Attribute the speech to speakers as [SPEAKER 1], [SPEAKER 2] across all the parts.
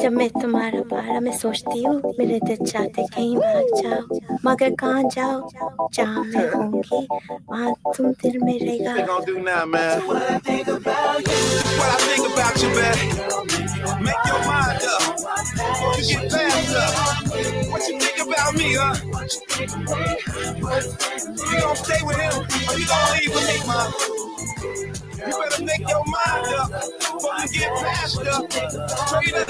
[SPEAKER 1] जब मैं तुम्हारा बारे में सोचती हूँ मेरे दिल चाहते कहीं भाग जाओ, मगर कहाँ जाओ जहाँ मैं होंगी वहाँ तुम दिल में रहेगा.
[SPEAKER 2] What you gonna do now, man? What I think about you, man. Make your mind up before you get past up. What you think about me, huh? You gonna stay with him or you gonna leave with me, man? You better make your mind up before you get past up. Straight up.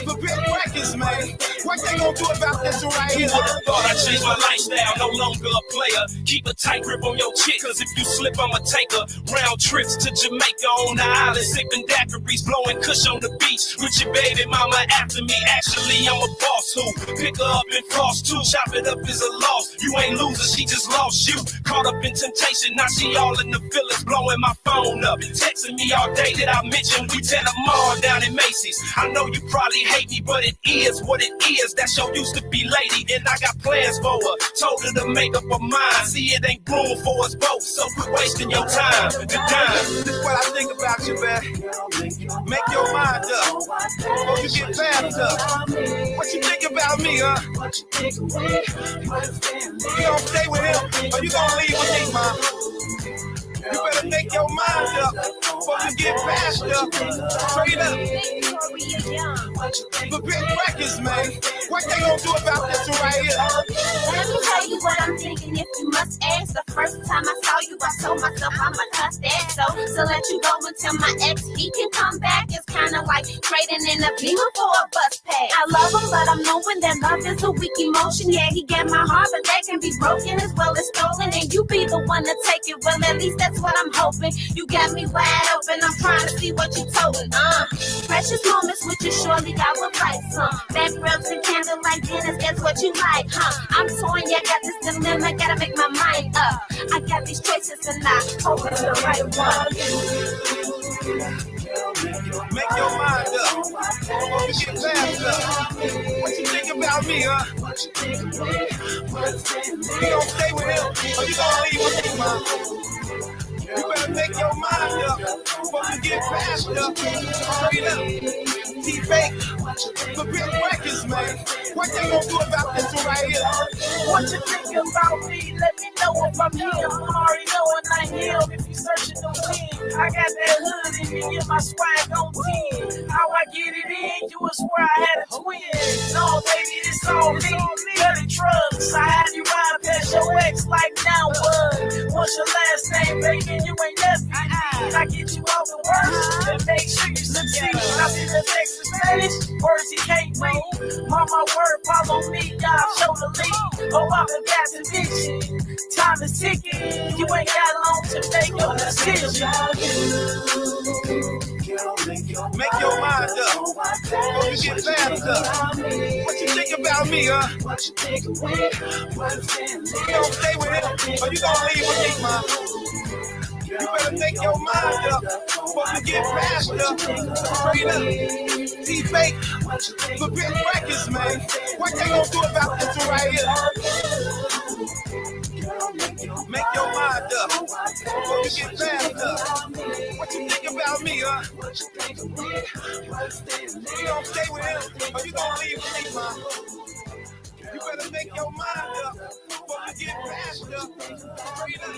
[SPEAKER 2] For big records, man. What they gonna do about this right here?
[SPEAKER 3] Thought I changed my lifestyle, no longer a player. Keep a tight grip on your chick, cause if you slip, I'ma take her. Round trips to Jamaica on the island, sipping daiquiris, blowing kush on the beach. With your baby mama after me, actually I'm a boss who pick her up and floss too. Chop it up is a loss, you ain't loser, she just lost you. Caught up in temptation, now she all in the feelings, blowing my phone up. Texting me all day that I mentioned, we tell them all down in Macy's. I know you probably hate me, but it is what it is. That's your used to be lady, and I got plans for her. Told her to make up her mind. See, it ain't room for us both, so quit wasting your time. The dime.
[SPEAKER 2] This is what I think about you, man. Make your mind up, or you get passed up. What you think about me, huh? You gonna stay with him, or you gonna leave with me, ma? You better make your mind up before you get passed up. Straight up. For big records, man. What they gonna do about this right here?
[SPEAKER 1] Let me tell you what I'm thinking if you must ask. The first time I saw you, I told myself I'ma cut that. So let you go until my ex, he can come back. It's kinda like trading in a Beamer for a bus pass. I love him, but I'm knowing that love is a weak emotion. Yeah, he got my heart, but that can be broken as well as stolen. And you be the one to take it. Well, at least that's what I'm hoping. You got me wide open, I'm trying to see what you told. Precious moments with you, surely I would like some. Back rubs and candlelight dinners, that's what you like, huh? I'm torn, yeah, got this dilemma, gotta make my mind up. I got these choices and I hope it's the right one.
[SPEAKER 2] Make your mind up, or you get passed up. What you think about me, huh? You gonna stay with him, or you gonna leave with me, ma? You better make your mind up before you get passed up. Straight up. T-Fake. For big records, man. What they gonna do about this right here?
[SPEAKER 4] What you think about me? Let me know if I'm here. I'm already knowing I'm here. If you searching the wind, I got that hood in me and my swag on 10. How I get it in? You would swear I had a twin. No, baby, this all me. Dirty drugs. I had you ride past your ex like now what? What's your last name, baby? You ain't left me. I get you out the worst and make sure you succeed. I see the text in Spanish, words he can't read. Mama word, follow me, y'all show the lead. Oh, I'm the gas addiction. Time is ticking. You ain't got long to make your decision.
[SPEAKER 2] Make your mind up, or you get passed up. What you think about me, huh? You gonna stay with him, or you gonna leave with me, ma? You better make your mind up before you get passed up. Straight up. T-Fake. For big records, man. What they gonna do about this right here? Make your mind up before you get passed up. What you think about me, huh? You gonna stay with him, or you gonna leave with me, ma? You better make your mind up before you get passed up. Straight up.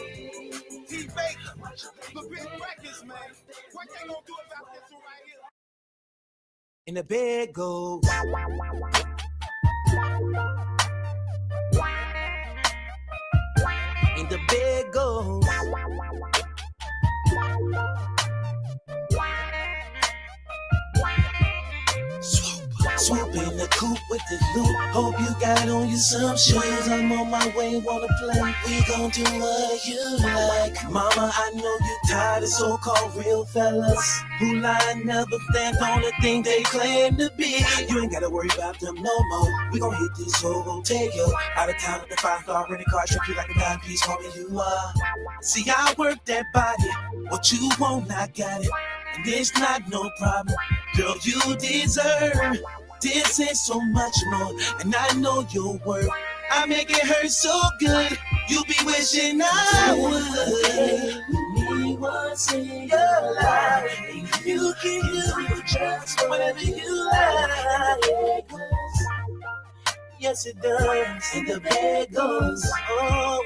[SPEAKER 2] T-Fake. For big records, man. What they gonna do about this right here?
[SPEAKER 5] In the bed goes. In the bed goes. Swoop in the coupe with the loop. Hope you got on you some shoes. I'm on my way, wanna play. We gon' do what you like. Mama, I know you tired of so-called real fellas who lie, never stand on the thing they claim to be. You ain't gotta worry about them no more. We gon' hit this whole hotel. Out of town with the 5-star rental car, trip you like a 9-piece, homie, you are. See, I work that body. What you want, I got it. And it's not no problem. Girl, you deserve this and so much more. And I know your worth. I make it hurt so good. You be wishing I would. With me once in your life. And you can do just whatever you like. Yes, it does. And the bed goes. Oh,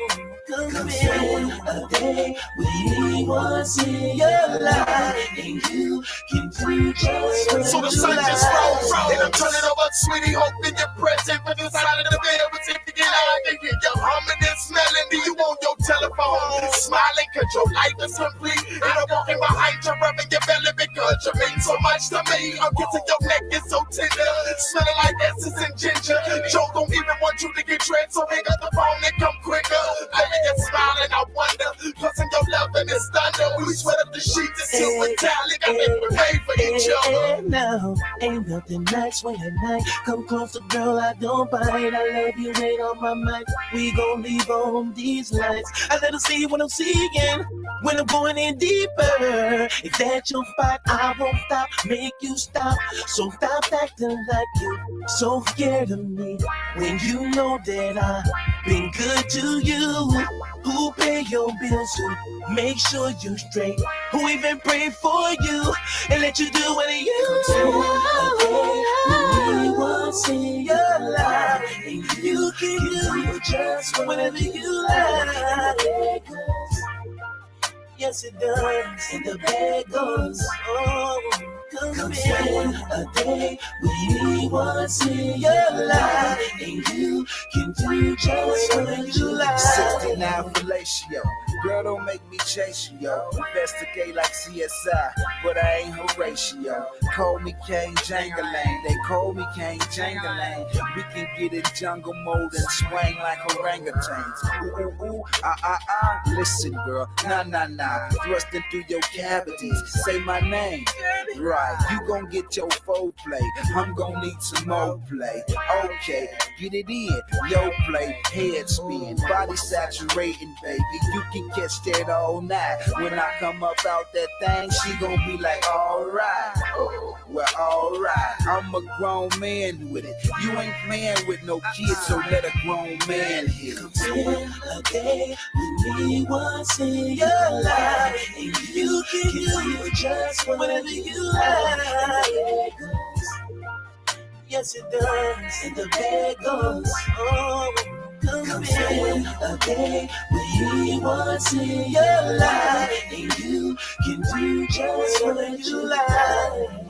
[SPEAKER 5] come in a day with me once in your life. And you can do just what
[SPEAKER 3] So the sun just rose, and I'm turning over, sweetie, hope in your present. From the side of the bed, was if you get out
[SPEAKER 2] I can hear you humming and smelling. Do you on your telephone? Smiling cause your life is complete. And I'm walking behind you, rubbing your belly because you mean so much to me. I'm kissing your neck, it's so tender. Smelling like essence and ginger. Joe don't even want you to get dressed, so hang up the phone and come quicker. Baby, you're smiling, I wonder. Plus in your love and it's thunder. We sweat up the sheets until we're talent. I think we pay for each other.
[SPEAKER 5] And now, ain't nothing nice when at night. Come closer, girl, I don't bite. I love you, ain't on my mind. We gon' leave on these lights. I let her see what I'm seeing when I'm going in deeper. If that's your spot, I won't stop, make you stop. So stop acting like you so scared of me when you know that I've been good to you. Who pay your bills? Who make sure you're straight? Who even pray for you and let you do what you do? We once in your life, and you can do just whatever you like. Yes, it does, and the bag goes on. Come spend a day with me once in your life, and you can do just what you like.
[SPEAKER 6] 69 fellatio. Girl, don't make me chase you, yo. Investigate like CSI, but I ain't Horatio. Call me King Jangalang. They call me King Jangalang. We can get in jungle mode and swing like orangutans. Ooh, ooh, ooh, Listen, girl, nah. Thrusting through your cavities. Say my name. Right, you gon' get your foreplay. I'm gon' need some more play. Okay, get it in. Yo play, head spin, body saturating, baby. You can catch that all night. When I come up out that thing, she gon' be like, alright. Oh, well, alright. I'm a grown man with it. You ain't playing with no kids, so let a grown man hit it.
[SPEAKER 5] Spend a day with me once in your life, and you can do just whatever you like. Yes, it does, and the bag goes on. Come spend a day with me once in your life, and you can do just what you like.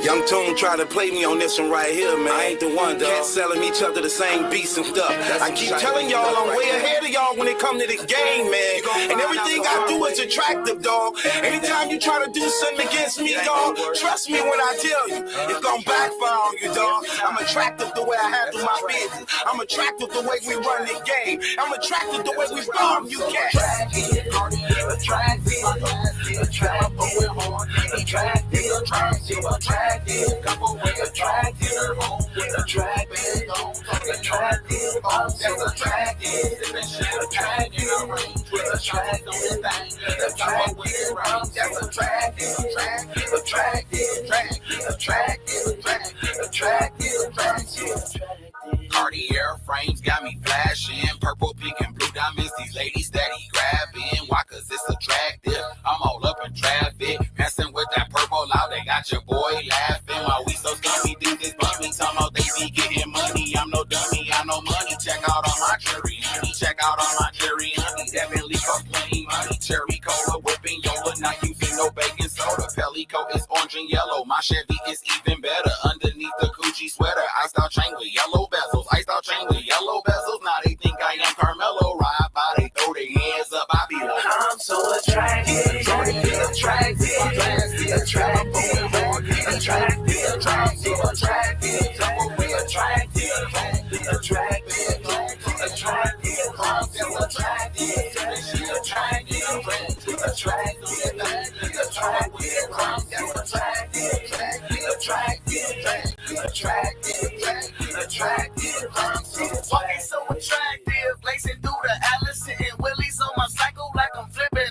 [SPEAKER 3] Young Tune try to play me on this one right here, man. I ain't the one, dog. Cats selling each other the same beats and stuff. I keep telling y'all I'm way ahead of y'all when it come to this game, man. And everything I do is attractive, dog. Anytime you try to do something against me, dog, trust me when I tell you, it's gonna backfire on you, dog. I'm attractive the way I handle my business. I'm attractive the way we run the game. I'm attractive the way we bomb you cats. Cartier frames got me flashing, purple, pink, and blue diamonds. These ladies steady grabbing. Why? 'Cause it's attractive. I'm all up in traffic, messing with that purple out. They got your boy laughing while we so scummy. These is bummy, talking about they be getting money. I'm no dummy, I know money. Check out all my cherry honey. Check out all my cherry honey. Definitely cost plenty money. Cherry cola, whipping Yola, not using no baking soda. Pelico is orange and yellow. My Chevy is even better. Underneath the Gucci sweater, iced out chain with yellow bezels. Iced out chain with yellow bezels. Now they think I am Carmelo. Ride by, they throw their hands up. I be like, I'm so attractive, attractive, attractive, attractive, attractive, attractive, attractive, attractive, Fucking so attractive, lacing through the Alice, sitting willies on my cycle like I'm flipping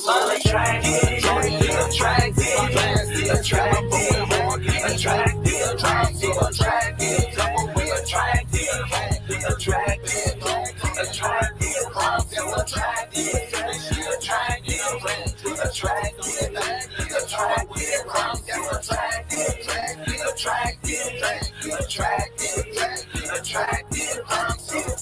[SPEAKER 4] so attractive,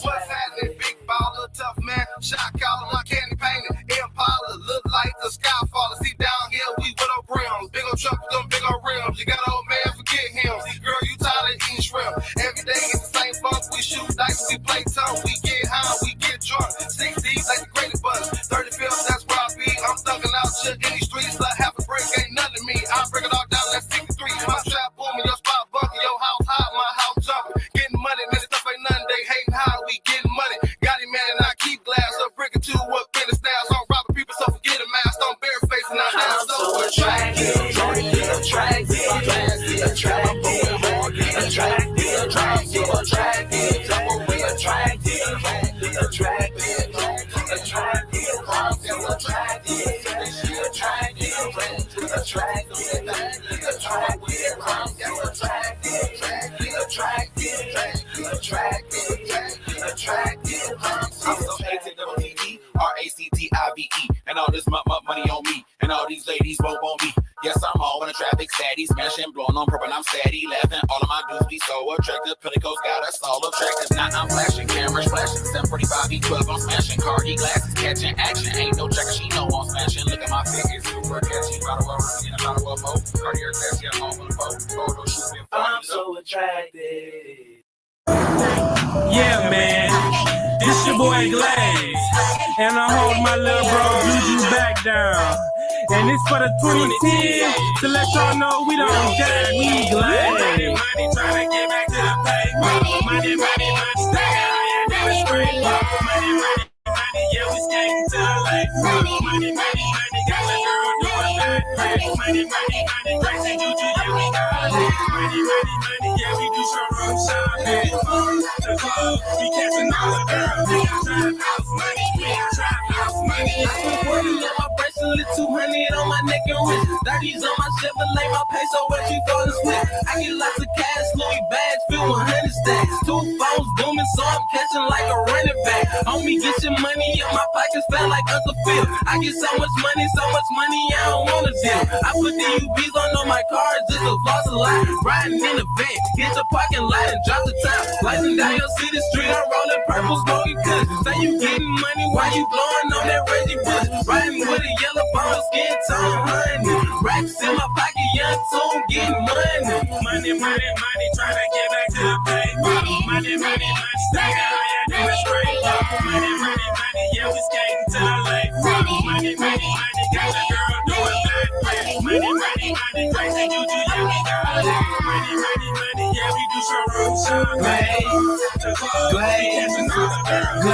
[SPEAKER 2] What's happening, big baller, tough man, shot caller, my candy painted, Impala, look like the sky faller. See down here, we with our brims, big old truck with them big old rims. You got an old man, forget him. Girl, you tired of eating shrimp. Every day it's the same funk. We shoot dice, we play tough, we get high, we get drunk. 6 D's like the greatest bus. 35th, that's where I be. I'm thugging out shit in these streets. Like half a break ain't nothing to me. I break it all down like 63. My trap booming, your spot bumping, your house hot, my house jumping. Getting money, this stuff ain't nothing. They hating how we getting money. Got him man and I keep glass. A brick or two up in the styles. I'm robbing people, so forget a mask. I'm bareface and I'm so attractive.
[SPEAKER 3] I'm so ATWTE, RACTIVE, and all this money on me, and all these ladies won't want me. Yes, I'm all in a traffic steady, smashing, blowing on purple, I'm steady, laughing. All of my dudes be so attractive, Pentecost got us all attractive. Now I'm flashing cameras, flashing 745 V12, I'm smashing Cardi glasses, catching action. Ain't no checker, she know I'm smashing. Look at my figure, super catchy, bottle of Ruby and a bottle of Mo. Cartier glass, yeah, I'm on the boat. Photo shooting,
[SPEAKER 4] I'm so attractive.
[SPEAKER 7] Yeah, man. This your boy Glaze. And I hold my little bro Juju back down. And it's for the 2010 to let y'all know we don't got me Glaze. Money trying to get back to the paper. Money, stay out here, demonstrate. Money, yeah, we skating to the lake. Money, got the girl doing that. Money, crazy Juju, yeah, we got it. Money, yeah, we do showroom shopping. The club, we catching all the girls. We got trap house money,
[SPEAKER 4] I put 40 on my bracelet, 200 on my neck and wrist. 30s on my Chevrolet, my peso, what you call a split. I get lots of cash, Louis bags, fill 100 stacks. 2 phones booming, so I'm catching like a running back. Homie, get your money in my pockets, fat like Uncle Phil. I get so much money, I don't wanna deal. I put the UVs on all my cars, just to floss a lot. Riding in the van, hit the parking lot and drop the top. Slicing down your city street, I'm rolling purple, smoking kush. Say you getting money while you blowing on that Reggie Bush. Riding with a yellow bone, skin tone, honey. Racks in my pocket, young tune, getting money.
[SPEAKER 7] Money, trying to get back to the paper. Money, stay out here, demonstrate. Money, yeah, we skating to the lake. Money, got the girl doing that. Money, crazy Juju, yeah, we got it. Money, yeah, we do showroom shopping. The club, we catching all the girls.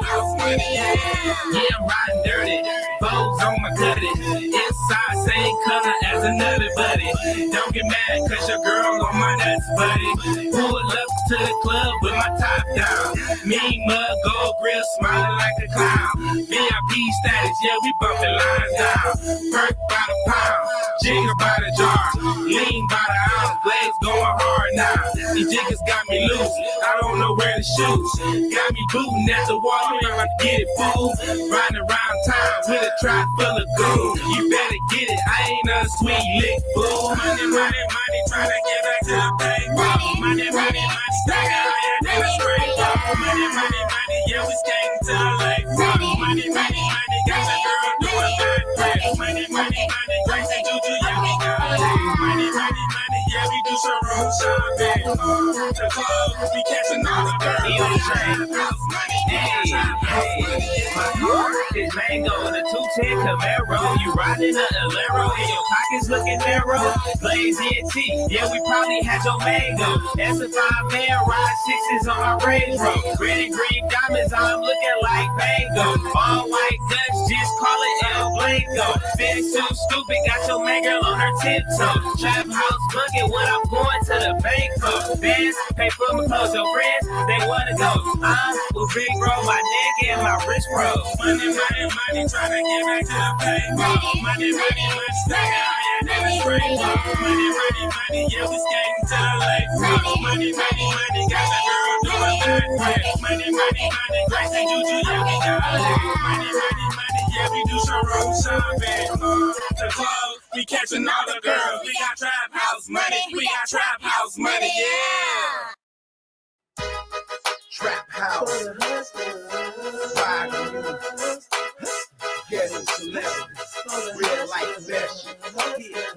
[SPEAKER 7] House money,
[SPEAKER 4] Yeah, I'm riding dirty. Bows on my cutty. Inside, same color as another buddy. Don't get mad, cause your girl on my nuts, buddy. Pull up to the club with my top down. Mean mug, gold grill, smiling like a clown. VIP status, yeah, we bumping lines down. Perk by the pound, jigger by the jar. Lean by the ounce, Glaze going hard now. These jiggers got me loose, I don't know where to shoot. Got me booting at the wall, you know I get it, fool. Riding around town with a trap full of gold. You better get it, I ain't a sweet lick, fool. Money, trying to get back to the paper. Money, stay out here, demonstrate. Money, yeah, we skating to the lake. Money, got the girl doing that. Money, crazy Juju, yeah, we got it. Money, yeah, we do showroom shopping. The club, we catching all the girls. My car is Mango, the 210 Camaro. You riding a Alero, and your pockets looking narrow. Glaze ENT, yeah, we probably had your mango. S5 man, ride 6s on my Range Rover. Red and green diamonds, I'm looking like Bango. All white Dutch, just call it El Blanco. Fitted too stupid, got your man girl on her tiptoe. Trap house bucket,
[SPEAKER 7] asking what I'm going to the bank for. Bands, pay for my clothes, your friends, they wanna go. With big bro, my neck and my wrist bro. Money, money, money, trying to get back to the bank. Money, money, money, stack out here, never straight. Money, money, money, yeah, we skating to the lake. Money, money, money, got the girl doing that. Money, money, money, grace and juju, yeah, we got it. Money, money, money, yeah, we do some road shopping. The club, we catching all the girls. We got trap house money. We got trap house money, yeah.
[SPEAKER 6] Trap house. Ride on you. Get a celebrity. Real life fashion.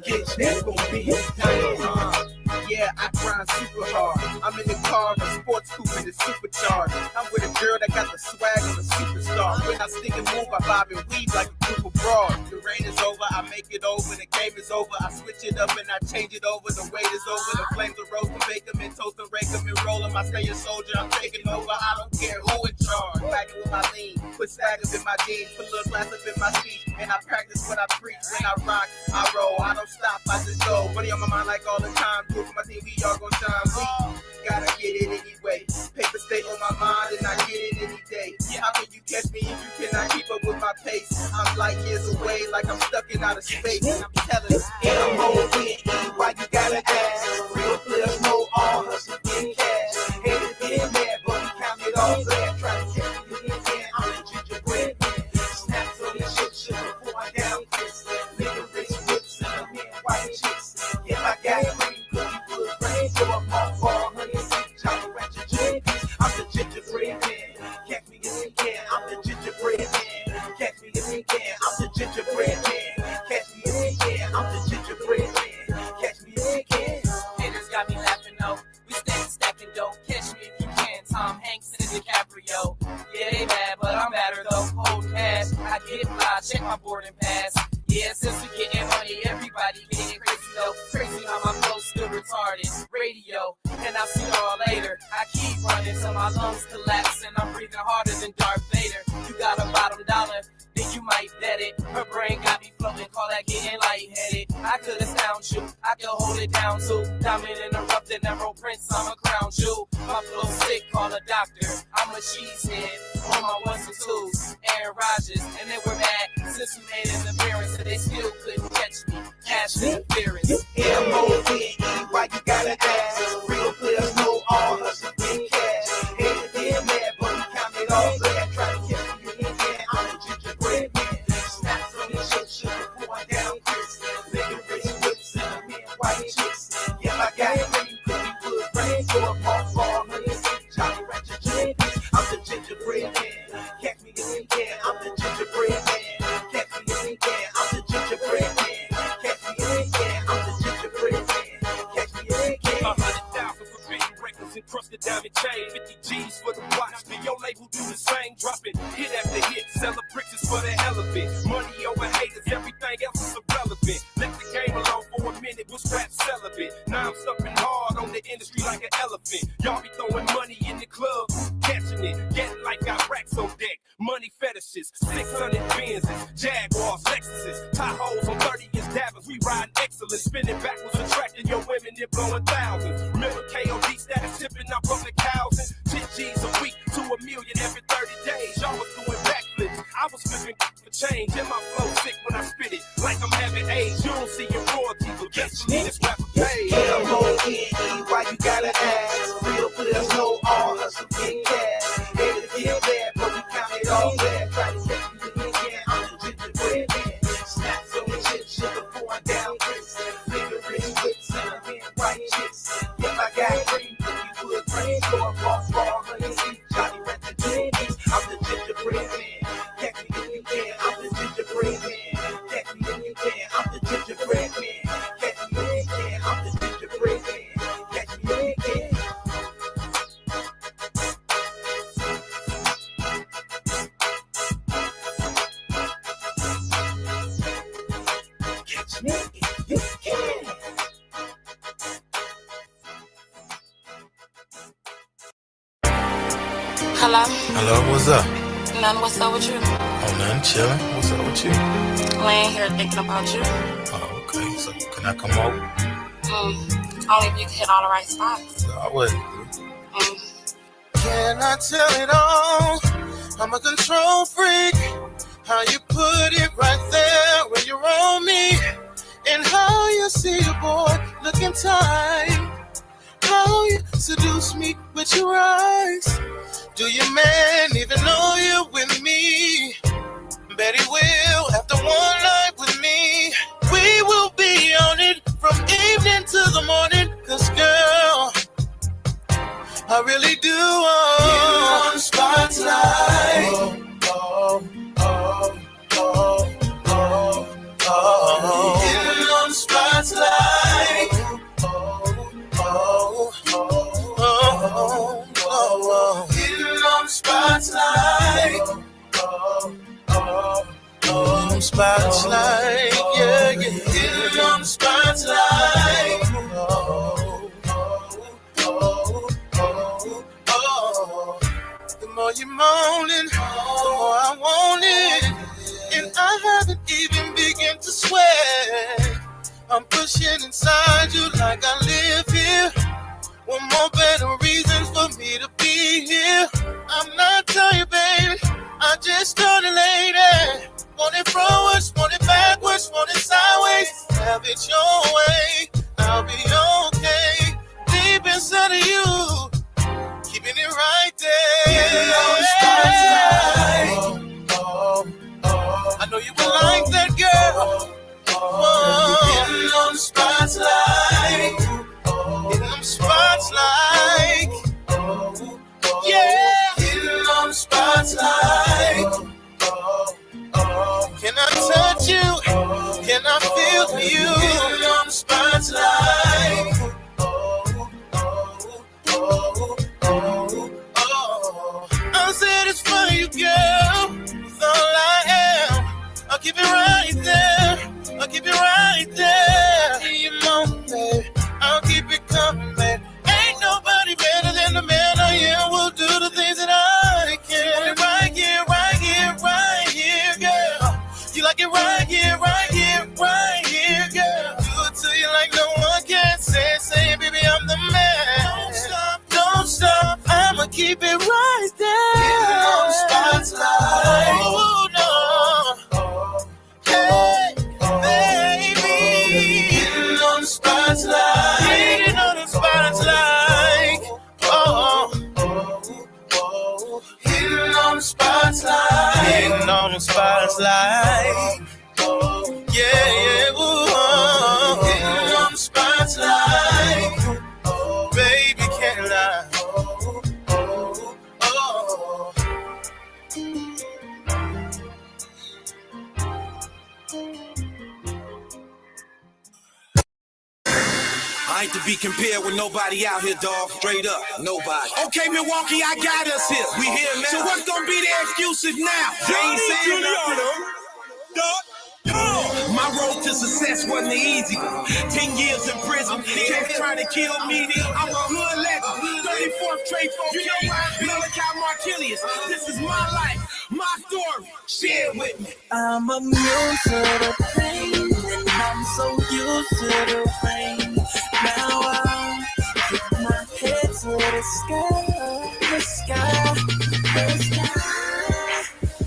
[SPEAKER 6] Get that gon' be done. Yeah, I grind super hard. I'm in the car, a sports coupe and it's supercharged. I'm with a girl that got the swag of a superstar. When I stick and move, I bob and weave like a group of broad. The rain is over, I make it over. The game is over, I switch it up and I change it over. The weight is over, the flames are roast and bake them and toast and rake them and roll them. I stay a soldier, I'm taking over. I don't care who in charge. Wagging with my lean, put staggers in my jeans, put a little glass up in my speech. And I practice what I preach. When I rock, I roll. I don't stop, I just go. Money on my mind like all the time. Do it for my team, we all gon' shine. We gotta get it anyway. Paper stay on my mind and I get it any day. How can you catch me if you cannot keep up with my pace? I'm like years away, like I'm stuck in outer space. And I'm telling M-O-N-E, why you gotta ask? Real players know all hustle get cash. Haters get mad, but we count it all glad. Try to catch me again, I'm a gingerbread man. Snaps on this shit, sugar, pour I down Chris. Nigga rich whips and I'm in white chicks. Yeah, I got green, cookie, good brain. So I'm off for 100 Jolly Rancher JPs. I'm the gingerbread man. Catch me if you can. I'm the gingerbread man. Catch me if you can. I'm the gingerbread man. Catch me if you can. I'm the gingerbread man. Catch me if you can.
[SPEAKER 4] Haters got me laughing though. We stay stacking dope. Catch me if you can. Tom Hanks and DiCaprio. Yeah, they mad, but I'm better though. Cold cash. I get fly. Check my boarding pass. Yeah, since we getting money, everybody getting crazy though. Crazy how my flow's still retarded. Radio, and I'll see y'all later. I keep running till my lungs collapse, and I'm breathing harder than Darth Vader. You got a bottom dollar, then you might bet it. Her brain got me floating, call that getting lightheaded. I could astound you, I could hold it down too. Diamond interrupted, Emerald Prince, I'm a crown jewel. My flow sick, call a doctor. I'm a cheesehead on my ones and twos. Aaron Rodgers, and they were mad since we made an appearance, and they still couldn't catch me. Cash interference.
[SPEAKER 6] M-O-N-E, why you gotta ask? Real players know all hustle get cash. Haters get mad, but we count it all glad. Try to catch me again, I'm a gingerbread man. Snaps on this shit, sugar, pour I down Chris. Nigga rich whips and I'm in white chicks. Yeah, I got green, cookie, good brain. So I'm off for 100 Jolly Rancher JPs. I'm the gingerbread man. Catch me if you can, I'm the gingerbread man. Catch me if you can, I'm the gingerbread man. Catch me if you can, I'm the gingerbread man. Catch me if you can.
[SPEAKER 3] 100,000 for dealbreakers and crusted diamond chain. 50 G's for the watch. Then your label do the same. Dropping hit after hit. Selling bricks is for the hell of it. Money over haters, everything else is irrelevant. Let the game alone for a minute. Was rap celibate. Now I'm stumping hard on the industry like an elephant. Y'all be throwing money in the club, catching it, getting like got racks on deck. Money fetishes, 600 Benzes, Jaguars, Lexuses, Tahoes on 30-inch Davins. We riding excellent, spinning backwards, attracting your women and blowing thousands. Remember KOD status, tipping up public housing. 10 G's a week to $1 million every 30 days. Y'all was doing backflips, I was flipping for change. And my flow sick when I spit it, like I'm having AIDS. You don't see your royalties, but guess you need this rapper paid.
[SPEAKER 6] M-O-N-E, why you gotta ask? Real players know all hustle get cash. Haters get mad, but we count it all glad. Try to catch me if you can, I'm the gingerbread man. Snaps on the shit, sugar, pour down Chris. Nigga rich whips and I'm in white chicks. Yeah, I got green, cookie, good brain. So I'm off for 100 Jolly Rancher JPs. I'm the gingerbread man. Catch me if you can, I'm the gingerbread man. Catch me if you can, I'm the gingerbread man. Catch me if you can, I'm the gingerbread man. Catch me if you can. Catch me if you can.
[SPEAKER 8] Hello?
[SPEAKER 9] Hello, what's up?
[SPEAKER 8] None, what's up with you?
[SPEAKER 9] Oh, nothing, chilling. What's up with you?
[SPEAKER 8] Laying here thinking about you.
[SPEAKER 9] Oh, okay. So can I come over?
[SPEAKER 8] Only if you can hit all the right spots.
[SPEAKER 9] I wouldn't.
[SPEAKER 2] Can I tell it all? I'm a control freak. How you put it right there when you're on me. And how you see your boy looking tight. How you seduce me with your eyes. Do your man even know you're with me? Bet he will after one night with me. We will be on it from evening to the morning. Cause girl, I really do want you on spotlight. Getting on the spotlight. Getting on the spotlight. Spotlight, yeah, getting on the spotlight. The more you're moaning, the more I want it. And I haven't even begun to sweat. I'm pushing inside you like I live here. One more better reason for me to be here. I'm not tired, baby. I just started lady. Want it frontwards, want it backwards, want it sideways. Have it your way, I'll be okay. Deep inside of you, keeping it right there. Getting on the spotlight. I know you will like that, girl. Getting on the spotlight. Getting on the spotlight. Yeah, getting on the spotlight. Can I touch you? Can I feel you? Getting on the spotlight. I'm satisfied, you girl. With all I am, I'll keep it right there. I'll keep it right there. You know, babe, I'll keep it coming, babe. Ain't nobody better than the man I am. We'll do the things that I can. Right here, right here, right here, girl. You like it right here, right here, right here, girl. Do it to you like no one can. Say, baby, I'm the man. Don't stop, don't stop. I'ma keep it right there. Getting on the spotlight. Oh, no. Hey, baby. Getting on the spotlight. Getting on the spotlight. Oh. Hitting on the spotlight. Hitting on the spotlight. Yeah, ooh. Hitting on the spotlight. Baby, can't lie.
[SPEAKER 3] I ain't to be compared with nobody out here, dog. Straight up, nobody. Okay, Milwaukee, I got us here. We here now. So what's gonna be the excuses now? They ain't saying nothing. My road to success wasn't easy. 10 years in prison, cats trying to kill me. I'm a hood legend, 34th Trade for Malachi Martilius. This is my life, my story. Share with me.
[SPEAKER 5] I'm immune to the pain, and I'm so used to the rain. Now I keep my head to the sky, the sky, the sky.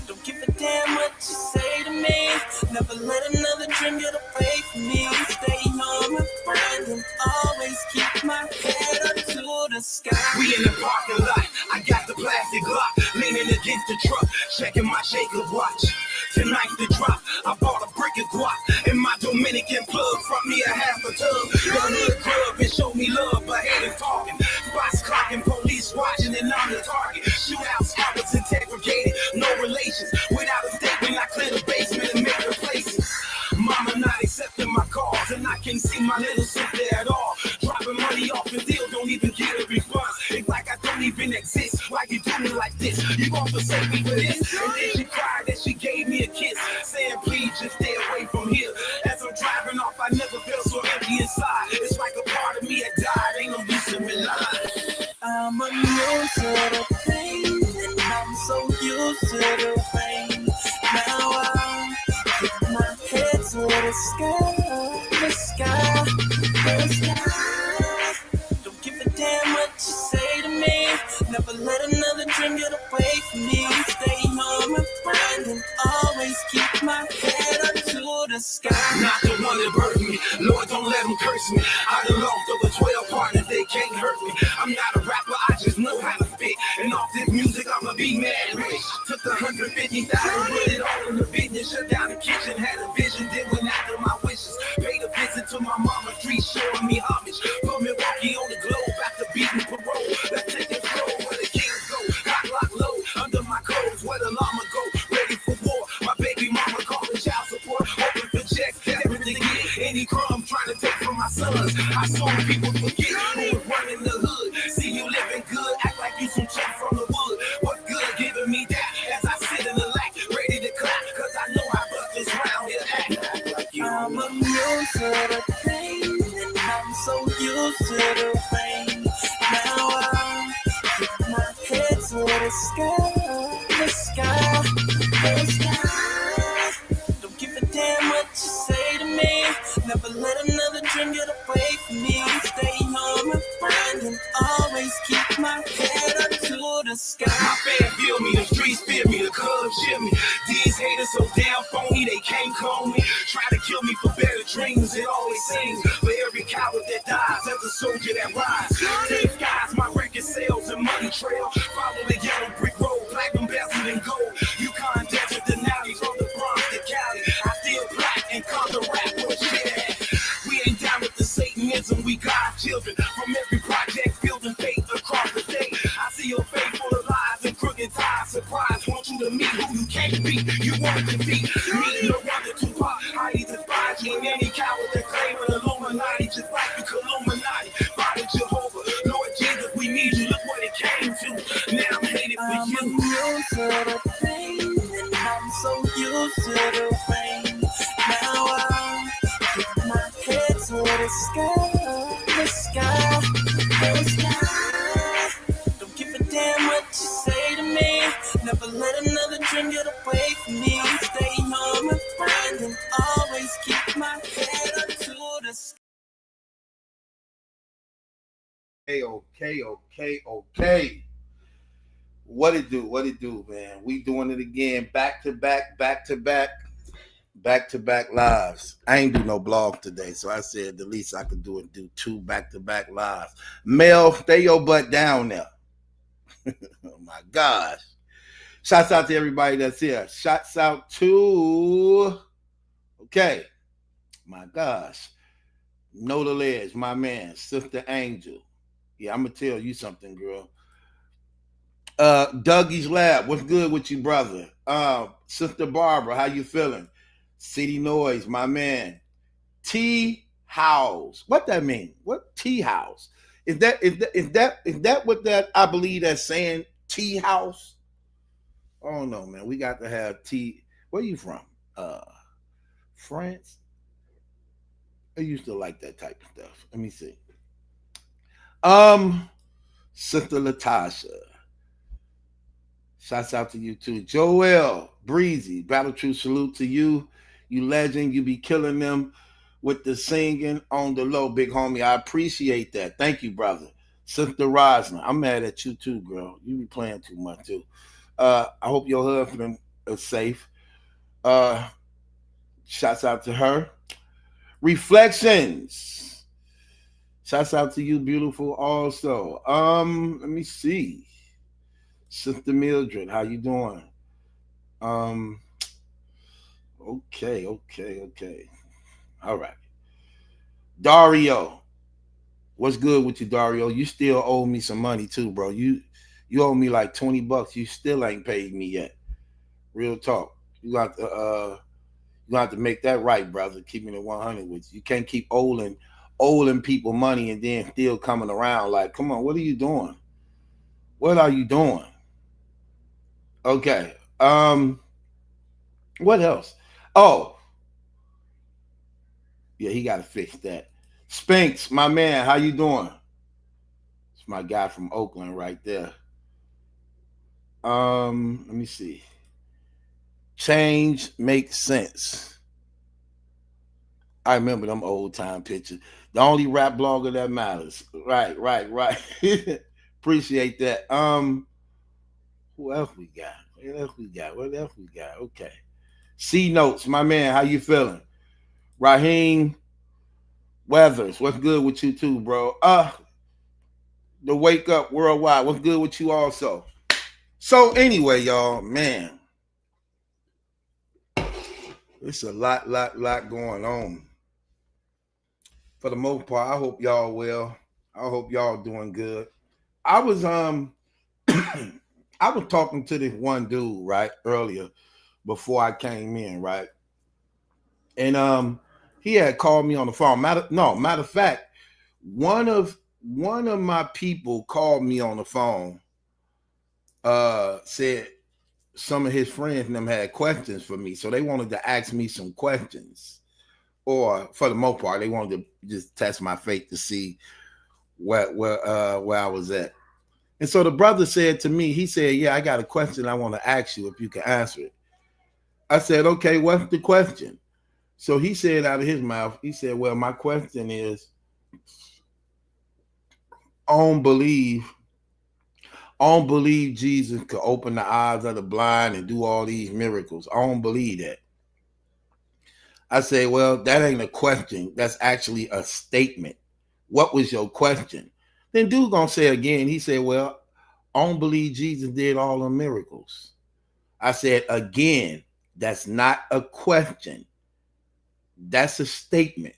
[SPEAKER 5] Don't give a damn what you say to me. Never let another dream get away from me. Stay on my friend and always keep my head up to the sky.
[SPEAKER 3] We in the parking lot. I got the plastic lock, leaning against the truck, checking my shaker watch. Tonight's the drop. I bought a brick of guap, and my Dominican plug front me a half a tub. The hood club and show me love, but haters talking. Spots clocking, police watching, and I'm the target. Shootouts, I was interrogated, no relations. Without a statement, I clear the basement and make replacements. Mama not accepting my calls, and I can't see my little sister at all. Dropping money off the deal, don't even get a response. It's like I don't even exist. Why you do me like this? You gon' forsake me for this? And then she cried and she gave me a kiss, saying please just stay away from here. As I'm driving off, I never felt so empty inside. It's like a part of me had died. Ain't no use in me lying.
[SPEAKER 5] I'm immune to the pain, and I'm so used to the rain. Now I keep my head to the sky, the sky, the sky.
[SPEAKER 3] can't hurt me. I'm not a rapper, I just know how to spit. And off this music, I'ma be mad rich. Took the 150,000, put it all in the business. Shut down the kitchen, had a vision, then went after my wishes. Paid a visit to my mama's street, showing me homage. Put Milwaukee on the globe, after beating parole. Let's take this road where the kings go. Got locked low, under my clothes, where the llama go. Ready for war, my baby mama calling child support. Hoping for checks, desperate to get any crumbs, trying to take from my sons. I saw people forget who was running the hood. See you living good, act like you some chick from the wood. What good giving me that as I sit in the lack, ready to clap, cause I know I bust this round here act like you.
[SPEAKER 5] I'm immune to the pain, and I'm so used to the rain. Now I keep my head to the sky, the sky, the sky. Don't give a damn what you say to me. Never let another dream get away from me. Stay on my mind and always keep my head up to the sky.
[SPEAKER 3] My fans feel me, the streets fear me, the clubs cheer me. These haters so damn phony, they can't call me. Try to kill me for better dreams, it always seems. For every coward that dies, there's a soldier that rides. Thank guys, my record sales and money trail. Follow the yellow brick road, black embezzled and gold. Yukon desert Denali, from the Bronx to Cali. I feel black and color rap, what shit at? We ain't down with the Satanism, we God's children. From every project, building faith across the state. I see your face full of lies and crooked ties. Surprise, want you to meet who you can't be. You want to be me, no wonder Tupac. I despise you and any coward that claim an Illuminati. Just like the Illuminati, Father Jehovah, Lord Jesus, we need you. Look what it came to. Now I'm hated for
[SPEAKER 5] I'm
[SPEAKER 3] you.
[SPEAKER 5] immune to the pain, and I'm so used to the rain. Now I keep my head to the sky, the sky, the sky. Don't give a damn what you say to me. Never let another dream get away from me. Stay on my mind and always keep my head up to the sky.
[SPEAKER 2] Okay. What it do, man? We doing it again, back to back lives. I ain't do no blog today, so I said the least I could do is do 2 back-to-back lives. Mel, stay your butt down there. Oh my gosh. Shouts out to everybody that's here. Shouts out to, okay, my gosh. Know the Ledge, my man, Sister Angel. Yeah, I'm gonna tell you something, girl. Dougie's Lab, what's good with you, brother? Sister Barbara, how you feeling? City Noise, my man. Tea House, what that mean? What tea house? Is that what that I believe that's saying? Tea house? I don't know, man. We got to have tea. Where you from? France? I used to like that type of stuff. Let me see. Sister Latasha. Shouts out to you too. Joel, Breezy, Battle True, salute to you. You legend. You be killing them with the singing on the low, big homie. I appreciate that. Thank you, brother. Sister Rosner, I'm mad at you too, girl. You be playing too much too. I hope your husband is safe. Shouts out to her. Reflections. Shouts out to you, beautiful, also. Let me see. Sister Mildred, how you doing? Okay. All right. Dario. What's good with you, Dario? You still owe me some money too, bro. You owe me like $20. You still ain't paid me yet. Real talk. You got to make that right, brother. Keep me at 100 with you. You can't keep owing people money and then still coming around like, come on, what are you doing? What are you doing? Okay. What else? Oh. Yeah, he got to fix that. Spinks, my man, how you doing? It's my guy from Oakland right there. Let me see. Change makes sense. I remember them old time pictures. The only rap blogger that matters. Right. Appreciate that. Who else we got? What else we got? Okay. C Notes, my man, how you feeling? Raheem Weathers, what's good with you too, bro? the Wake Up Worldwide. What's good with you also? So anyway, y'all, man, it's a lot going on. For the most part, I hope y'all well. I hope y'all doing good. I was I was talking to this one dude right earlier before I came in, right? And he had called me on the phone. Matter of fact, one of my people called me on the phone, said some of his friends and them had questions for me. So they wanted to ask me some questions. Or for the most part, they wanted to just test my faith to see where I was at. And so the brother said to me, he said, yeah, I got a question I want to ask you if you can answer it. I said, okay, what's the question? So he said out of his mouth, he said, well, my question is, I don't believe Jesus could open the eyes of the blind and do all these miracles. I don't believe that. I say, well, that ain't a question. That's actually a statement. What was your question? Then dude gonna say again, he said, well, I don't believe Jesus did all the miracles. I said, again, that's not a question. That's a statement.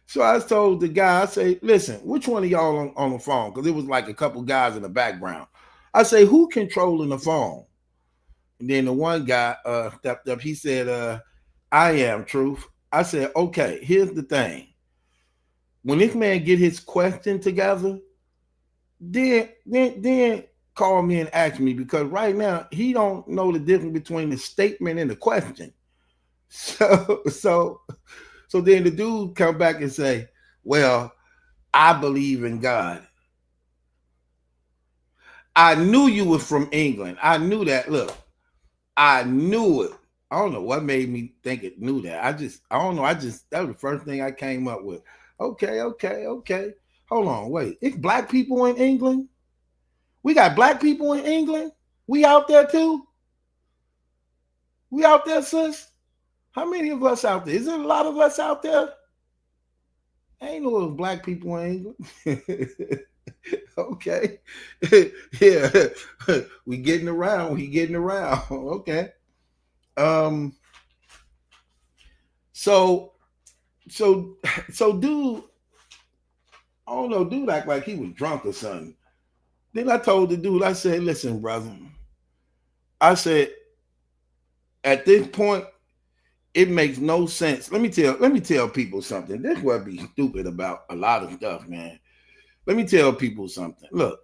[SPEAKER 2] So I told the guy, I say, listen, which one of y'all on the phone? Because it was like a couple guys in the background. I say, who controlling the phone? And then the one guy stepped up. He said, I am, Truth. I said, okay, here's the thing. When this man get his question together, then call me and ask me, because right now he don't know the difference between the statement and the question. So then the dude come back and say, well, I believe in God. I knew you were from England. I knew that. Look, I knew it. I don't know what made me think it knew that. I don't know. That was the first thing I came up with. Okay. Hold on, wait. It's black people in England? We got black people in England? We out there too? We out there, sis? How many of us out there? Is there a lot of us out there? I ain't know it was black people in England. Okay. Yeah. We getting around. Okay. So dude, I don't know, dude act like he was drunk or something. Then I told the dude, I said, listen, brother. I said, at this point, it makes no sense. Let me tell people something. This is what be stupid about a lot of stuff, man. Let me tell people something. Look,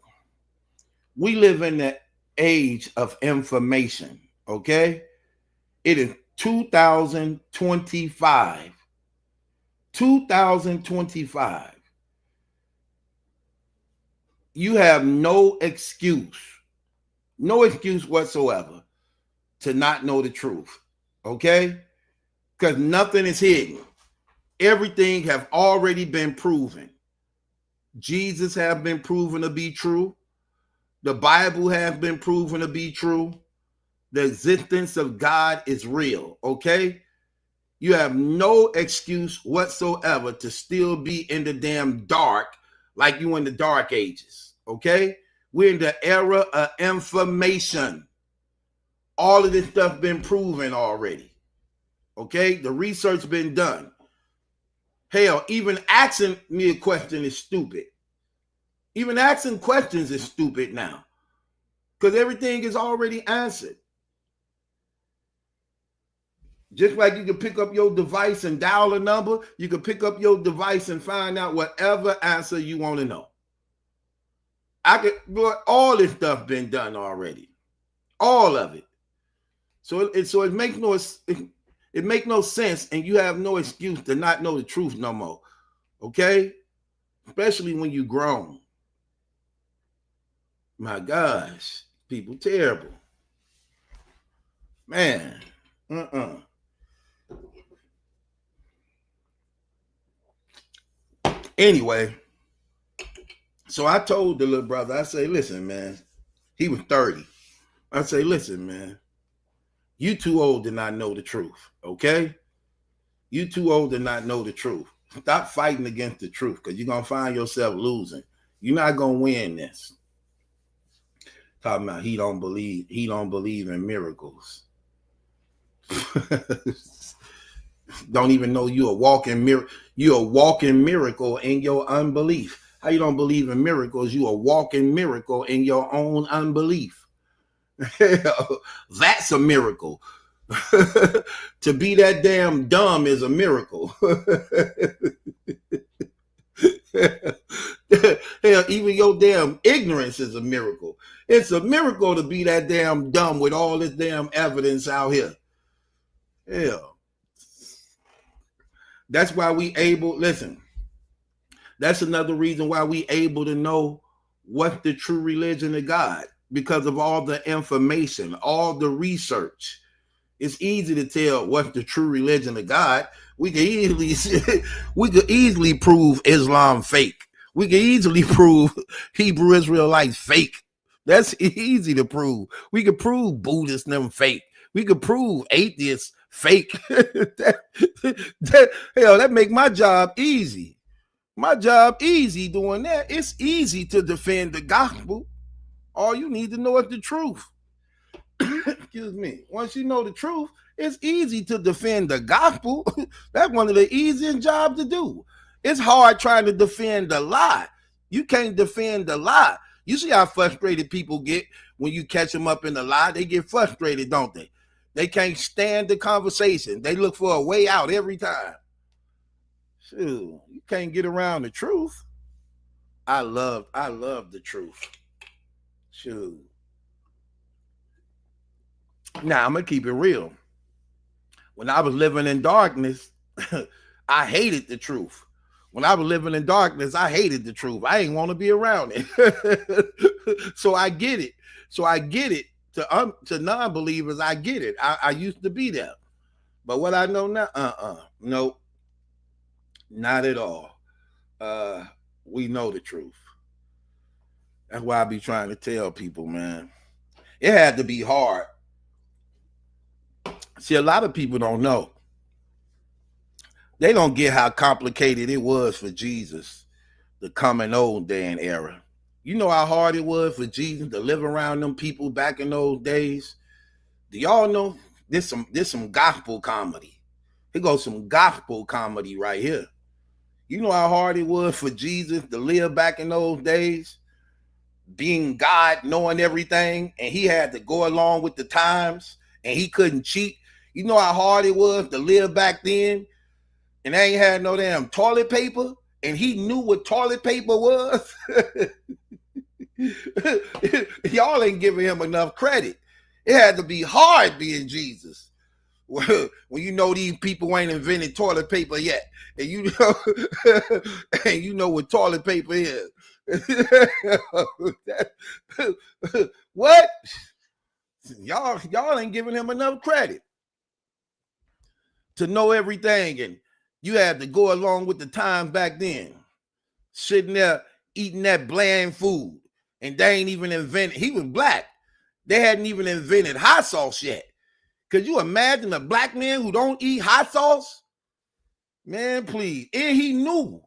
[SPEAKER 2] we live in the age of information, okay? It is 2025. 2025. You have no excuse whatsoever to not know the truth, okay? Because nothing is hidden. Everything have already been proven. Jesus have been proven to be true. The Bible has been proven to be true. The existence of God is real, okay? You have no excuse whatsoever to still be in the damn dark like you in the dark ages, okay? We're in the era of information. All of this stuff been proven already, okay? The research been done. Hell, even asking me a question is stupid. Even asking questions is stupid now because everything is already answered. Just like you can pick up your device and dial a number, you can pick up your device and find out whatever answer you want to know. All this stuff been done already. All of it. So it makes no sense, and you have no excuse to not know the truth no more. Okay? Especially when you grown. My gosh, people terrible. Man. Anyway, so I told the little brother, I say, listen, man, he was 30. I say, listen, man, you too old to not know the truth, okay? You too old to not know the truth.
[SPEAKER 10] Stop fighting against the truth, because you're gonna find yourself losing. You're not gonna win this. Talking about he don't believe in miracles. Don't even know you're a walking miracle in your unbelief. How you don't believe in miracles? You a walking miracle in your own unbelief. That's a miracle. To be that damn dumb is a miracle. Hell, even your damn ignorance is a miracle. It's a miracle to be that damn dumb with all this damn evidence out here. Hell. That's why we able, listen, that's another reason why we able to know what the true religion of God, because of all the information, all the research. It's easy to tell what's the true religion of God. We could easily prove Islam fake. We could easily prove Hebrew Israelites fake. That's easy to prove. We could prove Buddhists them fake. We could prove atheists fake. That make my job easy. My job easy doing that. It's easy to defend the gospel. All you need to know is the truth. Excuse me. Once you know the truth, it's easy to defend the gospel. That's one of the easiest jobs to do. It's hard trying to defend the lie. You can't defend the lie. You see how frustrated people get when you catch them up in the lie? They get frustrated, don't they? They can't stand the conversation. They look for a way out every time. Shoot, you can't get around the truth. I love the truth. Shoot. Now, I'm going to keep it real. When I was living in darkness, I hated the truth. When I was living in darkness, I hated the truth. I didn't want to be around it. So I get it. To non-believers, I get it. I used to be there. But what I know now, nope. Not at all. We know the truth. That's why I be trying to tell people, man. It had to be hard. See, a lot of people don't know. They don't get how complicated it was for Jesus to come in old day and era. You know how hard it was for Jesus to live around them people back in those days? Do y'all know this some gospel comedy? Here goes some gospel comedy right here. You know how hard it was for Jesus to live back in those days? Being God, knowing everything, and he had to go along with the times, and he couldn't cheat. You know how hard it was to live back then, and they ain't had no damn toilet paper, and he knew what toilet paper was? Y'all ain't giving him enough credit. It had to be hard being Jesus. When you know these people ain't invented toilet paper yet, and you know what toilet paper is. What? Y'all ain't giving him enough credit to know everything, and you had to go along with the times back then, sitting there eating that bland food, and they ain't even invented. He was black. They hadn't even invented hot sauce yet. Could you imagine a black man who don't eat hot sauce? Man, please. And he knew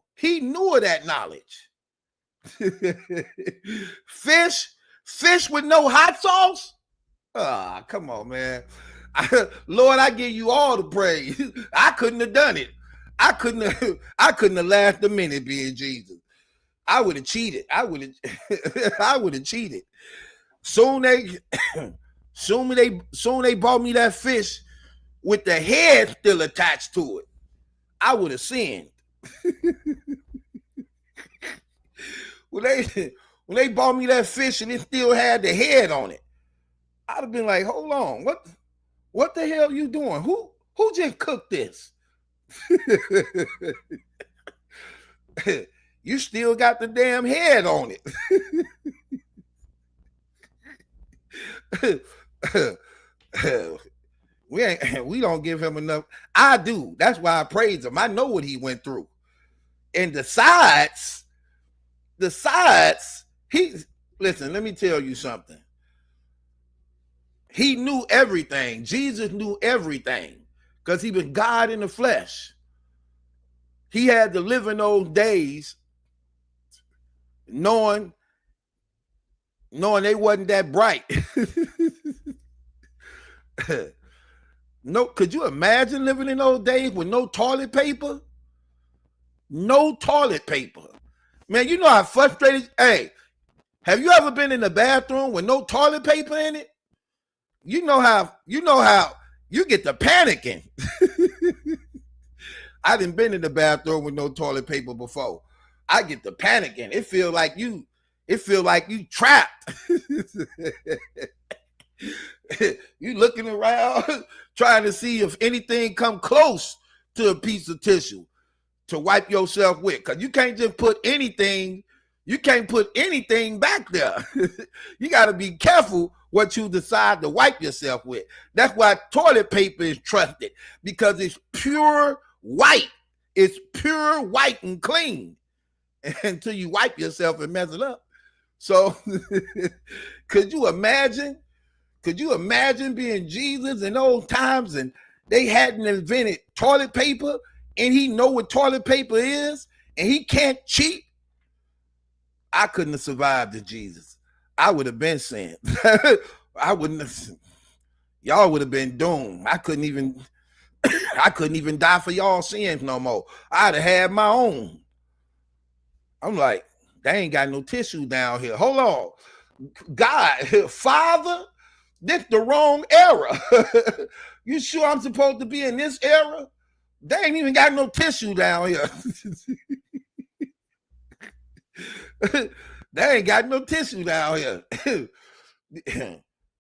[SPEAKER 10] of that knowledge. Fish with no hot sauce? Ah, come on, man. Lord, I give you all the praise. I couldn't have done it. I couldn't have lasted a minute being Jesus. I would have cheated. I would have cheated. Soon they bought me that fish with the head still attached to it. I would have sinned. When they bought me that fish and it still had the head on it, I'd have been like, hold on, what the hell you doing? Who just cooked this? You still got the damn head on it. We don't give him enough. I do. That's why I praise him. I know what he went through. And the sides, listen, let me tell you something. He knew everything. Jesus knew everything because he was God in the flesh. He had to live in those days knowing they wasn't that bright. No, could you imagine living in those days with no toilet paper? No toilet paper. Man, you know how frustrated. Hey, have you ever been in the bathroom with no toilet paper in it? You know how you get to panicking. I done been in the bathroom with no toilet paper before. I get to panicking. It feel like you trapped. You looking around trying to see if anything come close to a piece of tissue to wipe yourself with, because you can't just put anything. You can't put anything back there. You got to be careful what you decide to wipe yourself with. That's why toilet paper is trusted, because it's pure white. It's pure white and clean until you wipe yourself and mess it up. So could you imagine being Jesus in those times and they hadn't invented toilet paper and he know what toilet paper is and he can't cheat? I couldn't have survived as Jesus. I would have been sent. I wouldn't have. Y'all would have been doomed. I couldn't even die for y'all sins no more. I'd have had my own. I'm like, they ain't got no tissue down here. Hold on. God, Father, this the wrong era. You sure I'm supposed to be in this era? They ain't even got no tissue down here. They ain't got no tissue down here.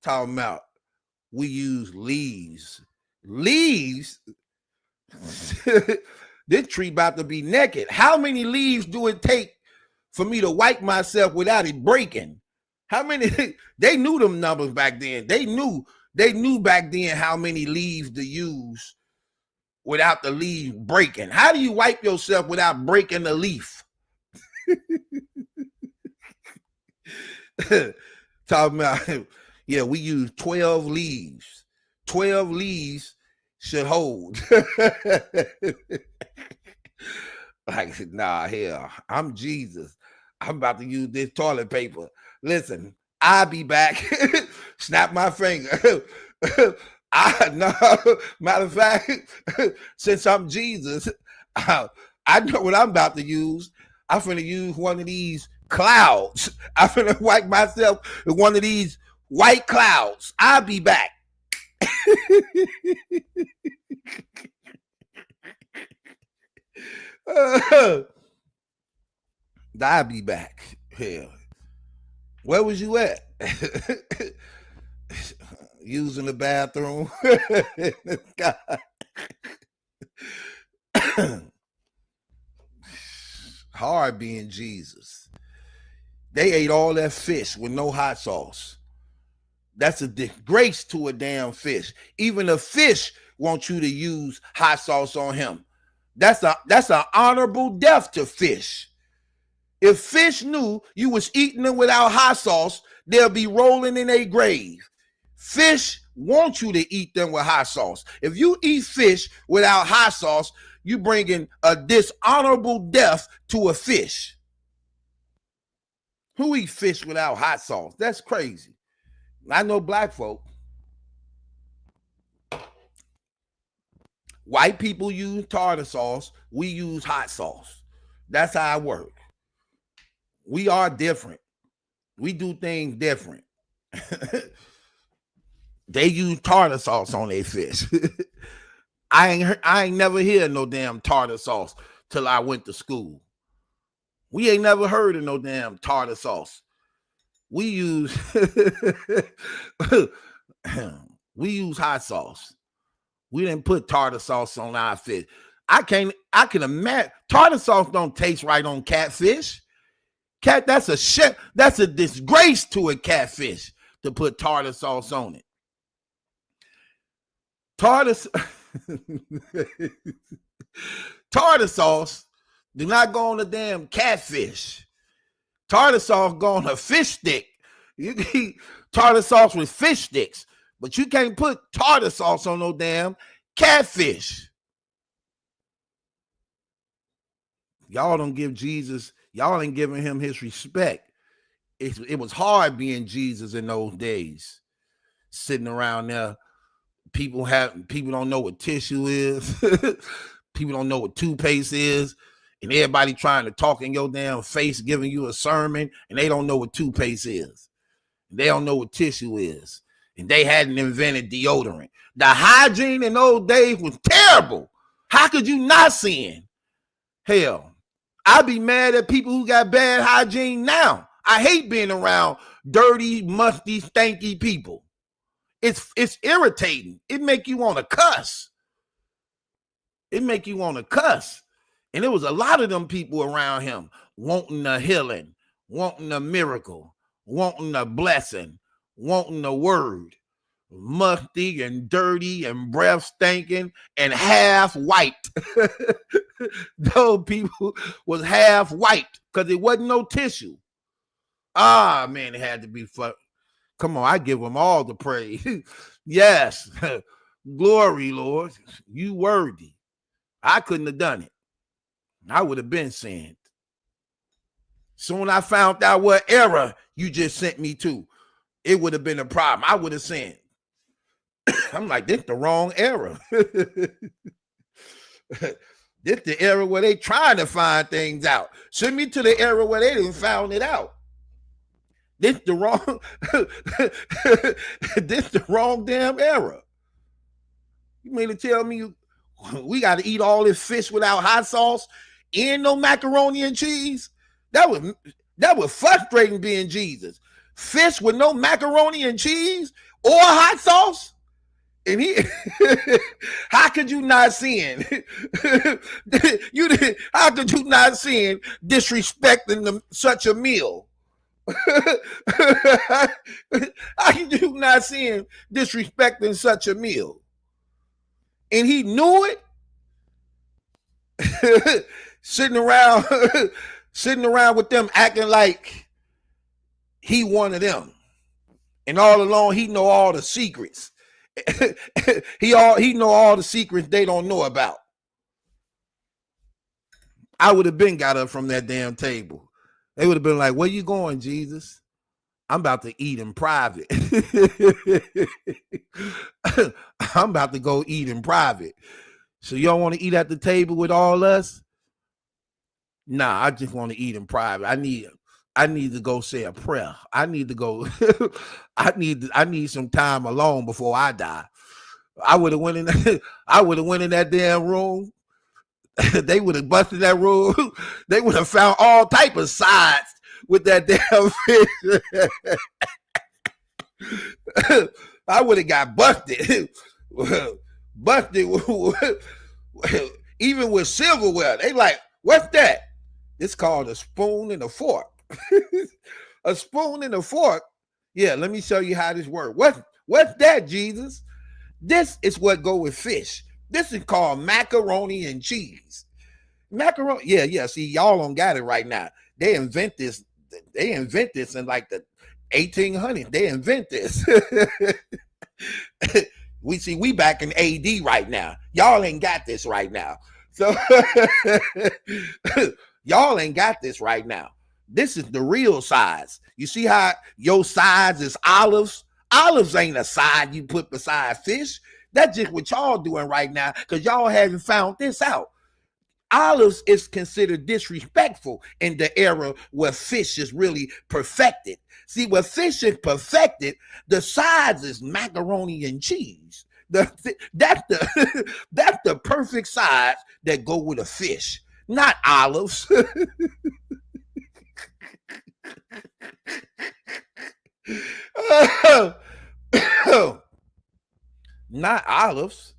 [SPEAKER 10] Talking about we use leaves. Leaves? This tree about to be naked. How many leaves do it take for me to wipe myself without it breaking? How many? They knew them numbers back then. They knew back then how many leaves to use without the leaf breaking. How do you wipe yourself without breaking the leaf? Talking about, yeah, we use 12 leaves. 12 leaves should hold. Like, nah, hell, I'm Jesus. I'm about to use this toilet paper. Listen, I'll be back. Snap my finger. No, matter of fact, since I'm Jesus, I know what I'm about to use. I'm finna use one of these clouds. I'm finna wipe myself with one of these white clouds. I'll be back. I'll be back. Hell, where was you at? Using the bathroom. Hard being Jesus. They ate all that fish with no hot sauce. That's a disgrace to a damn fish. Even a fish wants you to use hot sauce on him. That's an honorable death to fish. If fish knew you was eating them without hot sauce, they'll be rolling in a grave. Fish want you to eat them with hot sauce. If you eat fish without hot sauce, you bringing a dishonorable death to a fish. Who eat fish without hot sauce? That's crazy. I know black folk. White people use tartar sauce. We use hot sauce. That's how it works. We are different. We do things different. They use tartar sauce on their fish. I ain't never heard no damn tartar sauce till I went to school. We ain't never heard of no damn tartar sauce. We use hot sauce. We didn't put tartar sauce on our fish. I can imagine tartar sauce don't taste right on catfish. That's a disgrace to a catfish to put tartar sauce on it. Tartar sauce do not go on a damn catfish. Tartar sauce go on a fish stick. You can eat tartar sauce with fish sticks, but you can't put tartar sauce on no damn catfish. Y'all don't give Jesus, y'all ain't giving him his respect. It was hard being Jesus in those days. Sitting around there, people don't know what tissue is. People don't know what toothpaste is. And everybody trying to talk in your damn face, giving you a sermon, and they don't know what toothpaste is. They don't know what tissue is. And they hadn't invented deodorant. The hygiene in those days was terrible. How could you not sin? Hell, I'd be mad at people who got bad hygiene now. I hate being around dirty, musty, stanky people. It's irritating. It make you want to cuss. It make you want to cuss. And there was a lot of them people around him wanting a healing, wanting a miracle, wanting a blessing, wanting a word. Musty and dirty and breath stinking and half white. Those people was half white because it wasn't no tissue. Ah, man, it had to be fun. Come on, I give them all the praise. Yes. Glory, Lord. You worthy. I couldn't have done it. I would have been sent. Soon I found out what error you just sent me to, it would have been a problem. I would have sinned. I'm like, this the wrong error. This the era where they trying to find things out. Send me to the era where they didn't found it out. This the wrong, this the wrong damn era. You mean to tell me we got to eat all this fish without hot sauce and no macaroni and cheese? That was frustrating being Jesus. Fish with no macaroni and cheese or hot sauce? And he, how could you not sin? How could you not sin disrespecting such a meal? How could you not sin disrespecting such a meal? And he knew it. sitting around with them acting like he one of them. And all along he know all the secrets. he know all the secrets they don't know about. I would have been got up from that damn table. They would have been like, where you going, Jesus? I'm about to eat in private. I'm about to go eat in private. So y'all want to eat at the table with all us? Nah, I just want to eat in private. I need to go say a prayer. I need to go. I need some time alone before I die. I would have went in that damn room. They would have busted that room. They would have found all type of sides with that damn fish. I would have got busted. Even with silverware. They like, what's that? It's called a spoon and a fork. A spoon and a fork. Yeah, let me show you how this works. What's that, Jesus? This is what go with fish. This is called macaroni and cheese. Macaroni. Yeah. See, y'all don't got it right now. They invent this in like the 1800s. They invent this. We back in AD right now. Y'all ain't got this right now. So y'all ain't got this right now. This is the real size. You see how your size is olives? Olives ain't a side you put beside fish. That's just what y'all doing right now because y'all haven't found this out. Olives is considered disrespectful in the era where fish is really perfected. See, where fish is perfected, the size is macaroni and cheese. That's the perfect size that go with a fish, not olives. Not olives.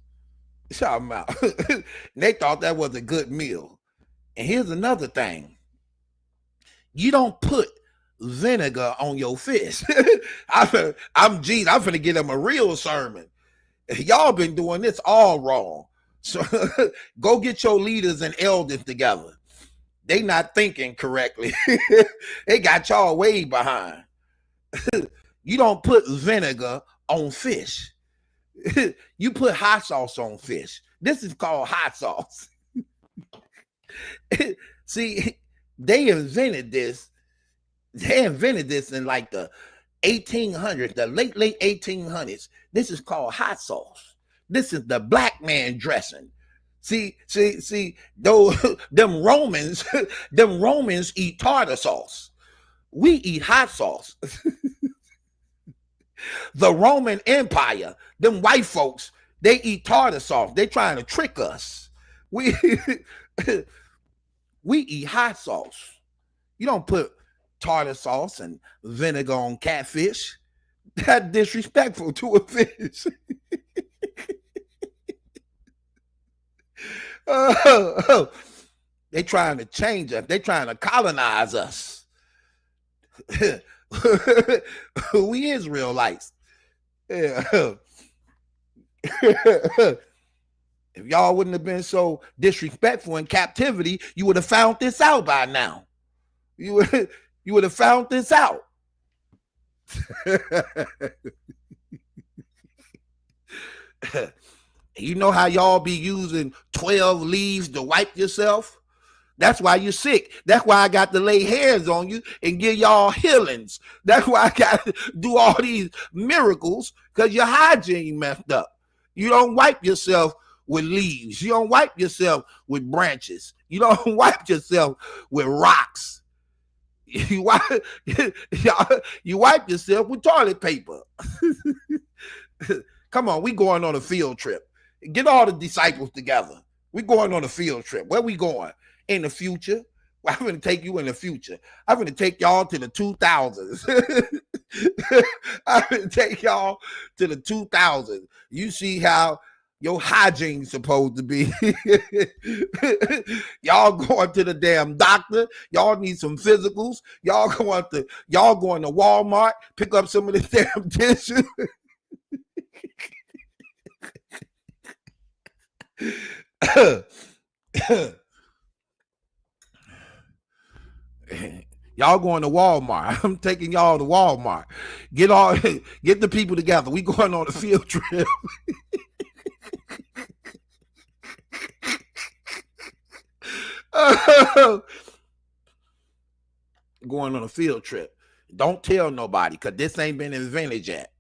[SPEAKER 10] Shout them out. They thought that was a good meal. And here's another thing. You don't put vinegar on your fish. I'm Jesus. I'm finna get them a real sermon. Y'all been doing this all wrong. So go get your leaders and elders together. They not thinking correctly. They got y'all way behind. You don't put vinegar on fish. You put hot sauce on fish. This is called hot sauce. See, they invented this. They invented this in like the 1800s, the late 1800s. This is called hot sauce. This is the black man dressing. See, those them Romans, them Romans eat tartar sauce. We eat hot sauce. The Roman Empire, them white folks, they eat tartar sauce. They trying to trick us. We we eat hot sauce. You don't put tartar sauce and vinegar on catfish. That's disrespectful to a fish. They trying to change us. They trying to colonize us. We Israelites. Yeah. If y'all wouldn't have been so disrespectful in captivity, you would have found this out by now. You would have found this out. You know how y'all be using 12 leaves to wipe yourself? That's why you're sick. That's why I got to lay hands on you and give y'all healings. That's why I got to do all these miracles, because your hygiene messed up. You don't wipe yourself with leaves. You don't wipe yourself with branches. You don't wipe yourself with rocks. You wipe yourself with toilet paper. Come on, we going on a field trip. Get all the disciples together. We going on a field trip. Where we going? In the future. I'm going to take you in the future. I'm going to take y'all to the 2000s. I'm going to take y'all to the 2000s. You see how your hygiene's supposed to be. Y'all going to the damn doctor. Y'all need some physicals. Y'all going to Walmart, pick up some of this damn tissue. Y'all going to Walmart. I'm taking y'all to Walmart. Get the people together. We going on a field trip. Going on a field trip. Don't tell nobody, because this ain't been invented yet.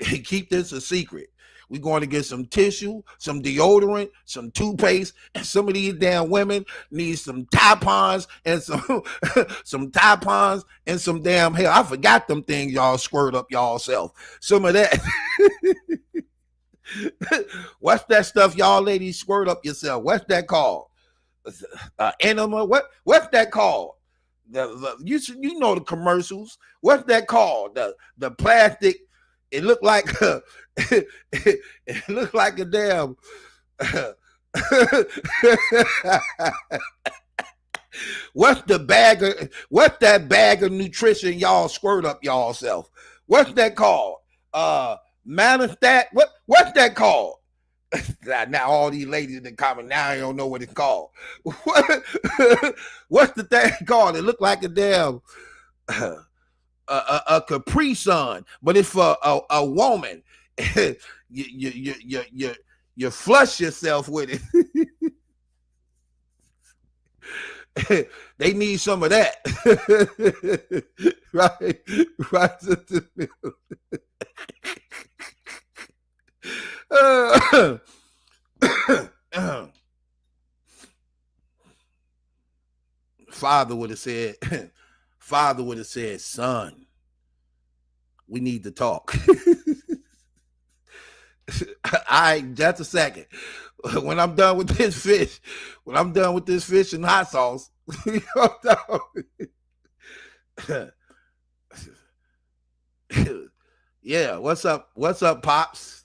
[SPEAKER 10] Keep this a secret. We're going to get some tissue, some deodorant, some toothpaste, and some of these damn women need some tampons and some tampons and some damn hair. I forgot them things y'all squirt up y'all self. Some of that. What's that stuff y'all ladies squirt up yourself? What's that called? Enema? What's that called? You know the commercials. What's that called? The plastic. It looked like it looked like a damn. What's that bag of nutrition y'all squirt up y'all self? What's that called? Manistat? What's that called? Now all these ladies in the comment now I don't know what it's called. What's the thing called? It looked like a damn a Capri Sun, but it's for a woman. You flush yourself with it. They need some of that. right. Father would have said, son, we need to talk. All right, just a second. When I'm done with this fish and hot sauce, yeah, what's up, Pops?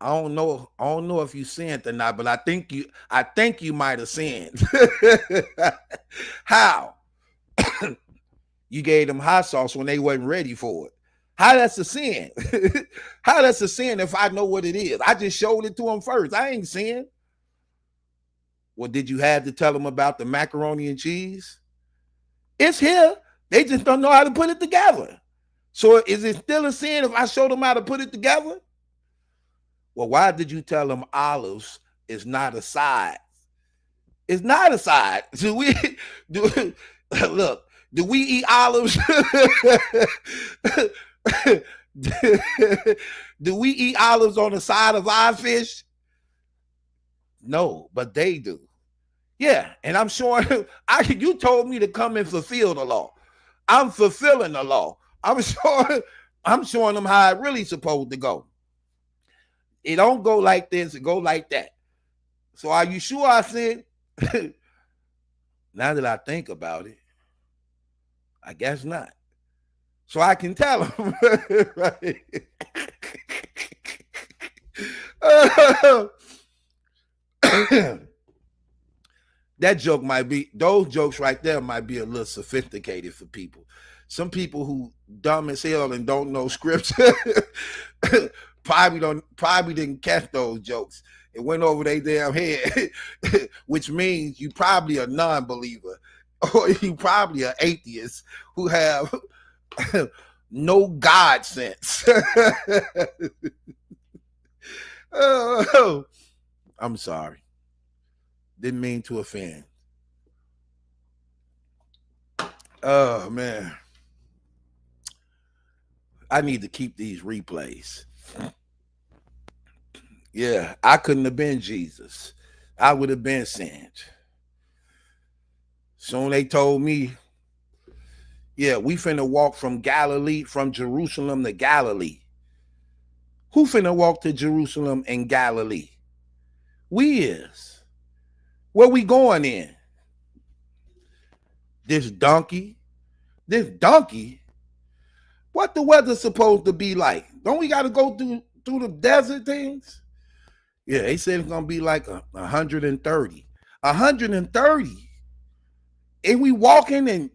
[SPEAKER 10] I don't know if you sinned or not, but I think you might have sinned. How? You gave them hot sauce when they wasn't ready for it. How that's a sin? How that's a sin if I know what it is? I just showed it to them first. I ain't sin. Well, did you have to tell them about the macaroni and cheese? It's here. They just don't know how to put it together. So is it still a sin if I show them how to put it together? Well, why did you tell them olives is not a side? It's not a side. Do we look? Do we eat olives? Do we eat olives on the side of our fish? No, but they do. Yeah, and I'm showing you told me to come and fulfill the law. I'm fulfilling the law. I'm showing them how it really supposed to go. It don't go like this, it go like that. So are you sure I said? Now that I think about it, I guess not. So I can tell them. Right? That joke might be, those jokes right there might be a little sophisticated for people. Some people who dumb as hell and don't know scripture probably didn't catch those jokes. It went over their damn head, which means you probably a non-believer or you probably an atheist who have no God sense. Oh, I'm sorry. Didn't mean to offend. Oh, man. I need to keep these replays. Yeah, I couldn't have been Jesus. I would have been sent. Soon they told me, yeah, we finna walk from Galilee, from Jerusalem to Galilee. Who finna walk to Jerusalem and Galilee? We is. Where we going in? This donkey? What the weather supposed to be like? Don't we got to go through the desert things? Yeah, they said it's going to be like 130. 130. And we walking and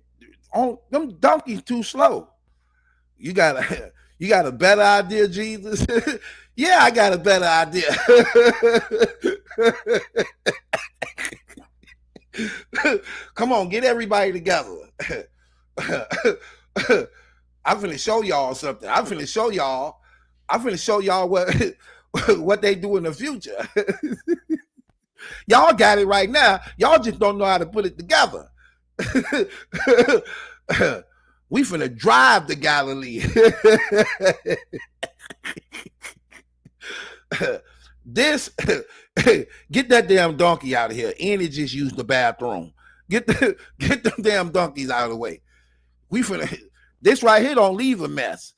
[SPEAKER 10] on them donkeys too slow. You got a better idea, Jesus? Yeah, I got a better idea. Come on, get everybody together. I'm finna show y'all something. I'm finna show y'all what they do in the future. Y'all got it right now. Y'all just don't know how to put it together. We finna drive to Galilee. This get that damn donkey out of here. Annie just used the bathroom. Get them damn donkeys out of the way. We finna this right here don't leave a mess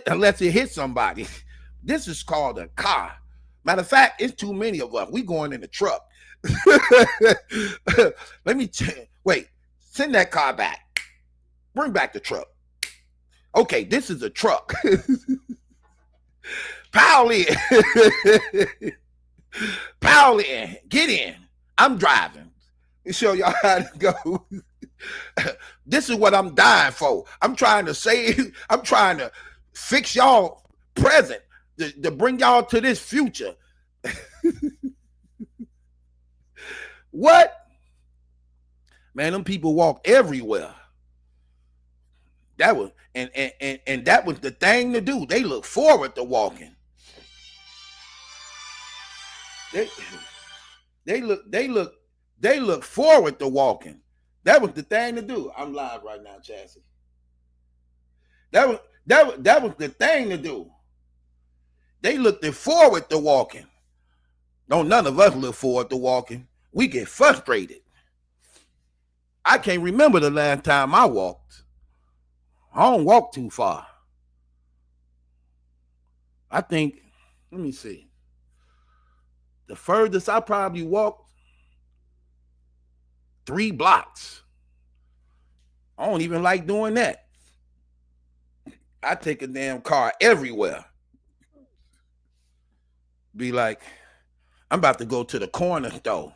[SPEAKER 10] unless it hits somebody. This is called a car. Matter of fact, it's too many of us. We going in the truck. Let me wait. Send that car back. Bring back the truck. Okay, this is a truck. Pile in. Pile in. Get in. I'm driving. Let me show y'all how to go. This is what I'm dying for. I'm trying to save. I'm trying to fix y'all present to bring y'all to this future. What? Man, them people walk everywhere. That was and that was the thing to do. They look forward to walking. They look forward to walking. That was the thing to do. I'm live right now, Chassis. That was the thing to do. They looked forward to walking. Don't none of us look forward to walking. We get frustrated. I can't remember the last time I walked. I don't walk too far. I think, let me see. The furthest I probably walked, 3 blocks. I don't even like doing that. I take a damn car everywhere. Be like, I'm about to go to the corner store.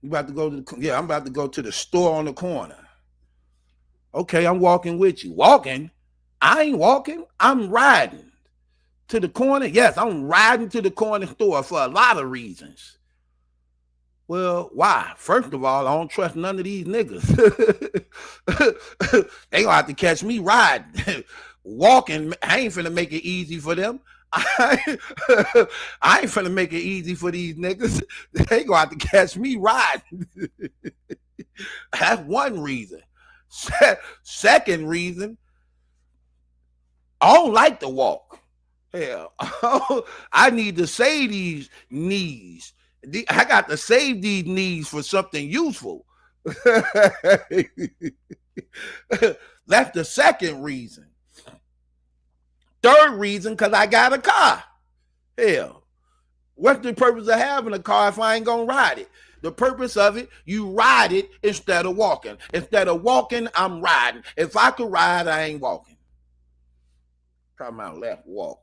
[SPEAKER 10] You about to go to I'm about to go to the store on the corner. Okay, I'm walking with you. Walking? I ain't walking. I'm riding to the corner. Yes, I'm riding to the corner store for a lot of reasons. Well, why? First of all, I don't trust none of these niggas. They gonna have to catch me riding. Walking, I ain't finna make it easy for them. I ain't finna make it easy for these niggas. They gonna have to catch me riding. That's one reason. Second reason, I don't like to walk. Hell, I need to save these knees. I got to save these knees for something useful. That's the second reason. Third reason, because I got a car. Hell, what's the purpose of having a car if I ain't gonna ride it? The purpose of it, you ride it instead of walking. Instead of walking, I'm riding. If I could ride, I ain't walking. Come out left, walk.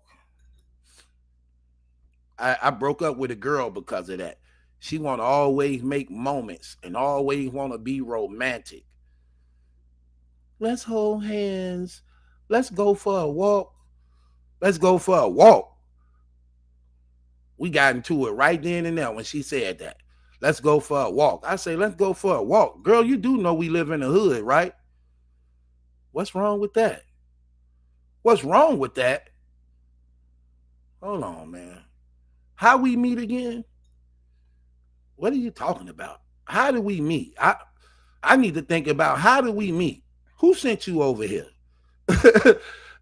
[SPEAKER 10] I broke up with a girl because of that. She want to always make moments and always want to be romantic. Let's hold hands. Let's go for a walk. Let's go for a walk. We got into it right then and there when she said that. Let's go for a walk. I say, let's go for a walk. Girl, you do know we live in the hood, right? What's wrong with that? What's wrong with that? Hold on, man. How we meet again? What are you talking about? How do we meet? I need to think about how do we meet? Who sent you over here?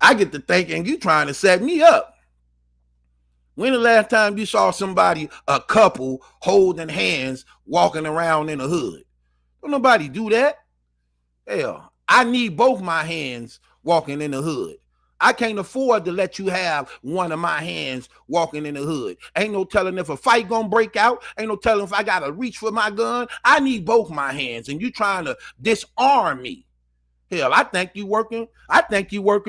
[SPEAKER 10] I get to thinking you trying to set me up. When the last time you saw somebody, a couple, holding hands, walking around in the hood? Don't nobody do that. Hell, I need both my hands walking in the hood. I can't afford to let you have one of my hands walking in the hood. Ain't no telling if a fight gonna break out. Ain't no telling if I gotta reach for my gun. I need both my hands, and you trying to disarm me. Hell, I think you working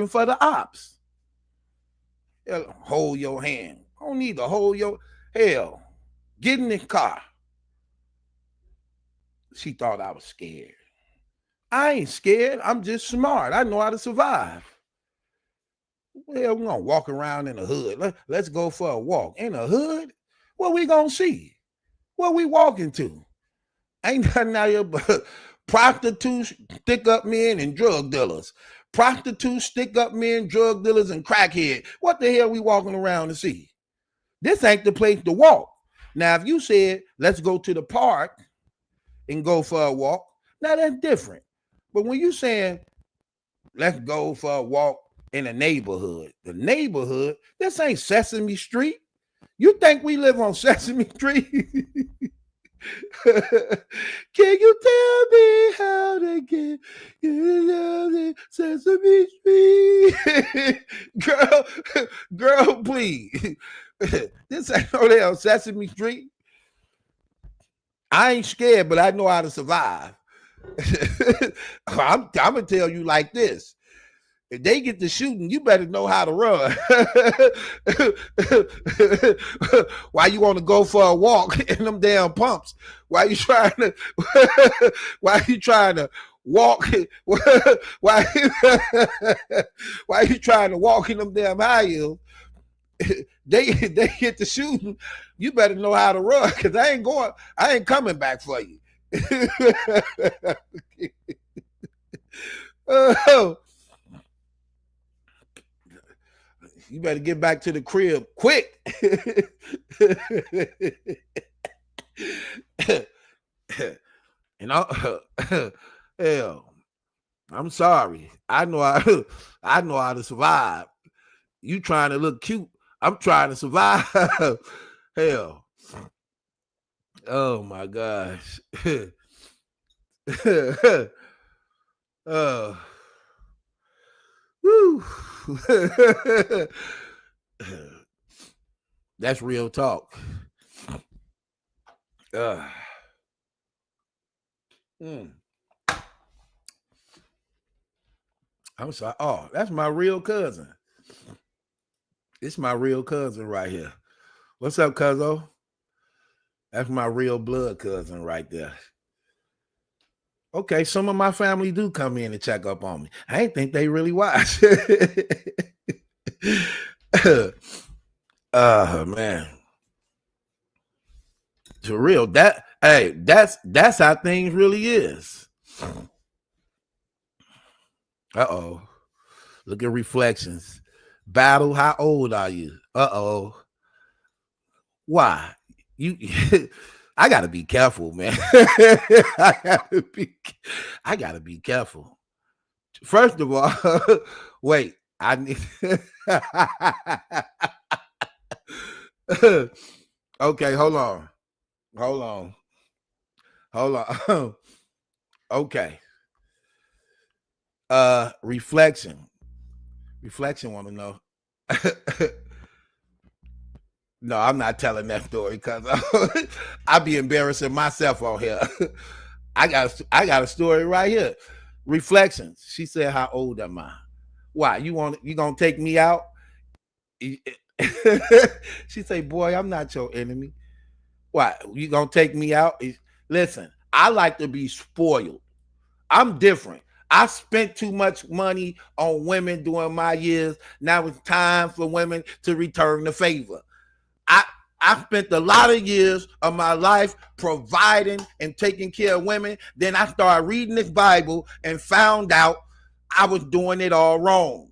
[SPEAKER 10] for the ops. Hell, hold your hand. I don't need to hold your hell. Get in the car. She thought I was scared. I ain't scared. I'm just smart. I know how to survive. Well, we're gonna walk around in the hood. Let's go for a walk. In the hood? What we gonna see? What we walking to? Ain't nothing out here but prostitutes, stick-up men, and drug dealers. Prostitutes, stick-up men, drug dealers, and crackhead. What the hell we walking around to see? This ain't the place to walk. Now, if you said, let's go to the park and go for a walk, now that's different. But when you saying, let's go for a walk in a neighborhood, this ain't Sesame Street. You think we live on Sesame Street? Can you tell me how to get you Sesame Street? girl, please. This ain't no damn Sesame Street. I ain't scared, but I know how to survive. I'm gonna tell you like this. If they get to shooting, you better know how to run. Why you want to go for a walk in them damn pumps? Why you trying to walk? Why you trying to walk in them damn high heels? They get to shooting, you better know how to run, because I ain't coming back for you. Oh, you better get back to the crib quick. And hell, I'm sorry. I know how to survive. You trying to look cute. I'm trying to survive. Hell. Oh my gosh. Woo. That's real talk. I'm sorry. Oh, that's my real cousin. It's my real cousin right here. What's up, cuzzo? That's my real blood cousin right there. Okay, some of my family do come in and check up on me. I ain't think they really watch. Man. For real, that's how things really is. Uh-oh. Look at reflections. Battle, how old are you? Uh-oh. Why? You I gotta be careful, man. I gotta be careful. First of all, wait, I need okay, hold on. Hold on. Okay. Reflection. Reflection want to know. No, I'm not telling that story because I'd be embarrassing myself on here. I got a story right here. Reflections. She said, "How old am I? Why you gonna take me out?" She said, "Boy, I'm not your enemy. Why you gonna take me out?" Listen, I like to be spoiled. I'm different. I spent too much money on women during my years. Now it's time for women to return the favor. I spent a lot of years of my life providing and taking care of women. Then I started reading this Bible and found out I was doing it all wrong.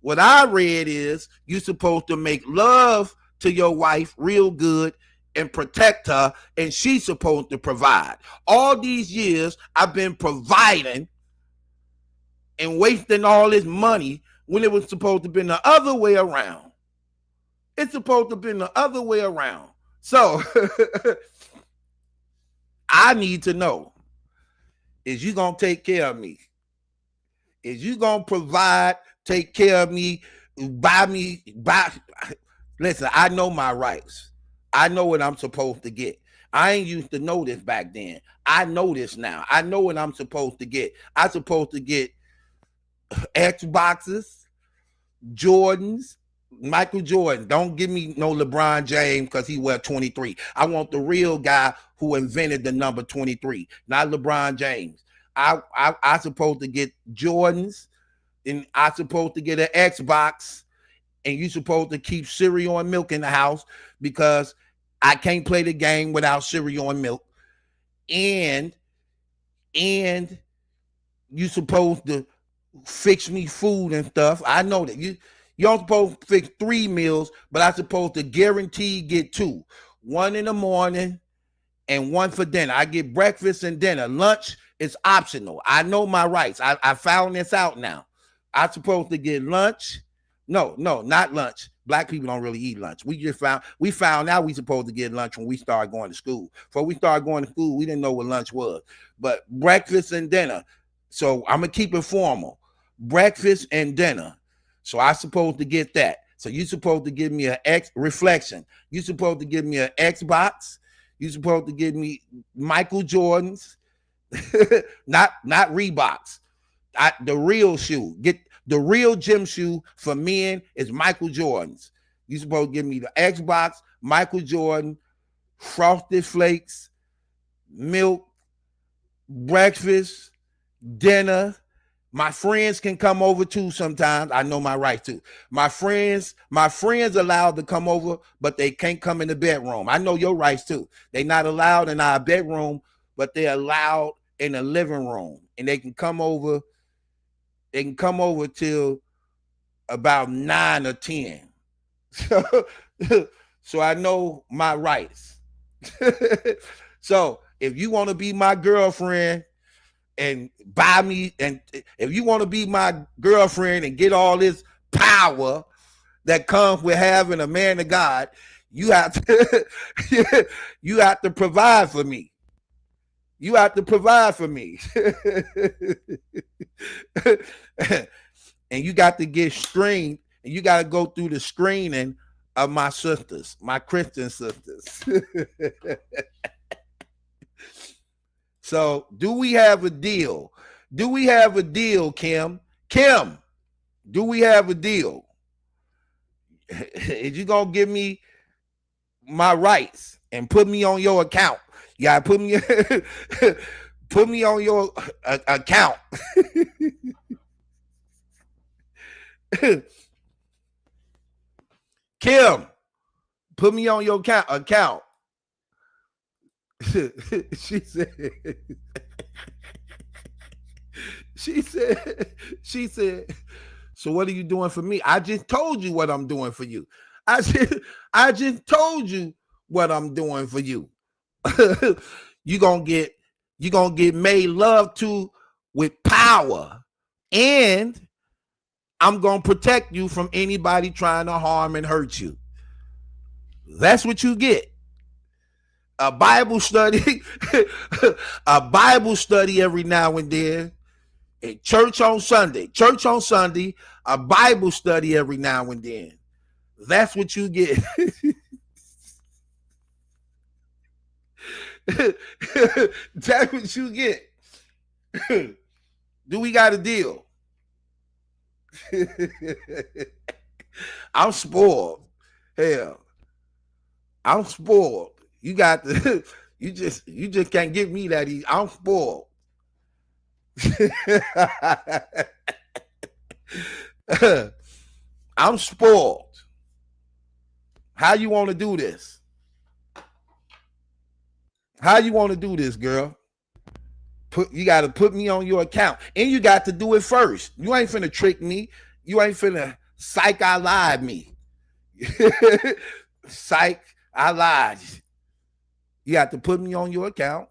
[SPEAKER 10] What I read is you're supposed to make love to your wife real good and protect her, and she's supposed to provide. All these years I've been providing and wasting all this money when it was supposed to be the other way around. It's supposed to be the other way around. So I need to know, is you going to take care of me? Is you going to provide, take care of me, buy? Listen, I know my rights. I know what I'm supposed to get. I ain't used to know this back then. I know this now. I know what I'm supposed to get. I'm supposed to get Xboxes, Jordans, Michael Jordan. Don't give me no LeBron James because he wear 23. I want the real guy who invented the number 23, not LeBron James. I supposed to get Jordans, and I supposed to get an Xbox, and you supposed to keep cereal and milk in the house because I can't play the game without cereal and milk. And you supposed to fix me food and stuff. I know that you don't supposed to fix 3 meals, but I supposed to guarantee get 2. 1 in the morning and 1 for dinner. I get breakfast and dinner. Lunch is optional. I know my rights. I found this out now. I supposed to get lunch. No, not lunch. Black people don't really eat lunch. We found out we supposed to get lunch when we started going to school. Before we started going to school, we didn't know what lunch was. But breakfast and dinner. So I'm going to keep it formal. Breakfast and dinner. So I supposed to get that. So you supposed to give me an reflection. You supposed to give me an Xbox. You supposed to give me Michael Jordans. not Reeboks. The real shoe. Get the real gym shoe for men is Michael Jordan's. You supposed to give me the Xbox, Michael Jordan, Frosted Flakes, milk, breakfast, dinner. My friends can come over too sometimes. I know my right to. My friends allowed to come over, but they can't come in the bedroom. I know your rights too. They're not allowed in our bedroom, but they're allowed in the living room. And they can come over. They can come over till about 9 or 10. So I know my rights. So if you want to be my girlfriend and buy me, and if you want to be my girlfriend and get all this power that comes with having a man of God, you have to you have to provide for me. You have to provide for me. And you got to get screened, and you got to go through the screening of my sisters, my Christian sisters. So do we have a deal? Do we have a deal, Kim? Kim, do we have a deal? Is you gonna give me my rights and put me on your account? You gotta put me on your account. Kim, put me on your account. She So what are you doing for me? I just told you what I'm doing for you. I just told you what I'm doing for you. you gonna get made love to with power, and I'm gonna protect you from anybody trying to harm and hurt you. That's what you get. A Bible study, a Bible study every now and then. A church on Sunday, a Bible study every now and then. That's what you get. That's what you get. Do we got a deal? I'm spoiled. Hell, I'm spoiled. You got the you just can't give me that easy. I'm spoiled. I'm spoiled. How you want to do this? How you want to do this, girl? You got to put me on your account, and you got to do it first. You ain't finna trick me. You ain't finna psych I lied me. Psych I lied. You got to put me on your account,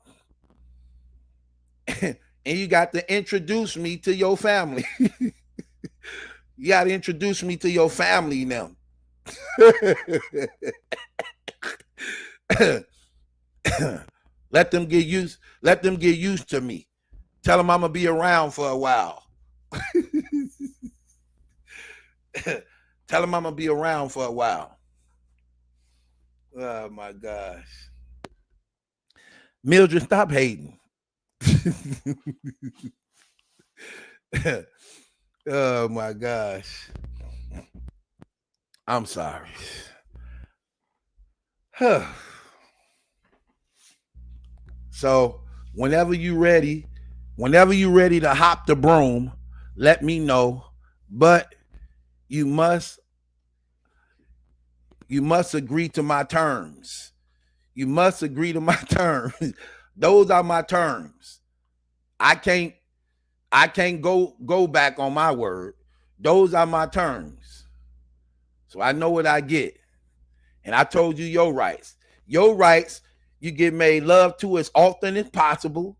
[SPEAKER 10] and you got to introduce me to your family. You got to introduce me to your family now. Let them get used to me. Tell them I'm gonna be around for a while. Tell them I'm gonna be around for a while. Oh my gosh. Mildred, stop hating. Oh my gosh. I'm sorry. So whenever you ready to hop the broom, let me know. But you must agree to my terms. You must agree to my terms. Those are my terms. I can't go back on my word. Those are my terms. So I know what I get. And I told you your rights. Your rights, you get made love to as often as possible.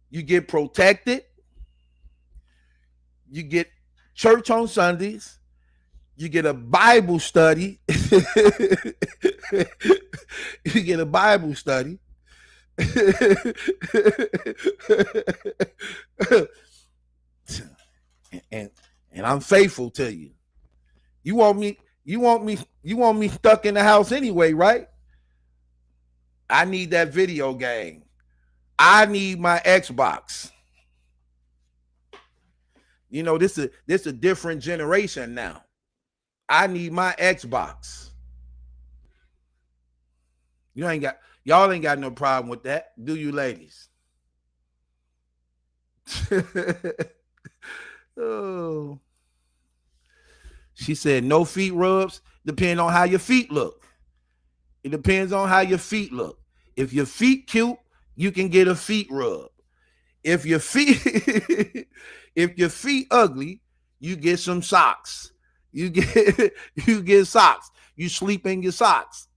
[SPEAKER 10] You get protected. You get church on Sundays. You get a Bible study. You get a Bible study. and I'm faithful to you. You want me stuck in the house anyway, right? I need that video game. I need my Xbox. You know, this is a different generation now. I need my Xbox. Y'all ain't got no problem with that, do you, ladies? Oh. She said no feet rubs. Depend on how your feet look. It depends on how your feet look. If your feet cute, you can get a feet rub. If your feet ugly, you get some socks. You get socks. You sleep in your socks.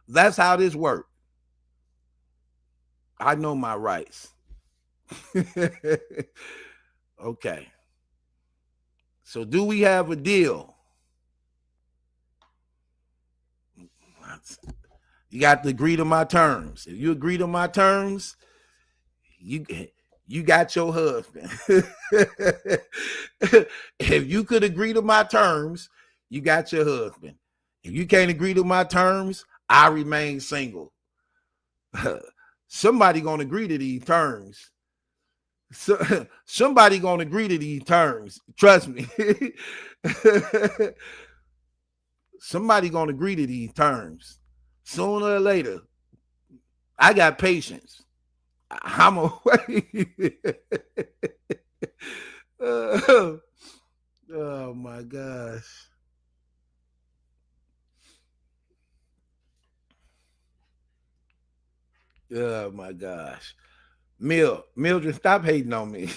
[SPEAKER 10] That's how this works. I know my rights. Okay. So do we have a deal? You got to agree to my terms. If you agree to my terms, you got your husband. If you could agree to my terms, you got your husband. If you can't agree to my terms, I remain single. Somebody gonna agree to these terms. Somebody gonna agree to these terms. Trust me. Somebody gonna agree to these terms. Sooner or later. I got patience. I'm away. Oh my gosh. Oh my gosh. Mildred, stop hating on me.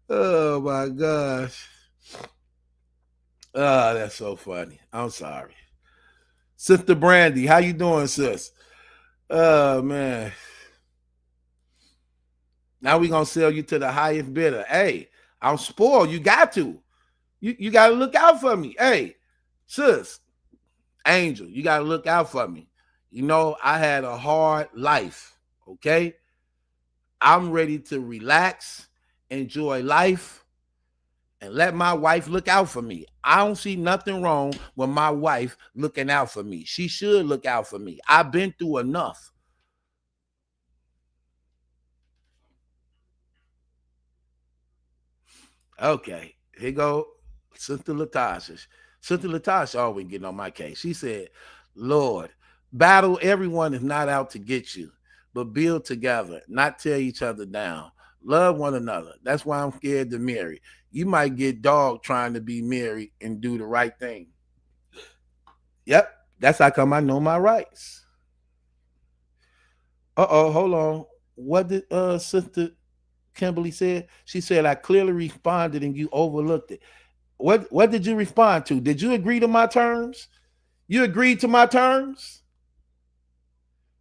[SPEAKER 10] Oh my gosh. Oh, that's so funny. I'm sorry. Sister Brandy, how you doing, sis? Oh man. Now we gonna sell you to the highest bidder. Hey, I'm spoiled. You got to. You gotta look out for me. Hey, sis, Angel, you gotta look out for me. You know, I had a hard life. Okay. I'm ready to relax, enjoy life, and let my wife look out for me. I don't see nothing wrong with my wife looking out for me. She should look out for me. I've been through enough. Okay, here go Sister Latasha. Sister Latasha always getting on my case. She said, Lord, battle everyone is not out to get you, but build together, not tear each other down. Love one another. That's why I'm scared to marry. You might get dog trying to be married and do the right thing. Yep, that's how come I know my rights. Uh-oh, hold on. What did Sister Kimberly said? She said, I clearly responded and you overlooked it. What did you respond to? Did you agree to my terms? You agreed to my terms?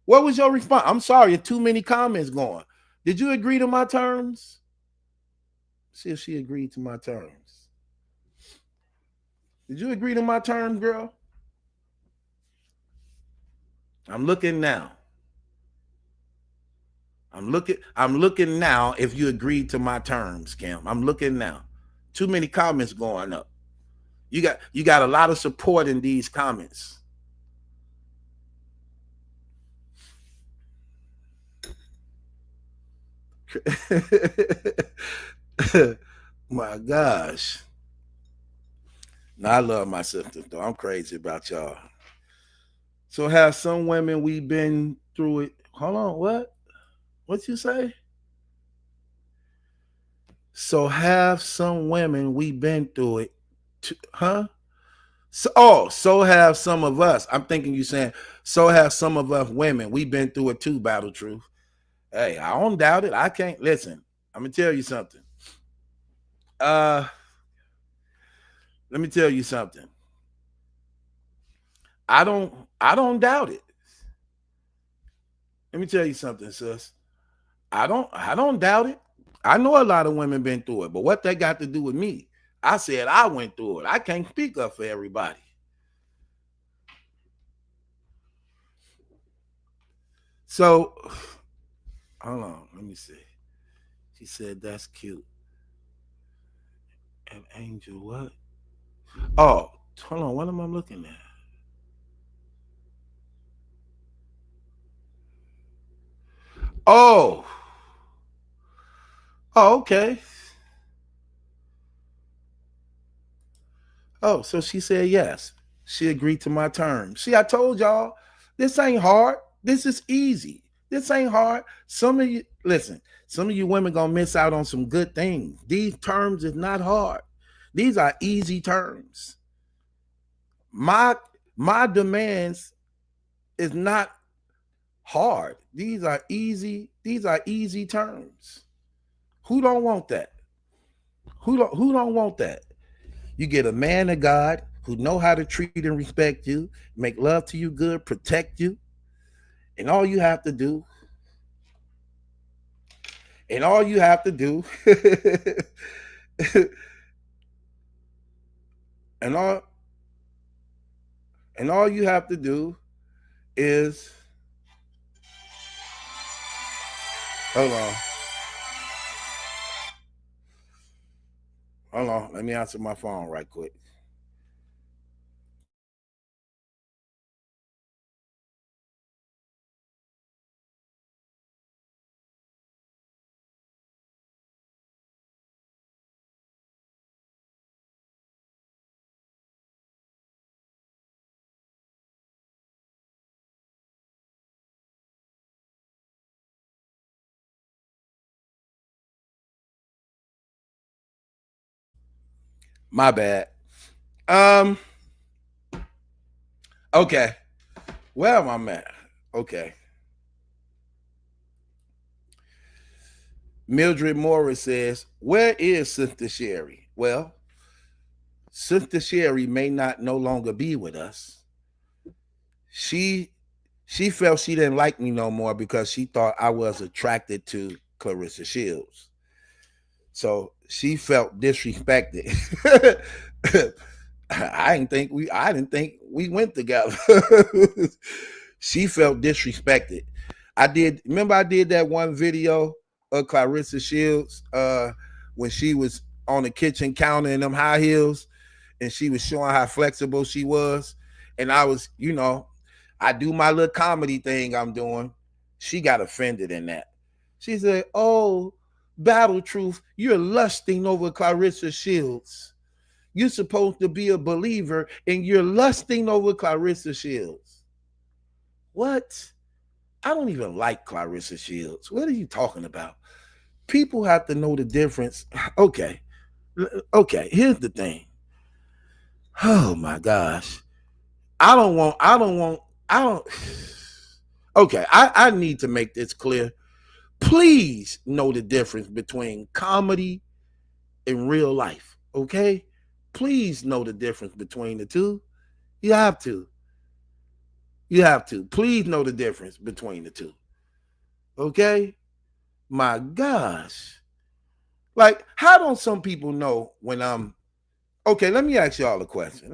[SPEAKER 10] What was your response? I'm sorry, too many comments going. Did you agree to my terms? See if she agreed to my terms. Did you agree to my terms, girl? I'm looking now. I'm looking now if you agreed to my terms, Kim. I'm looking now. Too many comments going up. You got a lot of support in these comments. My gosh. Now I love my sisters though. I'm crazy about y'all. So have some women we been through it. Hold on, what? What you say? So have some women we been through it. Huh? So have some of us. I'm thinking you saying so have some of us women. We've been through it too, Battle Truth. Hey, I don't doubt it. I can't listen. I'm gonna tell you something. Let me tell you something. I don't doubt it. Let me tell you something, sis. I don't doubt it. I know a lot of women been through it, but what that got to do with me? I said I went through it. I can't speak up for everybody. So hold on, let me see. She said that's cute. And Angel, what? Oh, hold on, what am I looking at? Oh, okay. Oh, so she said yes. She agreed to my terms. See, I told y'all, this ain't hard. This is easy. This ain't hard. Some of you, listen, some of you women gonna miss out on some good things. These terms is not hard. These are easy terms. My my demands is not hard. These are easy terms. Who don't want that? Who don't want that? You get a man of God who know how to treat and respect you, make love to you good, protect you, and all you have to do, and all you have to do, and all you have to do is hold on, hold on. Let me answer my phone right quick. My bad. Um. Okay. Where am I at? Okay. Mildred Morris says, "Where is Sister Sherry?" Well, Sister Sherry may not no longer be with us. She she felt she didn't like me no more because she thought I was attracted to Clarissa Shields. So she felt disrespected. I didn't think we went together. She felt disrespected. I did that one video of Clarissa Shields when she was on the kitchen counter in them high heels and she was showing how flexible she was. And I was, I do my little comedy thing I'm doing. She got offended in that. She said, "Oh, Battle Truth, you're lusting over Clarissa Shields. You're supposed to be a believer and you're lusting over Clarissa Shields." What? I don't even like Clarissa Shields. What are you talking about? People have to know the difference. Okay. Okay. Here's the thing. Oh my gosh. I don't. Okay. I need to make this clear. Please know the difference between comedy and real life. Okay. Please know the difference between the two. You have to. You have to. Please know the difference between the two. Okay? My gosh. Like, how don't some people know when I'm okay? Let me ask y'all a question.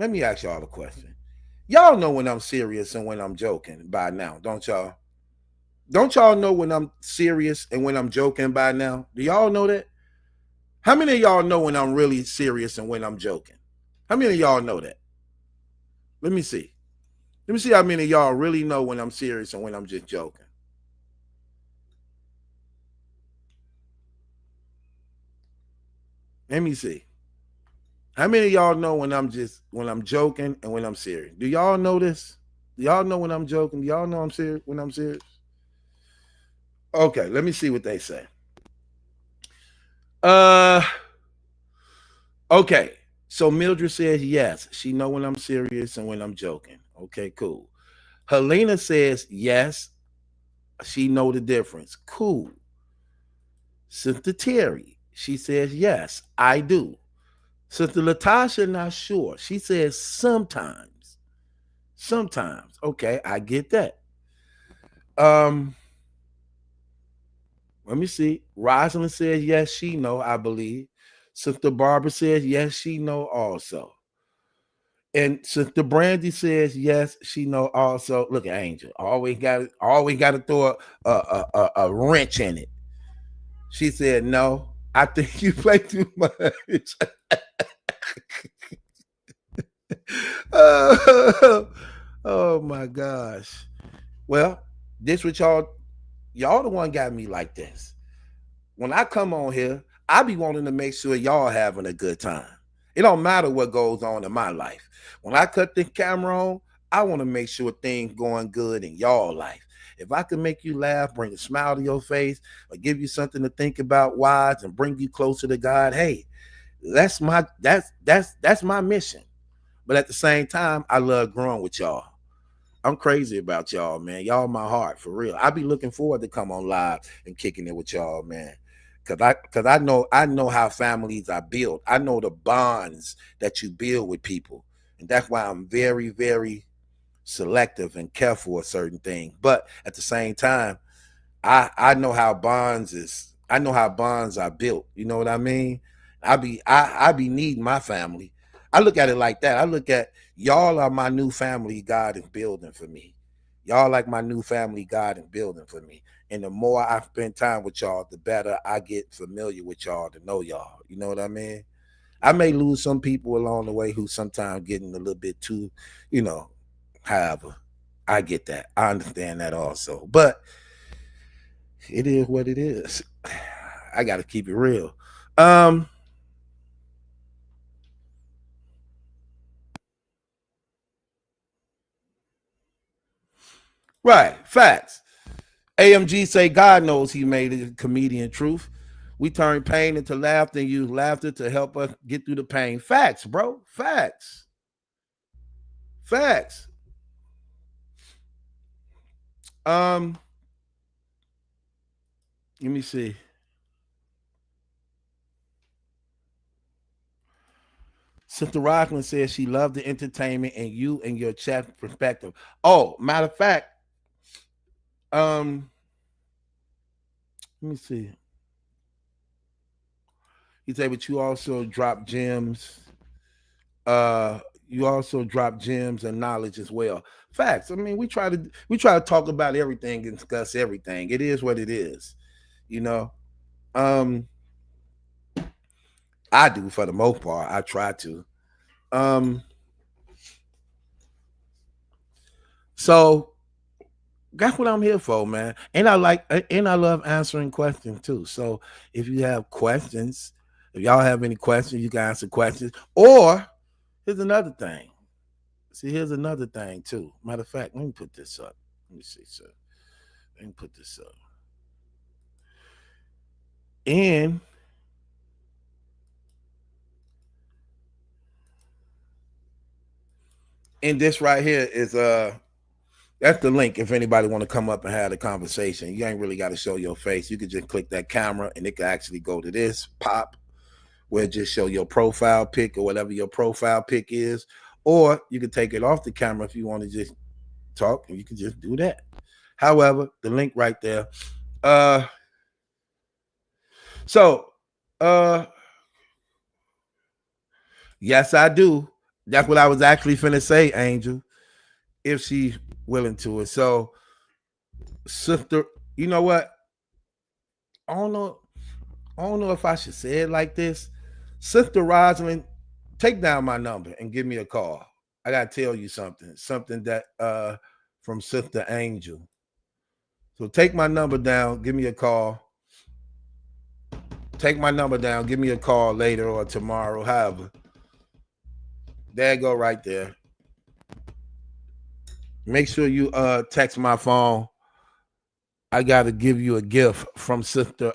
[SPEAKER 10] Y'all know when I'm serious and when I'm joking by now, don't y'all? Don't y'all know when I'm serious and when I'm joking by now? Do y'all know that? How many of y'all know when I'm really serious and when I'm joking? How many of y'all know that? Let me see. Let me see how many of y'all really know when I'm serious and when I'm just joking. Let me see. How many of y'all know when I'm joking and when I'm serious? Do y'all know this? Do y'all know when I'm joking? Do y'all know I'm serious when I'm serious? Okay, let me see what they say. Uh okay. So Mildred says yes. She know when I'm serious and when I'm joking. Okay, cool. Helena says yes. She know the difference. Cool. Sister Terry, she says yes, I do. Sister Latasha, not sure. She says sometimes. Sometimes. Okay, I get that. Um, Let me see. Rosalind says yes, she know, I believe. Sister Barbara says yes, she know also. And Sister Brandy says yes, she know also. Look at Angel. Always got to throw a wrench in it. She said no. I think you play too much. Oh my gosh. Well, this what y'all the one got me like this. When I come on here, I be wanting to make sure y'all having a good time. It don't matter what goes on in my life. When I cut the camera on, I want to make sure things going good in y'all life. If I can make you laugh, bring a smile to your face, or give you something to think about wise and bring you closer to God, hey, that's my mission. But at the same time, I love growing with y'all. I'm crazy about y'all, man. Y'all my heart for real. I be looking forward to come on live and kicking it with y'all, man. Cause I know how families are built. I know the bonds that you build with people. And that's why I'm very, very selective and careful with certain things. But at the same time, I know how bonds are built. You know what I mean? I be needing my family. I look at it like that. I look at y'all are my new family God is building for me. Y'all like my new family God is building for me. And the more I spend time with y'all, the better I get familiar with y'all to know y'all. You know what I mean? I may lose some people along the way who sometimes getting a little bit too, you know, however. I get that. I understand that also. But it is what it is. I got to keep it real. Right. Facts. AMG say God knows he made a comedian truth. We turn pain into laughter and use laughter to help us get through the pain. Facts, bro. Facts. Facts. Um, Let me see. Sister Rockland says she loved the entertainment and you and your chat perspective. Oh, matter of fact, let me see. He said, but you also drop gems. You also drop gems and knowledge as well. Facts. I mean, we try to talk about everything and discuss everything. It is what it is, you know. I do for the most part. I try to. So that's what I'm here for, man. And I love answering questions too. So if you have questions, if y'all have any questions, you can answer questions. Or here's another thing. See, here's another thing too. Matter of fact, let me put this up. Let me see, sir. Let me put this up. And this right here is that's the link if anybody want to come up and have a conversation. You ain't really got to show your face. You could just click that camera and it can actually go to this pop where it just show your profile pic or whatever your profile pic is. Or you can take it off the camera if you want to just talk, and you can just do that. However, the link right there. Yes, I do. That's what I was actually finna say, Angel, if she's willing to it. So, sister, you know what? I don't know if I should say it like this. Sister Rosalind, take down my number and give me a call. I gotta tell you something that from Sister Angel. So take my number down, give me a call. Take my number down, give me a call later or tomorrow, however. There you go, right there. Make sure you text my phone. I gotta give you a gift from Sister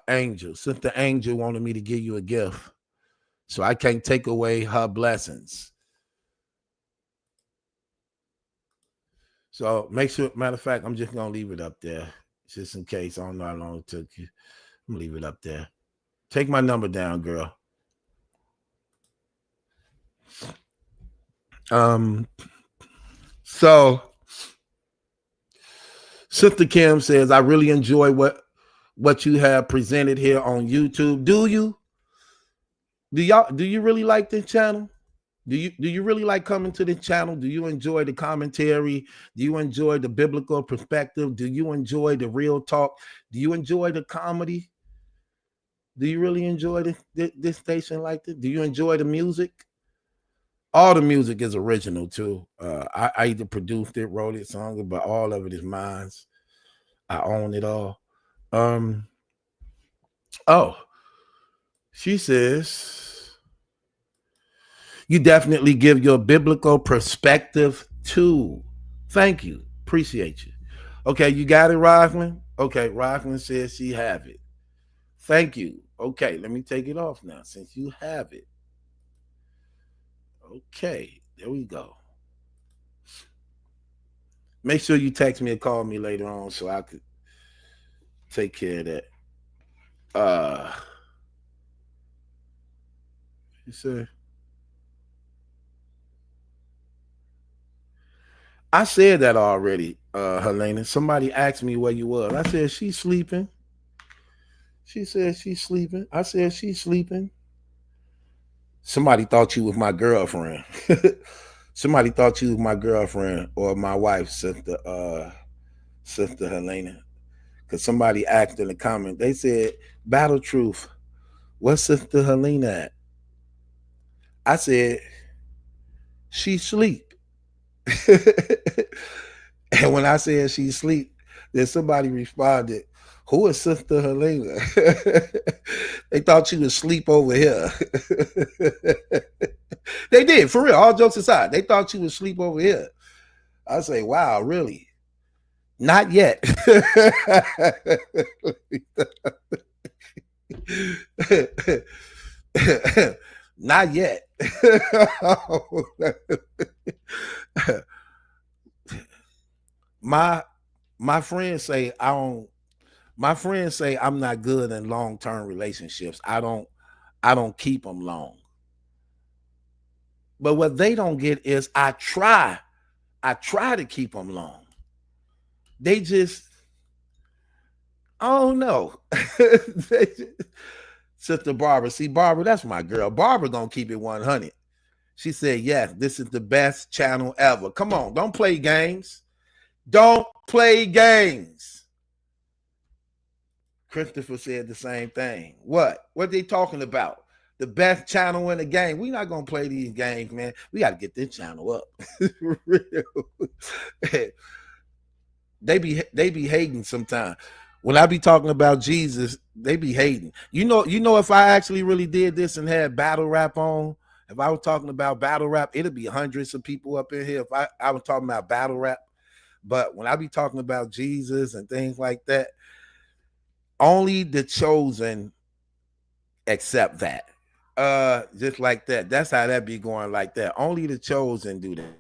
[SPEAKER 10] Angel. Sister Angel wanted me to give you a gift, so I can't take away her blessings. So make sure. Matter of fact, I'm just gonna leave it up there, just in case. I don't know how long it took you. I'm gonna leave it up there. Take my number down, girl. So Sister Kim says, I really enjoy what you have presented here on YouTube. Do you? Do you really like this channel? Do you really like coming to this channel? Do you enjoy the commentary? Do you enjoy the biblical perspective? Do you enjoy the real talk? Do you enjoy the comedy? Do you really enjoy this station like this? Do you enjoy the music? All the music is original too. I either produced it, wrote it, sung it, but all of it is mine. I own it all. Oh, she says, you definitely give your biblical perspective too. Thank you. Appreciate you. Okay, you got it, Rockland? Okay, Rockland says she have it. Thank you. Okay, let me take it off now since you have it. Okay, there we go. Make sure you text me or call me later on so I could take care of that. You say, I said that already, Helena. Somebody asked me where you was. I said she's sleeping. She said she's sleeping. I said she's sleeping. Somebody thought you was my girlfriend. Somebody thought you was my girlfriend or my wife, Sister Helena. Because somebody asked in the comment, they said, Battle Truth, what's Sister Helena at? I said, she sleep. And when I said she sleep, then somebody responded, who is Sister Helena? They thought she was asleep over here. They did, for real, all jokes aside. They thought she was asleep over here. I say, wow, really? Not yet. Not yet. My friends say I don't. My friends say I'm not good in long-term relationships. I don't keep them long. But what they don't get is I try to keep them long. They just, I don't know. Sister Barbara, see, Barbara, that's my girl. Barbara gonna keep it 100. She said, yes, this is the best channel ever. Come on, don't play games. Don't play games. Christopher said the same thing. What they talking about? The best channel in the game. We're not gonna play these games, man. We got to get this channel up. For real. They be hating sometimes. When I be talking about Jesus, they be hating. You know, if I actually really did this and had battle rap on, if I was talking about battle rap, it'd be hundreds of people up in here. If I was talking about battle rap, but when I be talking about Jesus and things like that, only the chosen accept that. Just like that. That's how that be going like that. Only the chosen do that.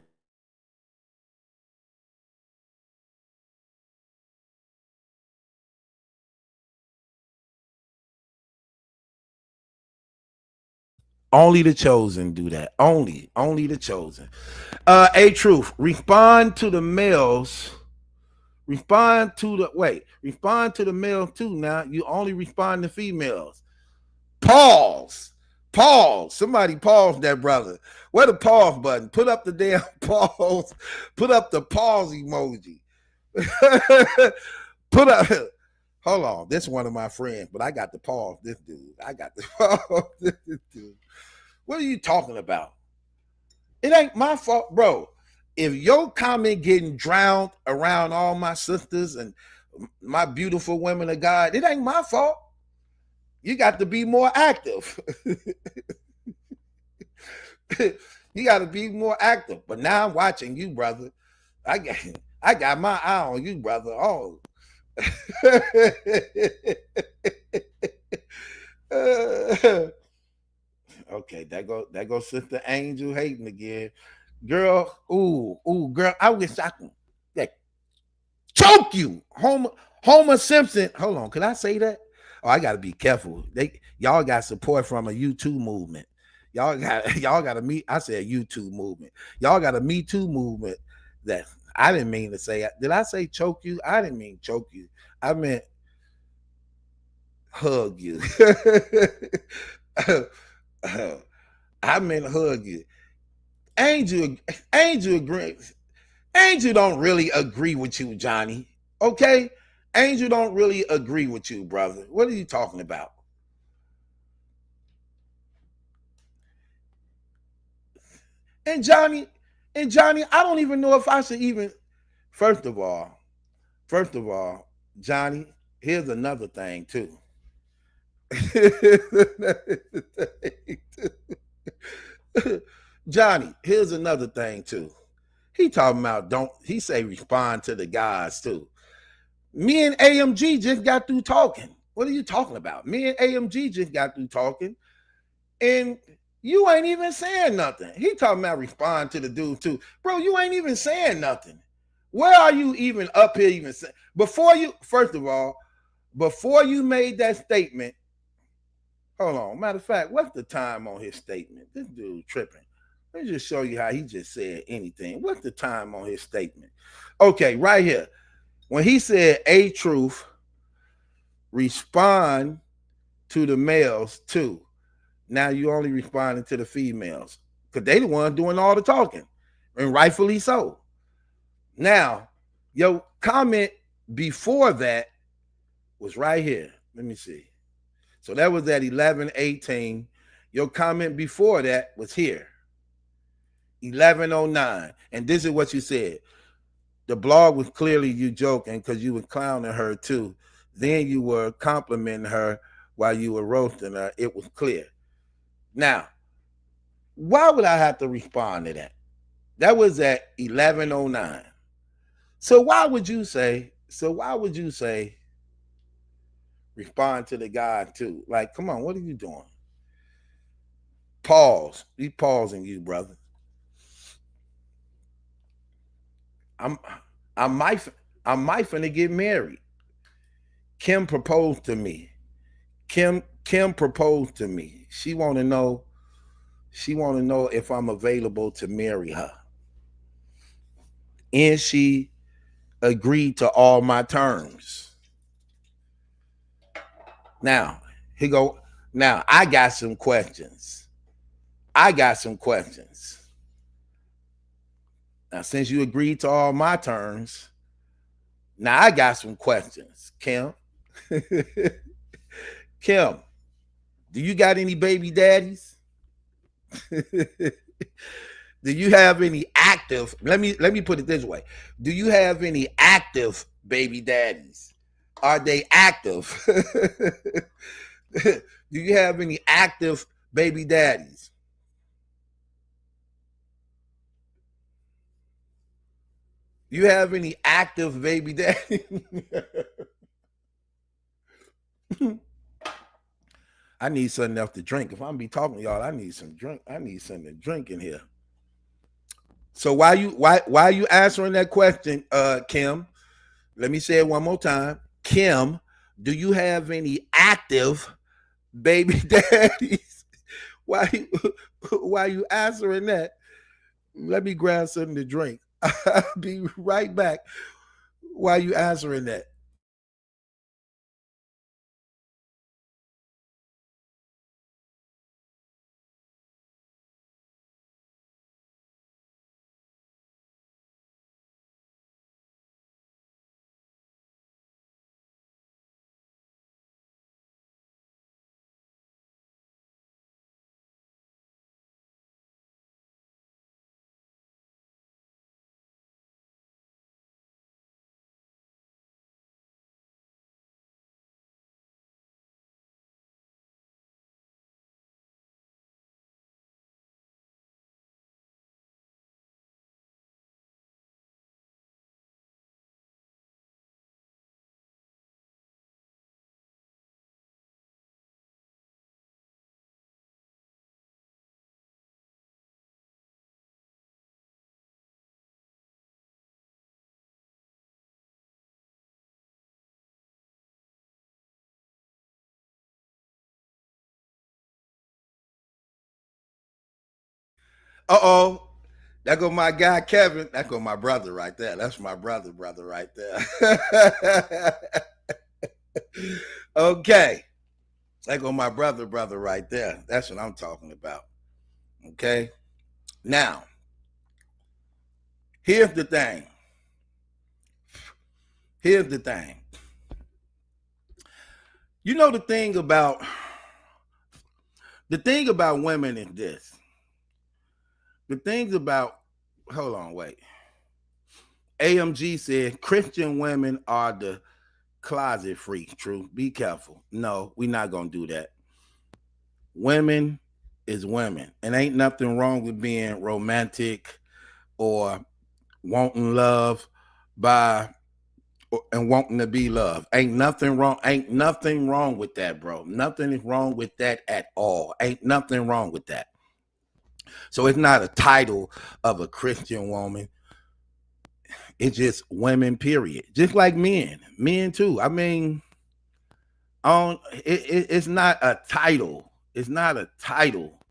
[SPEAKER 10] Only the chosen do that. Only the chosen. A truth. Respond to the males. Respond to the males too. Now you only respond to females. Pause. Somebody pause that brother. Where the pause button? Put up the damn pause. Put up the pause emoji. Put up. Hold on. This is one of my friends, but I got to pause this dude. I got to pause this dude. What are you talking about? It ain't my fault, bro. If your comment getting drowned around all my sisters and my beautiful women of God, it ain't my fault. You got to be more active. You got to be more active. But now I'm watching you, brother. I got my eye on you, brother. Oh. Okay, that go Sister Angel hating again. Girl, girl, I wish I could choke you. Homer Simpson. Hold on, can I say that? Oh, I gotta be careful. Y'all got support from a YouTube movement. Y'all got a me. I said YouTube movement. Y'all got a Me Too movement that I didn't mean to say. Did I say choke you? I didn't mean choke you. I meant hug you. I meant hug you. Angel agrees. Angel don't really agree with you, Johnny. Okay? Angel don't really agree with you, brother. What are you talking about? And Johnny, I don't even know if I should even. First of all, Johnny, here's another thing too. Johnny, here's another thing too. He talking about he say respond to the guys too. Me and AMG just got through talking. What are you talking about? Me and AMG just got through talking, and you ain't even saying nothing. He talking about respond to the dude too. Bro, you ain't even saying nothing. Where are you even up here even saying? First of all, before you made that statement, hold on. Matter of fact, what's the time on his statement? This dude tripping. Let me just show you how he just said anything. What's the time on his statement? Okay, right here. When he said a truth, respond to the males too. Now you only responding to the females because they the ones doing all the talking, and rightfully so. Now, your comment before that was right here. Let me see. So that was at 11:18. Your comment before that was here. 11:09. And this is what you said. The blog was clearly you joking because you were clowning her too. Then you were complimenting her while you were roasting her. It was clear. Now, why would I have to respond to that? That was at 11:09. So why would you say respond to the guy too? Like, come on, what are you doing? Pause. Be pausing you, brother. I might finna get married. Kim proposed to me. Kim proposed to me. She want to know She want to know if I'm available to marry her. And she agreed to all my terms. Now, now I got some questions. Now, since you agreed to all my terms, now I got some questions. Kim. Kim, do you got any baby daddies? Do you have any active? Let me put it this way. Do you have any active baby daddies? Are they active? Do you have any active baby daddies? You have any active baby daddies? I need something else to drink. If I'm be talking to y'all, I need some drink. I need something to drink in here. So why you answering that question, Kim? Let me say it one more time. Kim, do you have any active baby daddies? Why you answering that? Let me grab something to drink. I'll be right back. Why you answering that? Uh-oh. That go my guy Kevin. That go my brother right there. That's my brother right there. Okay. That go my brother right there. That's what I'm talking about. Okay. Now, here's the thing. You know the thing about women is this. The things about hold on, wait. AMG said Christian women are the closet freaks. True. Be careful. No, we're not gonna do that. Women is women, and ain't nothing wrong with being romantic or wanting love by and wanting to be loved. Ain't nothing wrong with that, bro. Nothing is wrong with that at all. Ain't nothing wrong with that. So it's not a title of a Christian woman. It's just women, period. Just like men too. I mean, it's not a title. It's not a title.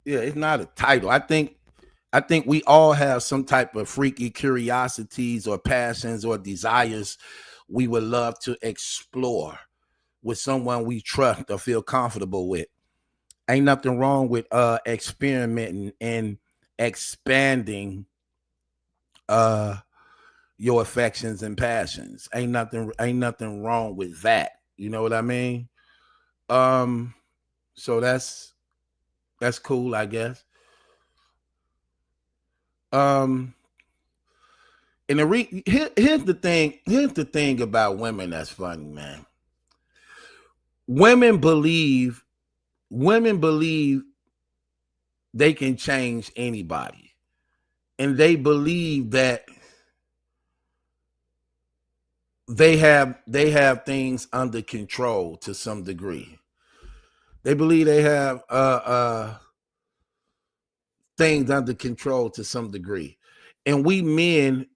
[SPEAKER 10] Yeah, it's not a title. I think we all have some type of freaky curiosities or passions or desires we would love to explore with someone we trust or feel comfortable with. Ain't nothing wrong with experimenting and expanding your affections and passions. Ain't nothing wrong with that. You know what I mean? So that's cool, I guess. And here's the thing about women that's funny, man. Women believe they can change anybody, and they believe that they have things under control to some degree. They believe they have things under control to some degree, and we men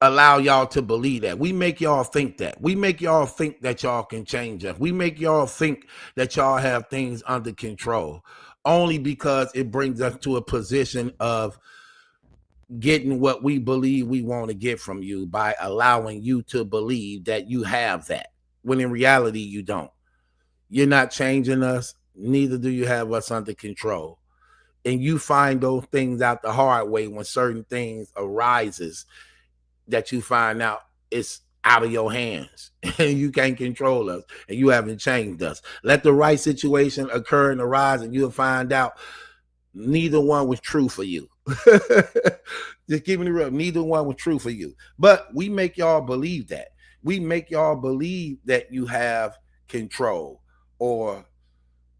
[SPEAKER 10] allow y'all to believe that. We make y'all think that. We make y'all think that y'all can change us. We make y'all think that y'all have things under control, only because it brings us to a position of getting what we believe we want to get from you by allowing you to believe that you have that, when in reality you don't. You're not changing us, neither do you have us under control. And you find those things out the hard way when certain things arises that you find out it's out of your hands and you can't control us and you haven't changed us. Let the right situation occur and arise and you'll find out neither one was true for you. Just keeping it real, neither one was true for you. But we make y'all believe that. We make y'all believe that you have control or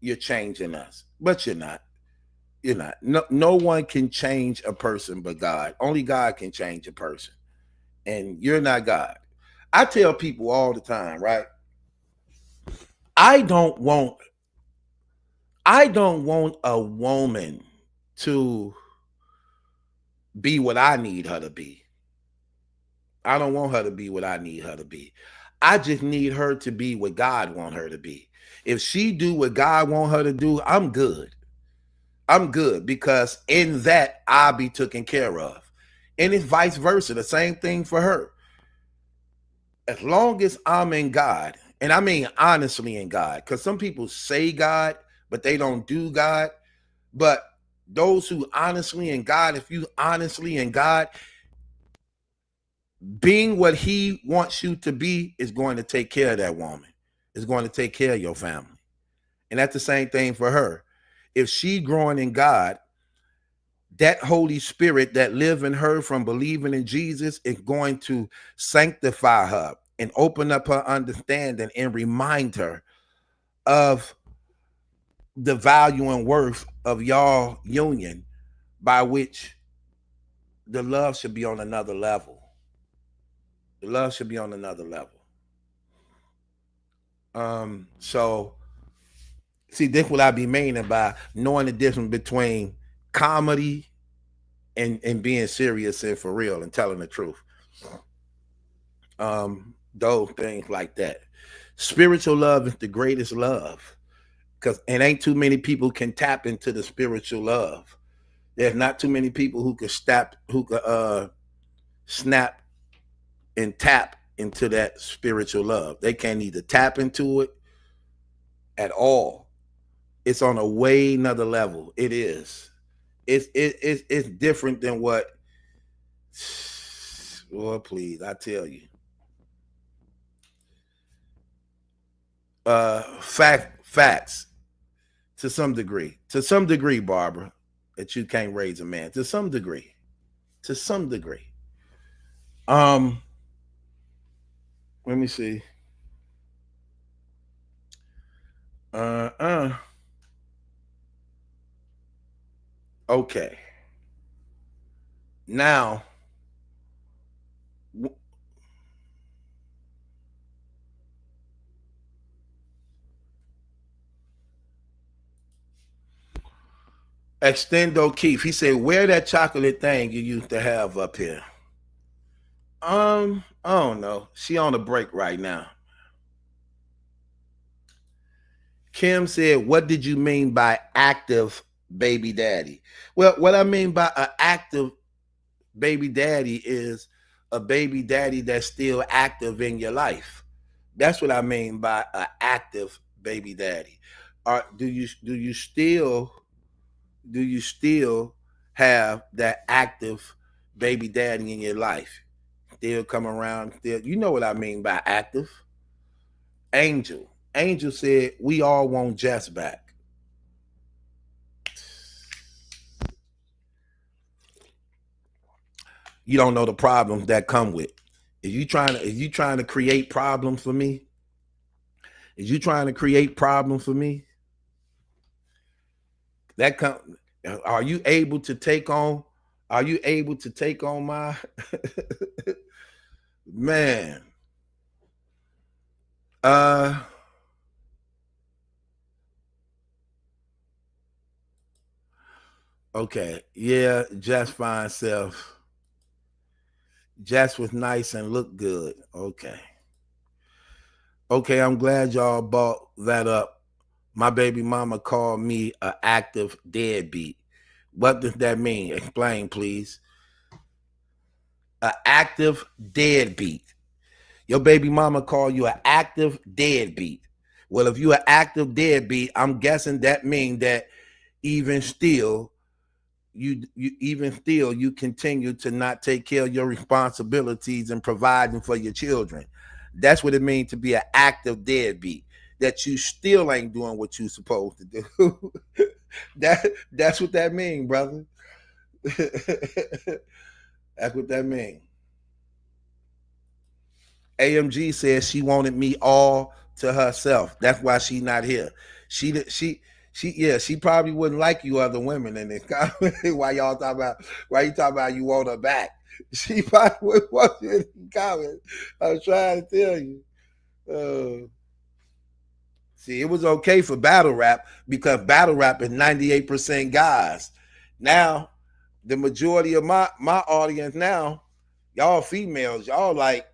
[SPEAKER 10] you're changing us, but you're not. You're not. No one can change a person but God. Only God can change a person. And you're not God. I tell people all the time, right? I don't want a woman to be what I need her to be. I don't want her to be what I need her to be. I just need her to be what God want her to be. If she do what God want her to do, I'm good. I'm good because in that I'll be taken care of. And it's vice versa. The same thing for her. As long as I'm in God, and I mean honestly in God, because some people say God, but they don't do God. But those who honestly in God, if you honestly in God, being what he wants you to be is going to take care of that woman. It's going to take care of your family. And that's the same thing for her. If she growing in God, that Holy Spirit that live in her from believing in Jesus is going to sanctify her and open up her understanding and remind her of the value and worth of y'all union, by which the love should be on another level. The love should be on another level. So see, this what I be meaning by knowing the difference between comedy and being serious and for real and telling the truth. Those things like that. Spiritual love is the greatest love because it ain't too many people can tap into the spiritual love. There's not too many people who could snap and tap into that spiritual love. They can't either tap into it at all. It's on a way another level. It is. It's different than what. Lord, please, I tell you. Facts to some degree. To some degree, Barbara, that you can't raise a man. To some degree. To some degree. Let me see. Okay. Now, Extendo Keith, he said, "Where that chocolate thing you used to have up here?" I don't know. She on a break right now. Kim said, "What did you mean by active baby daddy?" Well, what I mean by an active baby daddy is a baby daddy that's still active in your life. That's what I mean by an active baby daddy. Or do you still have that active baby daddy in your life? Still come around, still, you know what I mean by active. Angel said, "We all want Jess back." You don't know the problems that come with. If you trying to create problems for me, is you trying to create problems for me? That come are you able to take on? Are you able to take on my man? Okay, yeah, just fine self. Jess was nice and looked good. Okay. Okay, I'm glad y'all brought that up. My baby mama called me an active deadbeat. What does that mean? Explain, please. An active deadbeat. Your baby mama called you an active deadbeat. Well, if you're an active deadbeat, I'm guessing that means that even still, you continue to not take care of your responsibilities and providing for your children. That's what it means to be an active deadbeat. That you still ain't doing what you supposed to do. That's what that means, brother. That's what that means. AMG says she wanted me all to herself. That's why she not here. She probably wouldn't like you other women in this comment. Why you talking about you want her back? She probably wouldn't want you in the comment. I was trying to tell you. See, it was okay for battle rap because battle rap is 98% guys. Now, the majority of my audience now, y'all females, y'all like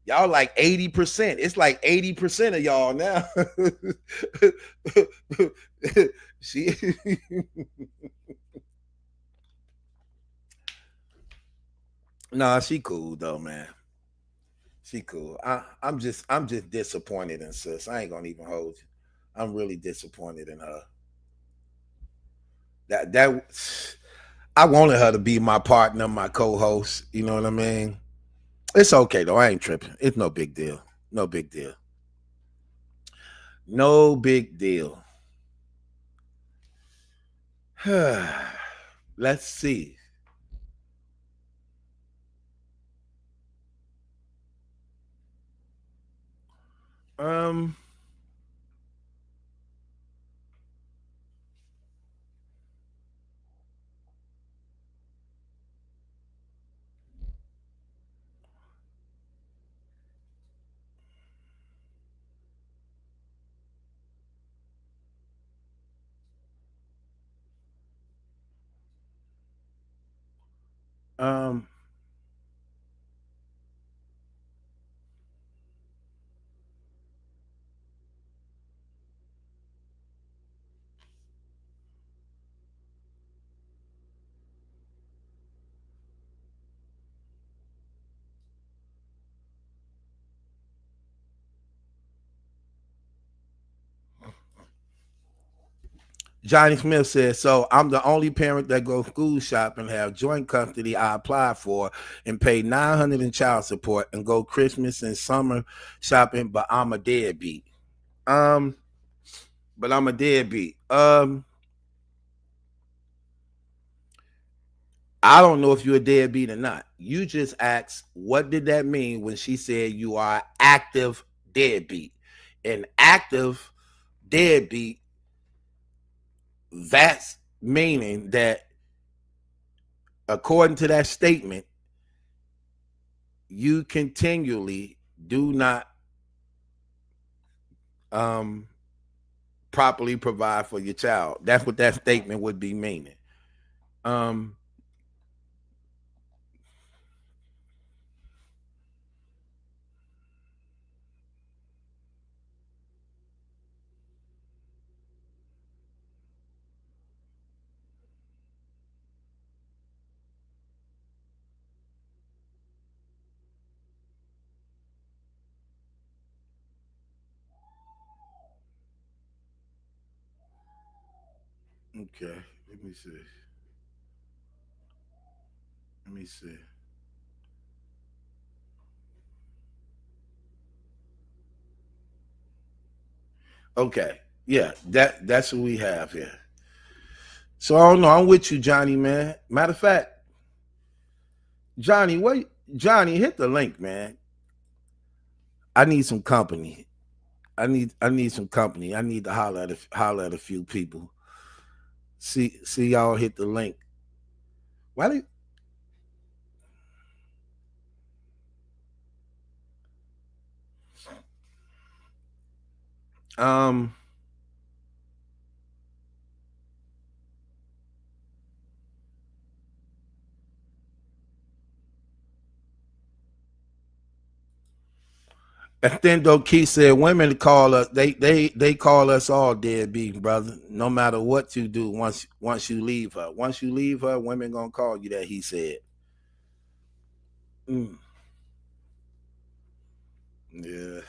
[SPEAKER 10] 80%. It's like 80% of y'all now. she Nah, she cool though, man. She cool. I'm just disappointed in sis. I ain't gonna even hold you. I'm really disappointed in her. That I wanted her to be my partner, my co-host. You know what I mean? It's okay though. I ain't tripping. It's no big deal. No big deal. No big deal. Let's see. Um, um, Johnny Smith says, so I'm the only parent that goes school shopping, have joint custody I apply for, and pay $900 in child support and go Christmas and summer shopping, but I'm a deadbeat. Um, but I'm a deadbeat. I don't know if you're a deadbeat or not. You just asked, what did that mean when she said you are active deadbeat? An active deadbeat, that's meaning that according to that statement, you continually do not um properly provide for your child. That's what that statement would be meaning. Um okay, let me see. Let me see. Okay. Yeah, that's what we have here. So I don't know. I'm with you, Johnny, man. Matter of fact, Johnny, what Johnny, hit the link, man. I need some company. I need some company. I need to holler at a few people. See y'all hit the link. Why did um And then though Keith said women call us they call us all deadbeat, brother. No matter what you do, once you leave her. Once you leave her, women gonna call you that, he said. Mm. Yeah.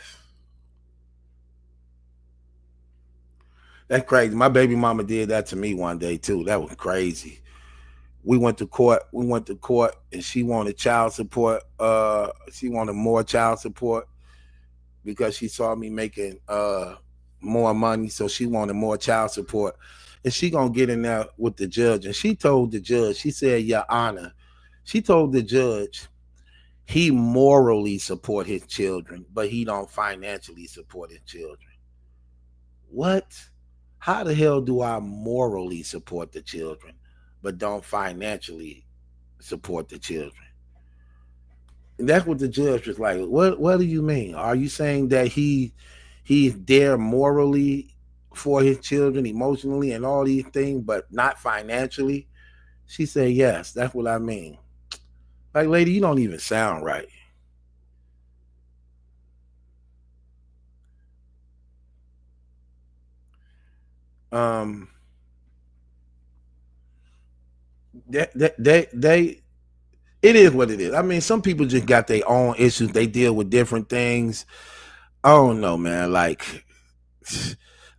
[SPEAKER 10] That's crazy. My baby mama did that to me one day too. That was crazy. We went to court. And she wanted child support. She wanted more child support because she saw me making more money. So she wanted more child support. And she gonna get in there with the judge. And she told the judge, she said, Your Honor, she told the judge he morally support his children, but he don't financially support his children. What? How the hell do I morally support the children, but don't financially support the children? And that's what the judge was like. What do you mean? Are you saying that he's there morally for his children, emotionally, and all these things, but not financially? She said, yes, that's what I mean. Like, lady, you don't even sound right. Um, they it is what it is. I mean, some people just got their own issues. They deal with different things. I don't know, man. Like,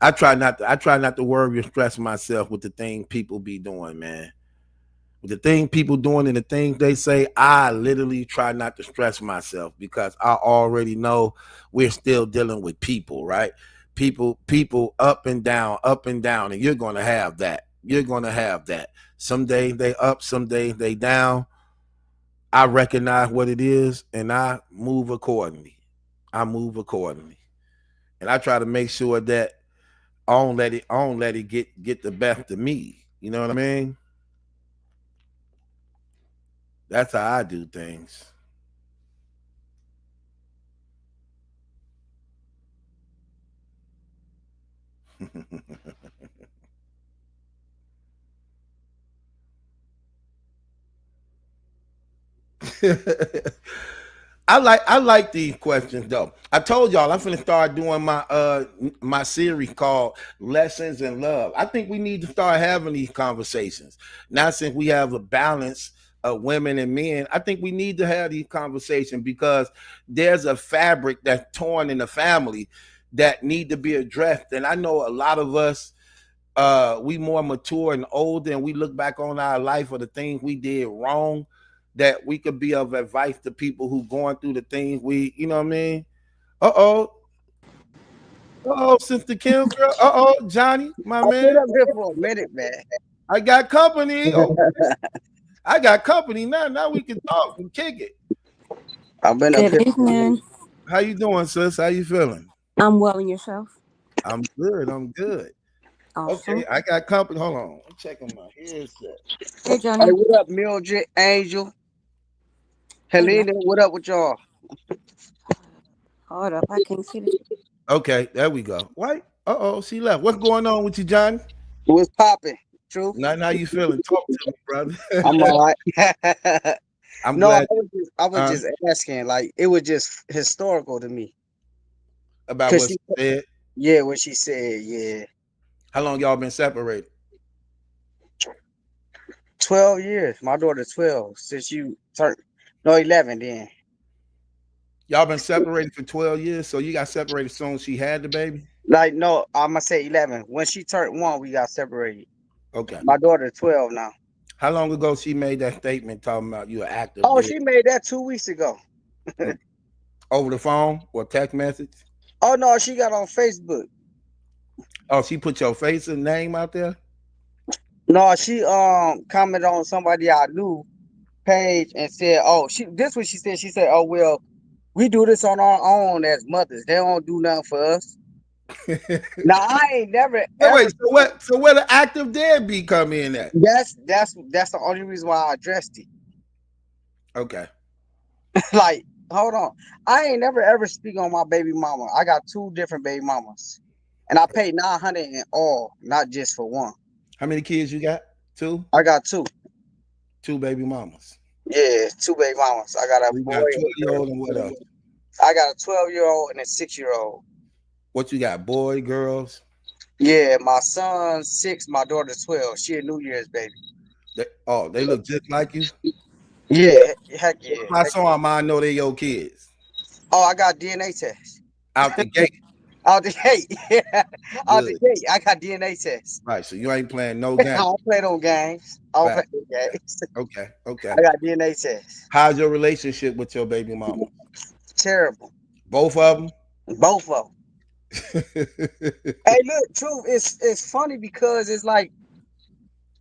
[SPEAKER 10] I try not to worry or stress myself with the thing people be doing, man. With the thing people doing and the things they say, I literally try not to stress myself because I already know we're still dealing with people, right? People up and down, and you're gonna have that. You're gonna have that. Some days they up, some days they down. I recognize what it is and I move accordingly. And I try to make sure that I don't let it get the best of me. You know what I mean? That's how I do things. I like these questions though. I told y'all I'm finna start doing my series called Lessons in Love. I think we need to start having these conversations. Now since we have a balance of women and men, I think we need to have these conversations because there's a fabric that's torn in the family that need to be addressed. And I know a lot of us we more mature and older and we look back on our life or the things we did wrong that we could be of advice to people who going through the things we, you know what I mean? Uh-oh. Uh-oh, Sister Kim, girl. Uh-oh, Johnny, my
[SPEAKER 11] I've been
[SPEAKER 10] man.
[SPEAKER 11] up here for a minute, man.
[SPEAKER 10] I got company. Okay. I got company now. Now we can talk and kick it.
[SPEAKER 11] I've been up
[SPEAKER 12] Good
[SPEAKER 11] here for a
[SPEAKER 12] evening.
[SPEAKER 11] minute.
[SPEAKER 10] How you doing, sis? How you feeling?
[SPEAKER 12] I'm well in yourself.
[SPEAKER 10] I'm good. I'm good.
[SPEAKER 12] Awesome.
[SPEAKER 10] Okay, I got company. Hold on. I'm checking my headset.
[SPEAKER 12] Hey,
[SPEAKER 11] Hey,
[SPEAKER 12] Johnny.
[SPEAKER 11] what up, Mildred, Angel,
[SPEAKER 12] Hey, man.
[SPEAKER 11] Helena? What up with y'all?
[SPEAKER 12] Hold up. I can't see this.
[SPEAKER 10] Okay, there we go. What? Uh-oh, she left. What's going on with you, Johnny?
[SPEAKER 11] What's popping? Truth?
[SPEAKER 10] Now you feeling? Talk to me,
[SPEAKER 11] I'm
[SPEAKER 10] brother.
[SPEAKER 11] all right.
[SPEAKER 10] I'm
[SPEAKER 11] No,
[SPEAKER 10] glad.
[SPEAKER 11] I was just asking. Like, it was just historical to me.
[SPEAKER 10] About
[SPEAKER 11] Cause
[SPEAKER 10] what
[SPEAKER 11] she,
[SPEAKER 10] she said.
[SPEAKER 11] yeah, what she said, yeah.
[SPEAKER 10] How long y'all been separated?
[SPEAKER 11] 12 years. My daughter's 12 since you turned, no, 11 then.
[SPEAKER 10] Y'all been separated for 12 years, so you got separated as soon as she had the baby?
[SPEAKER 11] Like, no, I'm gonna say 11. When she turned 1, we got separated.
[SPEAKER 10] Okay.
[SPEAKER 11] My daughter's 12 now.
[SPEAKER 10] How long ago she made that statement talking about you an active
[SPEAKER 11] Oh,
[SPEAKER 10] dead?
[SPEAKER 11] she made that 2 weeks ago.
[SPEAKER 10] Over the phone or text message?
[SPEAKER 11] Oh no, she got on Facebook.
[SPEAKER 10] Oh, she put your face and name out there?
[SPEAKER 11] No, she commented on somebody I knew page and said, "Oh, she this what she said. She said, "Oh well, we do this on our own as mothers. They don't do nothing for us."
[SPEAKER 10] wait,
[SPEAKER 11] Now I ain't never
[SPEAKER 10] wait,
[SPEAKER 11] ever.
[SPEAKER 10] so where the active deadbeat come in at?
[SPEAKER 11] That's the only reason why I addressed it.
[SPEAKER 10] Okay.
[SPEAKER 11] Like, hold on, I ain't never ever speak on my baby mama. I got 2 different baby mamas, and I paid 900 in all, not just for one.
[SPEAKER 10] How many kids you got? Two?
[SPEAKER 11] I got two.
[SPEAKER 10] Two baby mamas.
[SPEAKER 11] Yeah, 2 baby mamas. I got a
[SPEAKER 10] You
[SPEAKER 11] boy
[SPEAKER 10] got a
[SPEAKER 11] and a
[SPEAKER 10] 12-year-old and what
[SPEAKER 11] girl.
[SPEAKER 10] else?
[SPEAKER 11] I got a 12-year-old and a 6-year-old.
[SPEAKER 10] What you got, boy, girls?
[SPEAKER 11] Yeah, my son's 6, my daughter's 12. She a New Year's baby.
[SPEAKER 10] They look just like you.
[SPEAKER 11] Yeah, heck yeah.
[SPEAKER 10] If I saw them, I know they your kids.
[SPEAKER 11] Oh, I got DNA test.
[SPEAKER 10] Out the gate.
[SPEAKER 11] Out the gate. Yeah. Out the
[SPEAKER 10] Good.
[SPEAKER 11] gate. I got DNA test.
[SPEAKER 10] Right, so you ain't playing no
[SPEAKER 11] I
[SPEAKER 10] games.
[SPEAKER 11] don't play no games. I don't play
[SPEAKER 10] Right.
[SPEAKER 11] no games.
[SPEAKER 10] Okay.
[SPEAKER 11] I got DNA test.
[SPEAKER 10] How's your relationship with your baby mama?
[SPEAKER 11] Terrible.
[SPEAKER 10] Both of them?
[SPEAKER 11] Both of them. Hey, look, truth, it's funny because it's like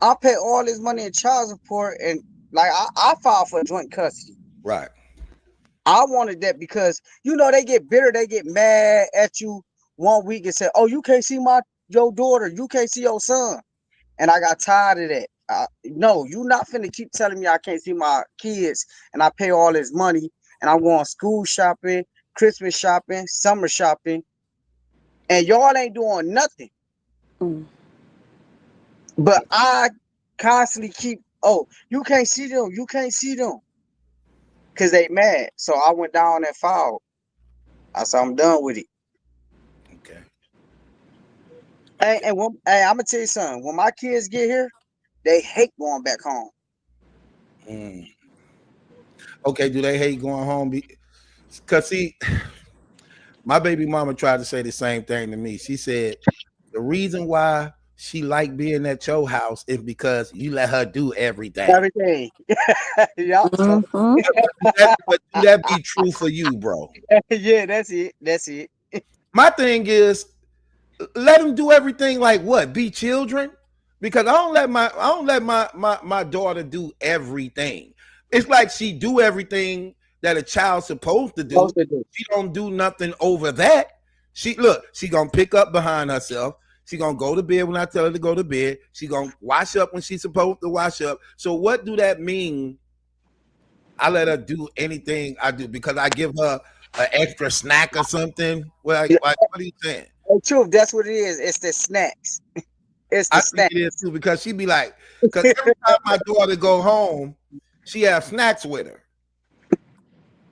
[SPEAKER 11] I pay all this money in child support and like I filed for joint custody.
[SPEAKER 10] Right.
[SPEAKER 11] I wanted that because they get bitter, they get mad at you one week and say, "Oh, you can't see your daughter, you can't see your son," and I got tired of that. No, you not finna keep telling me I can't see my kids, and I pay all this money, and I'm going school shopping, Christmas shopping, summer shopping, and y'all ain't doing nothing. But I constantly keep, "Oh, you can't see them, you can't see them," because they mad. So I went down and filed. I said I'm done with it.
[SPEAKER 10] Okay.
[SPEAKER 11] Hey, I'm gonna tell you something. When my kids get here, they hate going back home.
[SPEAKER 10] Okay, do they hate going home? Because see, my baby mama tried to say the same thing to me. She said the reason why she like being at your house is because you let her do everything.
[SPEAKER 11] Everything. Yup.
[SPEAKER 10] But do that be true for you, bro?
[SPEAKER 11] Yeah, that's it. That's it.
[SPEAKER 10] My thing is, let them do everything. Like what? Be children? Because I don't let my daughter do everything. It's like she do everything that a child's supposed to do. She don't do nothing over that. She gonna pick up behind herself. She gonna go to bed when I tell her to go to bed. She gonna wash up when she's supposed to wash up. So what do that mean? I let her do anything I do because I give her an extra snack or something. Well, what are you saying?
[SPEAKER 11] Truth, that's what it is. It's the snacks. It's the
[SPEAKER 10] I
[SPEAKER 11] snacks.
[SPEAKER 10] think it is too because she be like, because every time my daughter go home, she have snacks with her.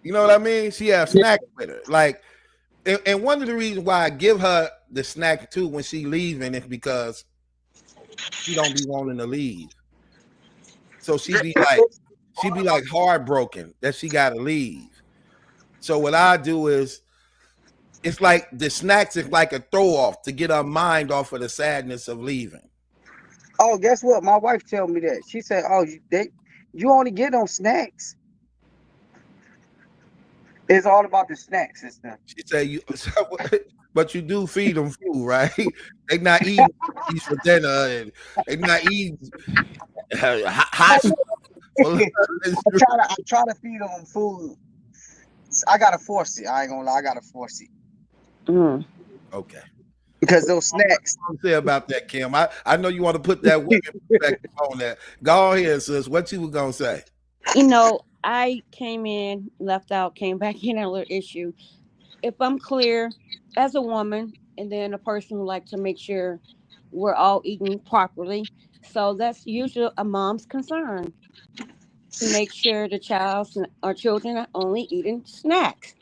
[SPEAKER 10] You know what I mean? She have snacks with her. Like, and one of the reasons why I give her the snack too when she leaving is because she don't be wanting to leave. So she be like heartbroken that she got to leave. So what I do is, it's like the snacks is like a throw off to get her mind off of the sadness of leaving.
[SPEAKER 11] Oh, guess what? My wife told me that. She said, "Oh, you only get them snacks. It's all about the snacks and stuff."
[SPEAKER 10] She said, but you do feed them food, right? They not eating for dinner, and they not eating hot.
[SPEAKER 11] I try to feed them food. I gotta force it. I ain't gonna lie. I gotta force it.
[SPEAKER 10] Okay.
[SPEAKER 11] Because those snacks.
[SPEAKER 10] What you say about that, Kim? I know you want to put that women perspective on that. Go ahead, sis. What you were gonna say?
[SPEAKER 12] I came in, left out, came back in, a little issue. If I'm clear, as a woman, and then a person who like to make sure we're all eating properly, so that's usually a mom's concern to make sure the child or children are only eating snacks.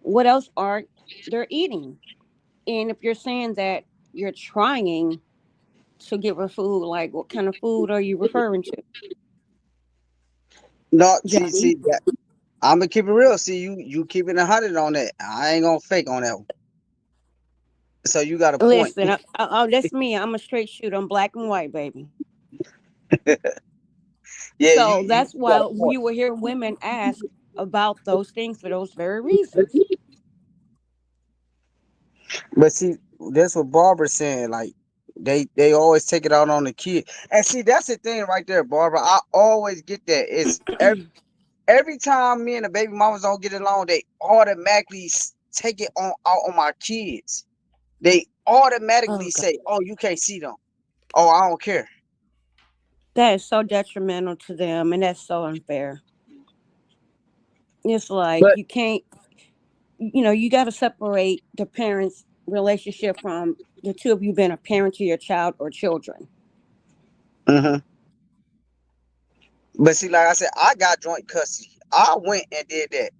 [SPEAKER 12] What else are they eating? And if you're saying that you're trying to give her food, like what kind of food are you referring to?
[SPEAKER 11] No, see that. I'm gonna keep it real. See, you keeping 100 on that. I ain't gonna fake on that one. So you got a point.
[SPEAKER 12] Listen, that's me. I'm a straight shooter. I'm black and white, baby.
[SPEAKER 11] Yeah,
[SPEAKER 12] so that's
[SPEAKER 11] got
[SPEAKER 12] why
[SPEAKER 11] a point.
[SPEAKER 12] you will hear women ask about those things for those very reasons.
[SPEAKER 11] But see, that's what Barbara's saying. Like they always take it out on the kid. And see, that's the thing right there, Barbara. I always get that. It's every time me and the baby mamas don't get along, they automatically take it out on my kids. They automatically say, "Oh, you can't see them. Oh, I don't care."
[SPEAKER 12] That is so detrimental to them, and that's so unfair. It's like you can't, you got to separate the parents' relationship from the two of you being a parent to your child or children.
[SPEAKER 11] But see, like I said, I got joint custody. I went and did that.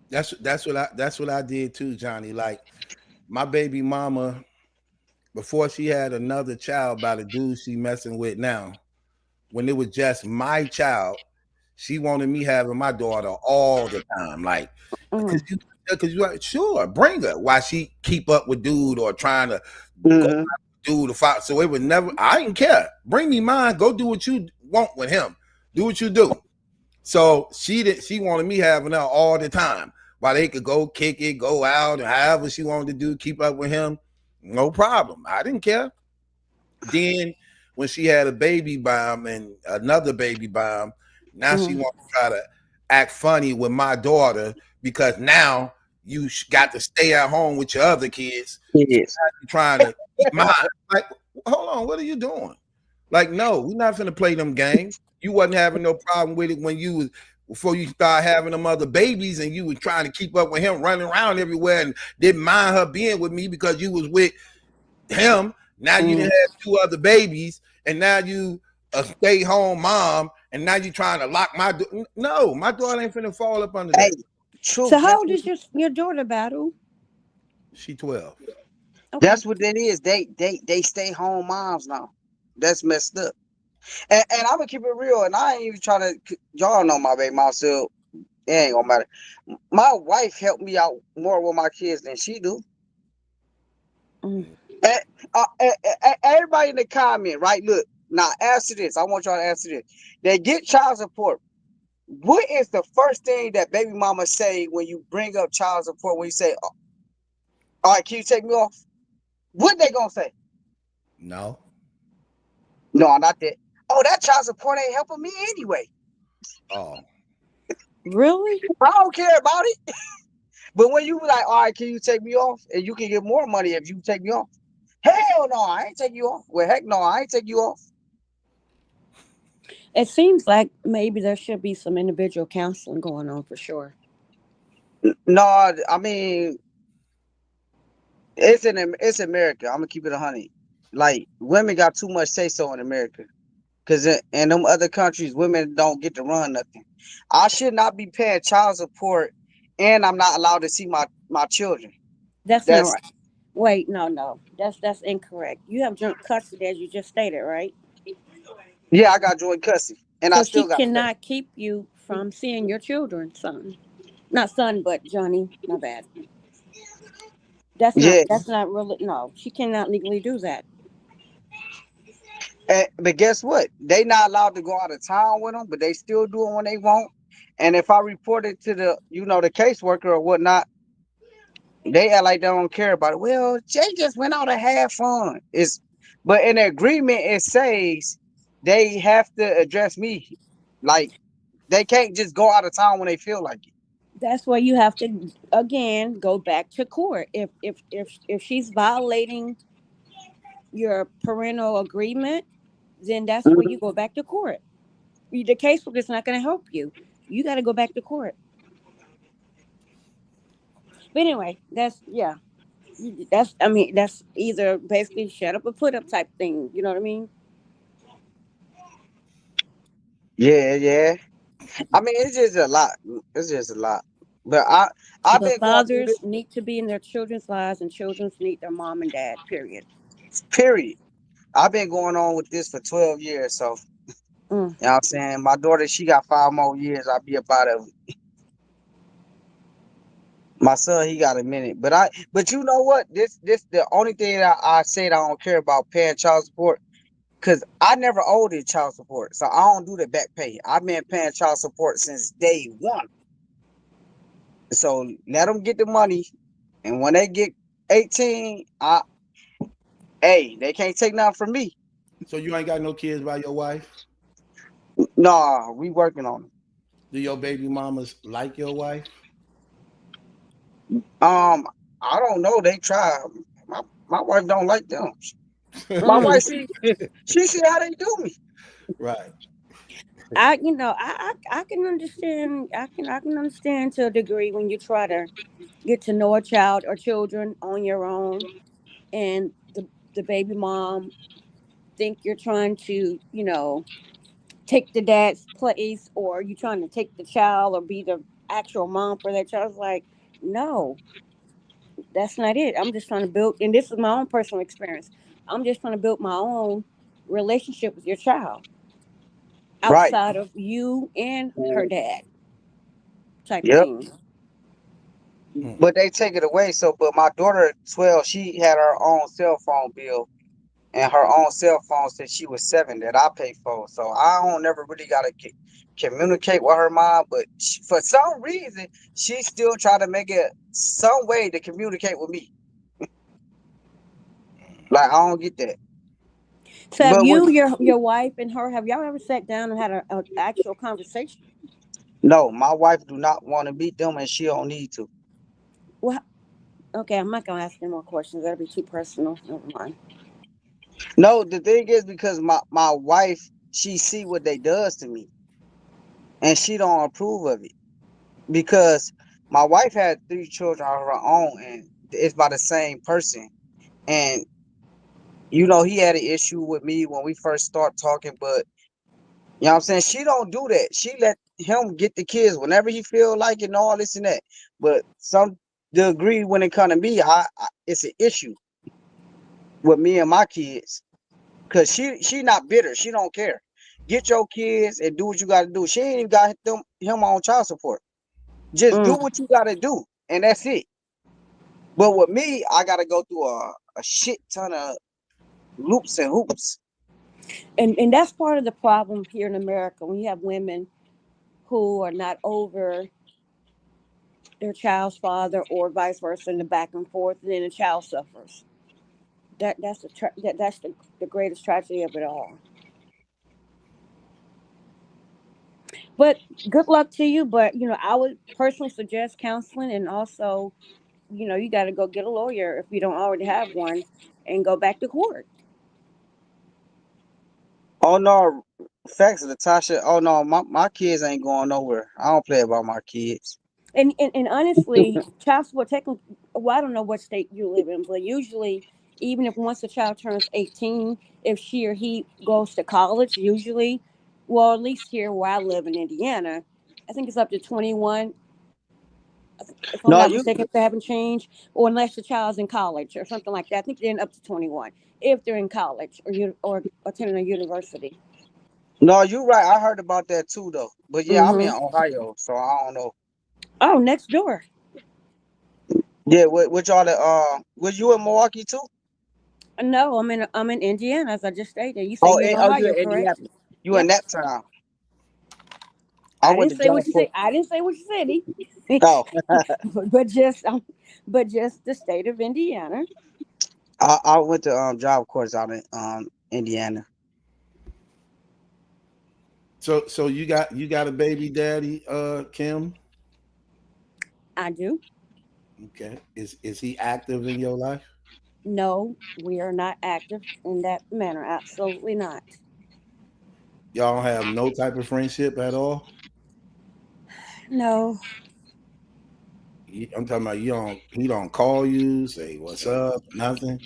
[SPEAKER 10] That's what I did too, Johnny. Like my baby mama, before she had another child by the dude she messing with now, when it was just my child, she wanted me having my daughter all the time. Like, because
[SPEAKER 12] Mm.
[SPEAKER 10] you like, sure, bring her. Why she keep up with dude or trying to go
[SPEAKER 11] Mm-hmm.
[SPEAKER 10] dude to fight? So it would never. I didn't care. Bring me mine. Go do what you want with him. Do what you do. So she did. She wanted me having her all the time, while they could go kick it, go out, and however she wanted to do, keep up with him. No problem. I didn't care. Then when she had a baby bomb and another baby bomb, now she
[SPEAKER 12] Mm.
[SPEAKER 10] wants to try to act funny with my daughter because now you got to stay at home with your other kids. So
[SPEAKER 11] Yes.
[SPEAKER 10] now you're trying to keep mine. Like, hold on, what are you doing? Like, no, we're not finna play them games. You wasn't having no problem with it when you was before you start having them other babies and you was trying to keep up with him running around everywhere and didn't mind her being with me because you was with him. Now you didn't
[SPEAKER 12] Mm.
[SPEAKER 10] have two other babies, and now you a stay home mom, and now you trying to lock my door. No, my daughter ain't finna fall up under
[SPEAKER 11] Hey,
[SPEAKER 10] that.
[SPEAKER 12] So
[SPEAKER 11] truth.
[SPEAKER 12] how old is your daughter, Battle?
[SPEAKER 10] She 12.
[SPEAKER 12] Okay.
[SPEAKER 11] That's what that is. They stay home moms now. That's messed up. And I'm gonna keep it real. And I ain't even trying to. Y'all know my baby mom, so it ain't gonna matter. My wife helped me out more with my kids than she do.
[SPEAKER 12] Mm.
[SPEAKER 11] And, everybody in the comment, right? Look, now answer this. I want y'all to answer this. They get child support. What is the first thing that baby mama say when you bring up child support? When you say, "All right, can you take me off?" What they gonna say?
[SPEAKER 10] No.
[SPEAKER 11] No, not that. Oh, that child support ain't helping me anyway.
[SPEAKER 10] Oh.
[SPEAKER 12] Really?
[SPEAKER 11] I don't care about it. But when you be like, all right, can you take me off? And you can get more money if you take me off. Hell no, I ain't take you off. Well, heck no, I ain't take you off.
[SPEAKER 12] It seems like maybe there should be some individual counseling going on for sure.
[SPEAKER 11] No, I mean, it's America. I'm gonna keep it 100. Like women got too much say so in America. Cause in them other countries, women don't get to run nothing. I should not be paying child support, and I'm not allowed to see my children.
[SPEAKER 12] That's not
[SPEAKER 11] That's
[SPEAKER 12] right. Wait, no. That's incorrect. You have joint custody as you just stated, right?
[SPEAKER 11] yeah, I got joint custody, and I
[SPEAKER 12] So she
[SPEAKER 11] still got to pay.
[SPEAKER 12] cannot keep you from seeing your children, son. Not son, but Johnny. My bad. That's not
[SPEAKER 11] Yeah,
[SPEAKER 12] that's not really no. She cannot legally do that.
[SPEAKER 11] but guess what? They not allowed to go out of town with them, but they still do it when they want. And if I report it to the caseworker or whatnot, they act like they don't care about it. Well, Jay just went out and had fun. But in the agreement it says they have to address me. Like they can't just go out of town when they feel like it.
[SPEAKER 12] That's where you have to again go back to court. If she's violating your parental agreement, then that's where you
[SPEAKER 11] Mhm.
[SPEAKER 12] go back to court. The caseworker is not going to help you. You got to go back to court. But anyway, that's yeah. That's I mean that's either basically shut up or put up type thing. You know what I mean?
[SPEAKER 11] Yeah, yeah. I mean, it's just a lot. It's just a lot. But I've
[SPEAKER 12] But
[SPEAKER 11] been going through
[SPEAKER 12] fathers need to be in their children's lives, and children need their mom and dad. Period.
[SPEAKER 11] this period. I've been going on with this for 12 years. So,
[SPEAKER 12] Mm.
[SPEAKER 11] you know what I'm saying? My daughter, she got 5 more years. I'll be about it. My son, he got a minute. But you know what? This the only thing that I said I don't care about paying child support. Cause I never owed it child support. So I don't do the back pay. I've been paying child support since day one. So let them get the money. And when they get 18, they can't take nothing from me.
[SPEAKER 10] So you ain't got no kids by your wife?
[SPEAKER 11] Nah, we working on it.
[SPEAKER 10] Do your baby mamas like your wife?
[SPEAKER 11] I don't know. They try. My wife don't like them. My
[SPEAKER 12] Mm.
[SPEAKER 11] wife she see how they do me.
[SPEAKER 10] Right.
[SPEAKER 12] I can understand. I can understand to a degree when you try to get to know a child or children on your own, and the baby mom think you're trying to take the dad's place, or you trying to take the child or be the actual mom for that child. I was like, no, that's not it. I'm just trying to build, and this is my own personal experience. I'm just trying to build my own relationship with your child
[SPEAKER 11] Right.
[SPEAKER 12] outside of you and her dad type
[SPEAKER 11] Yep.
[SPEAKER 12] thing.
[SPEAKER 11] But they take it away. So, but my daughter, 12, she had her own cell phone bill and her own cell phone since she was 7 that I pay for. So I don't never really got to communicate with her mom. But for some reason, she still try to make it some way to communicate with me. Like, I don't get that.
[SPEAKER 12] So have
[SPEAKER 11] But when
[SPEAKER 12] you, your wife, and her, have y'all ever sat down and had an actual conversation?
[SPEAKER 11] no, my wife do not want to meet them, and she don't need to.
[SPEAKER 12] Well, okay, I'm not gonna ask any more questions. That'll be too personal. Never mind.
[SPEAKER 11] No, the thing is because my wife, she see what they does to me, and she don't approve of it because my wife had 3 children of her own, and it's by the same person. And he had an issue with me when we first start talking, but you know what I'm saying? She don't do that. She let him get the kids whenever he feel like it and all this and that. But some degree when it come to me, it's an issue with me and my kids. Cause she not bitter. She don't care. Get your kids and do what you gotta do. She ain't even got him on child support. Just do
[SPEAKER 12] Mm.
[SPEAKER 11] what you gotta do. And that's it. But with me, I gotta go through a shit ton of loops and hoops.
[SPEAKER 12] And that's part of the problem here in America when you have women who are not over their child's father or vice versa, and the back and forth, and then the child suffers. That's the greatest tragedy of it all. But good luck to you. But I would personally suggest counseling, and also, you got to go get a lawyer if you don't already have one, and go back to court.
[SPEAKER 11] Oh no, facts, Natasha. Oh no, my kids ain't going nowhere. I don't play about my kids.
[SPEAKER 12] And honestly, child support technically, well, I don't know what state you live in, but usually, even if once a child turns 18, if she or he goes to college, usually, well, at least here where I live in Indiana, I think it's up to 21. If I'm
[SPEAKER 11] No,
[SPEAKER 12] not
[SPEAKER 11] you
[SPEAKER 12] mistaken, if they haven't changed, or unless the child's in college or something like that. I think they're up to 21 if they're in college or attending a university.
[SPEAKER 11] no, you right. I heard about that too though. But yeah, I'm in
[SPEAKER 12] Hmm.
[SPEAKER 11] Ohio, so I don't know.
[SPEAKER 12] Oh, next door.
[SPEAKER 11] Yeah, which y'all was you in Milwaukee too?
[SPEAKER 12] No, I'm in Indiana, as I just stated. You say
[SPEAKER 11] Oh,
[SPEAKER 12] you're in
[SPEAKER 11] oh, you
[SPEAKER 12] Ohio,
[SPEAKER 11] in
[SPEAKER 12] correct?
[SPEAKER 11] Indianapolis. You in
[SPEAKER 12] Yep.
[SPEAKER 11] that town. I
[SPEAKER 12] I
[SPEAKER 11] went
[SPEAKER 12] didn't
[SPEAKER 11] to
[SPEAKER 12] say what
[SPEAKER 11] Job
[SPEAKER 12] you
[SPEAKER 11] Corps.
[SPEAKER 12] say. I didn't say which city,
[SPEAKER 11] Oh,
[SPEAKER 12] but just the state of Indiana.
[SPEAKER 11] I went to Job Corps out in Indiana.
[SPEAKER 10] So you got a baby daddy, Kim?
[SPEAKER 12] I do.
[SPEAKER 10] Okay. Is he active in your life?
[SPEAKER 12] No, we are not active in that manner. Absolutely not.
[SPEAKER 10] Y'all don't have no type of friendship at all?
[SPEAKER 12] No,
[SPEAKER 10] I'm talking about he don't call you, say what's up, nothing.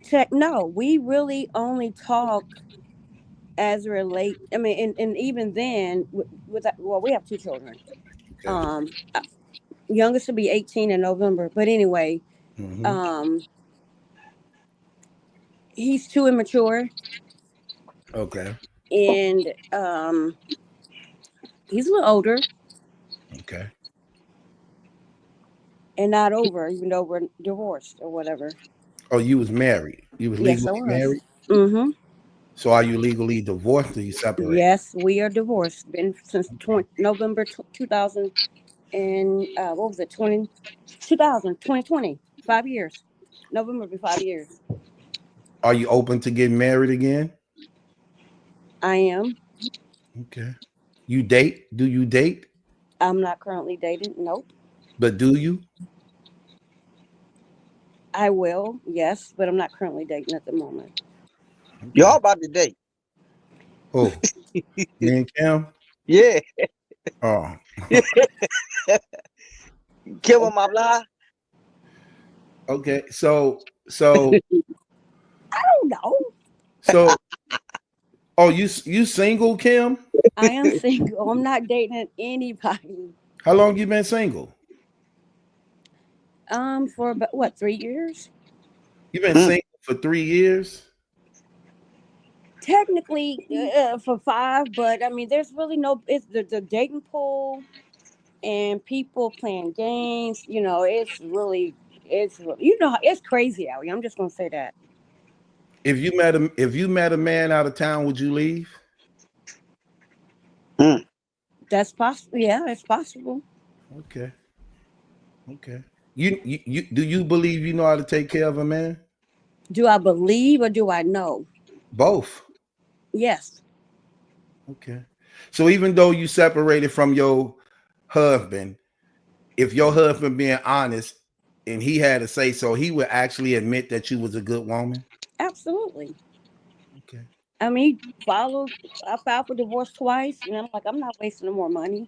[SPEAKER 12] check. No, we really only talk as relate. I mean, and even then, well, we have two children.
[SPEAKER 10] Okay.
[SPEAKER 12] Um, youngest will be 18 in November. But anyway,
[SPEAKER 10] Hmm.
[SPEAKER 12] um, he's too immature,
[SPEAKER 10] Okay.
[SPEAKER 12] and he's a little older
[SPEAKER 10] Okay.
[SPEAKER 12] and not over, even though we're divorced or whatever.
[SPEAKER 10] Oh, you was married. You was
[SPEAKER 12] Yes,
[SPEAKER 10] legally
[SPEAKER 12] I was.
[SPEAKER 10] married.
[SPEAKER 12] Mm-hmm.
[SPEAKER 10] So are you legally divorced or you separate?
[SPEAKER 12] Yes, we are divorced. Been since November 2000 and what was it? 2000 2020. 5 years. November will be 5 years.
[SPEAKER 10] Are you open to getting married again?
[SPEAKER 12] I am.
[SPEAKER 10] Okay. You date? Do you date?
[SPEAKER 12] I'm not currently dating. Nope.
[SPEAKER 10] But do you?
[SPEAKER 12] I will. Yes, but I'm not currently dating at the moment.
[SPEAKER 11] Y'all
[SPEAKER 10] Okay.
[SPEAKER 11] about to date.
[SPEAKER 10] Oh, me and Kim?
[SPEAKER 11] Yeah.
[SPEAKER 10] Oh,
[SPEAKER 11] Kim on my lie.
[SPEAKER 10] okay. So
[SPEAKER 12] I don't know.
[SPEAKER 10] so Oh, you single, Kim?
[SPEAKER 12] I am single. I'm not dating anybody.
[SPEAKER 10] How long you been single?
[SPEAKER 12] For about what, 3 years?
[SPEAKER 10] You been
[SPEAKER 11] Mm.
[SPEAKER 10] single for 3 years?
[SPEAKER 12] Technically, for 5, but I mean, there's really no. It's the dating pool and people playing games. It's crazy out here. I'm just gonna say that.
[SPEAKER 10] If you met a man out of town, would you leave?
[SPEAKER 11] Mm.
[SPEAKER 12] That's possible. Yeah, it's possible.
[SPEAKER 10] Okay. Okay. You do you believe you know how to take care of a man?
[SPEAKER 12] Do I believe or do I know?
[SPEAKER 10] Both.
[SPEAKER 12] Yes,
[SPEAKER 10] Okay. So even though you separated from your husband, if your husband being honest and he had to say so, he would actually admit that you was a good woman.
[SPEAKER 12] absolutely.
[SPEAKER 10] Okay.
[SPEAKER 12] I mean, I filed for divorce twice, and I'm like, I'm not wasting no more money.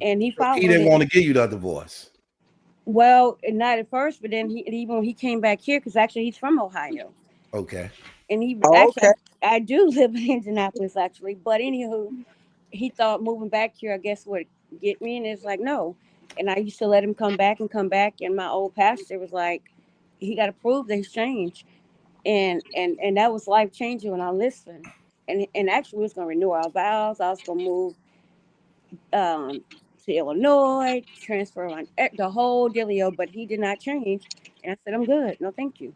[SPEAKER 12] And he
[SPEAKER 10] He
[SPEAKER 12] followed
[SPEAKER 10] didn't
[SPEAKER 12] it.
[SPEAKER 10] want to give you the divorce.
[SPEAKER 12] Well, not at first, but then even when he came back here, because actually he's from Ohio,
[SPEAKER 10] Okay.
[SPEAKER 12] and he
[SPEAKER 11] Oh,
[SPEAKER 12] actually
[SPEAKER 11] okay.
[SPEAKER 12] I do live in Indianapolis actually, but anywho, he thought moving back here, I guess, would get me, and it's like no. And I used to let him come back, and my old pastor was like, he got to prove that he's changed, and that was life changing when I listened. And actually, we was gonna renew our vows. I was gonna move um to Illinois, transfer the whole dealio, but he did not change, and I said, I'm good. No, thank you.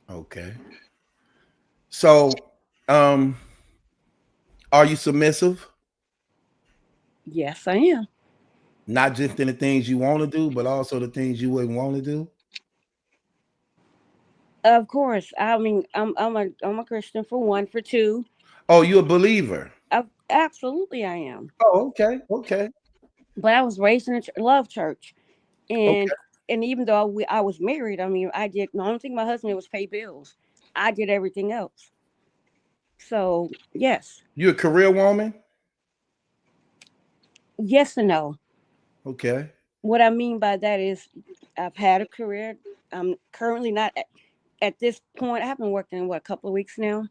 [SPEAKER 10] Okay. So, um, are you submissive?
[SPEAKER 12] Yes, I am.
[SPEAKER 10] Not just in the things you want to do, but also the things you wouldn't want to do.
[SPEAKER 12] Of course. I mean, I'm a Christian for one. For two,
[SPEAKER 10] Oh, you're a believer.
[SPEAKER 12] absolutely I am.
[SPEAKER 10] Oh, okay. Okay.
[SPEAKER 12] But I was raised in a love church, and
[SPEAKER 10] Okay.
[SPEAKER 12] even though I was married, I mean, I did the only thing my husband did was pay bills. I did everything else. So yes,
[SPEAKER 10] You a career woman?
[SPEAKER 12] yes and no.
[SPEAKER 10] Okay.
[SPEAKER 12] What I mean by that is, I've had a career. I'm currently not at this point. I haven't worked in what, a couple of weeks now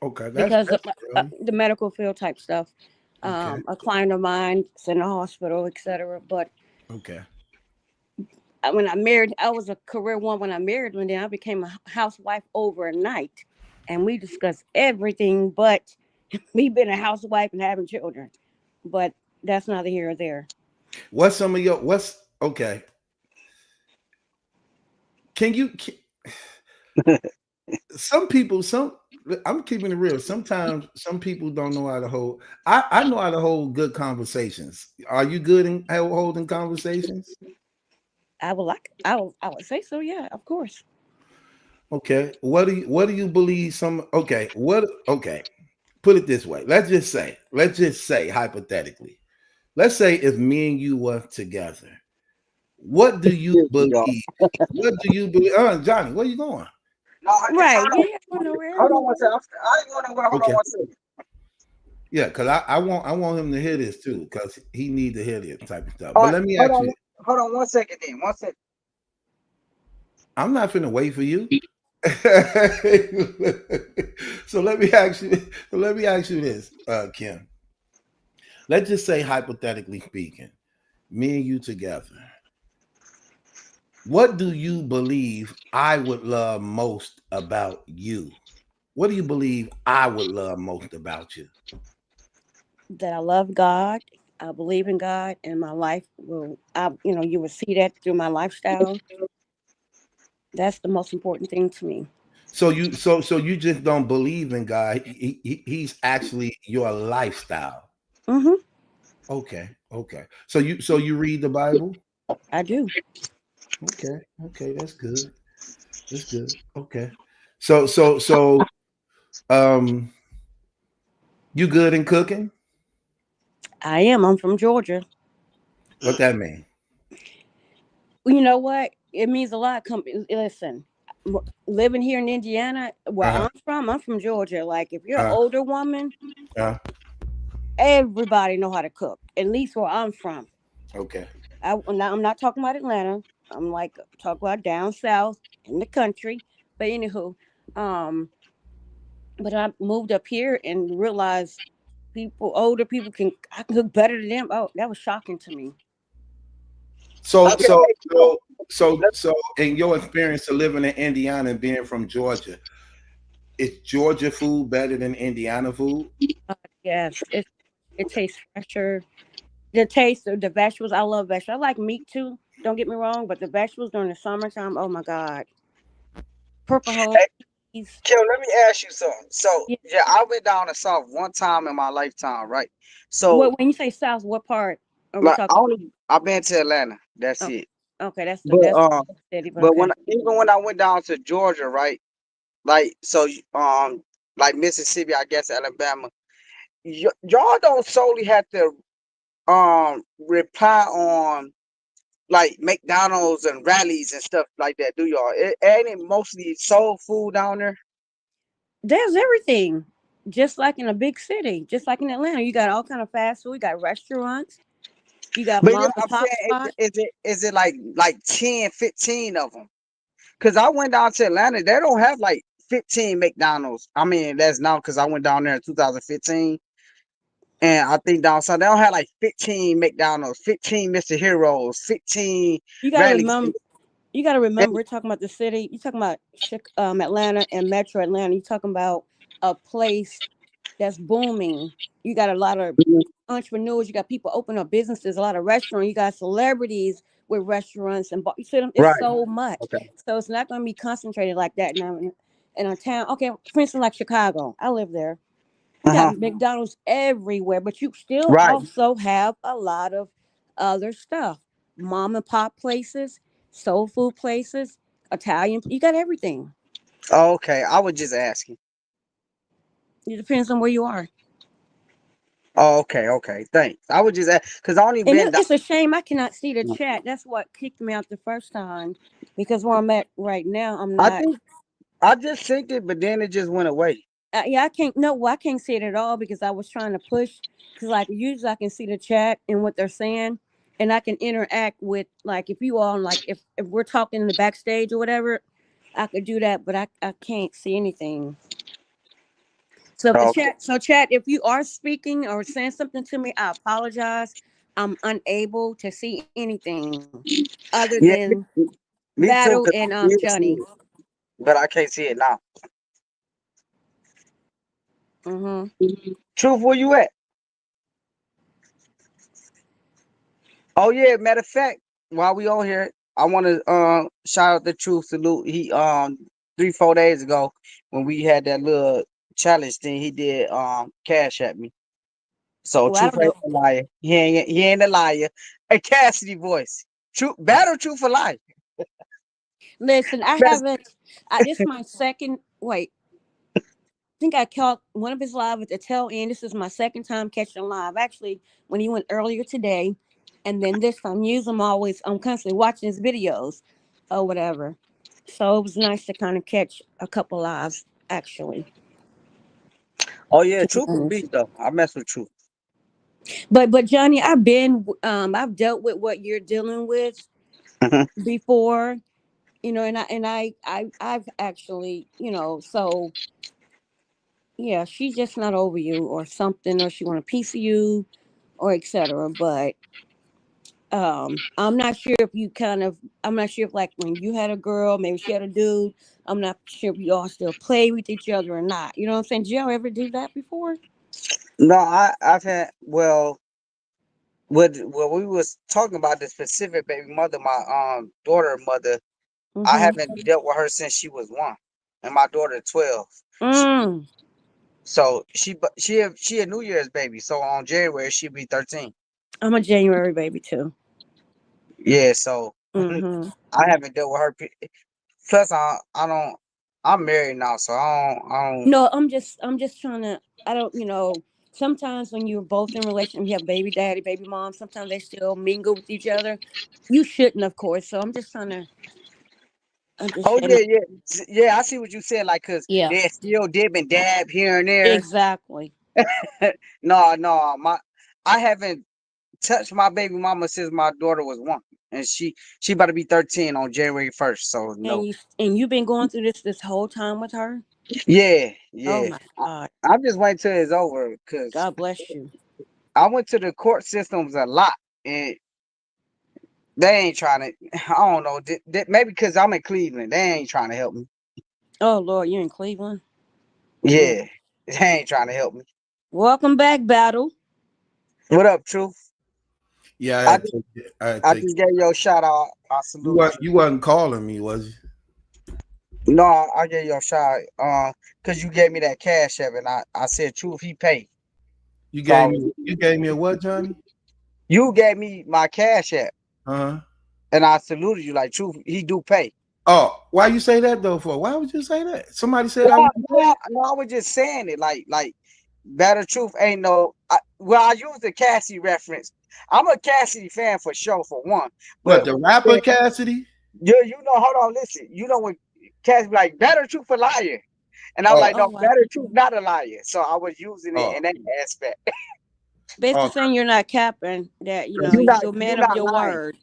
[SPEAKER 10] Okay.
[SPEAKER 12] because of
[SPEAKER 10] That's early.
[SPEAKER 12] the medical field type stuff.
[SPEAKER 10] Okay.
[SPEAKER 12] A client of mine is in the hospital, etc. But
[SPEAKER 10] Okay.
[SPEAKER 12] when I married, I was a career one when I married, and then I became a housewife overnight, and we discussed everything but me being a housewife and having children. But that's neither here or there.
[SPEAKER 10] What's some of your what's okay? Can you some people some I'm keeping it real. Sometimes some people don't know how to hold. I know how to hold good conversations. Are you good in holding conversations?
[SPEAKER 12] I would say so. Yeah, of course.
[SPEAKER 10] Okay. What do you believe some okay. Put it this way. Let's just say hypothetically. Let's say if me and you were together, what do you
[SPEAKER 11] Here we go.
[SPEAKER 10] believe? What do you believe? Johnny, where you going?
[SPEAKER 11] No,
[SPEAKER 12] Right. You ain't going nowhere.
[SPEAKER 11] hold on one second. I ain't going nowhere. Hold on
[SPEAKER 10] Okay.
[SPEAKER 11] one second.
[SPEAKER 10] Yeah, because I want him to hear this too, because he need to hear this type of stuff.
[SPEAKER 11] All
[SPEAKER 10] But
[SPEAKER 11] right,
[SPEAKER 10] let me ask you this.
[SPEAKER 11] hold on 1 second then. 1 second.
[SPEAKER 10] I'm not finna wait for you. so let me ask you this, Kim. Let's just say hypothetically speaking, me and you together. What do you believe I would love most about you? What do you believe I would love most about you?
[SPEAKER 12] That I love God. I believe in God, and my life will. You will see that through my lifestyle. That's the most important thing to me.
[SPEAKER 10] So you just don't believe in God. He's actually your lifestyle.
[SPEAKER 12] Hmm.
[SPEAKER 10] Okay, okay. So you read the Bible?
[SPEAKER 12] I do.
[SPEAKER 10] Okay, okay, that's good. That's good. Okay. So you good in cooking?
[SPEAKER 12] I am. I'm from Georgia.
[SPEAKER 10] What that mean?
[SPEAKER 12] You know what? It means a lot. Listen, living here in Indiana, where
[SPEAKER 10] Uh-huh.
[SPEAKER 12] I'm from Georgia. Like, if you're an
[SPEAKER 10] Uh,
[SPEAKER 12] older woman,
[SPEAKER 10] uh,
[SPEAKER 12] everybody know how to cook. At least where I'm from.
[SPEAKER 10] okay.
[SPEAKER 12] I'm not talking about Atlanta. I'm like talking about down south in the country. But anywho, um, But I moved up here and realized older people I can cook better than them. Oh, that was shocking to me.
[SPEAKER 10] So
[SPEAKER 11] Okay,
[SPEAKER 10] so
[SPEAKER 11] hey,
[SPEAKER 10] so so in your experience of living in Indiana and being from Georgia, is Georgia food better than Indiana food?
[SPEAKER 12] Yes, it tastes fresher. The taste of the vegetables, I love vegetables. I like meat too. Don't get me wrong, but the vegetables during the summertime, oh my god, purple whole
[SPEAKER 11] hey,
[SPEAKER 12] peas.
[SPEAKER 11] Kim, let me ask you something. So,
[SPEAKER 12] Yeah.
[SPEAKER 11] yeah, I went down to South one time in my lifetime, right? So,
[SPEAKER 12] What when you say south, what part are we
[SPEAKER 11] like,
[SPEAKER 12] talking?
[SPEAKER 11] I've been to Atlanta. That's
[SPEAKER 12] Oh,
[SPEAKER 11] it.
[SPEAKER 12] okay, that's the
[SPEAKER 11] But
[SPEAKER 12] best city. But
[SPEAKER 11] but
[SPEAKER 12] okay,
[SPEAKER 11] even when I went down to Georgia, right? Like so, like Mississippi, I guess Alabama, y'all don't solely have to reply on like McDonald's and rallies and stuff like that, do y'all? Ain't it mostly soul food down there?
[SPEAKER 12] there's everything. Just like in a big city, just like in Atlanta, you got all kind of fast food. You got restaurants. You got
[SPEAKER 11] But yeah,
[SPEAKER 12] mom and
[SPEAKER 11] I'm
[SPEAKER 12] pop
[SPEAKER 11] saying,
[SPEAKER 12] spot.
[SPEAKER 11] is it like 10, 15 of them? Because I went down to Atlanta, they don't have like 15 McDonald's. I mean, that's now because I went down there in 2015. And I think down south they don't have like 15 McDonald's, 15 Mr. Heroes, 15
[SPEAKER 12] You got to
[SPEAKER 11] rallies.
[SPEAKER 12] remember. You got to
[SPEAKER 11] And,
[SPEAKER 12] remember. We're talking about the city. You're talking about Atlanta and Metro Atlanta. You're talking about a place that's booming. You got a lot of entrepreneurs. You got people open up businesses. A lot of restaurants. You got celebrities with restaurants and you see them. It's
[SPEAKER 11] right.
[SPEAKER 12] so much.
[SPEAKER 11] Okay.
[SPEAKER 12] So it's not going to be concentrated like that now in a town. Okay, for instance, like Chicago. I live there. You got
[SPEAKER 11] Uh-huh.
[SPEAKER 12] McDonald's everywhere, but you still
[SPEAKER 11] Right.
[SPEAKER 12] also have a lot of other stuff. Mom and pop places, soul food places, Italian. You got everything.
[SPEAKER 11] Okay. I was just asking.
[SPEAKER 12] It depends on where you are.
[SPEAKER 11] Oh, okay, okay. Thanks. I was just asking because I only
[SPEAKER 12] And
[SPEAKER 11] been down.
[SPEAKER 12] it's a shame I cannot see the chat. That's what kicked me out the first time. Because where I'm at right now, I'm
[SPEAKER 11] I
[SPEAKER 12] not.
[SPEAKER 11] think I just synced it, but then it just went away.
[SPEAKER 12] Yeah, I can't. No, well, I can't see it at all because I was trying to push. Because like usually I can see the chat and what they're saying, and I can interact with like if you all like if we're talking in the backstage or whatever, I could do that. But I can't see anything. So if the
[SPEAKER 11] Okay.
[SPEAKER 12] chat, if you are speaking or saying something to me, I apologize. I'm unable to see anything other
[SPEAKER 11] Yeah,
[SPEAKER 12] than
[SPEAKER 11] me too.
[SPEAKER 12] Battle
[SPEAKER 11] Cause
[SPEAKER 12] and
[SPEAKER 11] I did see
[SPEAKER 12] Johnny.
[SPEAKER 11] it, but I can't see it now.
[SPEAKER 12] Mm-hmm.
[SPEAKER 11] Truth, where you at? Oh yeah. Matter of fact, while we on here, I want to shout out the Truth salute. He 3 4 days ago when we had that little challenge thing, he did cash at me. So
[SPEAKER 12] Well, I
[SPEAKER 11] Truth
[SPEAKER 12] don't
[SPEAKER 11] ain't
[SPEAKER 12] know.
[SPEAKER 11] a liar. He ain't a liar. A Cassidy voice. Truth battle Truth for life.
[SPEAKER 12] Listen, I
[SPEAKER 11] That's,
[SPEAKER 12] haven't. This is my second. Wait, I think I caught one of his live at the tail end. This is my second time catching him live. Actually, when he went earlier today, and then this time, usually I'm constantly watching his videos or whatever. So it was nice to kind of catch a couple lives actually.
[SPEAKER 11] oh yeah,
[SPEAKER 12] To be
[SPEAKER 11] Truth is
[SPEAKER 12] honest,
[SPEAKER 11] beast though. I mess with Truth.
[SPEAKER 12] but Johnny, I've dealt with what you're dealing with
[SPEAKER 11] Mhm.
[SPEAKER 12] before, I've actually, so yeah, she's just not over you or something, or she want a piece of you, or etc. But I'm not sure if like when you had a girl, maybe she had a dude. I'm not sure if you all still play with each other or not. You know what I'm saying? Did y'all ever do that before?
[SPEAKER 11] No, I've had well we was talking about the specific baby mother, my daughter mother. I
[SPEAKER 12] Mm-hmm.
[SPEAKER 11] haven't dealt with her since she was 1, and my daughter 12. She,
[SPEAKER 12] Mm.
[SPEAKER 11] so she a New Year's baby. So on January she'll be 13.
[SPEAKER 12] I'm a January baby too.
[SPEAKER 11] Yeah, so
[SPEAKER 12] Mm-hmm.
[SPEAKER 11] I haven't dealt with her. Plus, I don't. I'm married now, so I don't.
[SPEAKER 12] No, I'm just trying to. I don't. Sometimes when you're both in relation, you have baby daddy, baby mom. Sometimes they still mingle with each other. You shouldn't, of course. So I'm just trying to
[SPEAKER 11] Oh
[SPEAKER 12] understand.
[SPEAKER 11] yeah, yeah, yeah. I see what you said. Like, cause
[SPEAKER 12] Yeah,
[SPEAKER 11] they still dib and dab here and there.
[SPEAKER 12] exactly.
[SPEAKER 11] No, no, I haven't touched my baby mama since my daughter was 1, and she about to be 13 on January 1st. So
[SPEAKER 12] And
[SPEAKER 11] no.
[SPEAKER 12] you've been going through this whole time with her.
[SPEAKER 11] Yeah,
[SPEAKER 12] Oh
[SPEAKER 11] yeah.
[SPEAKER 12] my God.
[SPEAKER 11] I'm just waiting till it's over because
[SPEAKER 12] God bless you.
[SPEAKER 11] I went to the court systems a lot and they ain't trying to. I don't know. Maybe because I'm in Cleveland, they ain't trying to help me.
[SPEAKER 12] Oh Lord, you're in Cleveland. Mm.
[SPEAKER 11] Yeah, they ain't trying to help me.
[SPEAKER 12] Welcome back, Battle.
[SPEAKER 11] What up, Truth?
[SPEAKER 10] Yeah,
[SPEAKER 11] I just,
[SPEAKER 10] I had
[SPEAKER 11] I
[SPEAKER 10] to take.
[SPEAKER 11] just gave you a shout out. I salute
[SPEAKER 10] You wasn't calling me, was you?
[SPEAKER 11] you. No, I gave you a shout. Cause you gave me that cash app, and I said Truth, he paid.
[SPEAKER 10] You
[SPEAKER 11] So I
[SPEAKER 10] gave
[SPEAKER 11] was,
[SPEAKER 10] me you gave me a what, Johnny?
[SPEAKER 11] you gave me my cash app,
[SPEAKER 10] Uh-huh.
[SPEAKER 11] and I saluted you like Truth. He do pay.
[SPEAKER 10] Oh, why you say that though? For why would you say that? Somebody said I
[SPEAKER 11] No,
[SPEAKER 10] wouldn't
[SPEAKER 11] no,
[SPEAKER 10] pay.
[SPEAKER 11] no, I was just saying it like Better Truth ain't no. I use the Cassie reference. I'm a Cassidy fan for sure, for one.
[SPEAKER 10] What
[SPEAKER 11] But
[SPEAKER 10] the
[SPEAKER 11] when
[SPEAKER 10] rapper Cassidy?
[SPEAKER 11] you know, hold on, listen. You know when Cassidy be like Better Truth a liar, and I'm like,
[SPEAKER 10] Oh,
[SPEAKER 12] Oh
[SPEAKER 11] no,
[SPEAKER 12] wow.
[SPEAKER 11] Better Truth not a liar. So I was using it
[SPEAKER 10] oh,
[SPEAKER 11] in that aspect.
[SPEAKER 12] Basically
[SPEAKER 10] oh,
[SPEAKER 12] saying you're not capping. That you're a
[SPEAKER 11] You
[SPEAKER 12] man of
[SPEAKER 11] not
[SPEAKER 12] your
[SPEAKER 11] lying.
[SPEAKER 12] word.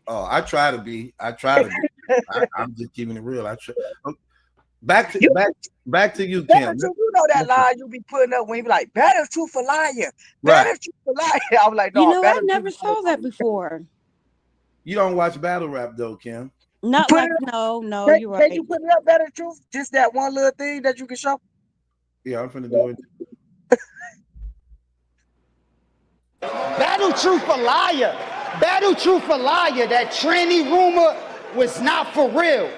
[SPEAKER 10] oh. I try to be. I try to be. I'm just keeping it real. I try. Back to
[SPEAKER 11] You
[SPEAKER 10] back to you,
[SPEAKER 11] Better
[SPEAKER 10] Kim.
[SPEAKER 11] Truth, you know that lie you be putting up when you be like Better Truth a liar,
[SPEAKER 10] Right.
[SPEAKER 11] Better Truth a liar. I'm like,
[SPEAKER 12] You
[SPEAKER 11] no,
[SPEAKER 12] know, I
[SPEAKER 11] Better Truth
[SPEAKER 12] never
[SPEAKER 11] not a
[SPEAKER 12] saw that before.
[SPEAKER 10] You don't watch battle rap though, Kim.
[SPEAKER 11] liar.
[SPEAKER 12] Not
[SPEAKER 11] Put
[SPEAKER 12] like
[SPEAKER 11] it.
[SPEAKER 12] no,
[SPEAKER 11] Can,
[SPEAKER 12] you're
[SPEAKER 11] can
[SPEAKER 12] right.
[SPEAKER 11] you put it up, Better Truth? Just that one little thing that you can show.
[SPEAKER 10] Yeah, I'm finna do it.
[SPEAKER 13] Battle Truth a liar. Battle Truth a liar. That tranny rumor was not for real.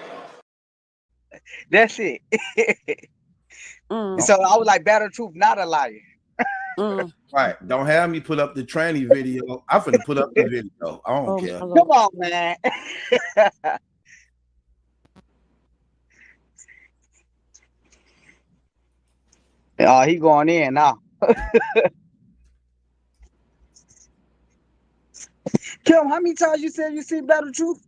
[SPEAKER 11] That's it.
[SPEAKER 12] Mm,
[SPEAKER 10] Don't
[SPEAKER 11] So I was like, Better Truth not a liar.
[SPEAKER 12] mm.
[SPEAKER 10] right. Don't have me put up the tranny video. I'm finna put up the video. I don't
[SPEAKER 12] Oh
[SPEAKER 10] care.
[SPEAKER 12] my
[SPEAKER 11] Come
[SPEAKER 12] Lord.
[SPEAKER 11] on, man. Oh, he going in now. Kim, how many times you said you see Better Truth?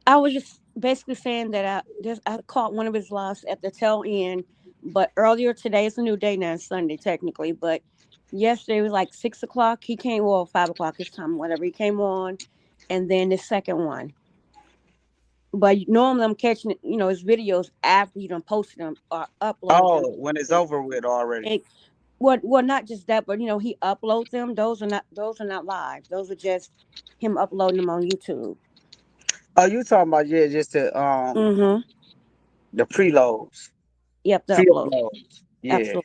[SPEAKER 12] I was just basically saying that I caught one of his lives at the tail end, but earlier today it's a new day now, it's Sunday technically, but yesterday was like 6 o'clock. He came, well, 5 o'clock his time, whatever. He came on, and then the second one. But normally I'm catching his videos after you done posted them or uploaded them.
[SPEAKER 11] Oh, when it's over with already.
[SPEAKER 12] It, well, not just that, but he uploads them. Those are not live. Those are just him uploading them on YouTube.
[SPEAKER 11] Oh, you talking about just
[SPEAKER 12] Mm-hmm.
[SPEAKER 11] the preloads,
[SPEAKER 12] Yep, the upload.
[SPEAKER 11] pre-uploads. Yeah.
[SPEAKER 12] Absolutely.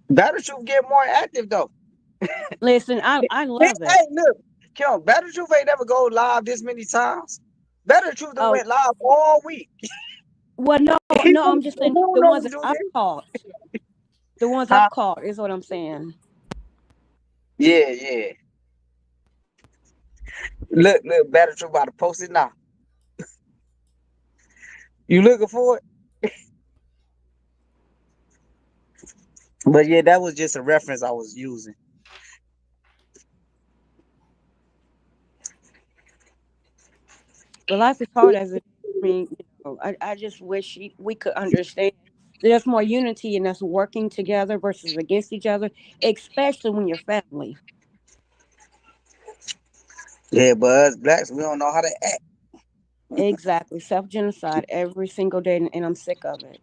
[SPEAKER 11] Better Truth get more active though.
[SPEAKER 12] Listen, I love it.
[SPEAKER 11] Hey, look, Kim, Better Truth ain't never go live this many times. Better Truth done
[SPEAKER 12] Oh,
[SPEAKER 11] went live all week.
[SPEAKER 12] well, no,
[SPEAKER 11] He
[SPEAKER 12] no, I'm just saying
[SPEAKER 11] who
[SPEAKER 12] the
[SPEAKER 11] know
[SPEAKER 12] ones
[SPEAKER 11] to
[SPEAKER 12] that
[SPEAKER 11] do
[SPEAKER 12] I've
[SPEAKER 11] this?
[SPEAKER 12] caught. The ones
[SPEAKER 11] Huh?
[SPEAKER 12] I've caught is what I'm saying.
[SPEAKER 11] Yeah, yeah. Look, Better Truth about to post it now. You looking for it? But yeah, that was just a reference I was using.
[SPEAKER 12] But life is hard as it is. I mean, I just wish we could understand. There's more unity in us working together versus against each other, especially when you're family.
[SPEAKER 11] Yeah, but us blacks, we don't know how to act.
[SPEAKER 12] Exactly. Self genocide every single day, and I'm sick of it.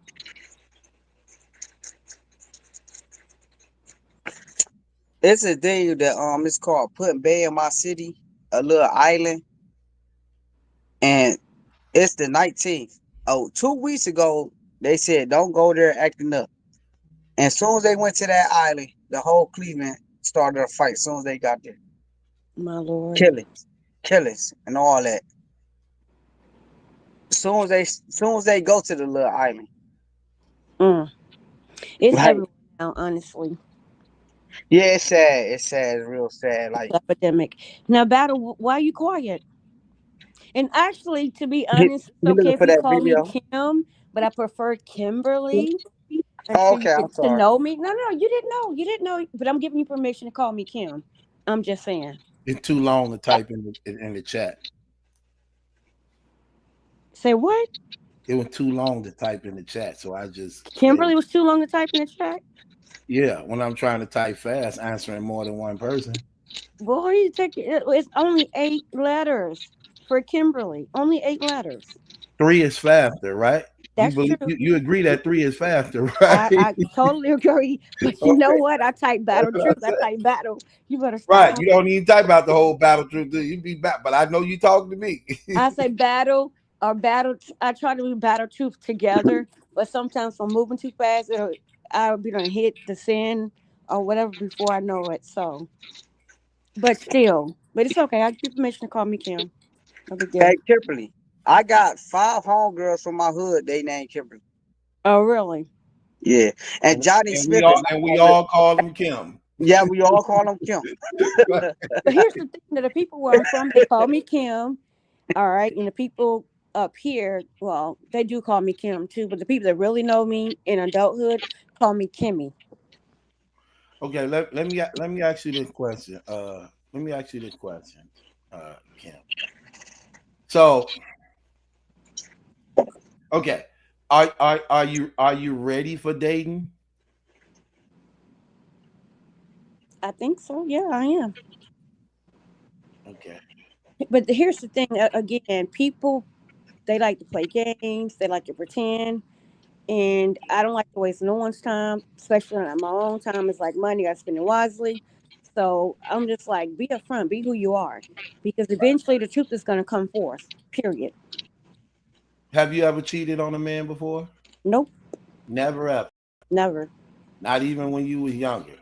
[SPEAKER 11] It's a thing that it's called Putting Bay in My City, a little island, and it's the 19th. Oh, 2 weeks ago, they said don't go there acting up. And as soon as they went to that island, the whole Cleveland started a fight. As soon as they got there,
[SPEAKER 12] My Lord.
[SPEAKER 11] killings, and all that. As soon as they go to the little island,
[SPEAKER 12] Mm. It's
[SPEAKER 11] like
[SPEAKER 12] everywhere now, honestly.
[SPEAKER 11] yeah, it's sad. It's sad. It's real sad.
[SPEAKER 12] It's
[SPEAKER 11] Like
[SPEAKER 12] epidemic. Now, Battle, why are you quiet? And actually, to be
[SPEAKER 11] you,
[SPEAKER 12] honest, it's
[SPEAKER 11] you
[SPEAKER 12] okay
[SPEAKER 11] looking
[SPEAKER 12] if
[SPEAKER 11] for
[SPEAKER 12] you
[SPEAKER 11] that
[SPEAKER 12] call me
[SPEAKER 11] video?
[SPEAKER 12] Kim, but I prefer Kimberly
[SPEAKER 11] Oh,
[SPEAKER 12] until you
[SPEAKER 11] okay, I'm
[SPEAKER 12] get to
[SPEAKER 11] sorry.
[SPEAKER 12] know me. No, no, you didn't know. You didn't know. But I'm giving you permission to call me Kim. I'm just saying.
[SPEAKER 10] It's too long to type in the chat.
[SPEAKER 12] Say what?
[SPEAKER 10] It was too long to type in the chat, so I just
[SPEAKER 12] Kimberly was too long to type in the chat.
[SPEAKER 10] yeah. When I'm trying to type fast, answering more than one person.
[SPEAKER 12] Boy, you take it. It's only 8 letters. For Kimberly, only 8 letters.
[SPEAKER 10] 3 is faster, right? You
[SPEAKER 12] That's
[SPEAKER 10] believe
[SPEAKER 12] true.
[SPEAKER 10] you agree that 3 is faster, right?
[SPEAKER 12] I totally agree. But you know
[SPEAKER 10] Okay.
[SPEAKER 12] what? I type battle truth. I type battle. You better stop
[SPEAKER 10] Right.
[SPEAKER 12] playing.
[SPEAKER 10] You don't even type out the whole battle truth. You be back, but I know you talking to me.
[SPEAKER 12] I say battle or battle. I try to do battle truth together, but sometimes if I'm moving too fast, I'll be gonna hit the send or whatever before I know it. So, but still, but it's okay. I give you permission to call me Kim. No big
[SPEAKER 11] Hey,
[SPEAKER 12] deal.
[SPEAKER 11] Kimberly, I got 5 homegirls from my hood. They named Kimberly.
[SPEAKER 12] Oh, really?
[SPEAKER 11] Yeah, and Johnny
[SPEAKER 10] and we
[SPEAKER 11] Smith
[SPEAKER 10] all
[SPEAKER 11] is not
[SPEAKER 10] and
[SPEAKER 11] my
[SPEAKER 10] we
[SPEAKER 11] real.
[SPEAKER 10] all call him Kim.
[SPEAKER 11] Yeah, we all call him Kim.
[SPEAKER 12] But here's the thing: that the people where I'm from, they call me Kim. All right, and the people up here, well, they do call me Kim too. But the people that really know me in adulthood call me Kimmy.
[SPEAKER 10] Okay, let me ask you this question. Let me ask you this question, Kim. So, okay, are you ready for dating?
[SPEAKER 12] I think so. Yeah, I am.
[SPEAKER 10] Okay.
[SPEAKER 12] But here's the thing: again, people they like to play games. They like to pretend, and I don't like to waste no one's time, especially when my own time is like money. I spend it wisely. So I'm just like, be upfront, be who you are, because eventually the truth is going to come forth. Period.
[SPEAKER 10] Have you ever cheated on a man before?
[SPEAKER 12] Nope,
[SPEAKER 10] Never ever.
[SPEAKER 12] never,
[SPEAKER 10] Not even when you was younger.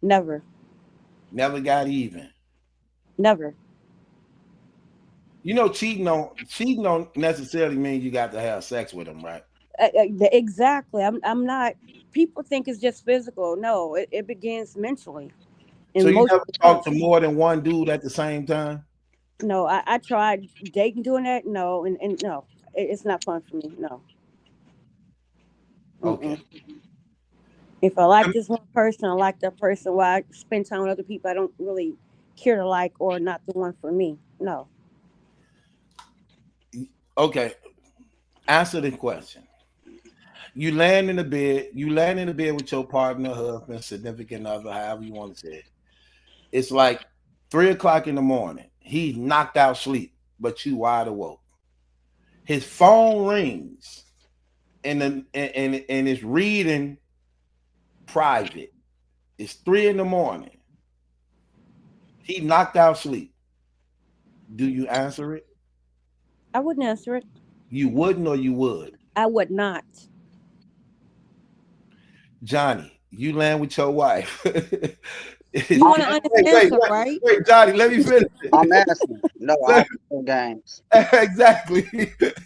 [SPEAKER 12] never,
[SPEAKER 10] Never got even.
[SPEAKER 12] never.
[SPEAKER 10] Cheating don't necessarily mean you got to have sex with him, right?
[SPEAKER 12] Exactly. I'm not. People think it's just physical. No, it begins mentally,
[SPEAKER 10] So
[SPEAKER 12] and
[SPEAKER 10] you
[SPEAKER 12] most
[SPEAKER 10] never
[SPEAKER 12] of the
[SPEAKER 10] talked to
[SPEAKER 12] times,
[SPEAKER 10] more than one dude at the same time?
[SPEAKER 12] no. I tried dating, doing that. No, and no, it's not fun for me. No.
[SPEAKER 10] Okay.
[SPEAKER 12] Mm-mm. If I like this one person, I like that person. Why I spend time with other people I don't really care to like or not the one for me. No.
[SPEAKER 10] Okay. Answer the question. You land in the bed with your partner, husband, significant other, however you want to say it. It's like 3 o'clock in the morning. He's knocked out sleep, but you wide awake. His phone rings and it's reading private. It's 3 in the morning. He knocked out sleep. Do you answer it?
[SPEAKER 12] I wouldn't answer it.
[SPEAKER 10] You wouldn't or you would?
[SPEAKER 12] I would not.
[SPEAKER 10] Johnny, you land with your wife. wait,
[SPEAKER 12] You want
[SPEAKER 11] I'm
[SPEAKER 12] an honest
[SPEAKER 10] wait,
[SPEAKER 12] answer,
[SPEAKER 10] wait,
[SPEAKER 12] right?
[SPEAKER 10] wait, Johnny, let me finish.
[SPEAKER 11] I'm asking. No, I
[SPEAKER 10] Let-
[SPEAKER 11] don't play games.
[SPEAKER 10] exactly.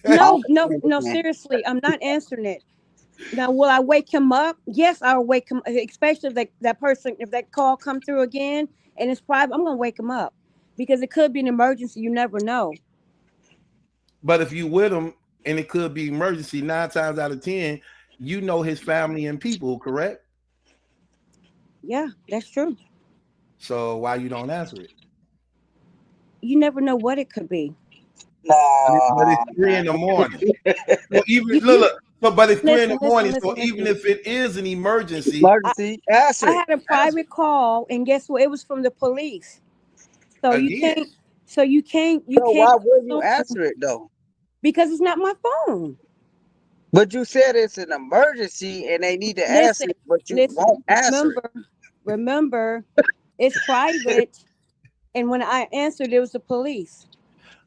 [SPEAKER 11] I don't
[SPEAKER 12] No, no,
[SPEAKER 11] play
[SPEAKER 12] no.
[SPEAKER 11] games.
[SPEAKER 12] Seriously, I'm not answering it. Now, will I wake him up? Yes, I'll wake him. Especially if that person, if that call come through again and it's private, I'm gonna wake him up because it could be an emergency. You never know.
[SPEAKER 10] But if you with him and it could be emergency, 9 times out of 10, you know his family and people, correct?
[SPEAKER 12] Yeah, that's true.
[SPEAKER 10] So why you don't answer it?
[SPEAKER 12] You never know what it could be.
[SPEAKER 10] But it's
[SPEAKER 11] No,
[SPEAKER 10] three in the morning. So even
[SPEAKER 12] You
[SPEAKER 10] look, so but it's three in
[SPEAKER 12] listen,
[SPEAKER 10] the
[SPEAKER 12] listen,
[SPEAKER 10] morning. So
[SPEAKER 12] listen,
[SPEAKER 10] even
[SPEAKER 12] listen.
[SPEAKER 10] if it is an emergency,
[SPEAKER 12] I,
[SPEAKER 11] emergency. Answer
[SPEAKER 12] I
[SPEAKER 11] it.
[SPEAKER 12] had a
[SPEAKER 10] answer
[SPEAKER 12] private call, and guess what? It was from the police. So
[SPEAKER 10] it.
[SPEAKER 12] you
[SPEAKER 10] Again.
[SPEAKER 12] can't. So you
[SPEAKER 11] So why
[SPEAKER 12] can't
[SPEAKER 11] would you
[SPEAKER 12] assume
[SPEAKER 11] answer it though?
[SPEAKER 12] because it's not my phone.
[SPEAKER 11] But you said it's an emergency and they need to answer
[SPEAKER 12] Listen,
[SPEAKER 11] it, but you
[SPEAKER 12] listen.
[SPEAKER 11] won't answer it.
[SPEAKER 12] Remember, it's private. And when I answered, it was the police.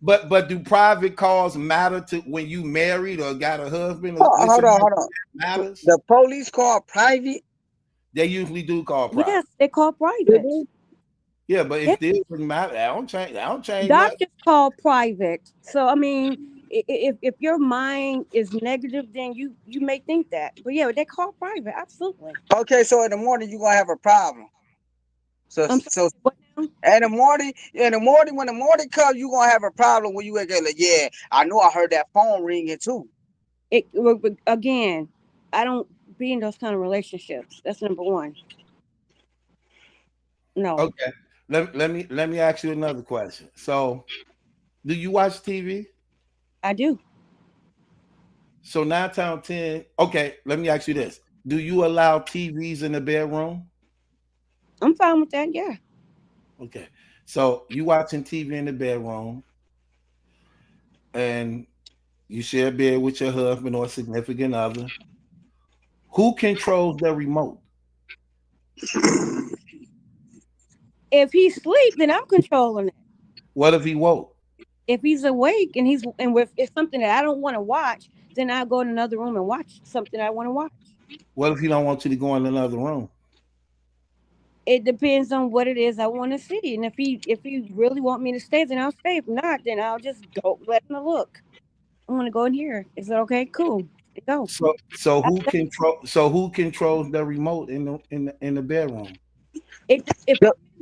[SPEAKER 10] But do private calls matter to when you married or got a husband or this
[SPEAKER 11] Hold
[SPEAKER 10] and
[SPEAKER 11] on,
[SPEAKER 10] that
[SPEAKER 11] hold on.
[SPEAKER 10] matters?
[SPEAKER 11] The police call private.
[SPEAKER 10] They usually do call
[SPEAKER 12] Yes,
[SPEAKER 10] private.
[SPEAKER 12] they call
[SPEAKER 11] They
[SPEAKER 12] private.
[SPEAKER 11] do?
[SPEAKER 10] Yeah, but
[SPEAKER 12] Yeah,
[SPEAKER 10] if this doesn't matter, that don't change. That don't change nothing.
[SPEAKER 12] doctors call private. So I mean, if your mind is negative, then you may think that. But yeah, they call private. Absolutely.
[SPEAKER 11] Okay, so in the morning you're gonna have a problem. So
[SPEAKER 12] I'm sorry.
[SPEAKER 11] so
[SPEAKER 12] What now?
[SPEAKER 11] in the morning when the morning comes, you're gonna have a problem when you wake up like, yeah, I know I heard that phone ringing too.
[SPEAKER 12] Again, I don't be in those kind of relationships. That's number one. No,
[SPEAKER 10] Okay. Let me ask you another question. So, do you watch TV?
[SPEAKER 12] I do.
[SPEAKER 10] So 9 times 10. Okay, let me ask you this: do you allow TVs in the bedroom?
[SPEAKER 12] I'm fine with that. Yeah.
[SPEAKER 10] Okay. So you watching TV in the bedroom. and you share a bed with your husband or significant other, who controls the remote?
[SPEAKER 12] If he's asleep, then I'm controlling it.
[SPEAKER 10] What if he woke?
[SPEAKER 12] If he's awake and with it's something that I don't want to watch, then I'll go in another room and watch something I want to watch.
[SPEAKER 10] What if he don't want you to go in another room?
[SPEAKER 12] It depends on what it is I want to see, and if he really want me to stay, then I'll stay. If not, then I'll just go let him look. I want to go in here. Is it okay? Cool. Go.
[SPEAKER 10] So who controls the remote in the bedroom?
[SPEAKER 12] If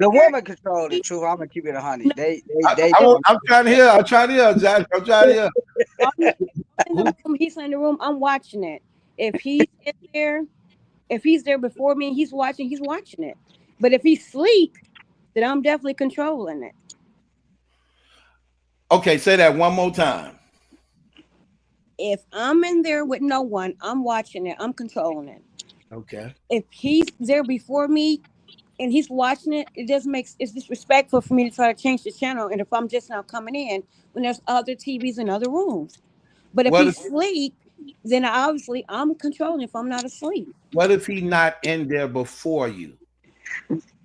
[SPEAKER 11] The woman control the truth. I'm gonna keep it 100. They
[SPEAKER 10] I'm trying to hear. I'm trying to hear, Josh. I'm trying to hear.
[SPEAKER 12] in the room, he's in the room. I'm watching it. If he's in there, if he's there before me and he's watching it. But if he's asleep, then I'm definitely controlling it.
[SPEAKER 10] Okay, say that one more time.
[SPEAKER 12] If I'm in there with no one, I'm watching it. I'm controlling it.
[SPEAKER 10] Okay.
[SPEAKER 12] If he's there before me and he's watching it, it's disrespectful for me to try to change the channel. And if I'm just now coming in when there's other TVs in other rooms. But if he's asleep, then obviously I'm controlling if I'm not asleep.
[SPEAKER 10] What if he's not in there before you?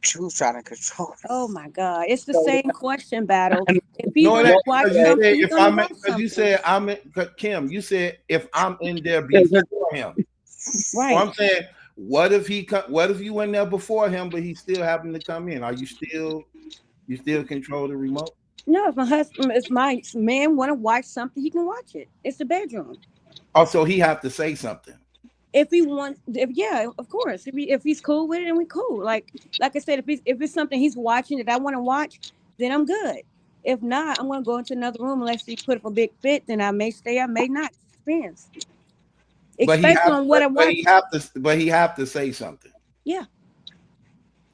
[SPEAKER 11] Truth trying to control.
[SPEAKER 12] Oh my God. It's the same question, Battle. If
[SPEAKER 10] No,
[SPEAKER 12] he's
[SPEAKER 10] that
[SPEAKER 12] watching
[SPEAKER 10] you said,
[SPEAKER 12] something,
[SPEAKER 10] because you said I'm in, Kim, you said if I'm in there before him.
[SPEAKER 12] Right.
[SPEAKER 10] So I'm saying, what if you in there before him, but he still happened to come in? Are you still control the remote?
[SPEAKER 12] No, if my man want to watch something, he can watch it. It's the bedroom.
[SPEAKER 10] Also, he have to say something.
[SPEAKER 12] If he wants, yeah, of course. If he's cool with it, then we cool. Like I said, if it's something he's watching that I want to watch, then I'm good. If not, I'm gonna go into another room unless he put up a big fit. Then I may stay, I may not. It depends. Especially on what I watch.
[SPEAKER 10] But he have to say something.
[SPEAKER 12] Yeah.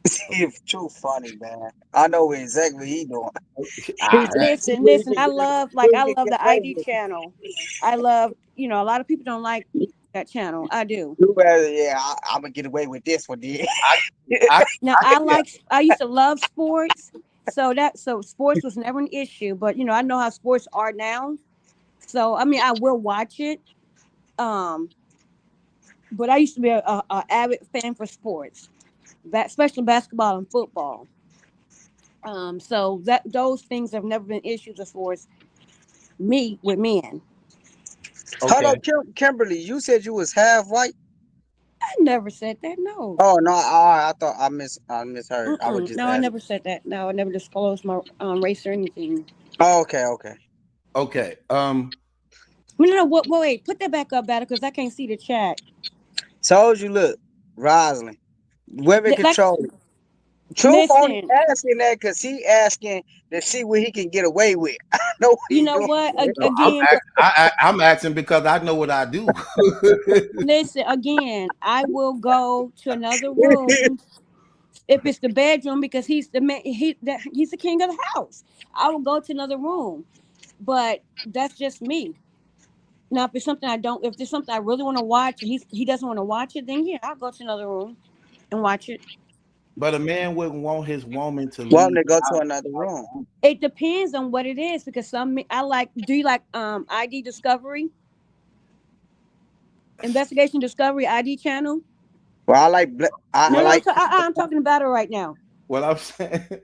[SPEAKER 11] It's too funny, man. I know exactly what he doing.
[SPEAKER 12] Listen. I love the ID channel. I love, a lot of people don't like that channel. I do.
[SPEAKER 11] Yeah, I'm gonna get away with this one.
[SPEAKER 12] I used to love sports, so sports was never an issue. But I know how sports are now, so I mean I will watch it. But I used to be a avid fan for sports, especially basketball and football. So those things have never been issues as far as me with men.
[SPEAKER 11] Okay. Hold up, Kimberly. You said you was half white.
[SPEAKER 12] I never said that. No.
[SPEAKER 11] Oh no! I thought I misheard. I was just
[SPEAKER 12] I never said that. No, I never disclosed my race or anything.
[SPEAKER 11] Oh, okay.
[SPEAKER 12] No. Wait. Put that back up, Battle, because I can't see the chat.
[SPEAKER 11] Told you, look, Roslyn. Women control it. Truth only asking that because he asking to see what he can get away with. I know
[SPEAKER 12] what? Again,
[SPEAKER 10] I'm asking because I know what I do.
[SPEAKER 12] Listen, again, I will go to another room if it's the bedroom because he's the man. He's the king of the house. I will go to another room, but that's just me. Now, if there's something I really want to watch and he doesn't want to watch it, then yeah, I'll go to another room and watch it.
[SPEAKER 10] But a man wouldn't want his woman to
[SPEAKER 11] go to another room.
[SPEAKER 12] It depends on what it is because do you like ID Discovery? Investigation Discovery ID channel?
[SPEAKER 11] Well, I like
[SPEAKER 12] I'm talking about it right now.
[SPEAKER 10] What I'm saying,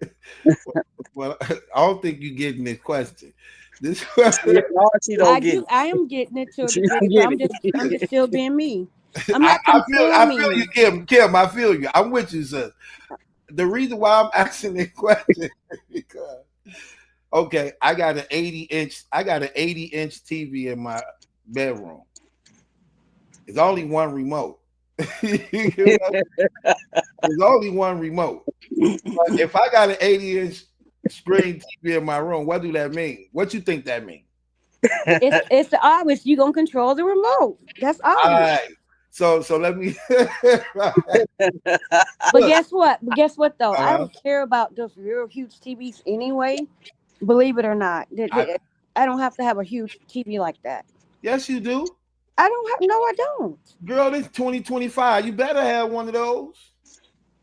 [SPEAKER 10] I don't think you're getting this question. This
[SPEAKER 12] question, I am getting it to a degree. I'm just still being me. I'm not
[SPEAKER 10] I feel you, Kim. I feel you. I'm with you, sis. The reason why I'm asking this question is because, okay, I got an 80-inch TV in my bedroom. There's only one remote. There's only one remote. But if I got an 80-inch screen TV in my room, what do that mean? What you think that means?
[SPEAKER 12] It's the obvious. You're gonna control the remote. That's obvious.
[SPEAKER 10] All right. So let me.
[SPEAKER 12] But guess what? Though I don't care about those real huge TVs anyway. Believe it or not, I don't have to have a huge TV like that.
[SPEAKER 10] Yes, you do.
[SPEAKER 12] I don't.
[SPEAKER 10] Girl, it's 2025. You better have one of those.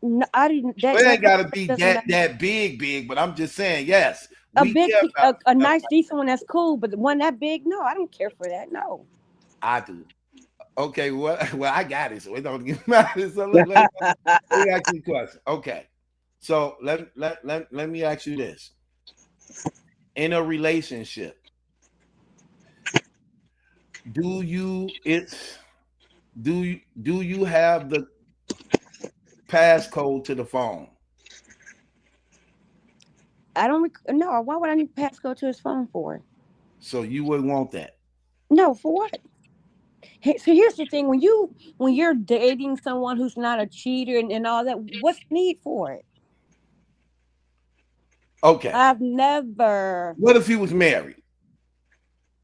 [SPEAKER 12] No, I didn't.
[SPEAKER 10] It ain't gotta be that big. But I'm just saying, yes.
[SPEAKER 12] A
[SPEAKER 10] We
[SPEAKER 12] big,
[SPEAKER 10] care about
[SPEAKER 12] a
[SPEAKER 10] stuff
[SPEAKER 12] nice,
[SPEAKER 10] like
[SPEAKER 12] decent one that's cool, but the one that big, no, I don't care for that. No.
[SPEAKER 10] I do. Okay, well, well, I got it, so it don't get matter. So let me ask you a question. Okay, so let me ask you this: in a relationship, do you it's do you have the passcode to the phone?
[SPEAKER 12] I don't. No. Why would I need passcode to his phone for?
[SPEAKER 10] So you would want that.
[SPEAKER 12] No, for what? So here's the thing: when you're dating someone who's not a cheater and all that, what's the need for it?
[SPEAKER 10] Okay.
[SPEAKER 12] I've never.
[SPEAKER 10] What if he was married?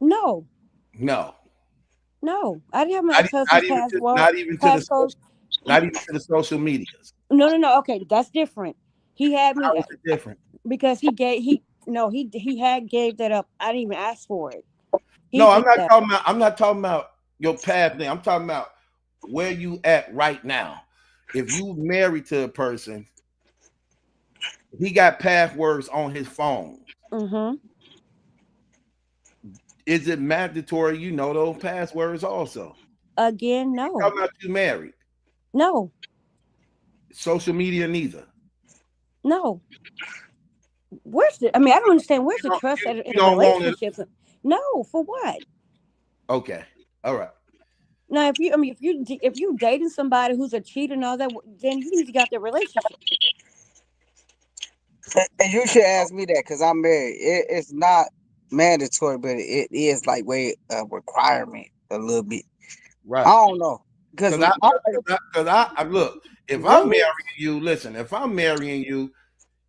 [SPEAKER 12] No,
[SPEAKER 10] No.
[SPEAKER 12] no. I didn't have my
[SPEAKER 10] Not,
[SPEAKER 12] ex-husband's password
[SPEAKER 10] not even to the
[SPEAKER 12] passcode.
[SPEAKER 10] not even to the social medias.
[SPEAKER 12] No. Okay, that's different. He had me
[SPEAKER 10] How is it different?
[SPEAKER 12] because he had gave that up. I didn't even ask for it. He
[SPEAKER 10] No,
[SPEAKER 12] did that.
[SPEAKER 10] I'm not talking about your past thing. I'm talking about where you at right now. If you married to a person, he got passwords on his phone.
[SPEAKER 12] Mm-hmm.
[SPEAKER 10] Is it mandatory you know those passwords also?
[SPEAKER 12] Again, no,
[SPEAKER 10] Talking about you married.
[SPEAKER 12] no,
[SPEAKER 10] Social media neither.
[SPEAKER 12] no. Where's the? I mean, I don't understand. Where's the trust in
[SPEAKER 10] You
[SPEAKER 12] a
[SPEAKER 10] don't want it.
[SPEAKER 12] relationship? No, for what?
[SPEAKER 10] Okay. All right.
[SPEAKER 12] Now, if you dating somebody who's a cheater and all that, then you need to get their relationship.
[SPEAKER 11] And you should ask me that because I'm married. It's not mandatory, but it is like way a requirement a little bit. I
[SPEAKER 10] Right.
[SPEAKER 11] don't know because
[SPEAKER 10] I look, if I'm
[SPEAKER 12] Really?
[SPEAKER 10] marrying you, listen, if I'm marrying you,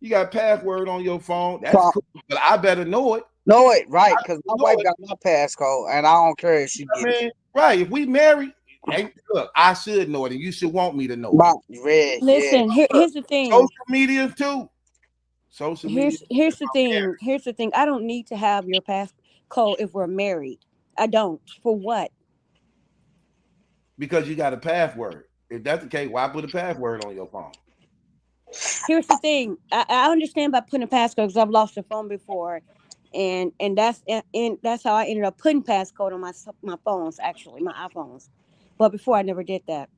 [SPEAKER 10] you got password on your phone. That's cool, but I better know it.
[SPEAKER 11] know it right because my
[SPEAKER 10] Know
[SPEAKER 11] wife
[SPEAKER 10] it.
[SPEAKER 11] got my passcode and I don't care if she
[SPEAKER 10] I
[SPEAKER 11] get it.
[SPEAKER 10] mean, right. If we married, hey, look, I should know it, and you should want me to know
[SPEAKER 11] My
[SPEAKER 10] it.
[SPEAKER 11] red, yeah.
[SPEAKER 12] Listen, here's the thing.
[SPEAKER 10] Social media too. Social media
[SPEAKER 12] Here's the thing. Here's the thing. I don't need to have your passcode if we're married. I don't. For what?
[SPEAKER 10] because you got a password. If that's the case, why put a password on your phone?
[SPEAKER 12] Here's the thing. I understand by putting a passcode because I've lost a phone before, and that's how I ended up putting passcode on my phones, actually my iPhones. But before I never did that.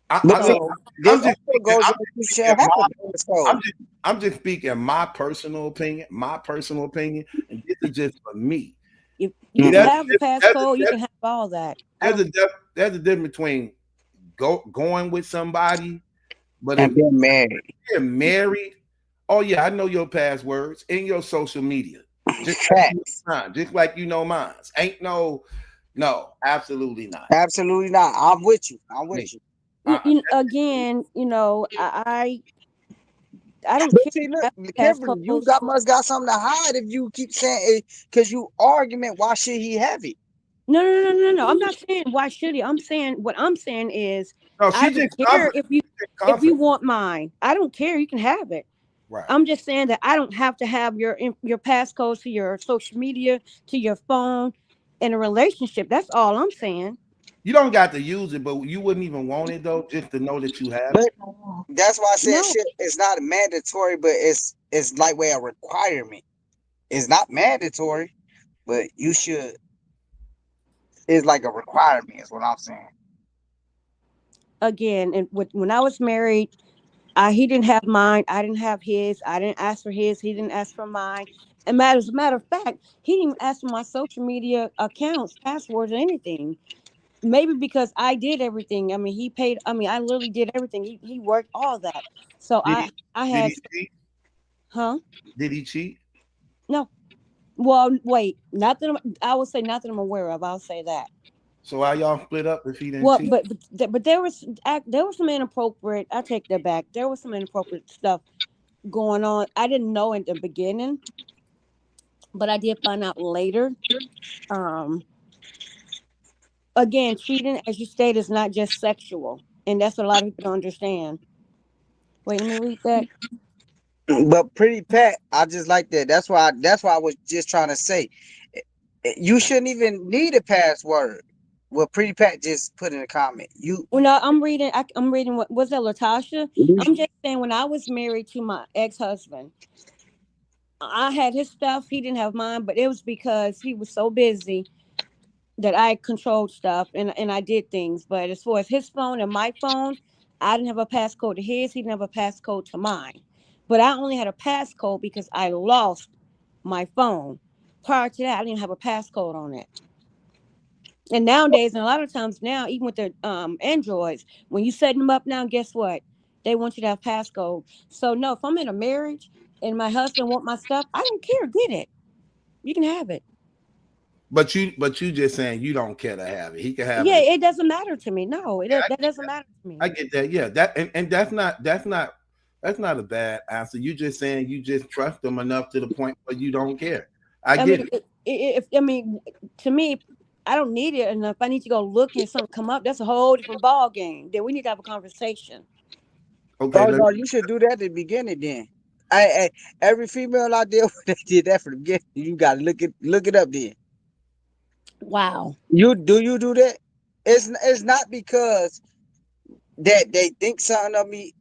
[SPEAKER 10] I mean,
[SPEAKER 12] So
[SPEAKER 10] I'm
[SPEAKER 11] This
[SPEAKER 10] just
[SPEAKER 11] also
[SPEAKER 10] speaking,
[SPEAKER 11] goes
[SPEAKER 10] I'm
[SPEAKER 11] with you
[SPEAKER 10] just
[SPEAKER 11] should
[SPEAKER 10] speaking
[SPEAKER 11] have
[SPEAKER 10] my,
[SPEAKER 11] a passcode.
[SPEAKER 10] I'm just speaking my personal opinion, and this is just for me.
[SPEAKER 12] if you can
[SPEAKER 10] There's,
[SPEAKER 12] have a passcode, you can have all that.
[SPEAKER 10] there's a difference between going with somebody, but if
[SPEAKER 11] And being married.
[SPEAKER 10] you're married, oh yeah, I know your passwords in your social media. Just like you know
[SPEAKER 11] Facts.
[SPEAKER 10] mine, just like you know mine. Ain't no, absolutely not.
[SPEAKER 11] Absolutely not. I'm with you. I'm
[SPEAKER 10] Me.
[SPEAKER 11] with you.
[SPEAKER 12] Again, I don't
[SPEAKER 11] But
[SPEAKER 12] care
[SPEAKER 11] see, look,
[SPEAKER 12] if I have
[SPEAKER 11] Kimberly, you
[SPEAKER 12] passcodes.
[SPEAKER 11] must got something to hide if you keep saying it because you argument. Why should he have it?
[SPEAKER 12] No. I'm not saying why should he. I'm saying what I'm saying is
[SPEAKER 10] No,
[SPEAKER 12] I
[SPEAKER 10] she
[SPEAKER 12] don't
[SPEAKER 10] just
[SPEAKER 12] care
[SPEAKER 10] confident.
[SPEAKER 12] if you want mine. I don't care. You can have it.
[SPEAKER 10] Right.
[SPEAKER 12] I'm just saying that I don't have to have your passcodes to your social media, to your phone, in a relationship. That's all I'm saying.
[SPEAKER 10] You don't got to use it, but you wouldn't even want it though, just to know that you have
[SPEAKER 11] But
[SPEAKER 10] it.
[SPEAKER 11] that's why I said
[SPEAKER 12] No,
[SPEAKER 11] shit. It's not mandatory, but it's like way a requirement. It's not mandatory, but you should. It's like a requirement. Is what I'm saying.
[SPEAKER 12] again, when I was married, he didn't have mine. I didn't have his. I didn't ask for his. He didn't ask for mine. And as a matter of fact, he didn't even ask for my social media accounts, passwords, or anything. Maybe because I did everything. I mean, he paid. I mean, I literally did everything. He worked all that. So
[SPEAKER 10] Did he?
[SPEAKER 12] I
[SPEAKER 10] Did
[SPEAKER 12] had,
[SPEAKER 10] he cheat?
[SPEAKER 12] huh?
[SPEAKER 10] Did he cheat?
[SPEAKER 12] No. Well, wait. Nothing. I would say nothing I'm aware of. I'll say that.
[SPEAKER 10] So why y'all split up if he didn't
[SPEAKER 12] Well,
[SPEAKER 10] cheat?
[SPEAKER 12] but there was some inappropriate. I take that back. There was some inappropriate stuff going on. I didn't know in the beginning, but I did find out later. Um, Again, cheating, as you stated, is not just sexual, and that's what a lot of people don't understand. Wait, let me read that.
[SPEAKER 11] But pretty Pat, I just like that. That's why I was just trying to say, you shouldn't even need a password. Well, pretty Pat just put in a comment.
[SPEAKER 12] Well, no, I'm reading. I'm reading. What was that, Latasha? I'm just saying. When I was married to my ex-husband, I had his stuff. He didn't have mine, but it was because he was so busy that I controlled stuff and I did things. But as far as his phone and my phone, I didn't have a passcode to his. He didn't have a passcode to mine. But I only had a passcode because I lost my phone. Prior to that, I didn't have a passcode on it. And nowadays, and a lot of times now, even with the Androids, when you set them up now, guess what? They want you to have passcode. So no, if I'm in a marriage and my husband want my stuff, I don't care. Get it. You can have it.
[SPEAKER 10] But you just saying you don't care to have it. He can have
[SPEAKER 12] Yeah,
[SPEAKER 10] it.
[SPEAKER 12] it doesn't matter to me. No,
[SPEAKER 10] Yeah,
[SPEAKER 12] that doesn't matter to me.
[SPEAKER 10] I get that. Yeah, that and that's not a bad answer. You just saying you just trust them enough to the point where you don't care. I
[SPEAKER 12] I
[SPEAKER 10] get
[SPEAKER 12] mean,
[SPEAKER 10] it.
[SPEAKER 12] if I mean, to me, I don't need it enough. I need to go look and something come up. That's a whole different ball game. Then we need to have a conversation.
[SPEAKER 10] Okay,
[SPEAKER 11] Oh
[SPEAKER 10] let
[SPEAKER 11] no,
[SPEAKER 10] me,
[SPEAKER 11] you should do that at the beginning then. I every female out there that did that from the beginning, you gotta look it up then.
[SPEAKER 12] Wow.
[SPEAKER 11] You do that? It's not because that they think something of me.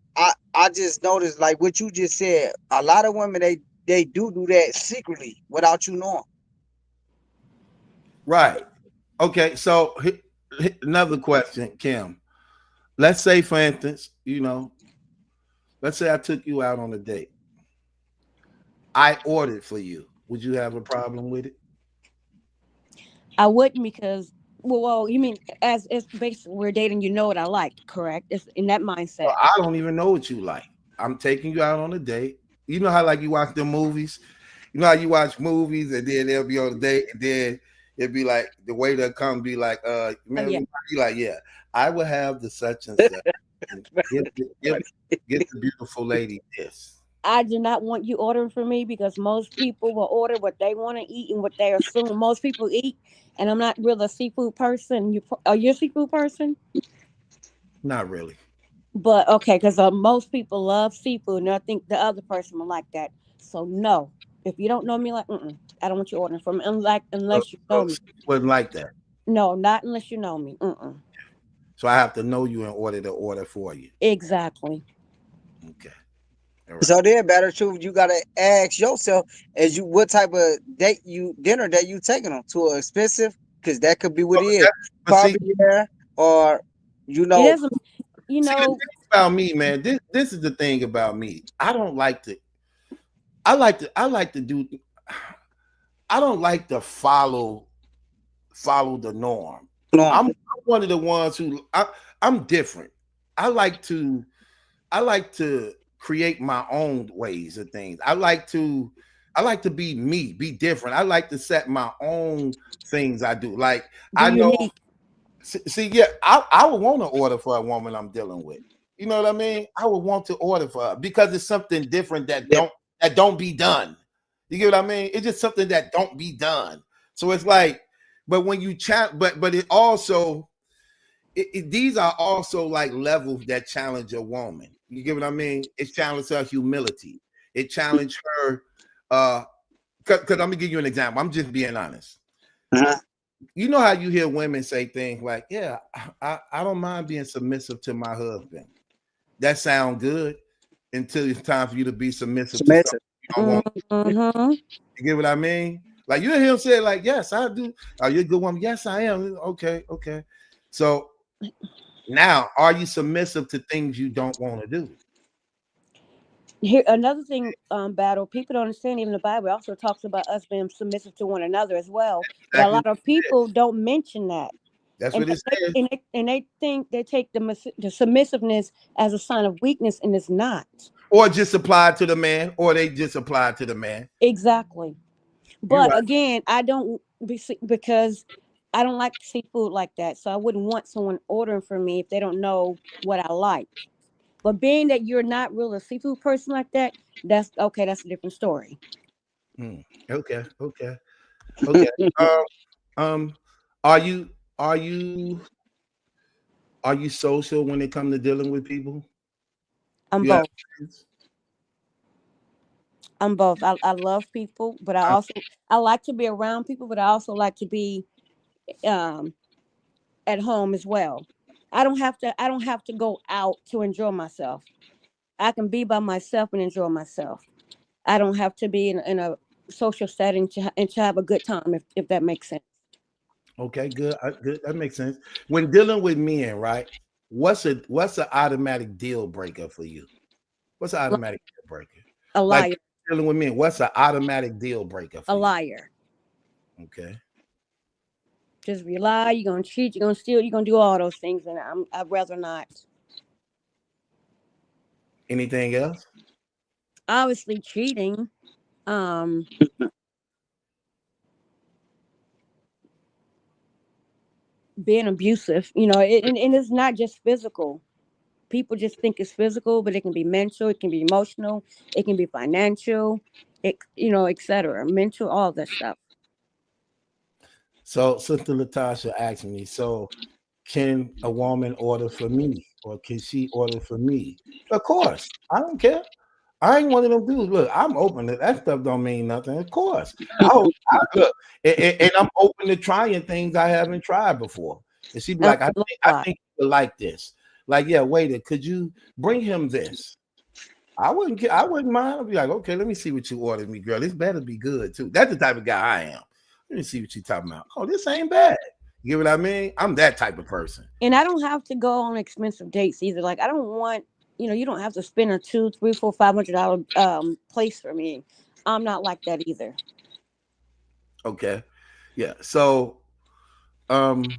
[SPEAKER 11] I just noticed like what you just said. A lot of women they do that secretly without you knowing.
[SPEAKER 10] right. Okay, so another question, Kim. Let's say, for instance, let's say I took you out on a date. I ordered for you. Would you have a problem with it?
[SPEAKER 12] I wouldn't because you mean as basically we're dating, you know what I like, correct? It's in that
[SPEAKER 10] Well,
[SPEAKER 12] mindset.
[SPEAKER 10] I don't even know what you like. I'm taking you out on a date. You know how like you watch the movies. You know how you watch movies and then they'll be on a date and then it'll be like the way they'll come be like,
[SPEAKER 12] Oh
[SPEAKER 10] man,
[SPEAKER 12] yeah.
[SPEAKER 10] you like, yeah, I will have the such and such and give the beautiful lady this.
[SPEAKER 12] I do not want you ordering for me because most people will order what they want to eat and what they assume most people eat. And I'm not really a seafood person. Are you a seafood person?
[SPEAKER 10] Not really.
[SPEAKER 12] But okay, because most people love seafood, and I think the other person will like that. So no, if you don't know me, like, I don't want you ordering from me,
[SPEAKER 10] So,
[SPEAKER 12] unless you know
[SPEAKER 10] so
[SPEAKER 12] me.
[SPEAKER 10] she wasn't like that.
[SPEAKER 12] No, not unless you know me. Mm-mm.
[SPEAKER 10] So I have to know you in order to order for you.
[SPEAKER 12] Exactly.
[SPEAKER 10] Okay. All right.
[SPEAKER 11] So then, better truth, you gotta ask yourself as you what type of dinner that you taking them to expensive because that could be what
[SPEAKER 10] But,
[SPEAKER 11] it is.
[SPEAKER 10] but see,
[SPEAKER 11] Caviar or you
[SPEAKER 12] It
[SPEAKER 11] know
[SPEAKER 12] doesn't. You
[SPEAKER 10] see the
[SPEAKER 12] know.
[SPEAKER 10] thing about me, man. This is the thing about me. I don't like to. I like to do. I don't like to follow the norm.
[SPEAKER 11] no.
[SPEAKER 10] I'm one of the ones who I'm different. I like to I like to create my own ways of things. I like to be me, be different. I like to set my own things I do. Like
[SPEAKER 12] Be
[SPEAKER 10] I know
[SPEAKER 12] unique.
[SPEAKER 10] see, yeah, I would want to order for a woman I'm dealing with. You know what I mean? I would want to order for her because it's something different
[SPEAKER 11] Yeah.
[SPEAKER 10] that don't be done. You get what I mean? It's just something that don't be done. So it's like, but when you chat, but it also these are also like levels that challenge a woman. You get what I mean? It challenges her humility. It challenged her. Because I'm gonna give you an example. I'm just being honest.
[SPEAKER 11] Uh-huh.
[SPEAKER 10] You know how you hear women say things like, "Yeah, I don't mind being submissive to my husband." That sounds good until it's time for you to be submissive to something
[SPEAKER 11] Submissive.
[SPEAKER 10] you don't want.
[SPEAKER 12] Mm-hmm.
[SPEAKER 10] You get what I mean? Like you hear him say, "Like, yes, I do." Are you a good woman? Yes, I am. Okay, okay. So now, are you submissive to things you don't want to do?
[SPEAKER 12] Here, another thing, battle. People don't understand. Even the Bible also talks about us being submissive to one another as well. But a
[SPEAKER 10] Exactly.
[SPEAKER 12] lot of people don't mention that,
[SPEAKER 10] That's
[SPEAKER 12] and
[SPEAKER 10] what it says.
[SPEAKER 12] they think they take the submissiveness as a sign of weakness, and it's not.
[SPEAKER 10] Or just apply to the man, or they just apply to the man.
[SPEAKER 12] Exactly.
[SPEAKER 10] You're
[SPEAKER 12] But
[SPEAKER 10] right.
[SPEAKER 12] again, I don't because I don't like seafood like that. So I wouldn't want someone ordering for me if they don't know what I like. But being that you're not really a seafood person like that, that's okay. That's a different story.
[SPEAKER 10] Hmm. Okay, okay, okay. Um, um, are you are you are you social when it comes to dealing with people?
[SPEAKER 12] I'm
[SPEAKER 10] You have
[SPEAKER 12] both.
[SPEAKER 10] friends?
[SPEAKER 12] I'm both. I love people, but I like to be around people, but I also like to be um at home as well. I don't have to go out to enjoy myself. I can be by myself and enjoy myself. I don't have to be in a social setting to have a good time, if that makes sense.
[SPEAKER 10] Okay, good. Good. That makes sense. When dealing with men, right? What's an automatic deal breaker for you? What's an
[SPEAKER 12] Like
[SPEAKER 10] automatic deal breaker?
[SPEAKER 12] a
[SPEAKER 10] Like
[SPEAKER 12] liar,
[SPEAKER 10] dealing with men, what's an automatic deal breaker
[SPEAKER 12] a
[SPEAKER 10] for you?
[SPEAKER 12] liar.
[SPEAKER 10] Okay.
[SPEAKER 12] Just if you lie, you're gonna cheat, you're gonna steal, you're gonna do all those things, and I'd rather not.
[SPEAKER 10] Anything else?
[SPEAKER 12] Obviously, cheating, um, being abusive, and it's not just physical. People just think it's physical, but it can be mental, it can be emotional, it can be financial, etc. Mental, all that stuff.
[SPEAKER 10] So Sister Latasha asked me, so can a woman order for me? Or can she order for me? Of course. I don't care. I ain't one of them dudes. Look, I'm open to that stuff. Don't mean nothing. Of course, look, and I'm open to trying things I haven't tried before. And she'd be like, I think you like this. Like, yeah, waiter, could you bring him this? I wouldn't care. I wouldn't mind. I'd be like, okay, let me see what you ordered me, girl. This better be good too. That's the type of guy I am. Let me see what you talking about. Oh, this ain't bad. You get what I mean? I'm that type of person.
[SPEAKER 12] And I don't have to go on expensive dates either. Like I don't want, you don't have to spend a $2, $3, $4, $500 place for me. I'm not like that either.
[SPEAKER 10] Okay. Yeah. Um,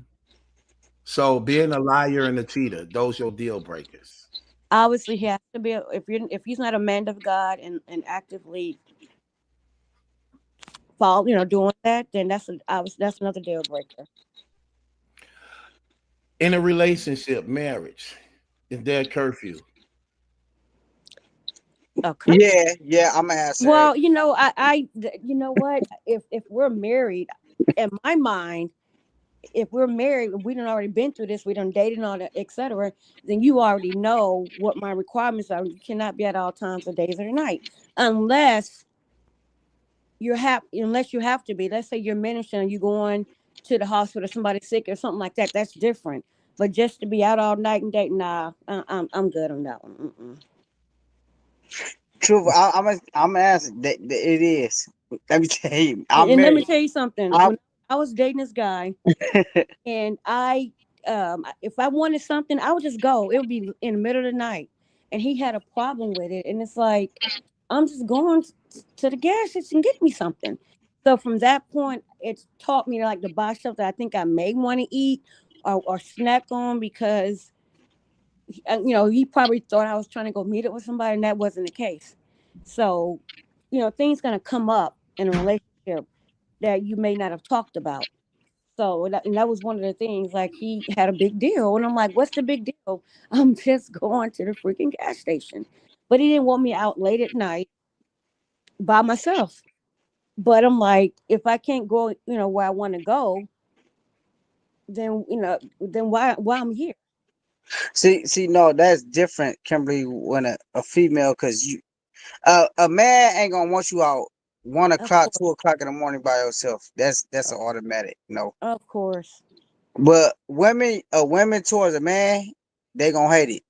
[SPEAKER 10] so being a liar and a cheater, those your deal breakers.
[SPEAKER 12] Obviously, he has to be. If he's not a man of God and actively fall, doing that, then that's another deal breaker.
[SPEAKER 10] In a relationship, marriage, is there a curfew?
[SPEAKER 12] Okay.
[SPEAKER 11] Yeah, I'm gonna answer that.
[SPEAKER 12] Well, you know what? If we're married, in my mind, if we're married, we done already been through this, we done dated and all that, etc., then you already know what my requirements are. You cannot be at all times of days or night. Unless unless you have to be. Let's say you're ministering, you're going to the hospital, somebody's sick or something like that. That's different. But just to be out all night and date, nah, I'm good on that one. Mm-mm.
[SPEAKER 11] Truth, I'm asking that it is. Let me tell you, I'm
[SPEAKER 12] And let me
[SPEAKER 11] married.
[SPEAKER 12] tell you something.
[SPEAKER 11] I'm
[SPEAKER 12] When I was dating this guy, and if I wanted something, I would just go. It would be in the middle of the night, and he had a problem with it. And it's like, I'm just going to the gas station and get me something. So from that point, it's taught me like to buy stuff that I think I may want to eat or snack on because he probably thought I was trying to go meet up with somebody, and that wasn't the case. So, things gonna come up in a relationship that you may not have talked about. So and that was one of the things. Like he had a big deal, and I'm like, "What's the big deal?" I'm just going to the freaking gas station, but he didn't want me out late at night by myself. But I'm like, if I can't go, where I want to go, then why I'm here?
[SPEAKER 11] see, no, that's different, Kimberly. When a female, because a man ain't gonna want you out one
[SPEAKER 12] Of
[SPEAKER 11] o'clock,
[SPEAKER 12] course,
[SPEAKER 11] 2 o'clock in the morning by yourself. That's
[SPEAKER 12] of
[SPEAKER 11] an automatic no.
[SPEAKER 12] of course.
[SPEAKER 11] But women towards a man, they gonna hate it.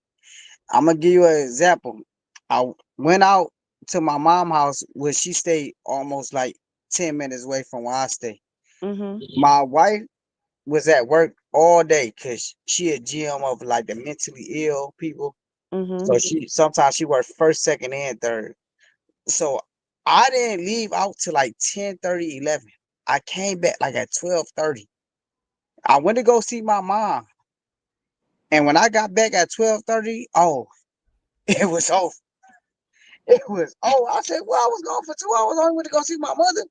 [SPEAKER 11] I'm gonna give you an example. I went out to my mom house where she stayed almost like 10 minutes away from where I stay.
[SPEAKER 12] Mhm,
[SPEAKER 11] My wife was at work all day because she a GM of like the mentally ill people.
[SPEAKER 12] mhm.
[SPEAKER 11] So she sometimes she worked first, second, and third. So I didn't leave out till like 10:30, 11. I came back like at 12:30. I went to go see my mom. And when I got back at 12:30, oh, it was over. It was I said, well, I was gone for 2 hours. I only went to go see my mother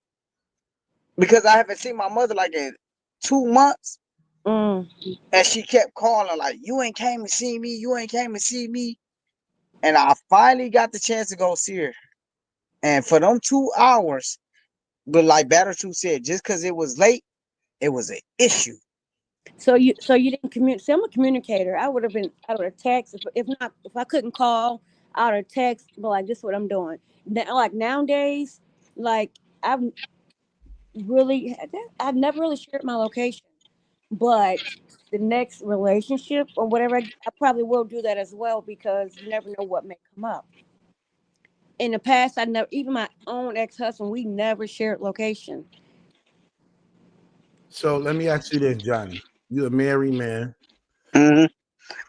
[SPEAKER 11] because I haven't seen my mother like in 2 months.
[SPEAKER 12] Mm.
[SPEAKER 11] And she kept calling, like, you ain't came to see me. You ain't came to see me. And I finally got the chance to go see her. And for them 2 hours, but like Batter Truth said, just because it was late, it was an issue.
[SPEAKER 12] So you didn't communicate. See, I'm a communicator. I would have text if I couldn't call, I would have text. But like, this is what I'm doing. Now, like nowadays, like I've I've never really shared my location. But the next relationship or whatever, I probably will do that as well because you never know what may come up. In the past, I never, even my own ex-husband, we never shared location.
[SPEAKER 10] So let me ask you this, Johnny. You're a married man.
[SPEAKER 11] Hmm.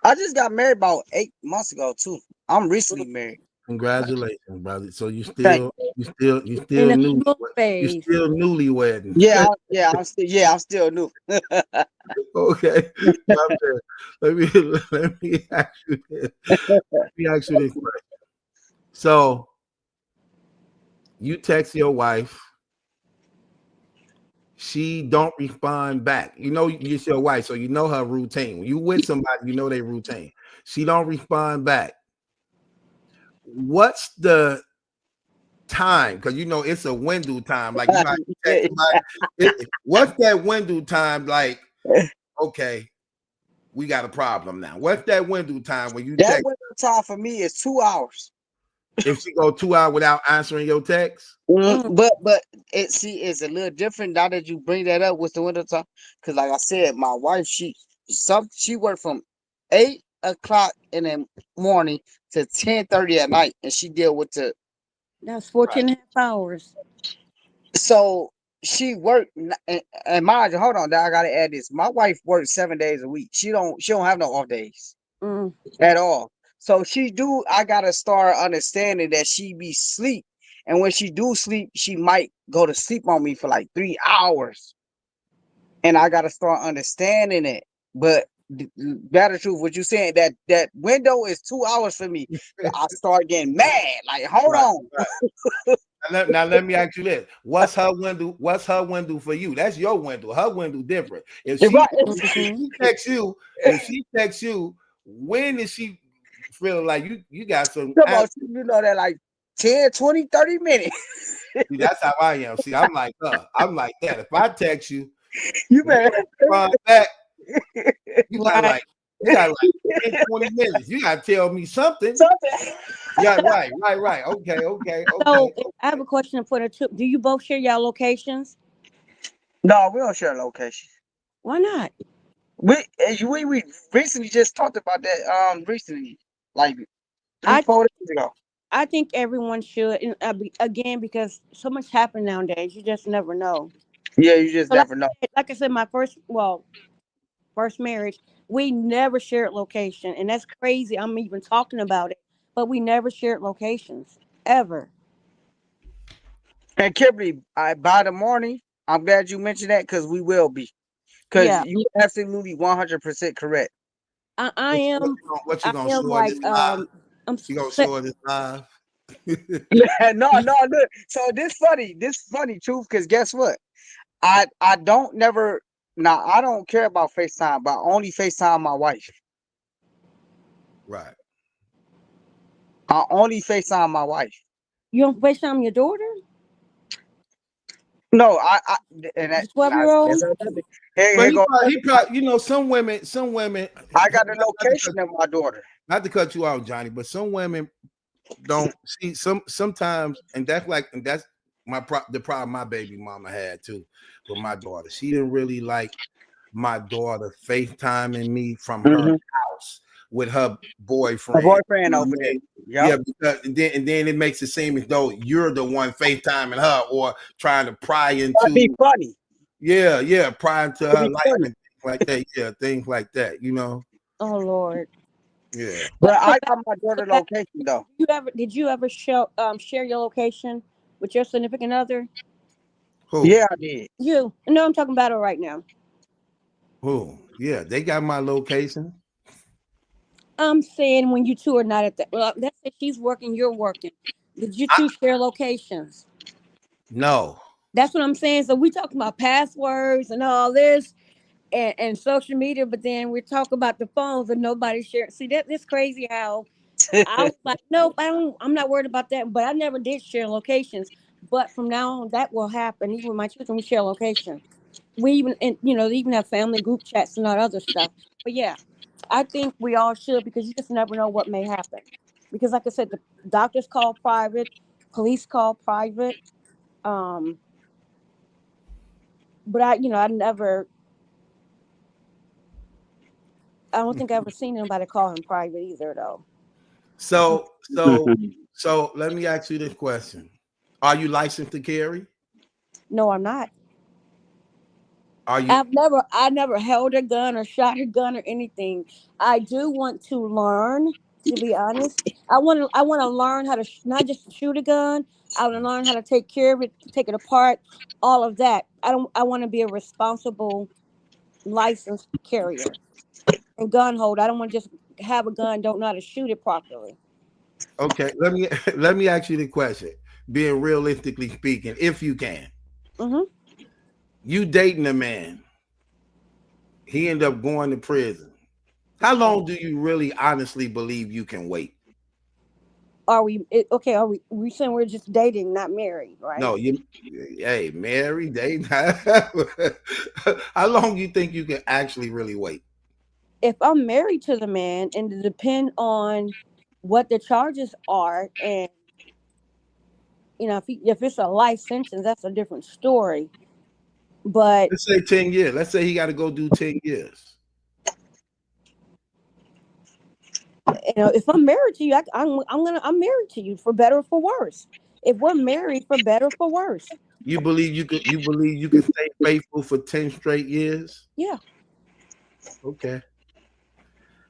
[SPEAKER 11] I just got married about 8 months ago too. I'm recently married.
[SPEAKER 10] Congratulations, brother. So
[SPEAKER 11] Thank
[SPEAKER 10] you
[SPEAKER 12] In
[SPEAKER 10] still
[SPEAKER 12] the
[SPEAKER 10] new.
[SPEAKER 12] honeymoon
[SPEAKER 10] You
[SPEAKER 12] phase.
[SPEAKER 10] still newlywed.
[SPEAKER 11] you. I'm still new.
[SPEAKER 10] Okay. I'm saying, let me let me ask you this. Let me ask you this question. So you text your wife, she don't respond back. You know it's your wife, so you know her routine. When you with somebody, you know their routine. She don't respond back. What's the time? Because you know it's a window time. Like you know, how you text somebody. What's that window time? Like, okay, we got a problem now. What's that window time when you
[SPEAKER 11] That
[SPEAKER 10] text?
[SPEAKER 11] window time for me is 2 hours.
[SPEAKER 10] If she go 2 hours without answering your text?
[SPEAKER 12] Mm.
[SPEAKER 11] But it's a little different now that you bring that up with the window time. Because like I said, my wife she worked from 8 o'clock in the morning to 10:30 at night, and she deal with the
[SPEAKER 12] That's 14 and a half hours.
[SPEAKER 11] so she worked and mind you, hold on, I gotta add this. My wife works 7 days a week. She don't have no off days
[SPEAKER 12] Mm.
[SPEAKER 11] at all. So I gotta start understanding that she be sleep. And when she do sleep, she might go to sleep on me for like 3 hours. And I gotta start understanding it. But better truth, what you saying, that window is 2 hours for me. I start getting mad. Like, hold
[SPEAKER 10] Right,
[SPEAKER 11] on.
[SPEAKER 10] right. Now let me ask you this: What's her window? What's her window for you? That's your window. Her window different.
[SPEAKER 11] Right.
[SPEAKER 10] If
[SPEAKER 12] Mhm.
[SPEAKER 10] she texts you, when is she feeling like you got some?
[SPEAKER 11] Come on, you know that like 10, 20, 30 minutes.
[SPEAKER 10] See, that's how I am. See, I'm like I'm like that. If I text you,
[SPEAKER 11] You
[SPEAKER 10] and you
[SPEAKER 11] better
[SPEAKER 10] don't respond back, you got
[SPEAKER 12] Right.
[SPEAKER 10] like you got like 10, 20 minutes. You got to tell me something.
[SPEAKER 11] something.
[SPEAKER 10] Yeah, right. Okay.
[SPEAKER 12] So I have a question for the two. Do you both share your locations?
[SPEAKER 11] No, we don't share location.
[SPEAKER 12] Why not?
[SPEAKER 11] We recently just talked about that recently, like three,
[SPEAKER 12] I
[SPEAKER 11] 4 days ago.
[SPEAKER 12] I think everyone should. And again, because so much happens nowadays, you just never know.
[SPEAKER 11] Yeah, you just
[SPEAKER 12] So
[SPEAKER 11] never know.
[SPEAKER 12] like I said, my first marriage, we never shared location, and that's crazy. I'm even talking about it, but we never shared locations ever.
[SPEAKER 11] And Kimberly, by the morning, I'm glad you mentioned that because we will be. Because
[SPEAKER 12] Yeah,
[SPEAKER 11] you absolutely 100% correct.
[SPEAKER 12] I am.
[SPEAKER 10] What you
[SPEAKER 12] I
[SPEAKER 10] gonna
[SPEAKER 12] am
[SPEAKER 10] show her this
[SPEAKER 12] like
[SPEAKER 10] live?
[SPEAKER 12] I'm.
[SPEAKER 10] You gonna show her this live?
[SPEAKER 11] No, no, look. So this funny truth, because guess what? I don't never now I don't care about FaceTime, but I only FaceTime my wife.
[SPEAKER 10] Right.
[SPEAKER 11] I only FaceTime my wife.
[SPEAKER 12] You don't FaceTime your daughter,
[SPEAKER 11] No, I and
[SPEAKER 12] the 12-year
[SPEAKER 11] that's
[SPEAKER 12] old.
[SPEAKER 11] another. Here,
[SPEAKER 10] But
[SPEAKER 11] here go.
[SPEAKER 10] he probably, some women,
[SPEAKER 11] I got the location of my daughter.
[SPEAKER 10] not to cut you out, Johnny, but some women don't see sometimes, and that's the problem my baby mama had too with my daughter. She didn't really like my daughter FaceTiming me from her
[SPEAKER 11] Mm-hmm.
[SPEAKER 10] house with her
[SPEAKER 11] My
[SPEAKER 10] boyfriend.
[SPEAKER 11] boyfriend
[SPEAKER 10] You know what
[SPEAKER 11] over
[SPEAKER 10] I
[SPEAKER 11] there.
[SPEAKER 10] mean?
[SPEAKER 11] Yep.
[SPEAKER 10] Yeah, because and then it makes it seem as though you're the one FaceTiming her or trying to pry
[SPEAKER 11] That'd be
[SPEAKER 10] into
[SPEAKER 11] funny.
[SPEAKER 10] pry into
[SPEAKER 11] It'd
[SPEAKER 10] her
[SPEAKER 11] be
[SPEAKER 10] life
[SPEAKER 11] funny.
[SPEAKER 10] and things like that. Yeah, things like that.
[SPEAKER 12] Oh Lord.
[SPEAKER 10] Yeah.
[SPEAKER 11] But
[SPEAKER 12] So
[SPEAKER 11] I
[SPEAKER 12] back,
[SPEAKER 11] got my
[SPEAKER 12] so
[SPEAKER 11] daughter
[SPEAKER 12] back,
[SPEAKER 11] location though.
[SPEAKER 12] did you ever share your location with your significant other?
[SPEAKER 10] Who?
[SPEAKER 11] Yeah, I did.
[SPEAKER 12] You. No, I'm talking about it right now.
[SPEAKER 10] Who? Yeah, they got my location.
[SPEAKER 12] I'm saying when you two are not at the. Well, that's if she's working, you're working. Did you two share locations?
[SPEAKER 10] No.
[SPEAKER 12] That's what I'm saying. So we talking about passwords and all this and social media, but then we're talking about the phones and nobody sharing. See, that's crazy how I was like, nope, I'm not worried about that. But I never did share locations. But from now on, that will happen. Even with my children, we share locations. We even, and they even have family group chats and all other stuff. But yeah, I think we all should because you just never know what may happen. Because like I said, the doctors call private, police call private. Um, but I never. I don't think I ever seen anybody call him private either, though.
[SPEAKER 10] So so So let me ask you this question: are you licensed to carry?
[SPEAKER 12] No, I'm not.
[SPEAKER 10] Are you?
[SPEAKER 12] I never held a gun or shot a gun or anything. I do want to learn, to be honest. I want to learn how to not just shoot a gun. I want to learn how to take care of it, take it apart, all of that. I want to be a responsible licensed carrier and gun holder. I don't want to just have a gun, don't know how to shoot it properly.
[SPEAKER 10] Okay, let me let me ask you the question. Being realistically speaking, if you can,
[SPEAKER 12] Mhm.
[SPEAKER 10] you dating a man, he end up going to prison. How
[SPEAKER 12] Okay.
[SPEAKER 10] long do you really honestly believe you can wait?
[SPEAKER 12] Okay, are we saying we're just dating, not married, right?
[SPEAKER 10] No, you. Hey, Mary, dating. How long you think you can actually really wait?
[SPEAKER 12] If I'm married to the man and it depend on what the charges are, and if it's a life sentence, that's a different story. But
[SPEAKER 10] Let's say 10 years. Let's say he got to go do 10 years.
[SPEAKER 12] if I'm married to you, I'm married to you for better or for worse. If we're married for better or for worse,
[SPEAKER 10] You believe you could? You believe you can stay faithful for 10 straight years?
[SPEAKER 12] yeah.
[SPEAKER 10] Okay.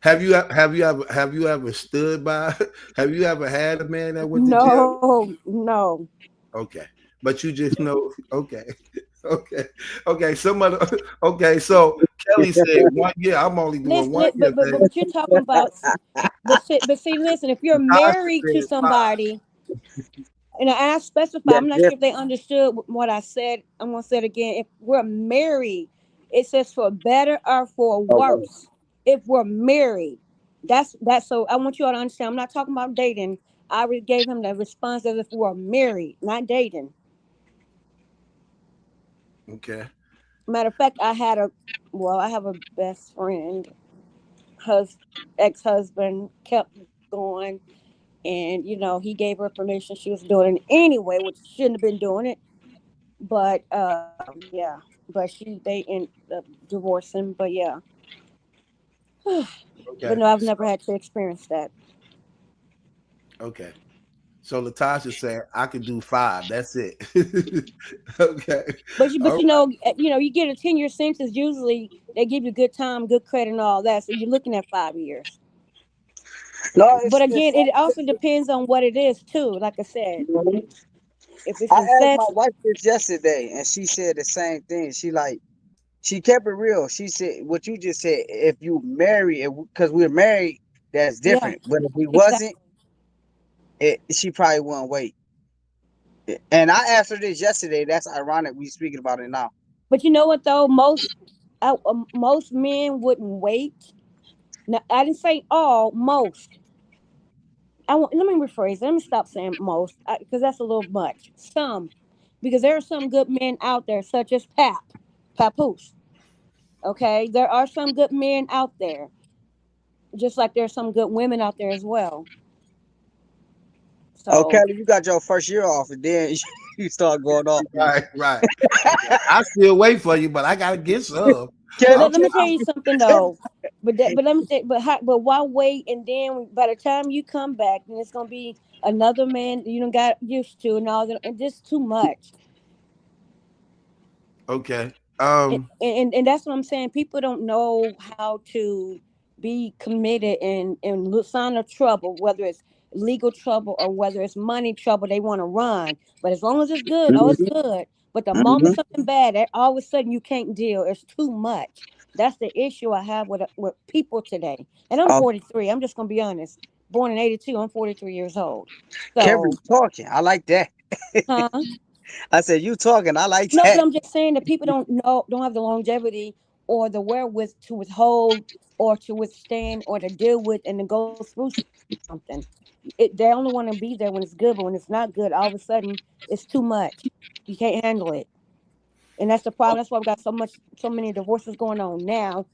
[SPEAKER 10] Have you ever stood by? Have you ever had a man that went to jail?
[SPEAKER 12] No, no.
[SPEAKER 10] Okay, but you just know. Okay, okay, okay. Some other. Okay, so Kelly said 1 year. I'm only doing
[SPEAKER 12] Listen,
[SPEAKER 10] 1 year.
[SPEAKER 12] but you're talking about, but see, listen. If you're
[SPEAKER 10] Natasha
[SPEAKER 12] married to
[SPEAKER 10] said 5.
[SPEAKER 12] somebody, and I specify,
[SPEAKER 11] That's
[SPEAKER 12] I'm not sure if
[SPEAKER 11] different.
[SPEAKER 12] they understood what I said. I'm gonna say it again. If we're married, it says for better or for
[SPEAKER 11] Okay.
[SPEAKER 12] worse. If we're married, that's. So I want you all to understand. I'm not talking about dating. I already gave him the response as if we're married, not dating.
[SPEAKER 10] Okay,
[SPEAKER 12] Matter of fact, I have a best friend, hus ex-husband, kept going, and he gave her permission. She was doing it anyway, which she shouldn't have been doing it. But yeah, but they end up divorcing. But yeah, but
[SPEAKER 10] okay,
[SPEAKER 12] no, I've
[SPEAKER 10] so,
[SPEAKER 12] never had to experience that.
[SPEAKER 10] okay. So Latasha said I could do 5. That's it. Okay,
[SPEAKER 12] But
[SPEAKER 10] all
[SPEAKER 12] you get a 10-year sentence. Usually they give you good time, good credit, and all that. So you're looking at 5 years.
[SPEAKER 11] No,
[SPEAKER 12] But
[SPEAKER 11] it's
[SPEAKER 12] again, it also depends on what it is too. Like I said, if it's
[SPEAKER 11] I asked my
[SPEAKER 12] incest,
[SPEAKER 11] wife this yesterday, and she said the same thing. She kept it real. She said what you just said. If you marry, because we're married, that's
[SPEAKER 12] yeah,
[SPEAKER 11] different. But if we wasn't,
[SPEAKER 12] exactly.
[SPEAKER 11] she probably wouldn't wait. And I asked her this yesterday. That's ironic. We speaking about it now.
[SPEAKER 12] But you know what though, most men wouldn't wait. Now I didn't say all. Most. Let me rephrase. Let me stop saying most because that's a little much. Some, because there are some good men out there, such as Papoose. Okay, there are some good men out there, just like there's some good women out there as well.
[SPEAKER 11] Oh,
[SPEAKER 12] So
[SPEAKER 11] Kelly, you got your first year off, and then you start going off.
[SPEAKER 10] right, right. I still wait for you, but I gotta get some.
[SPEAKER 11] Kelly,
[SPEAKER 12] let me tell
[SPEAKER 11] Kelly,
[SPEAKER 12] you something though. But let me say, but why wait? And then by the time you come back, then it's gonna be another man you don't got used to, and all that, and just too much.
[SPEAKER 10] Okay.
[SPEAKER 12] And that's what I'm saying. People don't know how to be committed and sign of trouble, whether it's legal trouble or whether it's money trouble. They want to run, but as long as it's good, oh, it's
[SPEAKER 11] Mhm,
[SPEAKER 12] good. But the moment
[SPEAKER 11] mhm.
[SPEAKER 12] something bad, all of a sudden you can't deal. It's too much. That's the issue I have with people today. And I'm
[SPEAKER 11] Oh,
[SPEAKER 12] 43. I'm just gonna be honest. Born in '82. I'm 43 years old.
[SPEAKER 11] Kevin
[SPEAKER 12] So,
[SPEAKER 11] talking. I like that.
[SPEAKER 12] huh?
[SPEAKER 11] I said you talking. I like
[SPEAKER 12] No, but
[SPEAKER 11] that.
[SPEAKER 12] I'm just saying that people don't have the longevity or the wherewith to withhold or to withstand or to deal with and to go through something. They only want to be there when it's good, but when it's not good, all of a sudden it's too much. You can't handle it, and that's the problem. That's why we got so many divorces going on now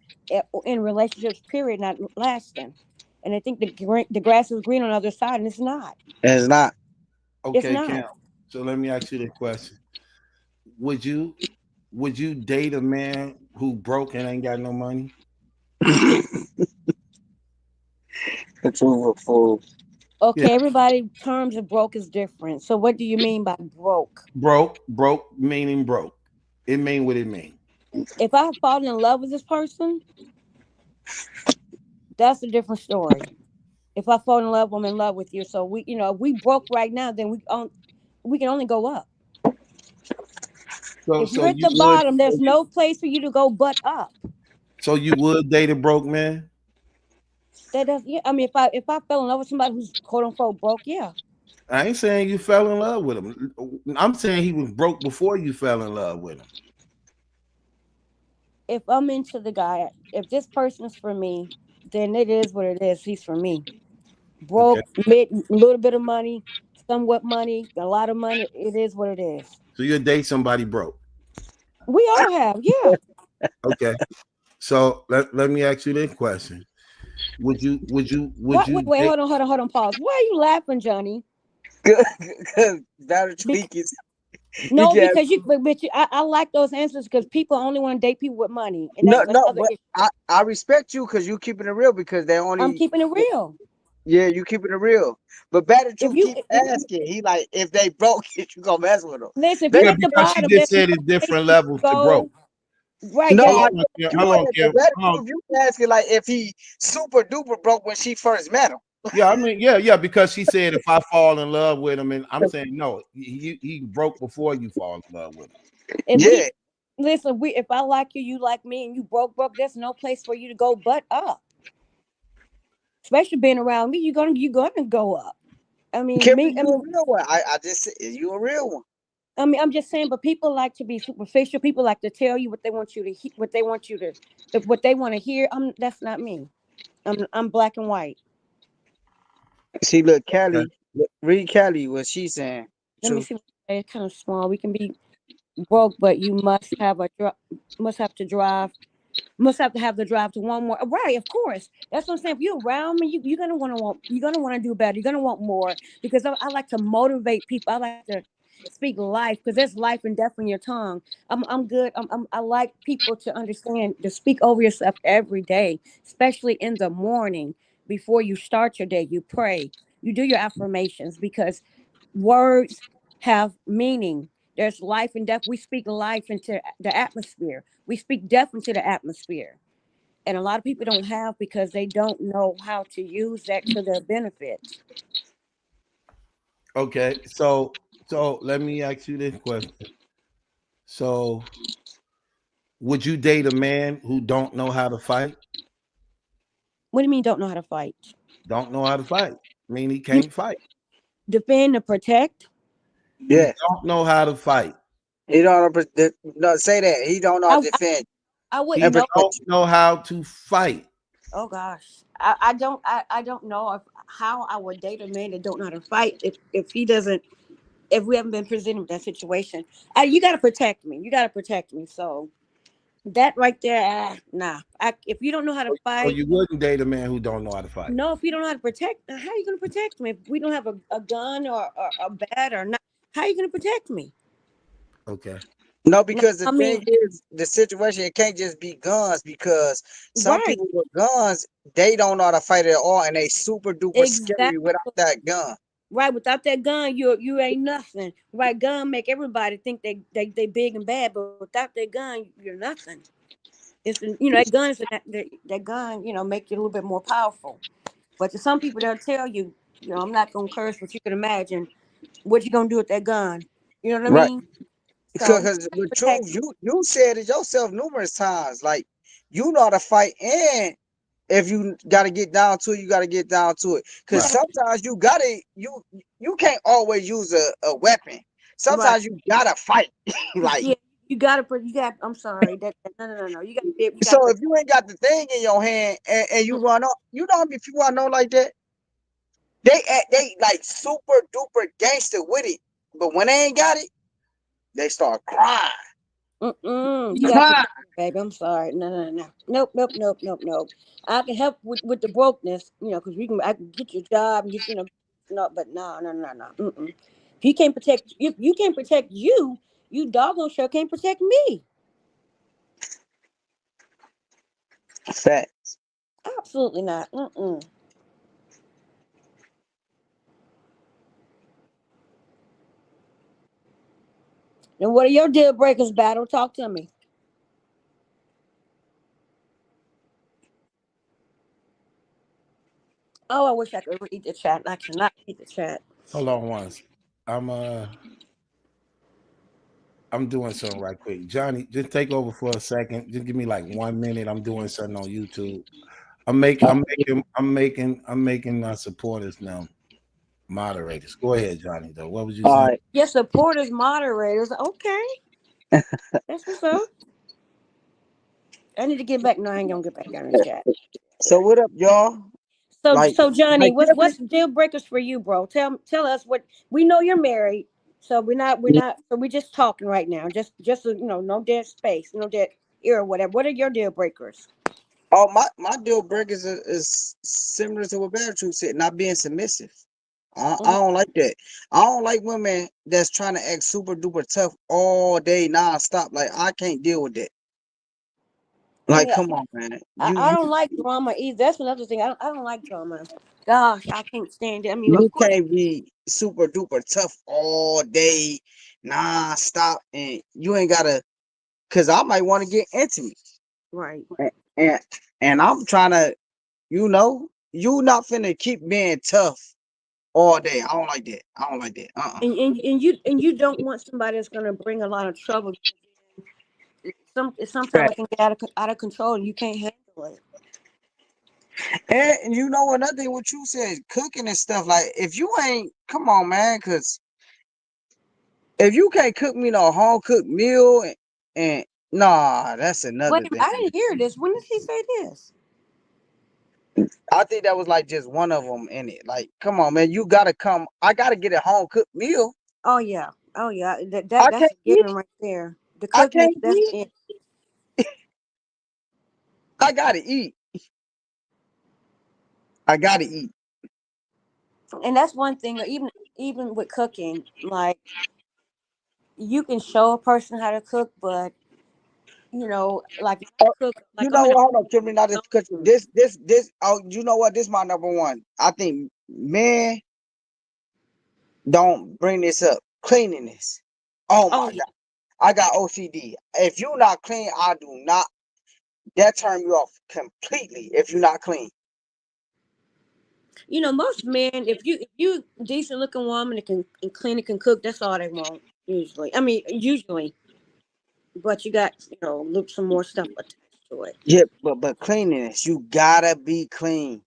[SPEAKER 12] in relationships. Period, not lasting, and they think the grass is green on the other side, and it's not.
[SPEAKER 11] It's not.
[SPEAKER 12] It's
[SPEAKER 10] Okay,
[SPEAKER 12] not.
[SPEAKER 10] Cam. So let me ask you the question. Would you would you date a man who broke and ain't got no money?
[SPEAKER 11] The truth of fool.
[SPEAKER 12] Okay,
[SPEAKER 10] Yeah,
[SPEAKER 12] everybody terms of broke is different. So what do you mean by broke?
[SPEAKER 10] broke meaning broke. It mean what it mean.
[SPEAKER 12] If I fall in love with this person, that's a different story. If I fall in love, I'm in love with you. So if we broke right now, then we can only go up.
[SPEAKER 10] So
[SPEAKER 12] If
[SPEAKER 10] so
[SPEAKER 12] you're at
[SPEAKER 10] you
[SPEAKER 12] the
[SPEAKER 10] would
[SPEAKER 12] bottom, there's no place for you to go but up.
[SPEAKER 10] so you would date a broke man?
[SPEAKER 12] That does, yeah. I mean, if I fell in love with somebody who's quote unquote broke, yeah.
[SPEAKER 10] I ain't saying you fell in love with him. I'm saying he was broke before you fell in love with him.
[SPEAKER 12] If I'm into the guy, if this person is for me, then it is what it is. He's for me.
[SPEAKER 10] Okay.
[SPEAKER 12] Broke, mid, little bit of money, somewhat money, a lot of money. It is what it is.
[SPEAKER 10] So you'll date somebody broke.
[SPEAKER 12] We all have, yeah.
[SPEAKER 10] Okay. So let me ask you this question. Would
[SPEAKER 12] What?
[SPEAKER 10] you
[SPEAKER 12] Wait,
[SPEAKER 10] date
[SPEAKER 12] hold on, pause. Why are you laughing, Johnny?
[SPEAKER 11] Because better
[SPEAKER 12] Bec-
[SPEAKER 11] tweak is he
[SPEAKER 12] no,
[SPEAKER 11] can
[SPEAKER 12] because I like those answers because people only want to date people with money, and
[SPEAKER 11] no
[SPEAKER 12] that's
[SPEAKER 11] no,
[SPEAKER 12] another
[SPEAKER 11] but
[SPEAKER 12] issue.
[SPEAKER 11] I respect you because you keeping it real because they
[SPEAKER 12] I'm
[SPEAKER 11] only
[SPEAKER 12] keeping it real.
[SPEAKER 11] yeah you keeping it real. But better
[SPEAKER 12] If
[SPEAKER 11] truth
[SPEAKER 12] you
[SPEAKER 11] keep asking. He like if they broke it, you gonna mess with them.
[SPEAKER 12] listen, if
[SPEAKER 11] They
[SPEAKER 12] you're
[SPEAKER 10] yeah,
[SPEAKER 12] at the
[SPEAKER 10] because she
[SPEAKER 12] bottom,
[SPEAKER 10] just
[SPEAKER 12] there's no
[SPEAKER 10] said it's
[SPEAKER 12] place
[SPEAKER 10] different
[SPEAKER 12] for you to
[SPEAKER 10] levels to broke.
[SPEAKER 12] go. Right,
[SPEAKER 11] no,
[SPEAKER 10] So
[SPEAKER 12] that
[SPEAKER 11] I
[SPEAKER 10] hold on, Kev.
[SPEAKER 11] you
[SPEAKER 10] Hold on,
[SPEAKER 11] is,
[SPEAKER 10] Kev.
[SPEAKER 11] but better
[SPEAKER 10] Hold on.
[SPEAKER 11] truth you asking like if he super duper broke when she first met him.
[SPEAKER 10] Yeah, I mean, yeah, because she said if I fall in love with him, and I'm saying no, he broke before you fall in love with him.
[SPEAKER 12] if we
[SPEAKER 11] Yeah,
[SPEAKER 12] listen, we if I like you, you like me, and you broke, there's no place for you to go but up. Especially being around me, you're gonna go up. I mean,
[SPEAKER 11] Kimberly,
[SPEAKER 12] me.
[SPEAKER 11] you a real one. I just said you a real one.
[SPEAKER 12] I'm just saying, but people like to be superficial. People like to tell you what they want you to what they want you to, what they want to hear. That's not me. I'm black and white.
[SPEAKER 11] See, look,
[SPEAKER 10] Okay.
[SPEAKER 11] read Kelly what she saying.
[SPEAKER 12] Let me
[SPEAKER 11] True.
[SPEAKER 12] see. It's kind of small. We can be broke, but you must have must have to drive must have to have the drive to one more. Right, of course. That's what I'm saying. If you're around me, you're gonna want to do better. You're gonna want more because I like to motivate people. I like to speak life because there's life and death in your tongue. I'm good. I like people to understand to speak over yourself every day, especially in the morning before you start your day. You pray. You do your affirmations because words have meaning. There's life and death. We speak life into the atmosphere. We speak death into the atmosphere. And a lot of people don't have because they don't know how to use that to their benefit.
[SPEAKER 10] Okay. So let me ask you this question. So would you date a man who don't know how to fight?
[SPEAKER 12] What do you mean don't know how to fight?
[SPEAKER 10] Don't know how to fight. I mean he
[SPEAKER 12] You
[SPEAKER 10] can't fight.
[SPEAKER 12] defend and protect?
[SPEAKER 10] He
[SPEAKER 11] Yeah,
[SPEAKER 10] don't know how to fight.
[SPEAKER 11] he don't know, no say that he don't know how
[SPEAKER 12] I,
[SPEAKER 11] to
[SPEAKER 12] I,
[SPEAKER 11] defend
[SPEAKER 12] I wouldn't
[SPEAKER 11] and
[SPEAKER 10] He
[SPEAKER 12] know.
[SPEAKER 10] don't
[SPEAKER 11] protect you.
[SPEAKER 10] know how to fight.
[SPEAKER 12] Oh gosh. I don't know how I would date a man that don't know how to fight if he doesn't if we haven't been presented with that situation. You gotta protect me. You gotta protect me. So that right there, nah. If you don't know how to
[SPEAKER 10] So
[SPEAKER 12] fight,
[SPEAKER 10] you wouldn't date a man who don't know how to fight.
[SPEAKER 12] no, if you don't know how to protect, how are you going to protect me? If we don't have a gun or a bat or not, how are you going to protect me?
[SPEAKER 10] Okay.
[SPEAKER 11] No,
[SPEAKER 12] No,
[SPEAKER 11] because the
[SPEAKER 12] I
[SPEAKER 11] thing
[SPEAKER 12] mean,
[SPEAKER 11] is, the situation it can't just be guns because some
[SPEAKER 12] right,
[SPEAKER 11] people with guns they don't know how to fight at all, and they super duper scary
[SPEAKER 12] exactly.
[SPEAKER 11] without that gun.
[SPEAKER 12] Right, without that gun, you ain't nothing. Right, gun make everybody think they big and bad, but without that gun, you're nothing. That gun is that gun make you a little bit more powerful. But to some people, they'll tell you, I'm not gonna curse, but you can imagine what you gonna do with that gun. You know what I
[SPEAKER 11] Right.
[SPEAKER 12] mean? So you
[SPEAKER 11] Because
[SPEAKER 12] gotta
[SPEAKER 11] with
[SPEAKER 12] protect
[SPEAKER 11] truth,
[SPEAKER 12] me.
[SPEAKER 11] you said it yourself numerous times. Like you know how to fight, and if you got to get down to it, you got to get down to it.
[SPEAKER 12] You
[SPEAKER 11] Because
[SPEAKER 10] Right.
[SPEAKER 12] gotta
[SPEAKER 11] sometimes you can't always use a weapon.
[SPEAKER 12] right.
[SPEAKER 11] Sometimes you gotta fight. Like
[SPEAKER 12] Yeah, you got. I'm sorry. No. You
[SPEAKER 11] so,
[SPEAKER 12] gotta
[SPEAKER 11] if you ain't got the thing in your hand and you run up, if you run up like that, they like super duper gangster with it. But when they ain't got it, they start crying.
[SPEAKER 12] You got to protect me, baby. I'm sorry. No. Nope. I can help with the brokenness, because I can get your job and get no, but no. Mm-mm. If you can't protect you doggone sure can't protect me.
[SPEAKER 11] Fat.
[SPEAKER 12] Absolutely not. Mm-mm. And what are your deal breakers, Battle? Talk to me. Oh, I wish I could read the chat. I cannot read the chat.
[SPEAKER 10] Hold on once. I'm I'm doing something right quick. Johnny, just take over for a second. Just give me like 1 minute. I'm doing something on YouTube. I'm making my supporters now moderators. Go ahead, Johnny. Though, what was you
[SPEAKER 11] All
[SPEAKER 10] saying?
[SPEAKER 11] right.
[SPEAKER 12] Yes, supporters, moderators. Okay, that's what's up. I need to get back. No, I ain't gonna get back down in the chat.
[SPEAKER 11] So what up, y'all?
[SPEAKER 12] So,
[SPEAKER 11] Like,
[SPEAKER 12] so Johnny,
[SPEAKER 11] like
[SPEAKER 12] what's deal breakers for you, bro? Tell us what we know. You're married, so we're not. So we're just talking right now. Just no dead space, no dead ear, or whatever. What are your deal breakers?
[SPEAKER 11] oh, my deal breakers is similar to what Beatrice said, not being submissive. I
[SPEAKER 12] Mhm.
[SPEAKER 11] don't like that. I don't like women that's trying to act super duper tough all day nonstop. Like I can't deal with that. Like,
[SPEAKER 12] Yeah,
[SPEAKER 11] come on, man.
[SPEAKER 12] I don't like drama either. That's another thing. I don't like drama. Gosh, I can't stand it. I mean, of
[SPEAKER 11] You
[SPEAKER 12] course,
[SPEAKER 11] can't be super duper tough all day nonstop, and you ain't gotta. Cause I might want to get intimate,
[SPEAKER 12] right.
[SPEAKER 11] and and I'm trying to, you not finna keep being tough all day. I don't like that. I don't like that.
[SPEAKER 12] And you don't want somebody that's gonna bring a lot of trouble. Sometimes it can get out of control, and you can't handle it.
[SPEAKER 11] And you know another thing, what you said, cooking and stuff. Like, if you ain't, come on, man, cause if you can't cook me no home cooked meal, and nah, that's
[SPEAKER 12] Wait
[SPEAKER 11] another
[SPEAKER 12] a minute,
[SPEAKER 11] thing.
[SPEAKER 12] I didn't hear this. When did he say this?
[SPEAKER 11] I think that was like just one of them in it. Like, come on, man, you gotta come. I gotta get a home cooked meal.
[SPEAKER 12] Oh yeah, oh yeah. That,
[SPEAKER 11] I
[SPEAKER 12] that that's
[SPEAKER 11] can't
[SPEAKER 12] a
[SPEAKER 11] eat.
[SPEAKER 12] given right there. The
[SPEAKER 11] I
[SPEAKER 12] cooking is
[SPEAKER 11] can't
[SPEAKER 12] that's
[SPEAKER 11] eat.
[SPEAKER 12] it.
[SPEAKER 11] I gotta eat. I gotta eat.
[SPEAKER 12] And that's one thing. Even with cooking, like you can show a person how to cook, but like if I cook,
[SPEAKER 11] You
[SPEAKER 12] like I'm
[SPEAKER 11] know
[SPEAKER 12] in a
[SPEAKER 11] what? Hold on, Kimberly. Not this because
[SPEAKER 12] zone.
[SPEAKER 11] this. Oh, you know what? This is my number one. I think men don't bring this up. Cleanliness. Oh
[SPEAKER 12] Oh
[SPEAKER 11] my
[SPEAKER 12] yeah.
[SPEAKER 11] God. I got OCD. If you're not clean, I do not. That turn you off completely. If you're not clean.
[SPEAKER 12] Most men, if you decent looking woman that can and clean and can cook, that's all they want usually. I mean, usually, but you got look some more stuff attached to it.
[SPEAKER 11] Yeah, but cleanliness. You gotta be clean.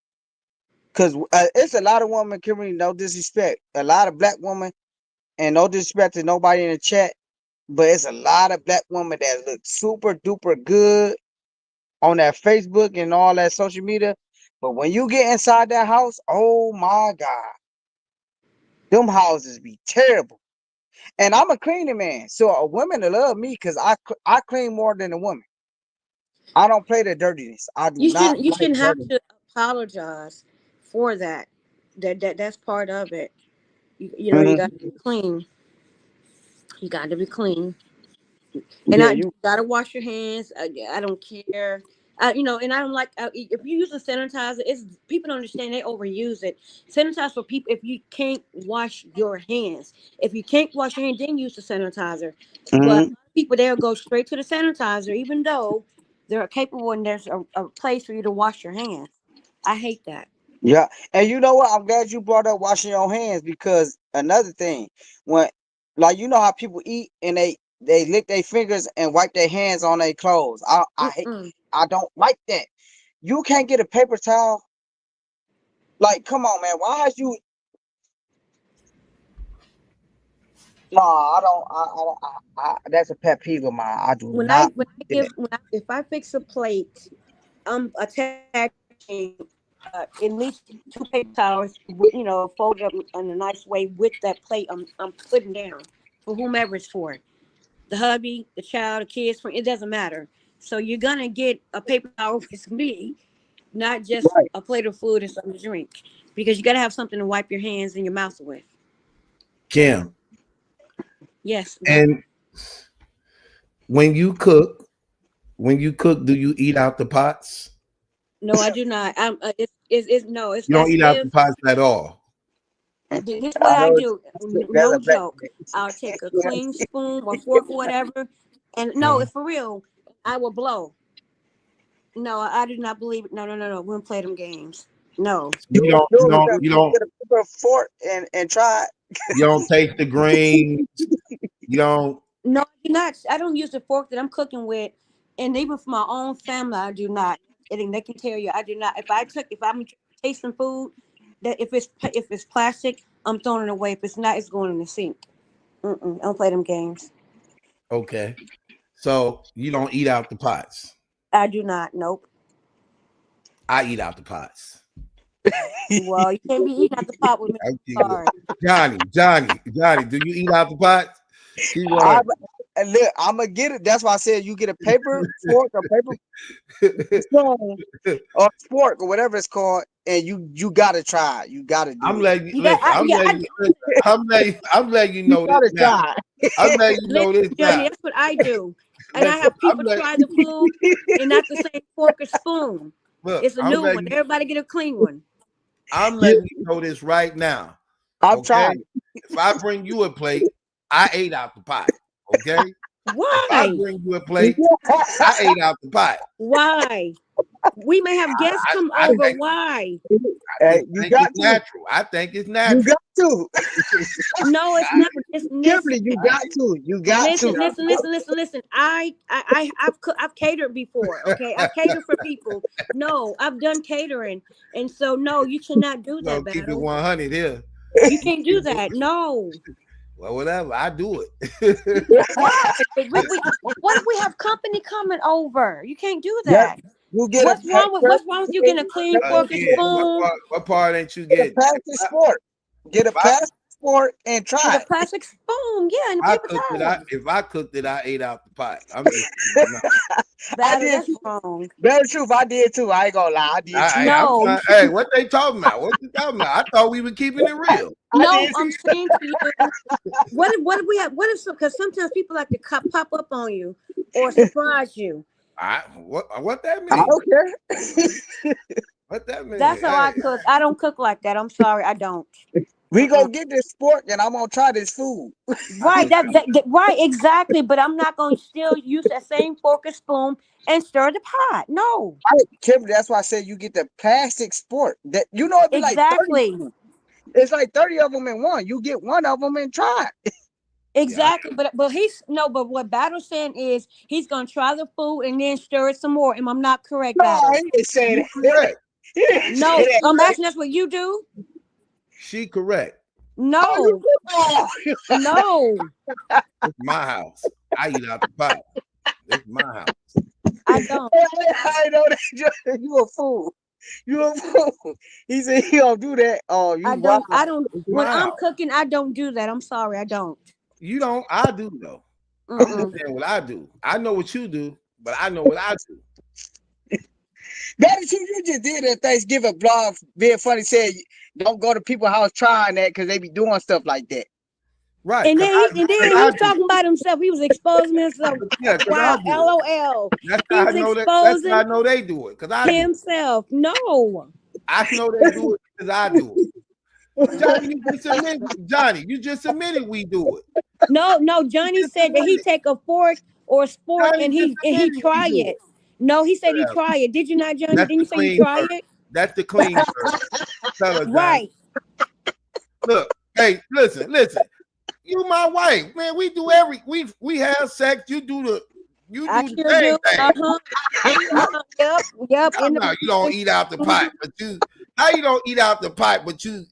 [SPEAKER 11] Cause it's a lot of women, Kimberly. No disrespect. A lot of black women, and no disrespect to nobody in the chat, but it's a lot of black women that look super duper good on that Facebook and all that social media. But when you get inside that house, oh my God, them houses be terrible. And I'm a cleaning man, so a woman will love me because I clean more than a woman. I don't play the dirtiness. I do
[SPEAKER 12] You
[SPEAKER 11] not
[SPEAKER 12] shouldn't you
[SPEAKER 11] like
[SPEAKER 12] shouldn't have
[SPEAKER 11] dirtiness.
[SPEAKER 12] to apologize for that. That's part of it. You got to
[SPEAKER 11] Mhm.
[SPEAKER 12] be clean. You got to be clean. And
[SPEAKER 11] Yeah,
[SPEAKER 12] I
[SPEAKER 11] you.
[SPEAKER 12] gotta wash your hands. I don't care. And I don't like if you use a sanitizer. It's people don't understand they overuse it. Sanitize for people if you can't wash your hands. If you can't wash your hands, then use the sanitizer. But
[SPEAKER 11] Mhm.
[SPEAKER 12] people they'll go straight to the sanitizer, even though they're capable and there's a place for you to wash your hands. I hate that.
[SPEAKER 11] Yeah, and you know what? I'm glad you brought up washing your hands because another thing, when like you know how people eat and they lick their fingers and wipe their hands on their clothes. I hate.
[SPEAKER 12] Mm-mm.
[SPEAKER 11] I don't like that. You can't get a paper towel. Like, come on, man. Why is you? No, I don't. That's a pet peeve of mine. I do
[SPEAKER 12] When I
[SPEAKER 11] not
[SPEAKER 12] when I
[SPEAKER 11] like that.
[SPEAKER 12] if I fix a plate, I'm attaching at least two paper towels, folded up in a nice way with that plate. I'm putting down for whomever it's for, the hubby, the child, the kids. For it doesn't matter. So you're gonna get a paper towel with me, not just
[SPEAKER 11] Right.
[SPEAKER 12] a plate of food and something to drink, because you gotta have something to wipe your hands and your mouth with.
[SPEAKER 10] Kim,
[SPEAKER 12] Yes, but
[SPEAKER 10] and when you cook, do you eat out the pots?
[SPEAKER 12] no, I do not. It's no, it's
[SPEAKER 10] You don't
[SPEAKER 12] as
[SPEAKER 10] eat out the
[SPEAKER 12] if
[SPEAKER 10] pots at all.
[SPEAKER 12] This is what
[SPEAKER 11] I
[SPEAKER 12] I
[SPEAKER 11] know
[SPEAKER 12] do.
[SPEAKER 11] that's
[SPEAKER 12] No
[SPEAKER 11] a back.
[SPEAKER 12] joke. I'll take a clean spoon or fork or whatever, and no, if for real, I will blow. No, I do not believe it. No. We don't play them games. No.
[SPEAKER 10] You don't, you don't, you don't,
[SPEAKER 11] Get a paper fork and try it.
[SPEAKER 10] you don't taste the green. You don't.
[SPEAKER 12] No, I do not. I don't use the fork that I'm cooking with, and even for my own family, I do not. And they can tell you, I do not. If I'm tasting food, that if it's plastic, I'm throwing it away. If it's not, it's going in the sink. I don't play them games.
[SPEAKER 10] Okay. So you don't eat out the pots.
[SPEAKER 12] I do not. Nope.
[SPEAKER 10] I eat out the pots.
[SPEAKER 12] Well, you can't be eating out the pot with me. Sorry.
[SPEAKER 10] Johnny, do you eat out the pots?
[SPEAKER 11] Look, I'm gonna get it. That's why I said you get a paper fork or paper spoon or fork or whatever it's called, and you gotta try it. You gotta do
[SPEAKER 10] I'm
[SPEAKER 11] it.
[SPEAKER 10] letting you listen. I'm letting you know this now. I'm letting you know this now.
[SPEAKER 12] Johnny, that's what I do. And I have people try the food and not the same fork or spoon.
[SPEAKER 10] Look,
[SPEAKER 12] it's a new one. Everybody get a clean one.
[SPEAKER 10] I'm letting you know this right now.
[SPEAKER 11] I'm trying.
[SPEAKER 10] If I bring you a plate, I ate out the pot. Okay.
[SPEAKER 12] Why?
[SPEAKER 10] If I bring you a plate, I ate out the pot.
[SPEAKER 12] Why? We may have guests come over. Why?
[SPEAKER 10] I think it's natural. I think it's natural.
[SPEAKER 11] You got to.
[SPEAKER 12] No, it's not.
[SPEAKER 11] Kimberly, you got to. You got to.
[SPEAKER 12] Listen. I've catered before. Okay, I've catered for people. No, I've done catering, and so no, you cannot do that.
[SPEAKER 10] Keep it 100 here.
[SPEAKER 12] You can't do that. No.
[SPEAKER 10] Well, whatever. I do it.
[SPEAKER 12] What if we have company coming over? You can't do that.
[SPEAKER 11] Yep.
[SPEAKER 12] What's wrong with you getting a clean fork and spoon?
[SPEAKER 10] What part ain't you getting?
[SPEAKER 11] Get a plastic fork. Get a plastic fork and try
[SPEAKER 12] it. A plastic spoon, yeah. And
[SPEAKER 10] if I cooked it, I ate out the pot.
[SPEAKER 12] That's wrong.
[SPEAKER 11] Very true. I did too. I ain't gonna lie. I did too.
[SPEAKER 10] Hey, what they talking about? What you talking about? I thought we were keeping it real.
[SPEAKER 12] No, I'm saying to you, what if we have? Because sometimes people like to pop up on you or surprise you.
[SPEAKER 10] What that mean?
[SPEAKER 11] I don't care.
[SPEAKER 10] What that mean?
[SPEAKER 12] That's how I cook. I don't cook like that. I'm sorry, I don't.
[SPEAKER 11] We gonna get this fork and I'm gonna try this food.
[SPEAKER 12] Right, right, exactly. But I'm not gonna still use that same fork and spoon and stir the pot. No.
[SPEAKER 11] Kimberly, that's why I said you get the plastic fork. That it'd be
[SPEAKER 12] exactly.
[SPEAKER 11] Like 30. It's like 30 of them in one. You get one of them and try it.
[SPEAKER 12] Exactly, but what Battle's saying is he's gonna try the food and then stir it some more. Am I not correct, Battle?
[SPEAKER 11] No, I ain't saying that.
[SPEAKER 12] No, I'm asking that's what you do.
[SPEAKER 10] She correct.
[SPEAKER 12] No, no.
[SPEAKER 10] It's my house. I eat out the pot. It's my house.
[SPEAKER 12] I don't.
[SPEAKER 11] I know that you a fool. You a fool. He said he don't do that. Oh, you.
[SPEAKER 12] I don't. When I'm cooking, I don't do that. I'm sorry, I don't.
[SPEAKER 10] You don't. I do though. I'm just saying what I do. I know what you do, but I know what I do.
[SPEAKER 11] That is what you just did at Thanksgiving blog. Being funny, said don't go to people's house trying that because they be doing stuff like that.
[SPEAKER 10] Right.
[SPEAKER 12] And then he was talking about himself. He was exposing himself.
[SPEAKER 10] Yeah,
[SPEAKER 12] wow, LOL.
[SPEAKER 10] That's how I know they do it. Because I
[SPEAKER 12] himself. No.
[SPEAKER 10] I know they do it because I do it. Johnny, you just admitted we do it.
[SPEAKER 12] No, Johnny said that he take a fork or a spork and he try it. No, he said he try it. Did you not, Johnny? Didn't you say you try it?
[SPEAKER 10] That's the clean version.
[SPEAKER 12] Right.
[SPEAKER 10] Look, hey, listen. You my wife, man. We do we have sex. You do the same thing.
[SPEAKER 12] Yep.
[SPEAKER 10] You don't eat out the pot, but how you don't eat out the pot, but you.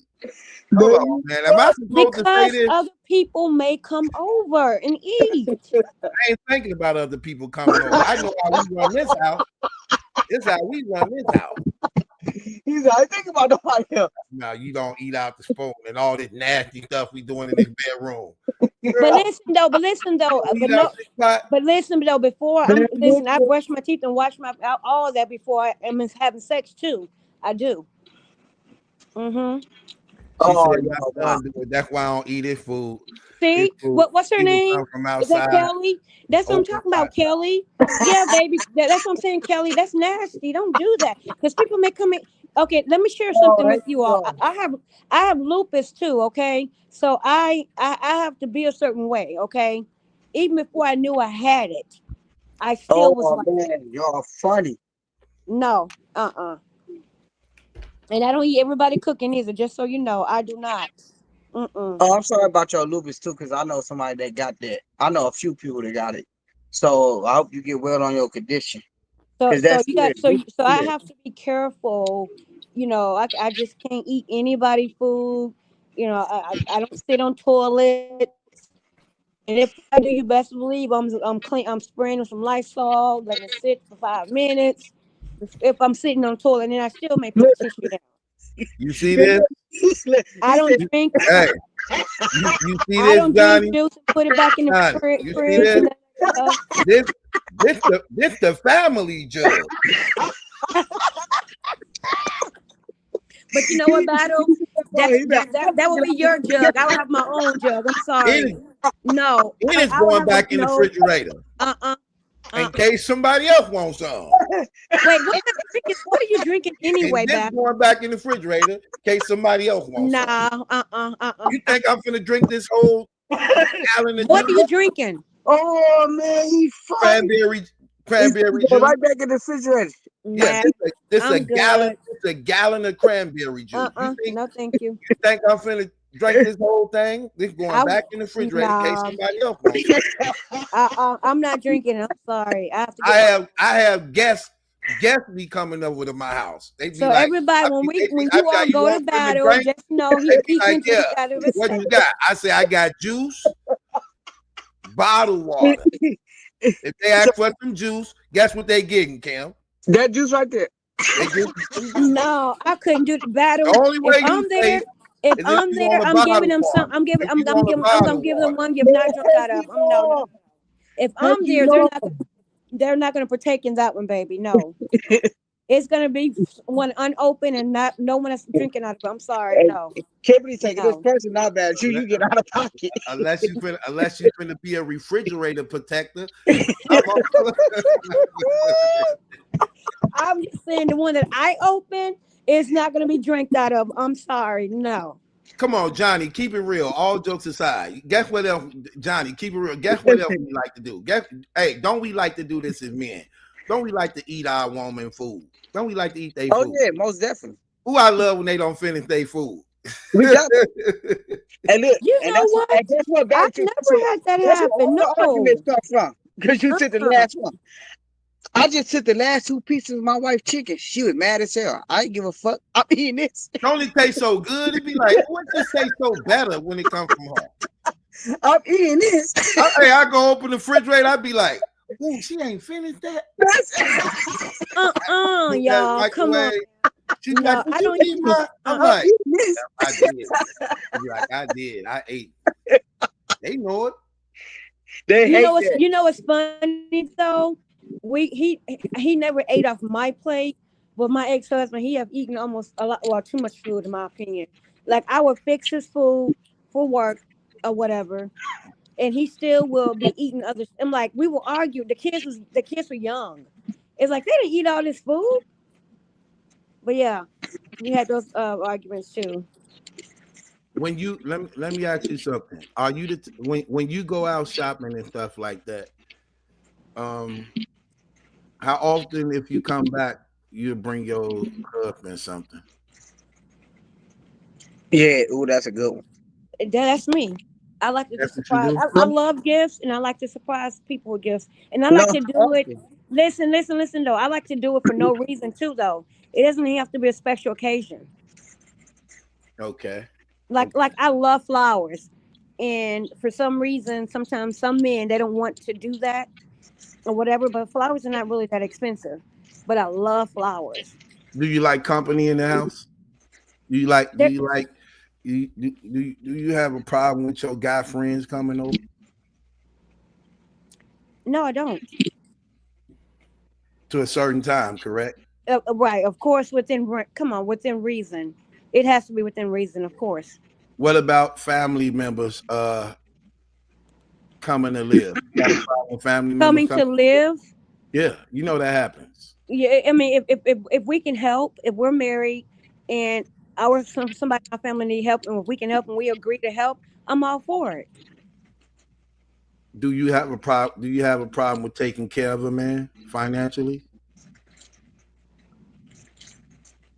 [SPEAKER 10] Hold on, man. Am I supposed to say this?
[SPEAKER 12] Other people may come over and eat.
[SPEAKER 10] I ain't thinking about other people coming over. I know how we run this house. This is how we run this house.
[SPEAKER 11] He's like, think about nobody else.
[SPEAKER 10] No, you don't eat out the spoon and all this nasty stuff we doing in this bedroom.
[SPEAKER 12] But listen though. Before I brush my teeth and wash all of that before I am having sex too. I do.
[SPEAKER 10] That's why I don't eat this food.
[SPEAKER 12] See, what's her name? Is that Kelly? That's what I'm talking about, Kelly. Yeah, baby. That's what I'm saying, Kelly. That's nasty. Don't do that because people may come in. Okay, let me share something with you all. I have lupus too. Okay, so I have to be a certain way. Okay, even before I knew I had it, I still was
[SPEAKER 11] Oh
[SPEAKER 12] like,
[SPEAKER 11] man, y'all funny.
[SPEAKER 12] no, and I don't eat everybody cooking either. Just so you know, I do not. Mm-mm.
[SPEAKER 11] Oh, I'm sorry about your lupus too, because I know somebody that got that. I know a few people that got it. So I hope you get well on your condition,
[SPEAKER 12] So
[SPEAKER 11] because
[SPEAKER 12] so
[SPEAKER 11] that's
[SPEAKER 12] you got
[SPEAKER 11] serious.
[SPEAKER 12] so
[SPEAKER 11] Lupus
[SPEAKER 12] so I
[SPEAKER 11] serious.
[SPEAKER 12] have to be careful. You know, I just can't eat anybody food. You know, I don't sit on toilets. And if I do, you best believe I'm clean. I'm spraying with some Lysol, letting it sit for 5 minutes. If I'm sitting on the toilet, and then I still may put
[SPEAKER 11] Look,
[SPEAKER 12] the tissue down.
[SPEAKER 10] You see this?
[SPEAKER 11] he said,
[SPEAKER 12] I don't
[SPEAKER 10] You-
[SPEAKER 12] drink.
[SPEAKER 10] Hey, you see
[SPEAKER 12] I
[SPEAKER 10] this,
[SPEAKER 12] don't drink
[SPEAKER 10] Johnny?
[SPEAKER 12] juice and put it back in the
[SPEAKER 10] Johnny, you see
[SPEAKER 12] fridge
[SPEAKER 10] this?
[SPEAKER 12] and that stuff.
[SPEAKER 10] This the family jug.
[SPEAKER 12] But you know what, Battle?
[SPEAKER 11] he said,
[SPEAKER 12] That would be your jug. I would have my own jug. I'm sorry.
[SPEAKER 10] It,
[SPEAKER 12] No,
[SPEAKER 10] it is
[SPEAKER 12] I would
[SPEAKER 10] going
[SPEAKER 12] have a
[SPEAKER 10] back in the
[SPEAKER 12] no.
[SPEAKER 10] refrigerator
[SPEAKER 12] Uh uh
[SPEAKER 10] in case somebody else wants some.
[SPEAKER 12] Wait, what are you drinking
[SPEAKER 10] And
[SPEAKER 12] anyway,
[SPEAKER 10] this
[SPEAKER 12] Battle?
[SPEAKER 10] going back in the refrigerator in case somebody else wants some.
[SPEAKER 12] Nah,
[SPEAKER 10] You think I'm finna drink this whole gallon of
[SPEAKER 12] What are
[SPEAKER 10] juice?
[SPEAKER 12] you drinking?
[SPEAKER 11] oh man, he funny.
[SPEAKER 10] Cranberry
[SPEAKER 11] Go
[SPEAKER 10] juice.
[SPEAKER 11] right back in the refrigerator.
[SPEAKER 10] Yeah,
[SPEAKER 12] Nah,
[SPEAKER 10] this a
[SPEAKER 12] I'm
[SPEAKER 10] gallon.
[SPEAKER 12] good.
[SPEAKER 10] It's a gallon of cranberry juice.
[SPEAKER 12] No, thank you.
[SPEAKER 10] You think I'm finna drink this whole thing? This going
[SPEAKER 12] I
[SPEAKER 10] back in the refrigerator in case
[SPEAKER 12] nah.
[SPEAKER 10] somebody else wants some.
[SPEAKER 12] I'm not drinking. I'm sorry. I have to
[SPEAKER 10] I
[SPEAKER 12] get my.
[SPEAKER 10] have guests be coming over to my house. They be
[SPEAKER 12] So
[SPEAKER 10] like,
[SPEAKER 12] everybody, when
[SPEAKER 10] I
[SPEAKER 12] you
[SPEAKER 10] be
[SPEAKER 12] all
[SPEAKER 10] like, you
[SPEAKER 12] go to
[SPEAKER 10] want something to
[SPEAKER 12] battle,
[SPEAKER 10] drink?
[SPEAKER 12] just know
[SPEAKER 10] They be
[SPEAKER 12] he
[SPEAKER 10] like,
[SPEAKER 12] can
[SPEAKER 10] yeah.
[SPEAKER 12] drink out of his
[SPEAKER 10] What
[SPEAKER 12] stuff.
[SPEAKER 10] you got? I say I got juice, bottled water. If they ask for some juice, guess what they getting, Cam?
[SPEAKER 11] That juice right there.
[SPEAKER 10] They get
[SPEAKER 12] No, I couldn't do the battle.
[SPEAKER 10] the only
[SPEAKER 12] If
[SPEAKER 10] way you
[SPEAKER 12] I'm there,
[SPEAKER 10] safe
[SPEAKER 12] if
[SPEAKER 10] is if
[SPEAKER 12] I'm
[SPEAKER 10] you
[SPEAKER 12] there,
[SPEAKER 10] want a
[SPEAKER 12] I'm giving
[SPEAKER 10] bottled
[SPEAKER 12] them some.
[SPEAKER 10] water.
[SPEAKER 12] I'm giving.
[SPEAKER 10] If you want a
[SPEAKER 12] I'm gonna
[SPEAKER 10] bottled
[SPEAKER 12] give them
[SPEAKER 10] water.
[SPEAKER 12] one gift, not drunk out of. No. If
[SPEAKER 11] Heck
[SPEAKER 12] I'm
[SPEAKER 11] you
[SPEAKER 12] there,
[SPEAKER 11] know.
[SPEAKER 12] they're not gonna partake in that one, baby. No, it's gonna be one unopened and no one is drinking out of it. I'm sorry.
[SPEAKER 11] Hey,
[SPEAKER 12] No,
[SPEAKER 11] Kimberly taking this
[SPEAKER 12] no.
[SPEAKER 11] person out bad. You get out of pocket.
[SPEAKER 10] Unless you finna be a refrigerator protector.
[SPEAKER 12] I'm just saying the one that I open is not gonna be drank out of. I'm sorry. No.
[SPEAKER 10] Come on, Johnny, keep it real. All jokes aside, guess what else, Johnny? Keep it real. Guess what else we like to do? Hey, don't we like to do this as men? Don't we like to eat our woman food? Don't we like to eat their
[SPEAKER 11] Oh
[SPEAKER 10] food?
[SPEAKER 11] yeah, most definitely.
[SPEAKER 10] Who I love when they don't finish their food.
[SPEAKER 11] We got and look,
[SPEAKER 12] You
[SPEAKER 11] and
[SPEAKER 12] know what?
[SPEAKER 11] guess what?
[SPEAKER 12] I've
[SPEAKER 11] Back to
[SPEAKER 12] never had that
[SPEAKER 11] that's where
[SPEAKER 12] happen.
[SPEAKER 11] all the arguments
[SPEAKER 12] No.
[SPEAKER 11] come from. Because you took the
[SPEAKER 12] Uh-uh.
[SPEAKER 11] last one. I just took the last two pieces of my wife's chicken. She was mad as hell. I ain't give a fuck. I'm eating this.
[SPEAKER 10] It only tastes so good. It'd be like, what just tastes so better when it comes from home?
[SPEAKER 11] I'm eating this.
[SPEAKER 10] I go open the refrigerator. I'd be like, ooh, she ain't finished that.
[SPEAKER 12] Y'all, come on.
[SPEAKER 10] She's
[SPEAKER 12] No,
[SPEAKER 10] like,
[SPEAKER 12] I
[SPEAKER 10] did you
[SPEAKER 12] don't
[SPEAKER 10] eat my? I'm like, I did. Be like, I did. I ate. They know it.
[SPEAKER 11] They hate that.
[SPEAKER 12] You know what's funny though? He never ate off my plate, but my ex-husband, he have eaten almost a lot, well, too much food in my opinion. Like I would fix his food for work or whatever, and he still will be eating others. I'm like, we will argue. The kids were young. It's like they didn't eat all this food. But yeah, we had those arguments too.
[SPEAKER 10] When you let me ask you something. Are you when you go out shopping and stuff like that? How often, if you come back, you bring your husband something?
[SPEAKER 11] Yeah, ooh, that's a good one.
[SPEAKER 12] That's me. I like to
[SPEAKER 10] That's what you
[SPEAKER 12] surprise.
[SPEAKER 10] do.
[SPEAKER 12] I love gifts, and I like to surprise people with gifts. And I
[SPEAKER 11] No,
[SPEAKER 12] like to do it. Listen, though. I like to do it for no reason too, though. It doesn't even have to be a special occasion.
[SPEAKER 10] Okay.
[SPEAKER 12] Like I love flowers, and for some reason, sometimes some men they don't want to do that or whatever. But flowers are not really that expensive. But I love flowers.
[SPEAKER 10] Do you like company in the house? Do you like?
[SPEAKER 12] They're,
[SPEAKER 10] Do you have a problem with your guy friends coming over?
[SPEAKER 12] no, I don't.
[SPEAKER 10] To a certain time, correct?
[SPEAKER 12] Right, of course, within reason. It has to be within reason, of course.
[SPEAKER 10] What about family members coming to live? You got a problem with family members
[SPEAKER 12] Coming to live,
[SPEAKER 10] Yeah, you know that happens.
[SPEAKER 12] Yeah, I mean, if we can help, if we're married, and somebody in our family need help, and if we can help and we agree to help, I'm all for it.
[SPEAKER 10] Do you have a problem? Do you have a problem with taking care of a man financially?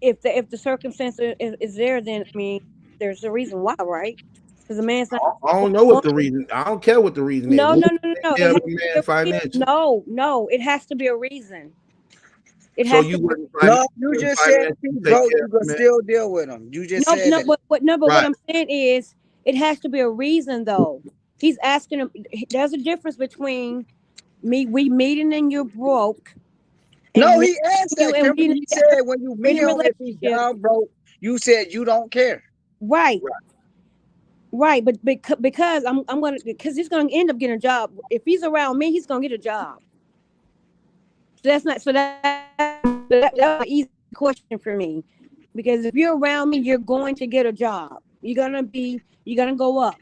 [SPEAKER 12] If the circumstance is there, then I mean, there's a reason why, right? Because the man's not
[SPEAKER 10] I don't know what the reason. I don't care what the reason is.
[SPEAKER 12] no,
[SPEAKER 10] Would
[SPEAKER 12] no,
[SPEAKER 10] you
[SPEAKER 12] no, no,
[SPEAKER 10] take
[SPEAKER 12] no.
[SPEAKER 10] care
[SPEAKER 12] It
[SPEAKER 10] of
[SPEAKER 12] has
[SPEAKER 10] a
[SPEAKER 12] to be
[SPEAKER 10] man
[SPEAKER 12] a reason.
[SPEAKER 10] financially?
[SPEAKER 12] No, no, it has to be a reason. It
[SPEAKER 10] So
[SPEAKER 12] has
[SPEAKER 10] you
[SPEAKER 12] to be.
[SPEAKER 10] wouldn't
[SPEAKER 11] No, you just said if
[SPEAKER 10] financially
[SPEAKER 11] he's
[SPEAKER 10] take
[SPEAKER 11] broke,
[SPEAKER 10] care
[SPEAKER 11] you
[SPEAKER 10] of
[SPEAKER 11] can
[SPEAKER 10] a man?
[SPEAKER 11] still deal with him. You just
[SPEAKER 12] No,
[SPEAKER 11] said
[SPEAKER 12] no,
[SPEAKER 11] that.
[SPEAKER 12] but what
[SPEAKER 10] Right.
[SPEAKER 12] I'm saying is, it has to be a reason though. He's asking him. There's a difference between we meeting and you're broke, and
[SPEAKER 11] No,
[SPEAKER 12] me
[SPEAKER 11] he asked
[SPEAKER 12] you
[SPEAKER 11] that,
[SPEAKER 12] and
[SPEAKER 11] Kimberly. He said when you
[SPEAKER 12] we're in
[SPEAKER 11] meet
[SPEAKER 12] a
[SPEAKER 11] him, if he's
[SPEAKER 12] relationship,
[SPEAKER 11] down broke, you said you don't care.
[SPEAKER 12] right? Right, but because I'm gonna because he's gonna end up getting a job. If he's around me, he's gonna get a job. That's an easy question for me, because if you're around me, you're going to get a job. You're gonna go up.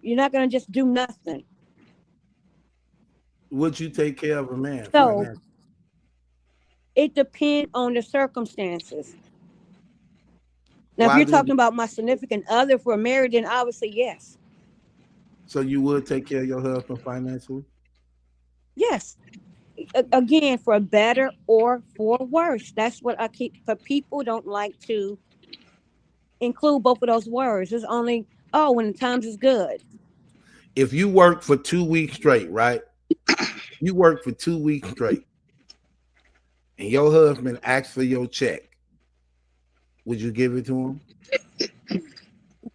[SPEAKER 12] You're not gonna just do nothing.
[SPEAKER 10] Would you take care of a man
[SPEAKER 12] So
[SPEAKER 10] financially?
[SPEAKER 12] it depends on the circumstances. Now, if
[SPEAKER 10] Why
[SPEAKER 12] you're
[SPEAKER 10] do
[SPEAKER 12] talking
[SPEAKER 10] you?
[SPEAKER 12] about my significant other, if we're married, then obviously yes,
[SPEAKER 10] So you would take care of your husband financially?
[SPEAKER 12] yes. Again, for better or for worse. That's what I keep. But people don't like to include both of those words. It's only when the times is good.
[SPEAKER 10] If you work for 2 weeks straight, right? You work for 2 weeks straight, and your husband asks for your check. Would you give it to him?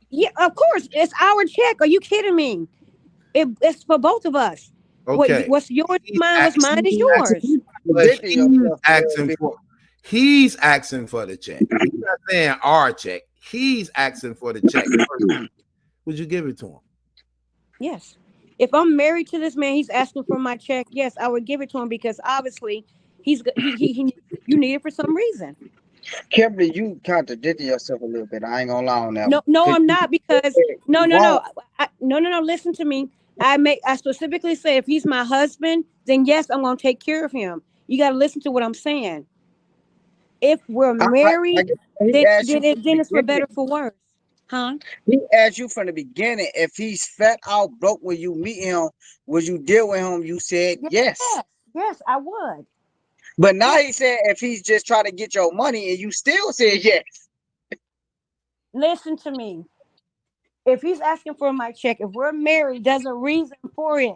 [SPEAKER 12] Yeah, of course. It's our check. Are you kidding me? It's for both of us.
[SPEAKER 10] Okay.
[SPEAKER 12] What's yours is
[SPEAKER 10] He's
[SPEAKER 12] mine. What's mine
[SPEAKER 10] asking,
[SPEAKER 12] is
[SPEAKER 11] You
[SPEAKER 12] yours.
[SPEAKER 10] but
[SPEAKER 11] contradicting yourself a little bit.
[SPEAKER 10] he's asking for the check. He's not saying our check. He's asking for the check. Would you give it to him?
[SPEAKER 12] Yes. If I'm married to this man, he's asking for my check. Yes, I would give it to him because obviously he you need it for some reason.
[SPEAKER 11] Kimberly, you contradicting yourself a little bit. I ain't gonna lie on that
[SPEAKER 12] No,
[SPEAKER 11] one.
[SPEAKER 12] no,
[SPEAKER 11] 'Cause
[SPEAKER 12] I'm
[SPEAKER 11] you
[SPEAKER 12] not because
[SPEAKER 11] said
[SPEAKER 12] no,
[SPEAKER 11] you
[SPEAKER 12] no, no,
[SPEAKER 11] won't.
[SPEAKER 12] no. Listen to me. I specifically say if he's my husband, then yes, I'm gonna take care of him. You got to listen to what I'm saying. If we're
[SPEAKER 11] I
[SPEAKER 12] married,
[SPEAKER 11] guess he asked you from the
[SPEAKER 12] then it's for better
[SPEAKER 11] beginning.
[SPEAKER 12] for worse, huh?
[SPEAKER 11] He asked you from the beginning if he's fat out broke when you meet him, would you deal with him? You said yes.
[SPEAKER 12] Yes, yes, I would.
[SPEAKER 11] But now
[SPEAKER 12] Yes.
[SPEAKER 11] he said if he's just trying to get your money and you still said yes.
[SPEAKER 12] Listen to me. If he's asking for my check, if we're married, there's a reason for it.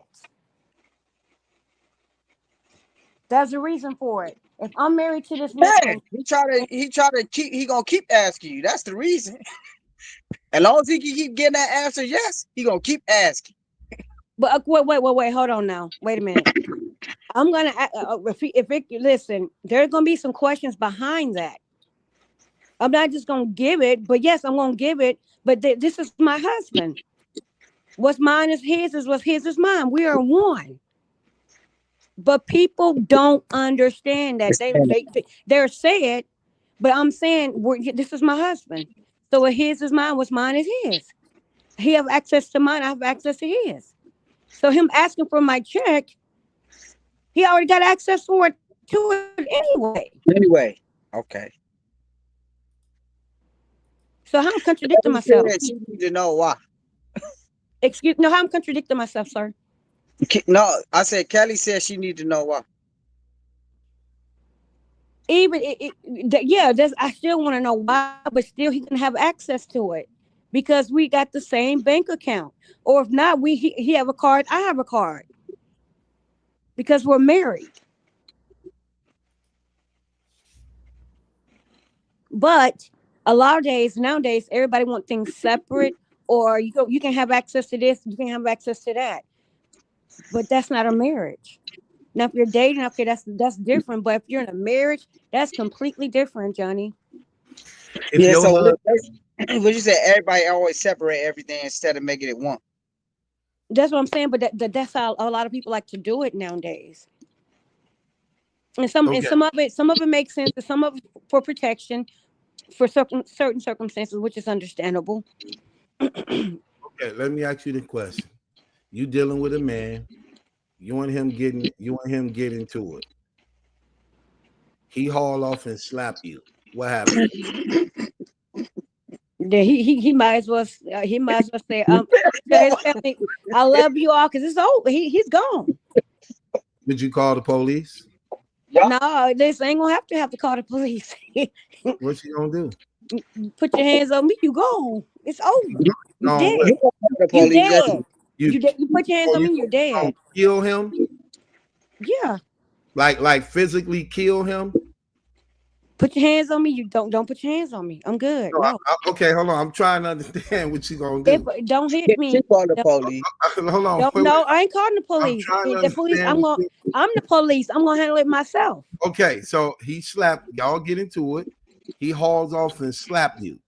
[SPEAKER 12] There's a reason for it. If I'm married to this man,
[SPEAKER 11] Yeah, he gonna keep asking you. That's the reason. As long as he can keep getting that answer yes, he gonna keep asking.
[SPEAKER 12] but wait, hold on now. Wait a minute. I'm gonna listen. There's gonna be some questions behind that. I'm not just gonna give it, but yes, I'm gonna give it. But this is my husband. What's mine is his. Is what's his is mine. We are one. But people don't understand that they're saying. But I'm saying this is my husband. So what his is mine. What's mine is his. He have access to mine. I have access to his. So him asking for my check, he already got access to it anyway.
[SPEAKER 11] Anyway, okay.
[SPEAKER 12] So how I'm contradicting
[SPEAKER 11] Kelly
[SPEAKER 12] myself?
[SPEAKER 11] said she need to know why.
[SPEAKER 12] Excuse no, how I'm contradicting myself, sir.
[SPEAKER 11] No, I said Kelly said she need to know why.
[SPEAKER 12] Even yeah, I still want to know why, but still he can have access to it because we got the same bank account. Or if not, he have a card, I have a card because we're married. But a lot of days nowadays, everybody want things separate, or you can have access to this, you can have access to that, but that's not a marriage. Now, if you're dating, okay, that's different. But if you're in a marriage, that's completely different, Johnny.
[SPEAKER 10] If
[SPEAKER 11] Yeah,
[SPEAKER 10] your
[SPEAKER 11] so
[SPEAKER 10] husband,
[SPEAKER 11] what you said, everybody always separate everything instead of making it one.
[SPEAKER 12] That's what I'm saying. But that's how a lot of people like to do it nowadays. And
[SPEAKER 10] okay,
[SPEAKER 12] some of it makes sense, and some of it for protection for certain circumstances, which is understandable.
[SPEAKER 10] okay, let me ask you the question. You dealing with a man, you and him getting to it. He haul off and slap you. What happened?
[SPEAKER 12] Yeah, he might as well say to his family, I love you all because it's over. He's gone.
[SPEAKER 10] Did you call the police?
[SPEAKER 12] No, this ain't gonna have to call the police.
[SPEAKER 10] What you gonna do?
[SPEAKER 12] Put your hands on me, you gone. It's over. You
[SPEAKER 10] No,
[SPEAKER 12] dead.
[SPEAKER 11] The
[SPEAKER 12] You
[SPEAKER 11] police.
[SPEAKER 12] dead.
[SPEAKER 10] you
[SPEAKER 12] You put your hands on
[SPEAKER 10] you
[SPEAKER 12] me, you're dead.
[SPEAKER 10] kill him?
[SPEAKER 12] Yeah.
[SPEAKER 10] Like physically kill him?
[SPEAKER 12] Put your hands on me. You don't put your hands on me. I'm good.
[SPEAKER 10] No,
[SPEAKER 12] No.
[SPEAKER 10] okay, hold on. I'm trying to understand what you gonna
[SPEAKER 12] If
[SPEAKER 10] do.
[SPEAKER 12] don't hit me.
[SPEAKER 11] She called the police.
[SPEAKER 10] Hold on.
[SPEAKER 12] Don't,
[SPEAKER 10] Wait,
[SPEAKER 12] no, I ain't calling the
[SPEAKER 10] I'm
[SPEAKER 12] police.
[SPEAKER 10] trying to
[SPEAKER 12] The police.
[SPEAKER 10] understand.
[SPEAKER 12] I'm the police. I'm gonna handle it myself.
[SPEAKER 10] Okay, so he slapped y'all. Get into it. He hauls off and slap you.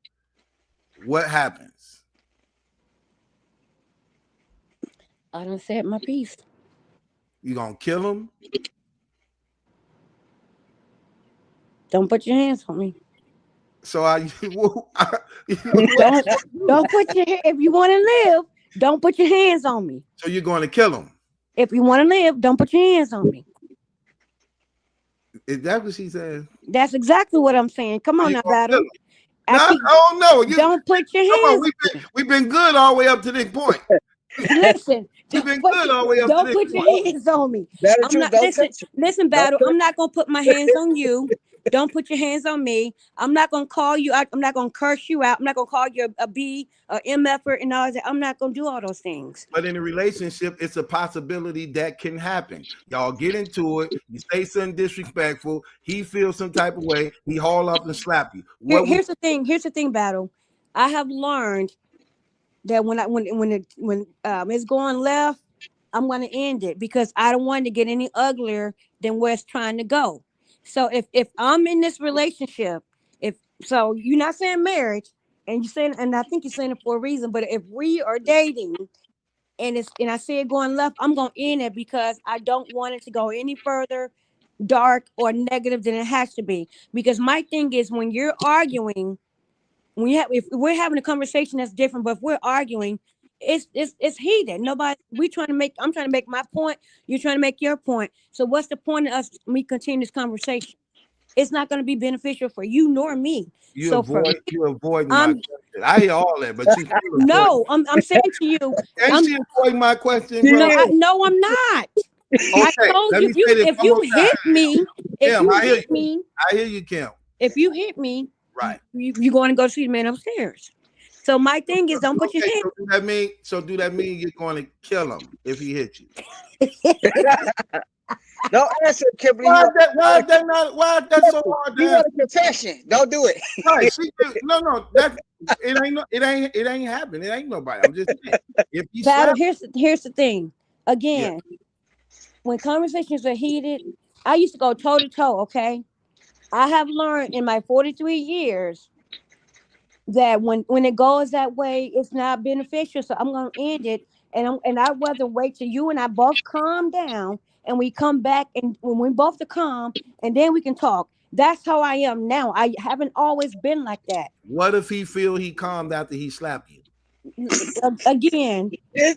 [SPEAKER 10] What happens?
[SPEAKER 12] I done said my piece.
[SPEAKER 10] You gonna kill him?
[SPEAKER 12] Don't put your hands on me.
[SPEAKER 10] So
[SPEAKER 12] Don't put your if you want to live, don't put your hands on me.
[SPEAKER 10] So you're going to kill him?
[SPEAKER 12] If you want to live, don't put your hands on me.
[SPEAKER 10] Is that what she said?
[SPEAKER 12] That's exactly what I'm saying. Come on now, Battle.
[SPEAKER 10] Oh no!
[SPEAKER 12] Don't put your hands.
[SPEAKER 10] We've been good all the way up to this point.
[SPEAKER 12] Listen,
[SPEAKER 10] we've been good all the way up to
[SPEAKER 12] don't
[SPEAKER 10] this
[SPEAKER 12] put
[SPEAKER 10] point.
[SPEAKER 12] your hands on me. I'm not listen, Battle. I'm not gonna put my hands on you. Don't put your hands on me. I'm not gonna call you out. I'm not gonna curse you out. I'm not gonna call you a B, a MFer, and all that. I'm not gonna do all those things.
[SPEAKER 10] But in a relationship, it's a possibility that can happen. Y'all get into it. You say something disrespectful. He feels some type of way. He haul up and slap you.
[SPEAKER 12] Here's the thing. Here's the thing, Battle. I have learned that when it's going left, I'm going to end it because I don't want it to get any uglier than where it's trying to go. So if I'm in this relationship, so you're not saying marriage, and you're saying, and I think you're saying it for a reason, but if we are dating and I see it going left, I'm going to end it because I don't want it to go any further dark or negative than it has to be. Because my thing is when you're arguing, if we're having a conversation that's different, but if we're arguing, it's heated. I'm trying to make my point, you're trying to make your point. So what's the point of me continue this conversation? It's not going to be beneficial for you nor me.
[SPEAKER 10] You avoid my question. I hear all that, but you
[SPEAKER 12] no, I'm saying to you,
[SPEAKER 10] and she avoid my question, bro.
[SPEAKER 12] No, I'm not.
[SPEAKER 10] Okay,
[SPEAKER 12] I told
[SPEAKER 10] let
[SPEAKER 12] you
[SPEAKER 10] me say this
[SPEAKER 12] if you hit me,
[SPEAKER 10] I hear you, Kim.
[SPEAKER 12] If you hit me,
[SPEAKER 10] right,
[SPEAKER 12] you're going to go see the man upstairs. So my thing is, don't put your hand.
[SPEAKER 10] So do that mean you're going to kill him if he hits you?
[SPEAKER 11] No answer, Kimberly.
[SPEAKER 10] Why is that so hard?
[SPEAKER 11] You want a confession? Don't do it.
[SPEAKER 10] Right? No. It ain't happening. It ain't nobody. I'm just saying. If you
[SPEAKER 12] Battle, here's the thing. Again, when conversations are heated, I used to go toe to toe. Okay, I have learned in my 43 years that when it goes that way, it's not beneficial. So I'm gonna end it, and I'd rather wait till you and I both calm down, and we come back, and when we both are calm, and then we can talk. That's how I am now. I haven't always been like that.
[SPEAKER 10] What if he feel he calmed after he slapped you?
[SPEAKER 12] Again, you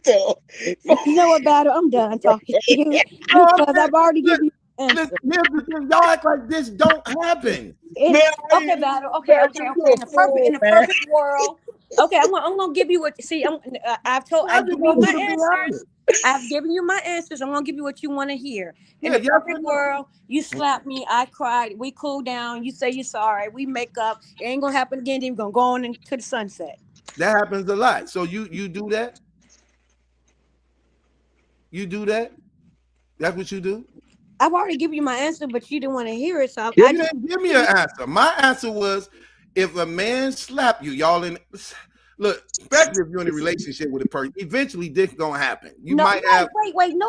[SPEAKER 12] know what, Battle? I'm done talking to you because I've already given you an answer.
[SPEAKER 10] Y'all act like this don't happen.
[SPEAKER 12] Okay, Battle. Okay. In the perfect world. Okay, I'm gonna give you what. See, I've given you my answers. I've given you my answers. I'm gonna give you what you want to hear. In the perfect world, you slap me, I cried, we cool down, you say you're sorry, we make up. It ain't gonna happen again. Then we're gonna go on into the sunset.
[SPEAKER 10] That happens a lot. So you do that? You do that? That's what you do?
[SPEAKER 12] I've already given you my answer, but you didn't want to hear it. So
[SPEAKER 10] you didn't give me an answer. My answer was if a man slap you, y'all look, especially if you're in a relationship with a person, eventually this gonna happen.
[SPEAKER 12] Wait, no,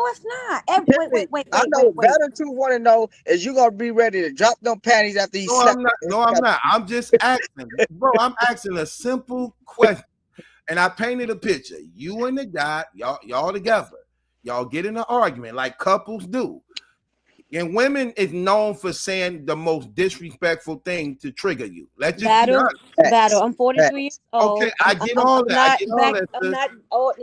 [SPEAKER 12] it's not. Wait.
[SPEAKER 11] I know better to want to know is you gonna be ready to drop them panties after you slap?
[SPEAKER 10] I'm not. I'm just asking, bro. I'm asking a simple question, and I painted a picture. You and the guy, y'all together. Y'all get in an argument like couples do. And women is known for saying the most disrespectful thing to trigger you. Let's just
[SPEAKER 12] Battle. I'm 43 years old.
[SPEAKER 10] Okay, I get all that.
[SPEAKER 12] I'm not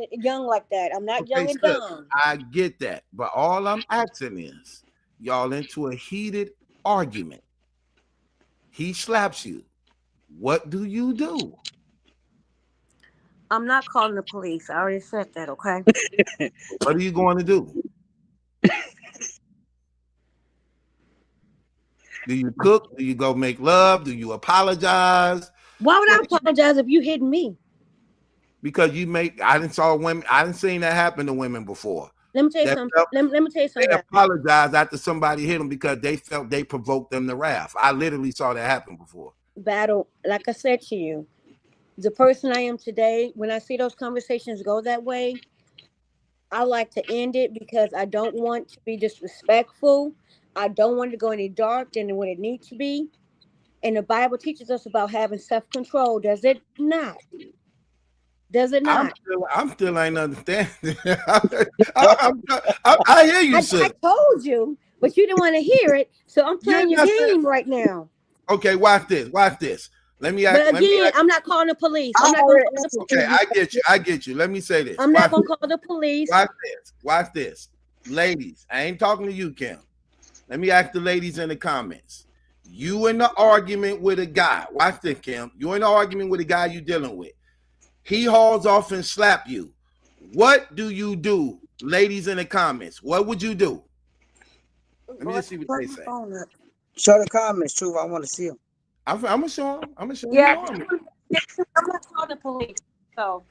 [SPEAKER 12] young like that. I'm not young and dumb.
[SPEAKER 10] I get that. But all I'm asking is, y'all into a heated argument. he slaps you. What do you do?
[SPEAKER 12] I'm not calling the police. I already said that, okay?
[SPEAKER 10] What are you going to do? Do you cook? Do you go make love? Do you apologize?
[SPEAKER 12] Why would I apologize if you hitting me?
[SPEAKER 10] Because I didn't saw women. I didn't seen that happen to women before.
[SPEAKER 12] Let me tell you something. Let me tell you something.
[SPEAKER 10] They apologized after somebody hit them because they felt they provoked them to wrath. I literally saw that happen before.
[SPEAKER 12] Battle, like I said to you, the person I am today, when I see those conversations go that way, I like to end it because I don't want to be disrespectful. I don't want to go any dark than what it needs to be. And the Bible teaches us about having self-control. Does it not? Does it not?
[SPEAKER 10] I'm still ain't understanding. I hear you, sir.
[SPEAKER 12] I told you, but you didn't want to hear it. So I'm playing your game right now.
[SPEAKER 10] Okay, watch this. Watch this. Let me ask.
[SPEAKER 12] But again, I'm not calling the police. I'm not going to call the police.
[SPEAKER 10] Okay, I get you. Let me say this.
[SPEAKER 12] I'm not going to call the police.
[SPEAKER 10] Watch this. Ladies, I ain't talking to you, Kim. Let me ask the ladies in the comments. You in the argument with a guy. Watch this, Kim. You in the argument with a guy you dealing with. He hauls off and slap you. What do you do, ladies in the comments? What would you do? Let me just see what they say.
[SPEAKER 11] Show the comments, Truth. I want to see them.
[SPEAKER 10] I'm gonna show them. I'm gonna show them.
[SPEAKER 12] Yeah, I'm not calling the police, so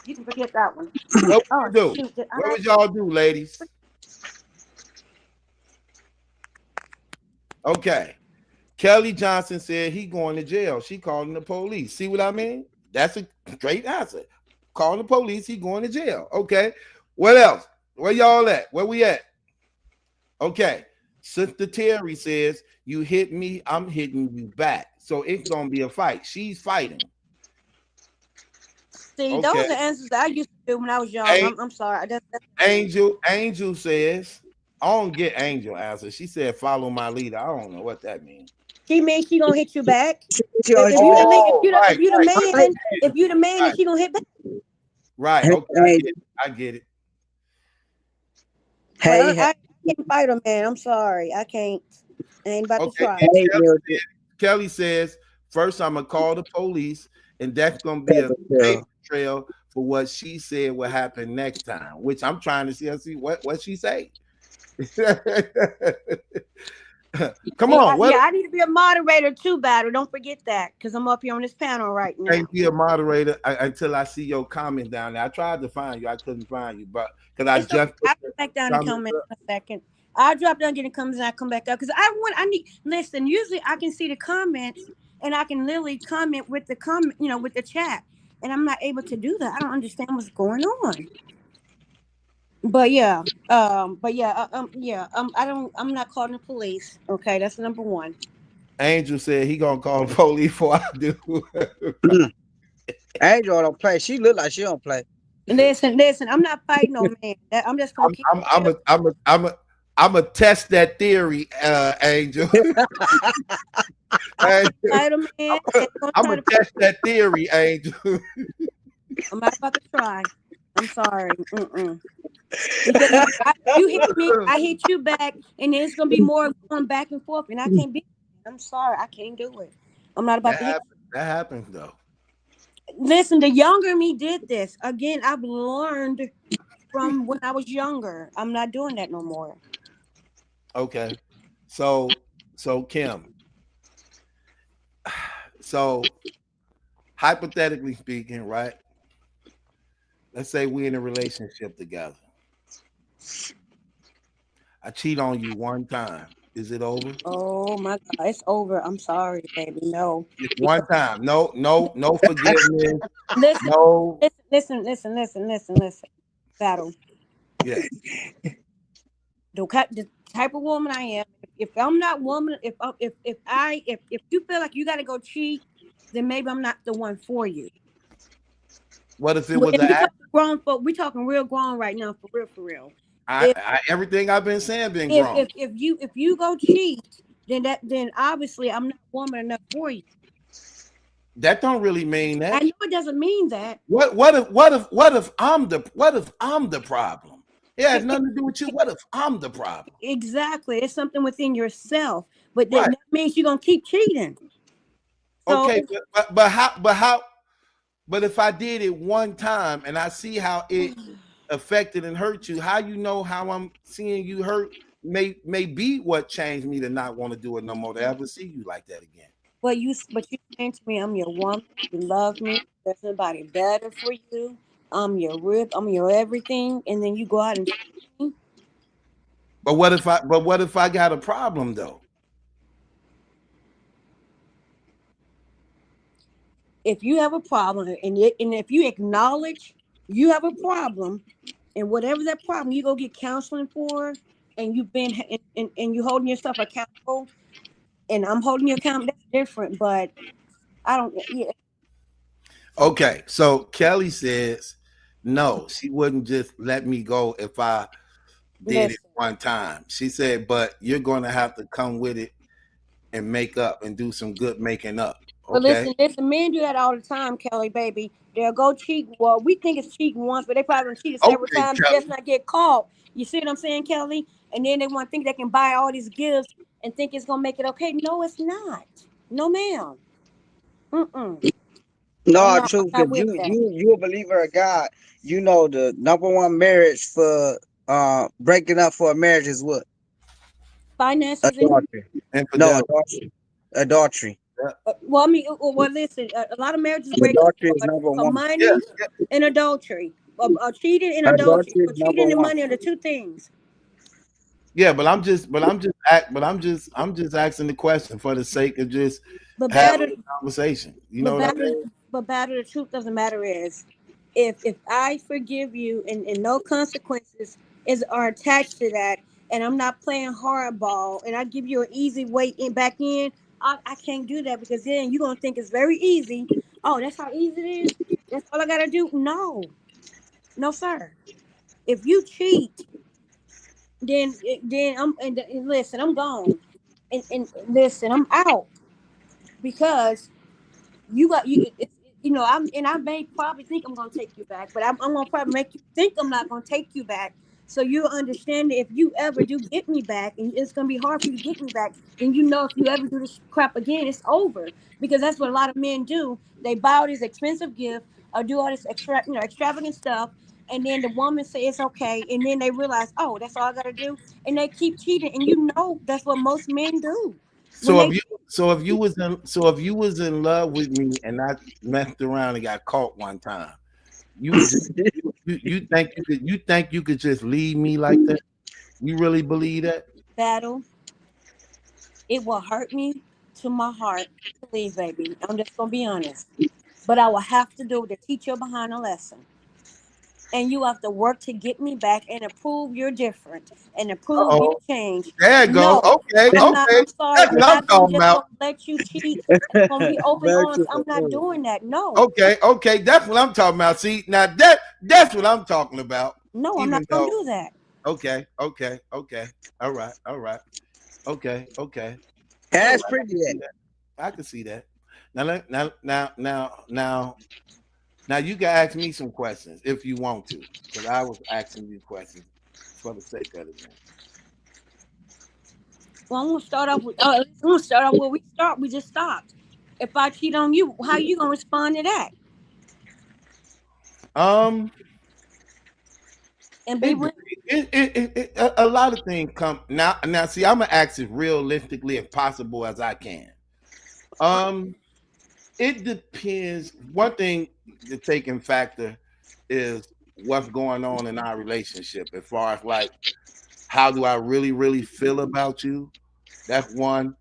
[SPEAKER 12] you can forget that one.
[SPEAKER 10] What would you do? What would y'all do, ladies? Okay. Kelly Johnson said he going to jail. She calling the police. See what I mean? That's a great answer. Calling the police, he going to jail. Okay. What else? Where y'all at? Where we at? Okay. Sister Terry says, you hit me, I'm hitting you back. So it's going to be a fight. She's fighting.
[SPEAKER 12] See, those are the answers that I used to do when I was young. I'm sorry.
[SPEAKER 10] Angel says, I don't get Angel answer. She said, follow my leader. I don't know what that means.
[SPEAKER 12] She means she gonna hit you back. If you the man, then she gonna hit back.
[SPEAKER 10] Right. Okay. I get it.
[SPEAKER 12] I can't fight a man. I'm sorry. I can't. I ain't about to try.
[SPEAKER 10] Kelly says, first I'm gonna call the police, and that's gonna be a paper trail for what she said will happen next time. Which I'm trying to see what she say. Come on.
[SPEAKER 12] I need to be a moderator too, Battle. Don't forget that, because I'm up here on this panel right now.
[SPEAKER 10] Can't be a moderator until I see your comment down there. I tried to find you, I couldn't find you, but because I jumped.
[SPEAKER 12] I'll get back down and comment in a second. I'll drop down, get the comments, and I come back up because I need. Listen, usually I can see the comments and I can literally comment with the comment, with the chat, and I'm not able to do that. I don't understand what's going on. But I'm not calling the police. Okay, that's number one.
[SPEAKER 10] Angel said he gonna call the police before I do.
[SPEAKER 11] Angel don't play. She look like she don't play.
[SPEAKER 12] Listen. I'm not fighting no man. I'm just gonna keep.
[SPEAKER 10] I'm a test that theory, Angel. I'm gonna test that theory, Angel.
[SPEAKER 12] I'm not about to try. I'm sorry. You hit me, I hit you back, and then it's gonna be more going back and forth, and I can't be. I'm sorry, I can't do it. I'm not about to hit.
[SPEAKER 10] That happens though.
[SPEAKER 12] Listen, the younger me did this. Again, I've learned from when I was younger. I'm not doing that no more.
[SPEAKER 10] Okay, so Kim. So hypothetically speaking, right? Let's say we're in a relationship together. I cheat on you one time. Is it over?
[SPEAKER 12] Oh my God, it's over. I'm sorry, baby. No.
[SPEAKER 10] It's one time. No forgiveness.
[SPEAKER 12] Listen. Battle.
[SPEAKER 10] Yeah.
[SPEAKER 12] The type of woman I am. If I'm not woman, if you feel like you got to go cheat, then maybe I'm not the one for you.
[SPEAKER 10] What if it was an
[SPEAKER 12] grown folk? We talking real grown right now, for real.
[SPEAKER 10] Everything I've been saying been grown.
[SPEAKER 12] If you go cheat, then obviously I'm not woman enough for you.
[SPEAKER 10] That don't really mean that.
[SPEAKER 12] I know it doesn't mean that.
[SPEAKER 10] What if I'm the problem? It has nothing to do with you. What if I'm the problem?
[SPEAKER 12] Exactly. It's something within yourself, but that means you're gonna keep cheating. So
[SPEAKER 10] Okay, but if I did it one time and I see how it affected and hurt you, how you know how I'm seeing you hurt may be what changed me to not want to do it no more, to ever see you like that again.
[SPEAKER 12] but you saying to me, I'm your woman. You love me. There's nobody better for you. I'm your rib. I'm your everything. And then you go out and cheat me.
[SPEAKER 10] But what if I got a problem though?
[SPEAKER 12] If you have a problem, and if you acknowledge you have a problem, and whatever that problem, you go get counseling for, and you've been and you holding yourself accountable, and I'm holding you accountable. That's different. But I don't. Yeah,
[SPEAKER 10] Okay, so Kelly says no, she wouldn't just let me go if I did it
[SPEAKER 12] listen.
[SPEAKER 10] one time. She said, but you're gonna have to come with it and make up and do some good making up.
[SPEAKER 12] But
[SPEAKER 10] Okay.
[SPEAKER 12] listen, men do that all the time, Kelly, baby. They'll go cheat. Well, we think it's cheating once, but they probably done cheated several
[SPEAKER 10] Okay,
[SPEAKER 12] times, just
[SPEAKER 10] Kelly.
[SPEAKER 12] not get caught. You see what I'm saying, Kelly? And then they want to think they can buy all these gifts and think it's gonna make it okay. No, it's not. No, ma'am. Mm-mm.
[SPEAKER 11] No,
[SPEAKER 12] I'm
[SPEAKER 11] true,
[SPEAKER 12] not
[SPEAKER 11] because
[SPEAKER 12] with that.
[SPEAKER 11] you a believer of God. You know the number one marriage for breaking up for a marriage is what?
[SPEAKER 12] Finances and
[SPEAKER 11] Adultery. No,
[SPEAKER 10] Infidelity.
[SPEAKER 11] adultery. Adultery.
[SPEAKER 10] Yeah,
[SPEAKER 12] well, I mean, well, listen. A lot of marriages break up
[SPEAKER 11] Adultery is number
[SPEAKER 12] for
[SPEAKER 11] one.
[SPEAKER 10] yeah,
[SPEAKER 12] money and adultery, or cheating and adultery.
[SPEAKER 11] Adultery
[SPEAKER 12] So
[SPEAKER 11] is number
[SPEAKER 12] cheating and
[SPEAKER 11] one.
[SPEAKER 12] money are the two things.
[SPEAKER 10] yeah. I'm just asking the question for the sake of just
[SPEAKER 12] But
[SPEAKER 10] having
[SPEAKER 12] better.
[SPEAKER 10] a conversation. You know
[SPEAKER 12] But
[SPEAKER 10] what I
[SPEAKER 12] better,
[SPEAKER 10] mean?
[SPEAKER 12] but better. The truth doesn't matter is, if I forgive you and no consequences are attached to that, and I'm not playing hardball, and I give you an easy way in back in, I can't do that because then you're gonna think it's very easy. Oh, that's how easy it is. That's all I gotta do. No, no, sir. If you cheat, then and listen, I'm gone, and listen, I'm out because you got you you know I may probably think I'm gonna take you back, but I'm gonna probably make you think I'm not gonna take you back, so you'll understand that if you ever do get me back, and it's gonna be hard for you to get me back, then you know if you ever do this crap again, it's over, because that's what a lot of men do. They buy all these expensive gifts or do all this extravagant stuff, and then the woman say it's okay, and then they realize, oh, that's all I gotta do, and they keep cheating, and you know that's what most men do when
[SPEAKER 10] So if
[SPEAKER 12] they
[SPEAKER 10] you so if you was in love with me and I messed around and got caught one time, you would just you think you could just leave me like that? You really believe that?
[SPEAKER 12] battle. It will hurt me to my heart to leave, baby. I'm just gonna be honest. But I will have to do it to teach you behind a lesson. And you have to work to get me back and to prove you're different and to prove you
[SPEAKER 10] Oh,
[SPEAKER 12] change.
[SPEAKER 10] there you go.
[SPEAKER 12] No,
[SPEAKER 10] Okay,
[SPEAKER 12] I'm not.
[SPEAKER 10] okay.
[SPEAKER 12] I'm sorry.
[SPEAKER 10] That's
[SPEAKER 12] I'm
[SPEAKER 10] what I'm
[SPEAKER 12] not gonna
[SPEAKER 10] talking
[SPEAKER 12] just
[SPEAKER 10] about.
[SPEAKER 12] gonna let you cheat and gonna be open
[SPEAKER 11] Back
[SPEAKER 12] arms.
[SPEAKER 11] to
[SPEAKER 12] I'm not
[SPEAKER 11] the
[SPEAKER 12] doing that. No,
[SPEAKER 10] Okay, okay. That's what I'm talking about. See, now that's what I'm talking about.
[SPEAKER 12] no, I'm not
[SPEAKER 10] Even
[SPEAKER 12] gonna
[SPEAKER 10] though,
[SPEAKER 12] do that.
[SPEAKER 10] okay, okay, okay. All right, all right. Okay, okay. All
[SPEAKER 11] That's
[SPEAKER 10] right, I
[SPEAKER 11] pretty.
[SPEAKER 10] can see that. I can see that. Now you can ask me some questions if you want to, because I was asking you questions for the sake of it.
[SPEAKER 12] Well, I'm gonna start off with. I'm gonna start off where we start. We just stopped. If I cheat on you, how you gonna respond to that?
[SPEAKER 10] Um,
[SPEAKER 12] And be
[SPEAKER 10] it
[SPEAKER 12] real.
[SPEAKER 10] a lot of things come now. Now, see, I'm gonna act as realistically as possible as I can. Um, it depends. One thing to take in factor is what's going on in our relationship, as far as like how do I really feel about you. That's one.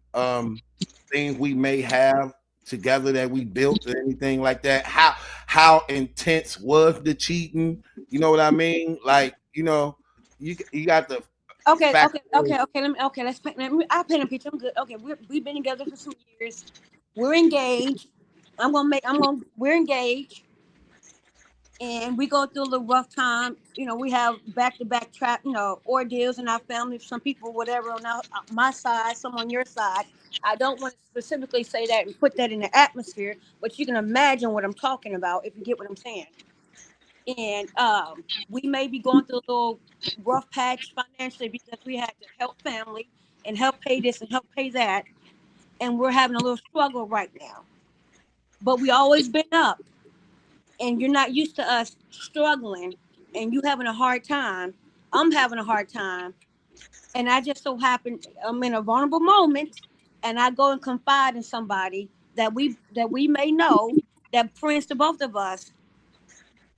[SPEAKER 10] Things we may have together that we built or anything like that. How intense was the cheating? You know what I mean? Like, you got the
[SPEAKER 12] Okay,
[SPEAKER 10] factor.
[SPEAKER 12] okay, okay, okay. I'll paint a picture. I'm good. Okay, we've been together for some years. We're engaged. We're engaged, and we go through a little rough time. We have back to back trap, ordeals in our family. Some people, whatever, on my side, some on your side. I don't want to specifically say that and put that in the atmosphere, but you can imagine what I'm talking about if you get what I'm saying. And we may be going through a little rough patch financially because we had to help family and help pay this and help pay that, and we're having a little struggle right now. but we always been up, and you're not used to us struggling, and you having a hard time. I'm having a hard time, and I just so happen I'm in a vulnerable moment, and I go and confide in somebody that we may know, that friends to both of us,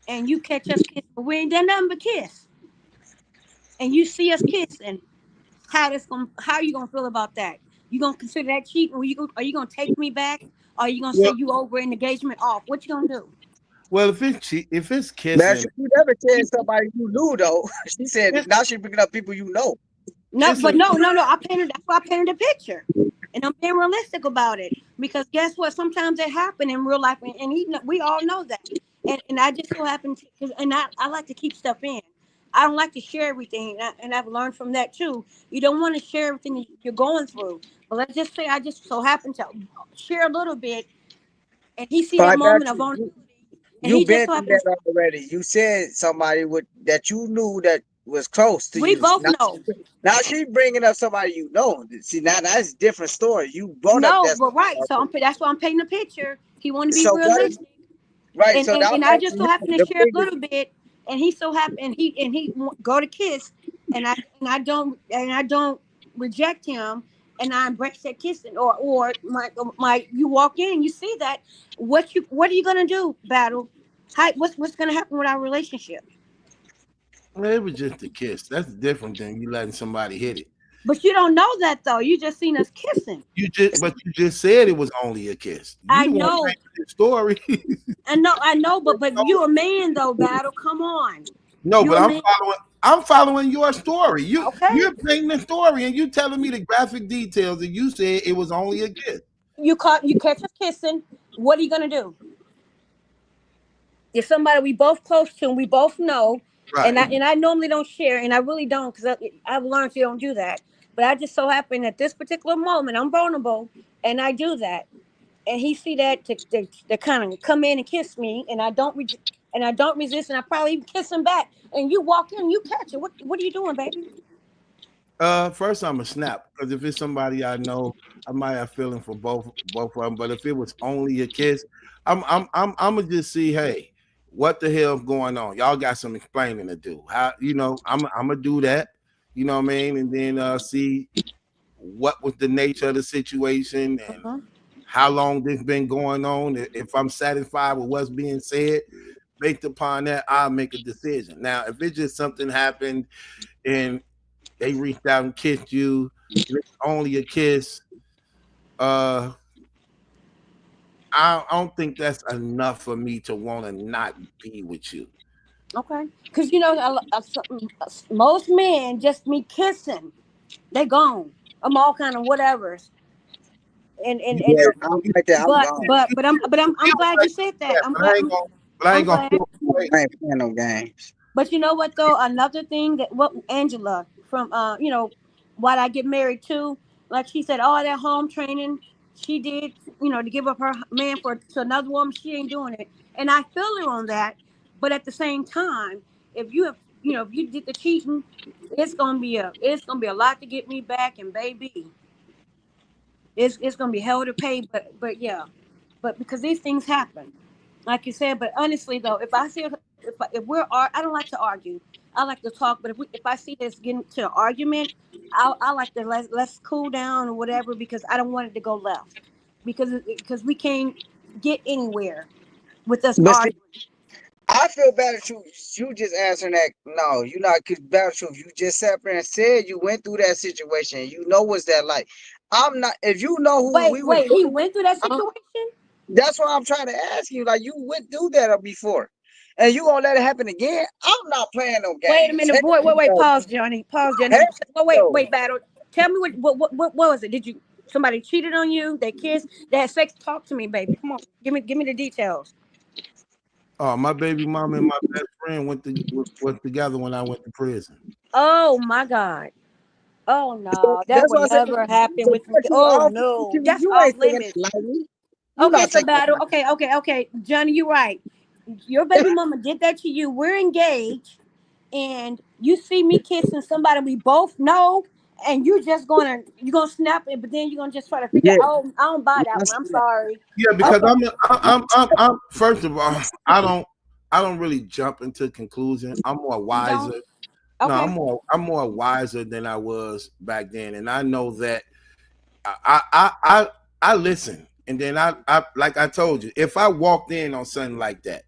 [SPEAKER 12] and you catch us kissing. We ain't done nothing but kiss, and you see us kissing. How are you gonna feel about that? You gonna consider that cheating? Are you gonna take me back? Or are you gonna say
[SPEAKER 10] Well,
[SPEAKER 12] you over and engagement off? What you gonna do?
[SPEAKER 10] well, if it's
[SPEAKER 11] Man,
[SPEAKER 10] kissing,
[SPEAKER 11] you never said somebody you knew though. She said now she's picking up people you know.
[SPEAKER 12] No, but
[SPEAKER 10] kissing,
[SPEAKER 12] no. I painted. That's why I painted a picture, and I'm being realistic about it. Because guess what? Sometimes it happen in real life, and we all know that. And I just so happen to, and I like to keep stuff in. I don't like to share everything, and I've learned from that too. You don't want to share everything that you're going through. But let's just say I just so happen to share a little bit, and he see
[SPEAKER 11] So
[SPEAKER 12] that
[SPEAKER 11] I got
[SPEAKER 12] moment of
[SPEAKER 11] you.
[SPEAKER 12] vulnerability, and
[SPEAKER 11] You
[SPEAKER 12] he just
[SPEAKER 11] been
[SPEAKER 12] so
[SPEAKER 11] through
[SPEAKER 12] happens.
[SPEAKER 11] that already. You said somebody would that you knew that was close to
[SPEAKER 12] We
[SPEAKER 11] you.
[SPEAKER 12] both know.
[SPEAKER 11] Now she bringing up somebody you know. See, now that's a different story. You brought up
[SPEAKER 12] No,
[SPEAKER 11] that
[SPEAKER 12] but right.
[SPEAKER 11] story
[SPEAKER 12] So
[SPEAKER 11] already.
[SPEAKER 12] that's why I'm painting a picture. He want to be
[SPEAKER 11] So what?
[SPEAKER 12] realistic.
[SPEAKER 11] Right.
[SPEAKER 12] and
[SPEAKER 11] So
[SPEAKER 12] and,
[SPEAKER 11] now I'm
[SPEAKER 12] and I just
[SPEAKER 11] asking
[SPEAKER 12] so
[SPEAKER 11] him
[SPEAKER 12] happen to
[SPEAKER 11] the
[SPEAKER 12] share a
[SPEAKER 11] biggest.
[SPEAKER 12] little bit, and he so happen and he go to kiss, and I don't reject him, and I embrace that kissing, or my you walk in and you see that, what are you gonna do, battle? What's gonna happen with our relationship?
[SPEAKER 10] well, it was just a kiss. That's different than you letting somebody hit it.
[SPEAKER 12] But you don't know that though. You just seen us kissing.
[SPEAKER 10] But you just said it was only a kiss. You
[SPEAKER 12] I
[SPEAKER 10] the one
[SPEAKER 12] know,
[SPEAKER 10] painting the story.
[SPEAKER 12] I know, but you a man though, battle. Come on,
[SPEAKER 10] No,
[SPEAKER 12] you
[SPEAKER 10] but
[SPEAKER 12] a
[SPEAKER 10] I'm
[SPEAKER 12] man.
[SPEAKER 10] following. I'm following your story.
[SPEAKER 12] Okay,
[SPEAKER 10] You're painting the story, and you telling me the graphic details, and you said it was only a kiss.
[SPEAKER 12] you catch us kissing. What are you gonna do? If somebody we both close to and we both know, and
[SPEAKER 10] Right.
[SPEAKER 12] I normally don't share, and I really don't, because I've learned you don't do that. But I just so happen at this particular moment I'm vulnerable, and I do that, and he see that to kind of come in and kiss me, and I don't resist, and I probably even kiss him back. And you walk in, you catch it. What are you doing, baby?
[SPEAKER 10] First I'm a snap because if it's somebody I know, I might have feeling for both of them. But if it was only a kiss, I'm gonna just see, hey, what the hell's going on? Y'all got some explaining to do. How I'm gonna do that, you know what I mean, and then see what was the nature of the situation and
[SPEAKER 12] Uh-huh.
[SPEAKER 10] how long this been going on. If I'm satisfied with what's being said, based upon that, I'll make a decision. Now, if it's just something happened and they reached out and kissed you, and it's only a kiss, uh, I don't think that's enough for me to want to not be with you.
[SPEAKER 12] Okay, because most men just me kissing, they gone. I'm all kind of whatever's, and
[SPEAKER 11] Yeah, I'm like that. I'm
[SPEAKER 12] But
[SPEAKER 11] gone.
[SPEAKER 12] but but I'm but I'm I'm
[SPEAKER 10] Feel
[SPEAKER 12] glad
[SPEAKER 10] like
[SPEAKER 12] you said that.
[SPEAKER 10] that,
[SPEAKER 12] I'm
[SPEAKER 10] but I
[SPEAKER 12] glad.
[SPEAKER 10] ain't gonna. But I
[SPEAKER 12] I'm
[SPEAKER 10] ain't gonna
[SPEAKER 12] glad.
[SPEAKER 10] feel away.
[SPEAKER 11] I ain't playing no games.
[SPEAKER 12] But you know what though? Another thing that what Angela from what I get married to, like she said, all that home training she did, to give up her man for to another woman, she ain't doing it. And I feel her on that. But at the same time, if you have if you did the cheating, it's gonna be a lot to get me back, and baby, it's gonna be hell to pay. But yeah, but because these things happen, like you said. But honestly, though, if I see if I don't like to argue. I like to talk. But if I see this getting to an argument, I like to let's cool down or whatever, because I don't want it to go left, because we can't get anywhere with us
[SPEAKER 11] But see,
[SPEAKER 12] arguing.
[SPEAKER 11] I feel bad at you. You just answering that. No, you not cause bad at you. You just sat there and said you went through that situation. You know what's that like. I'm not. If you know who we was
[SPEAKER 12] Wait. He
[SPEAKER 11] with,
[SPEAKER 12] went through that
[SPEAKER 11] I'm,
[SPEAKER 12] situation.
[SPEAKER 11] that's what I'm trying to ask you. Like you went through that before, and you gonna let it happen again? I'm not playing no
[SPEAKER 12] Wait a
[SPEAKER 11] games.
[SPEAKER 12] minute,
[SPEAKER 11] Heck
[SPEAKER 12] boy. Wait.
[SPEAKER 11] no.
[SPEAKER 12] Pause, Johnny. Pause, Johnny.
[SPEAKER 11] Heck no.
[SPEAKER 12] Wait. Battle. Tell me what was it? Did you somebody cheated on you? They kissed. They had sex. Talk to me, baby. Come on. Give me the details.
[SPEAKER 10] Oh, my baby mama and my best friend was together when I went to prison.
[SPEAKER 12] Oh my God. Oh
[SPEAKER 11] So
[SPEAKER 12] no, that
[SPEAKER 11] that's
[SPEAKER 12] would
[SPEAKER 11] what I said.
[SPEAKER 12] never happen
[SPEAKER 11] So
[SPEAKER 12] with me. Oh no, that's
[SPEAKER 11] you
[SPEAKER 12] off
[SPEAKER 11] ain't taking it
[SPEAKER 12] limits.
[SPEAKER 11] lightly. You
[SPEAKER 12] Okay,
[SPEAKER 11] not
[SPEAKER 12] so
[SPEAKER 11] taking it
[SPEAKER 12] battle.
[SPEAKER 11] lightly.
[SPEAKER 12] Okay. Johnny, you're right. Your baby mama did that to you. We're engaged, and you see me kissing somebody we both know, and you're gonna snap it, but then you're gonna just try to figure,
[SPEAKER 11] Yeah,
[SPEAKER 12] oh, I don't buy that one. I'm sorry.
[SPEAKER 10] Yeah, because
[SPEAKER 12] Okay,
[SPEAKER 10] I'm first of all, I don't really jump into conclusion. I'm more
[SPEAKER 12] you don't.
[SPEAKER 10] wiser. No,
[SPEAKER 12] Okay,
[SPEAKER 10] I'm more wiser than I was back then, and I know that I listen, and then I like I told you, if I walked in on something like that,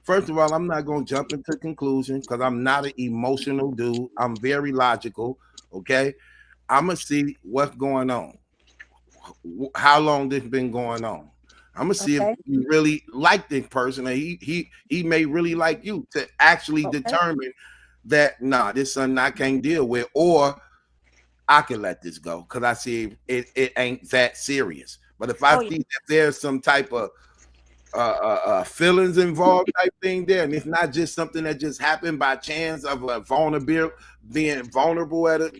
[SPEAKER 10] first of all, I'm not gonna jump into conclusion because I'm not an emotional dude. I'm very logical. Okay, I'm gonna see what's going on, how long this been going on. I'm gonna see if
[SPEAKER 12] okay,
[SPEAKER 10] you really like this person, and he may really like you to actually
[SPEAKER 12] okay.
[SPEAKER 10] determine that nah, this something I can't deal with, or I can let this go because I see it ain't that serious. But if I
[SPEAKER 12] Oh yeah.
[SPEAKER 10] see that there's some type of feelings involved type thing there, and it's not just something that just happened by chance of a vulnerable being vulnerable at a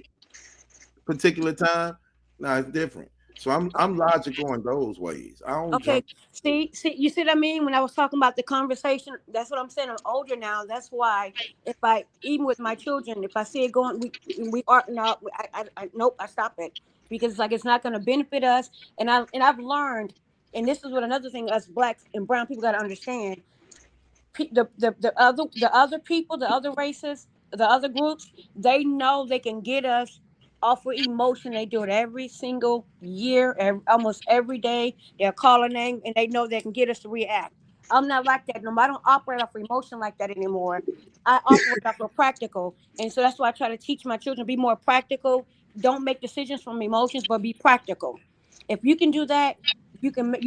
[SPEAKER 10] particular time, no, it's different. So I'm logical in those ways. I don't
[SPEAKER 12] Okay,
[SPEAKER 10] jump.
[SPEAKER 12] see, you see what I mean? When I was talking about the conversation, that's what I'm saying. I'm older now. That's why if I, even with my children, if I see it going, we are no, nope, I stop it because it's like it's not going to benefit us. I've learned, and this is what another thing us blacks and brown people got to understand. The other people, the other races, the other groups, they know they can get us off of emotion. They do it every single year, almost every day. They'll call a name and they know they can get us to react. I'm not like that. No, I don't operate off of emotion like that anymore. I operate off of practical, and so that's why I try to teach my children to be more practical. Don't make decisions from emotions, but be practical. If you can do that, you can make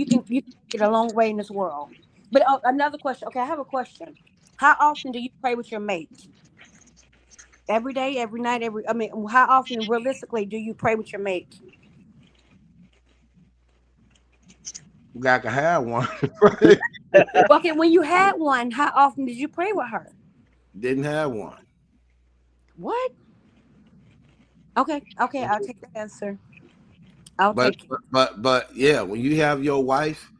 [SPEAKER 12] it a long way in this world. But another question. Okay, I have a question. How often do you pray with your mate? Every day, every night, every. I mean, how often realistically do you pray with your mate?
[SPEAKER 10] I can have one.
[SPEAKER 12] Okay, when you had one, how often did you pray with her?
[SPEAKER 10] Didn't have one.
[SPEAKER 12] What? Okay, okay, I'll take the answer. I'll
[SPEAKER 10] But
[SPEAKER 12] take it.
[SPEAKER 10] but yeah, when you have your wife,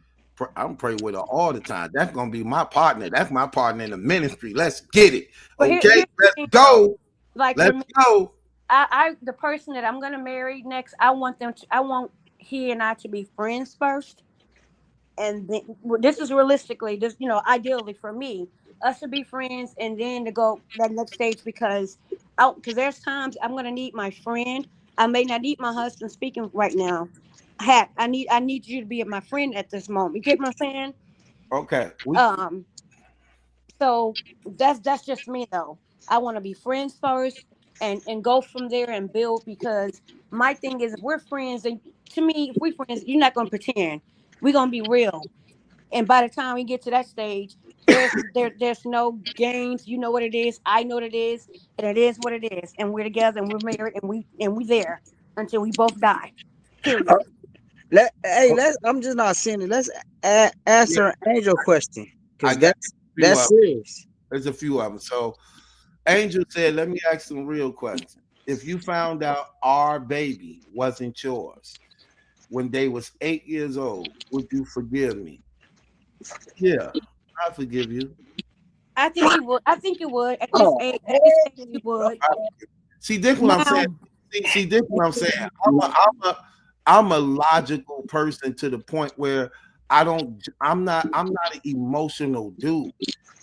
[SPEAKER 10] I'm praying with her all the time. That's gonna be my partner. That's my partner in the ministry. Let's get it.
[SPEAKER 12] But
[SPEAKER 10] Okay,
[SPEAKER 12] here's the
[SPEAKER 10] let's
[SPEAKER 12] thing, though.
[SPEAKER 10] go.
[SPEAKER 12] Like for
[SPEAKER 10] Let's
[SPEAKER 12] me,
[SPEAKER 10] go.
[SPEAKER 12] the person that I'm gonna marry next, I want he and I to be friends first, and then well, this is realistically this ideally for me, us to be friends and then to go that next stage because there's times I'm going to need my friend. I may not need my husband speaking right now. Heck, I need you to be my friend at this moment. You get what I'm saying?
[SPEAKER 10] Okay,
[SPEAKER 12] um so that's just me though. I want to be friends first and go from there and build, because my thing is if we're friends, and to me if we friends you're not going to pretend, we're going to be real. And by the time we get to that stage, there's no games. You know what it is. I know what it is, and it is what it is. And we're together, and we're married, and we there until we both die. Period.
[SPEAKER 11] Let's. I'm just not saying it. Let's
[SPEAKER 10] yeah,
[SPEAKER 11] answer an angel question
[SPEAKER 10] I
[SPEAKER 11] because
[SPEAKER 10] got
[SPEAKER 11] that's
[SPEAKER 10] a few of them.
[SPEAKER 11] serious.
[SPEAKER 10] There's a few of them. So Angel said, let me ask some real questions. If you found out our baby wasn't yours when they was 8 years old, would you forgive me? Yeah, I forgive you.
[SPEAKER 12] I think you would. I think you would at this
[SPEAKER 11] Oh,
[SPEAKER 12] age. At this age, you would.
[SPEAKER 10] See, this what I'm saying.
[SPEAKER 12] Now,
[SPEAKER 10] This what I'm saying. I'm a logical person to the point where I'm not an emotional dude.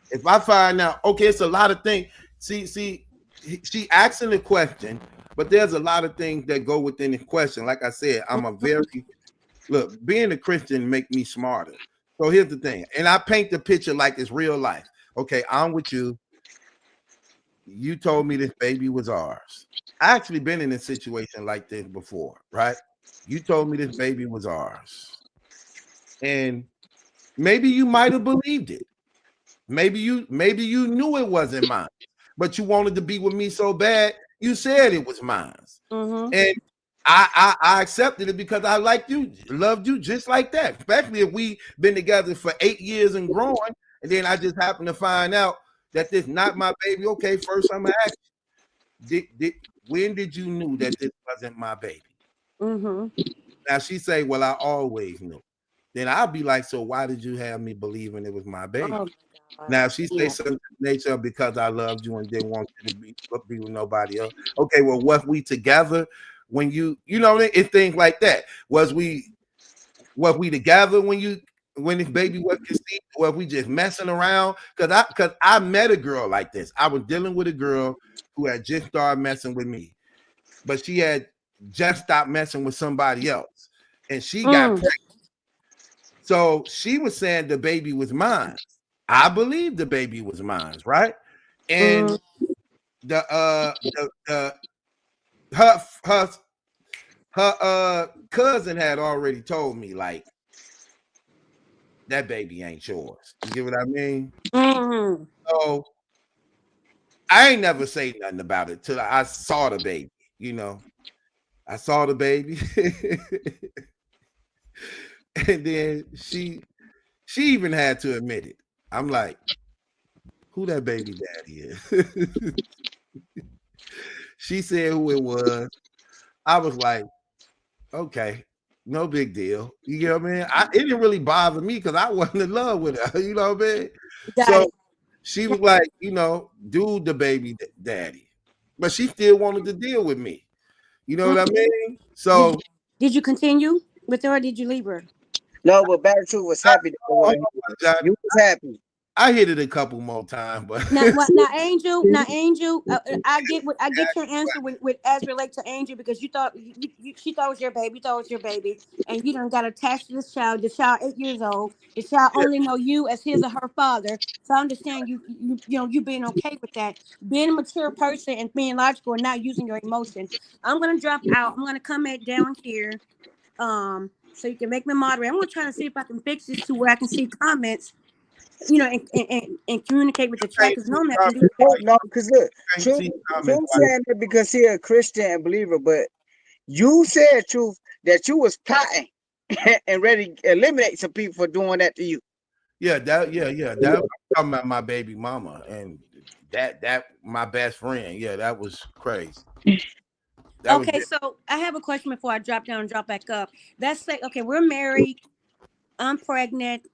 [SPEAKER 10] If I find out, okay, it's a lot of things. She asking the question, but there's a lot of things that go within the question. Like I said, I'm a very look, being a Christian make me smarter. So here's the thing, and I paint the picture like it's real life. Okay, I'm with you. You told me this baby was ours. I actually been in a situation like this before, right? You told me this baby was ours. And maybe you might have believed it. Maybe you knew it wasn't mine, but you wanted to be with me so bad, you said it was mine.
[SPEAKER 12] mm-hmm.
[SPEAKER 10] And I accepted it because I liked you, loved you just like that. Especially if we been together for 8 years and growing, and then I just happen to find out that this not my baby. Okay, first I'm gonna ask when did you knew that this wasn't my baby?
[SPEAKER 12] Mm-hmm.
[SPEAKER 10] Now she say, well, I always knew. Then I'll be like, so why did you have me believing it was my baby?
[SPEAKER 12] Oh my God.
[SPEAKER 10] Now she say
[SPEAKER 12] Yeah.
[SPEAKER 10] something to the nature of because I loved you and didn't want you to be with nobody else. Okay, well, what we together? when you know what I mean? It's things like that. Was we together when this baby was conceived, or we just messing around? Cause I met a girl like this. I was dealing with a girl who had just started messing with me, but she had just stopped messing with somebody else, and she got pregnant. So she was saying the baby was mine. I believe the baby was mine, right? And her cousin had already told me, like, that baby ain't yours. You get what I mean? So I ain't never say nothing about it till I saw the baby. You know, I saw the baby, and then she even had to admit it. I'm like, who that baby daddy is? She said who it was. I was like, okay, no big deal. You know what I mean? It didn't really bother me because I wasn't in love with her. You know what I mean? So she was like, do the baby daddy. But she still wanted to deal with me. You know what I mean? So
[SPEAKER 12] did you continue with her or did you leave her?
[SPEAKER 11] No, but Better Truth was happy. You was happy.
[SPEAKER 10] I hit it a couple more times, but
[SPEAKER 12] now, Angel, I get your answer with as relate to Angel, because you thought she thought it was your baby, you thought it was your baby, and you done got attached to this child. The child 8 years old. The child only know you as his or her father. So I understand you being okay with that, being a mature person and being logical and not using your emotions. I'm gonna drop out. I'm gonna come back down here, so you can make me moderate. I'm gonna try to see if I can fix this to where I can see comments. And communicate with the chat, because normally I can do that.
[SPEAKER 11] No, because look, Truth saying that because he a Christian and believer, but you said, Truth, that you was plotting and ready to eliminate some people for doing that to you.
[SPEAKER 10] Yeah. That I'm talking about my baby mama and that my best friend. Yeah, that was crazy.
[SPEAKER 12] Okay, so I have a question before I drop down and drop back up. Let's say, okay, we're married. I'm pregnant.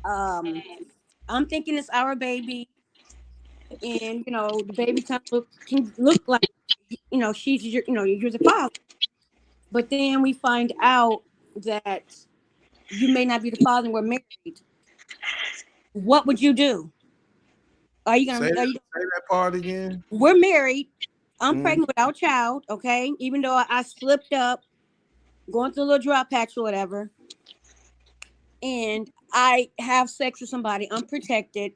[SPEAKER 12] I'm thinking it's our baby, and the baby can look like she's you're the father, but then we find out that you may not be the father and we're married. What would you do? Are you gonna
[SPEAKER 10] say that part again?
[SPEAKER 12] We're married. I'm pregnant with our child. Okay, even though I slipped up, going through a little drop patch or whatever, and I have sex with somebody unprotected.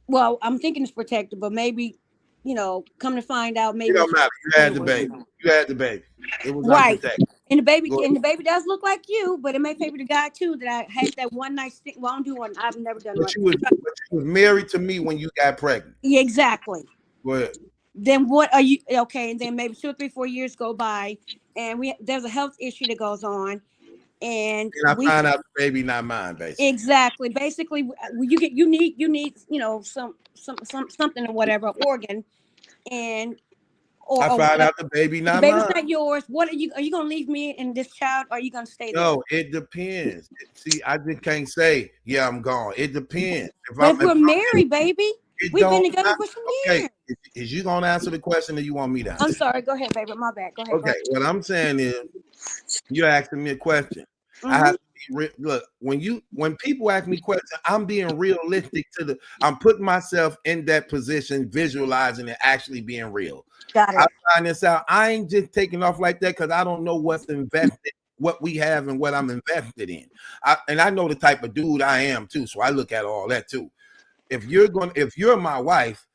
[SPEAKER 12] Well, I'm thinking it's protected, but maybe, come to find out, maybe
[SPEAKER 10] it don't matter. You had the baby. It was unprotected.
[SPEAKER 12] And the baby does look like you, but it may favor the guy too that I had that one night stick. Well, I don't do one. I've never done one.
[SPEAKER 10] But you was married to me when you got pregnant.
[SPEAKER 12] Yeah, exactly.
[SPEAKER 10] Go ahead.
[SPEAKER 12] Then what are you? Okay, and then maybe 2 or 3, 4 years go by, and there's a health issue that goes on. And
[SPEAKER 10] I find out the baby not mine, basically.
[SPEAKER 12] Exactly. Basically, you need something or whatever organ, and
[SPEAKER 10] I find out the baby not
[SPEAKER 12] baby's
[SPEAKER 10] mine.
[SPEAKER 12] not yours. What are you gonna leave me and this child? Or are you gonna stay there?
[SPEAKER 10] No, it depends. See, I just can't say I'm gone. It depends.
[SPEAKER 12] If we're married, baby, we've been together for some years.
[SPEAKER 10] Is you gonna answer the question, or you want me to answer?
[SPEAKER 12] I'm sorry. Go ahead, baby. My bad. Go ahead.
[SPEAKER 10] Okay. What I'm saying is, you're asking me a question. I have to be look, when people ask me questions, I'm being realistic I'm putting myself in that position, visualizing it actually being real.
[SPEAKER 12] Got it.
[SPEAKER 10] I find this out. I ain't just taking off like that because I don't know what's invested, what we have and what I'm invested in. I know the type of dude I am too, so I look at all that too. If you're my wife,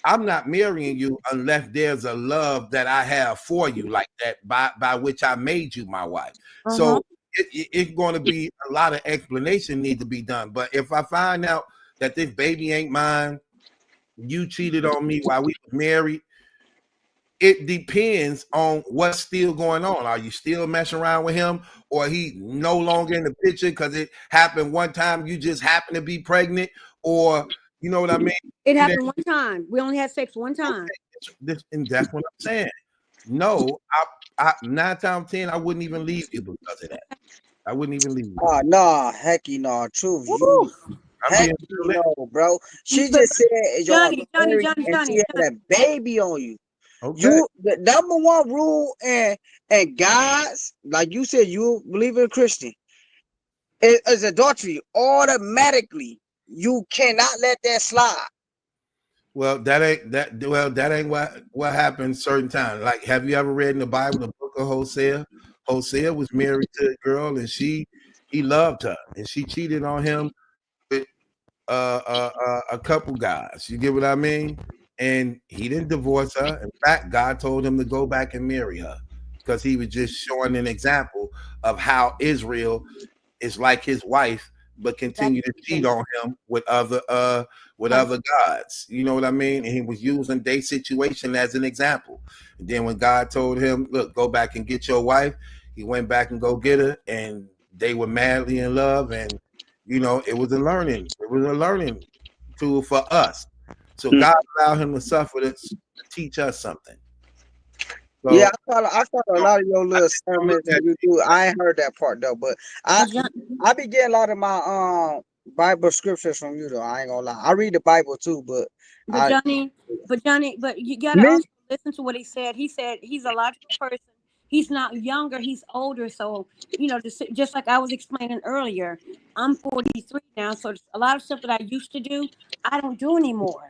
[SPEAKER 10] I'm not marrying you unless there's a love that I have for you like that, by which I made you my wife. So it's going to be a lot of explanation need to be done. But if I find out that this baby ain't mine, you cheated on me while we were married, it depends on what's still going on. Are you still messing around with him, or he no longer in the picture because it happened one time, you just happen to be pregnant, or you know what I mean?
[SPEAKER 12] It happened one time. We only had sex one time.
[SPEAKER 10] And that's what I'm saying. No, I 9 times 10, I wouldn't even leave you because of that. I wouldn't even leave you.
[SPEAKER 11] Nah, hecky, nah, Truth. Hecky, no, bro. She just said,
[SPEAKER 12] Johnny,
[SPEAKER 11] and she had a baby on you. You the number one rule and God's, like you said, you believe in Christian, is adultery. Automatically, you cannot let that slide.
[SPEAKER 10] Well, that ain't that. Well, that ain't what happened certain times. Like, have you ever read in the Bible the book of Hosea? Hosea was married to a girl, and he loved her, and she cheated on him with a couple guys. You get what I mean? And he didn't divorce her. In fact, God told him to go back and marry her because he was just showing an example of how Israel is like his wife, but continue to cheat on him with other gods. You know what I mean? And he was using their situation as an example. And then when God told him, "Look, go back and get your wife," he went back and go get her, and they were madly in love. And you know, it was a learning tool for us. So God allowed him to suffer to teach us something. So,
[SPEAKER 11] yeah, I follow a lot of your little sermons that you do. I ain't heard that part though, but I be getting a lot of my Bible scriptures from you though. I ain't gonna lie. I read the Bible too, but
[SPEAKER 12] Johnny, but you gotta also listen to what he said. He said he's a logical person. He's not younger, he's older. So, just like I was explaining earlier, I'm 43 now. So a lot of stuff that I used to do, I don't do anymore.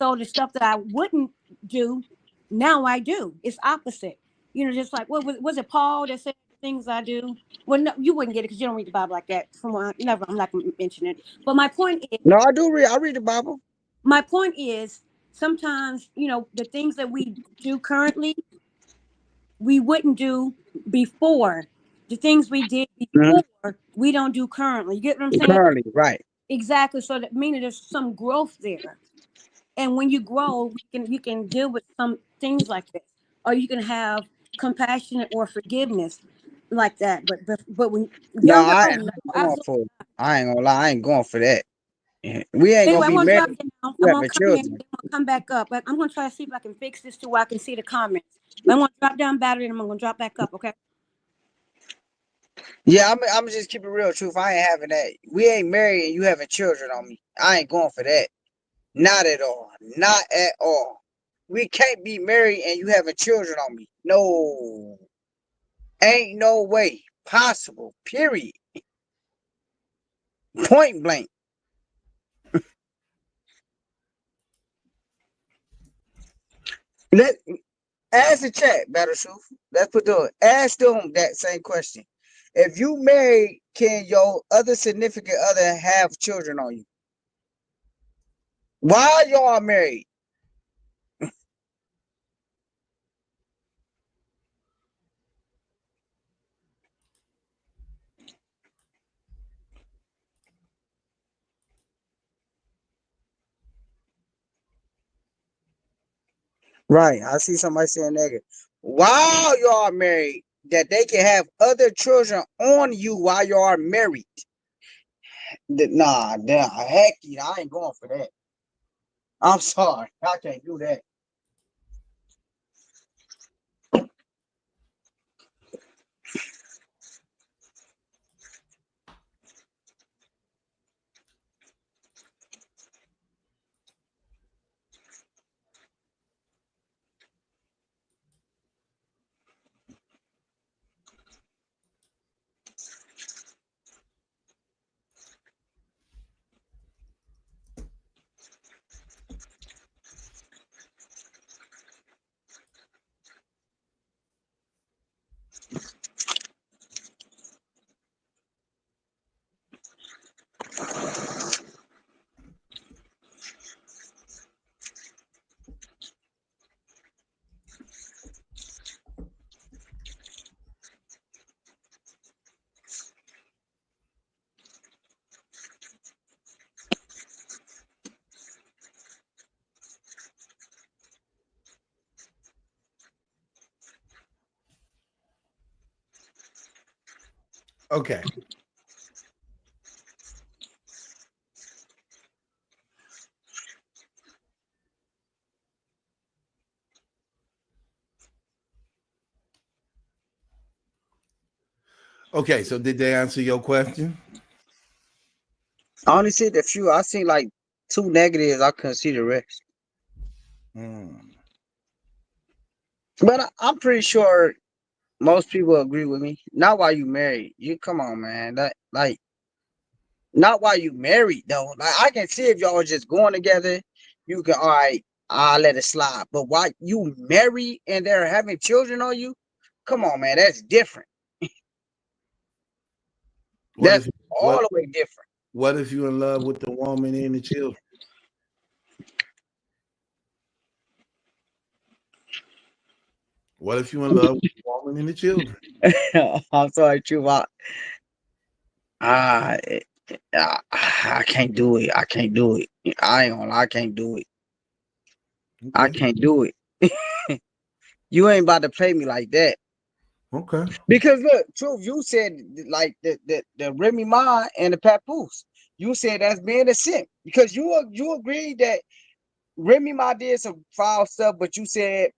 [SPEAKER 12] So the stuff that I wouldn't do, now I do. It's opposite. Just like, what was it Paul that said things I do? Well, no, you wouldn't get it because you don't read the Bible like that. Never, I'm not going to mention it. But my point is.
[SPEAKER 11] No, I do read. I read the Bible.
[SPEAKER 12] My point is, sometimes, the things that we do currently, we wouldn't do before. The things we did before, we don't do currently. You get what I'm saying?
[SPEAKER 11] Currently, right.
[SPEAKER 12] Exactly. So that meaning there's some growth there. And when you grow, you can deal with some things like this. Or you can have compassion or forgiveness like that. But when
[SPEAKER 11] No,
[SPEAKER 12] younger,
[SPEAKER 11] I
[SPEAKER 12] oh
[SPEAKER 11] ain't
[SPEAKER 12] no,
[SPEAKER 11] going
[SPEAKER 12] absolutely.
[SPEAKER 11] for it. I ain't gonna lie. I ain't going for that. We ain't
[SPEAKER 12] Anyway,
[SPEAKER 11] gonna
[SPEAKER 12] I'm
[SPEAKER 11] be
[SPEAKER 12] gonna
[SPEAKER 11] married.
[SPEAKER 12] drop down.
[SPEAKER 11] We
[SPEAKER 12] I'm gonna
[SPEAKER 11] having
[SPEAKER 12] come in.
[SPEAKER 11] children.
[SPEAKER 12] Then I'm gonna come back up. But I'm gonna try to see if I can fix this to where I can see the comments. But I'm gonna drop down battery and I'm gonna drop back up. Okay.
[SPEAKER 11] Yeah, I'm just keep it real, truth. I ain't having that. We ain't married and you having children on me. I ain't going for that. Not at all. Not at all. We can't be married and you having children on me. No. Ain't no way possible. Period. Point blank. Let ask the chat, Better Truth. Let's put the ask them that same question. If you married, can your other significant other have children on you? Why y'all married? Right. I see somebody saying negative. While y'all are married, that they can have other children on you while you are married. Nah, heck yeah, I ain't going for that. I'm sorry. I can't do that.
[SPEAKER 10] okay. Okay, so did they answer your question?
[SPEAKER 11] I only see the few. I seen like 2 negatives. I couldn't see the rest. But I'm pretty sure most people agree with me. Not while you married. You come on, man. That like not while you married though. Like I can see if y'all are just going together, you can all right, I'll let it slide. But while you married and they're having children on you, come on, man, that's different.
[SPEAKER 10] What
[SPEAKER 11] That's
[SPEAKER 10] if
[SPEAKER 11] all
[SPEAKER 10] what
[SPEAKER 11] the way different.
[SPEAKER 10] what if you in love with the woman and the children? What if you in love with the woman and the children?
[SPEAKER 11] I'm sorry, true. I, I can't do it. I can't do it. I ain't gonna lie, I can't do it. I
[SPEAKER 10] Okay.
[SPEAKER 11] can't do it. You ain't about to play me like that.
[SPEAKER 10] Okay.
[SPEAKER 11] Because look, truth, you said like the Remy Ma and the Papoose. You said that's being a simp because you agreed that Remy Ma did some foul stuff, but you said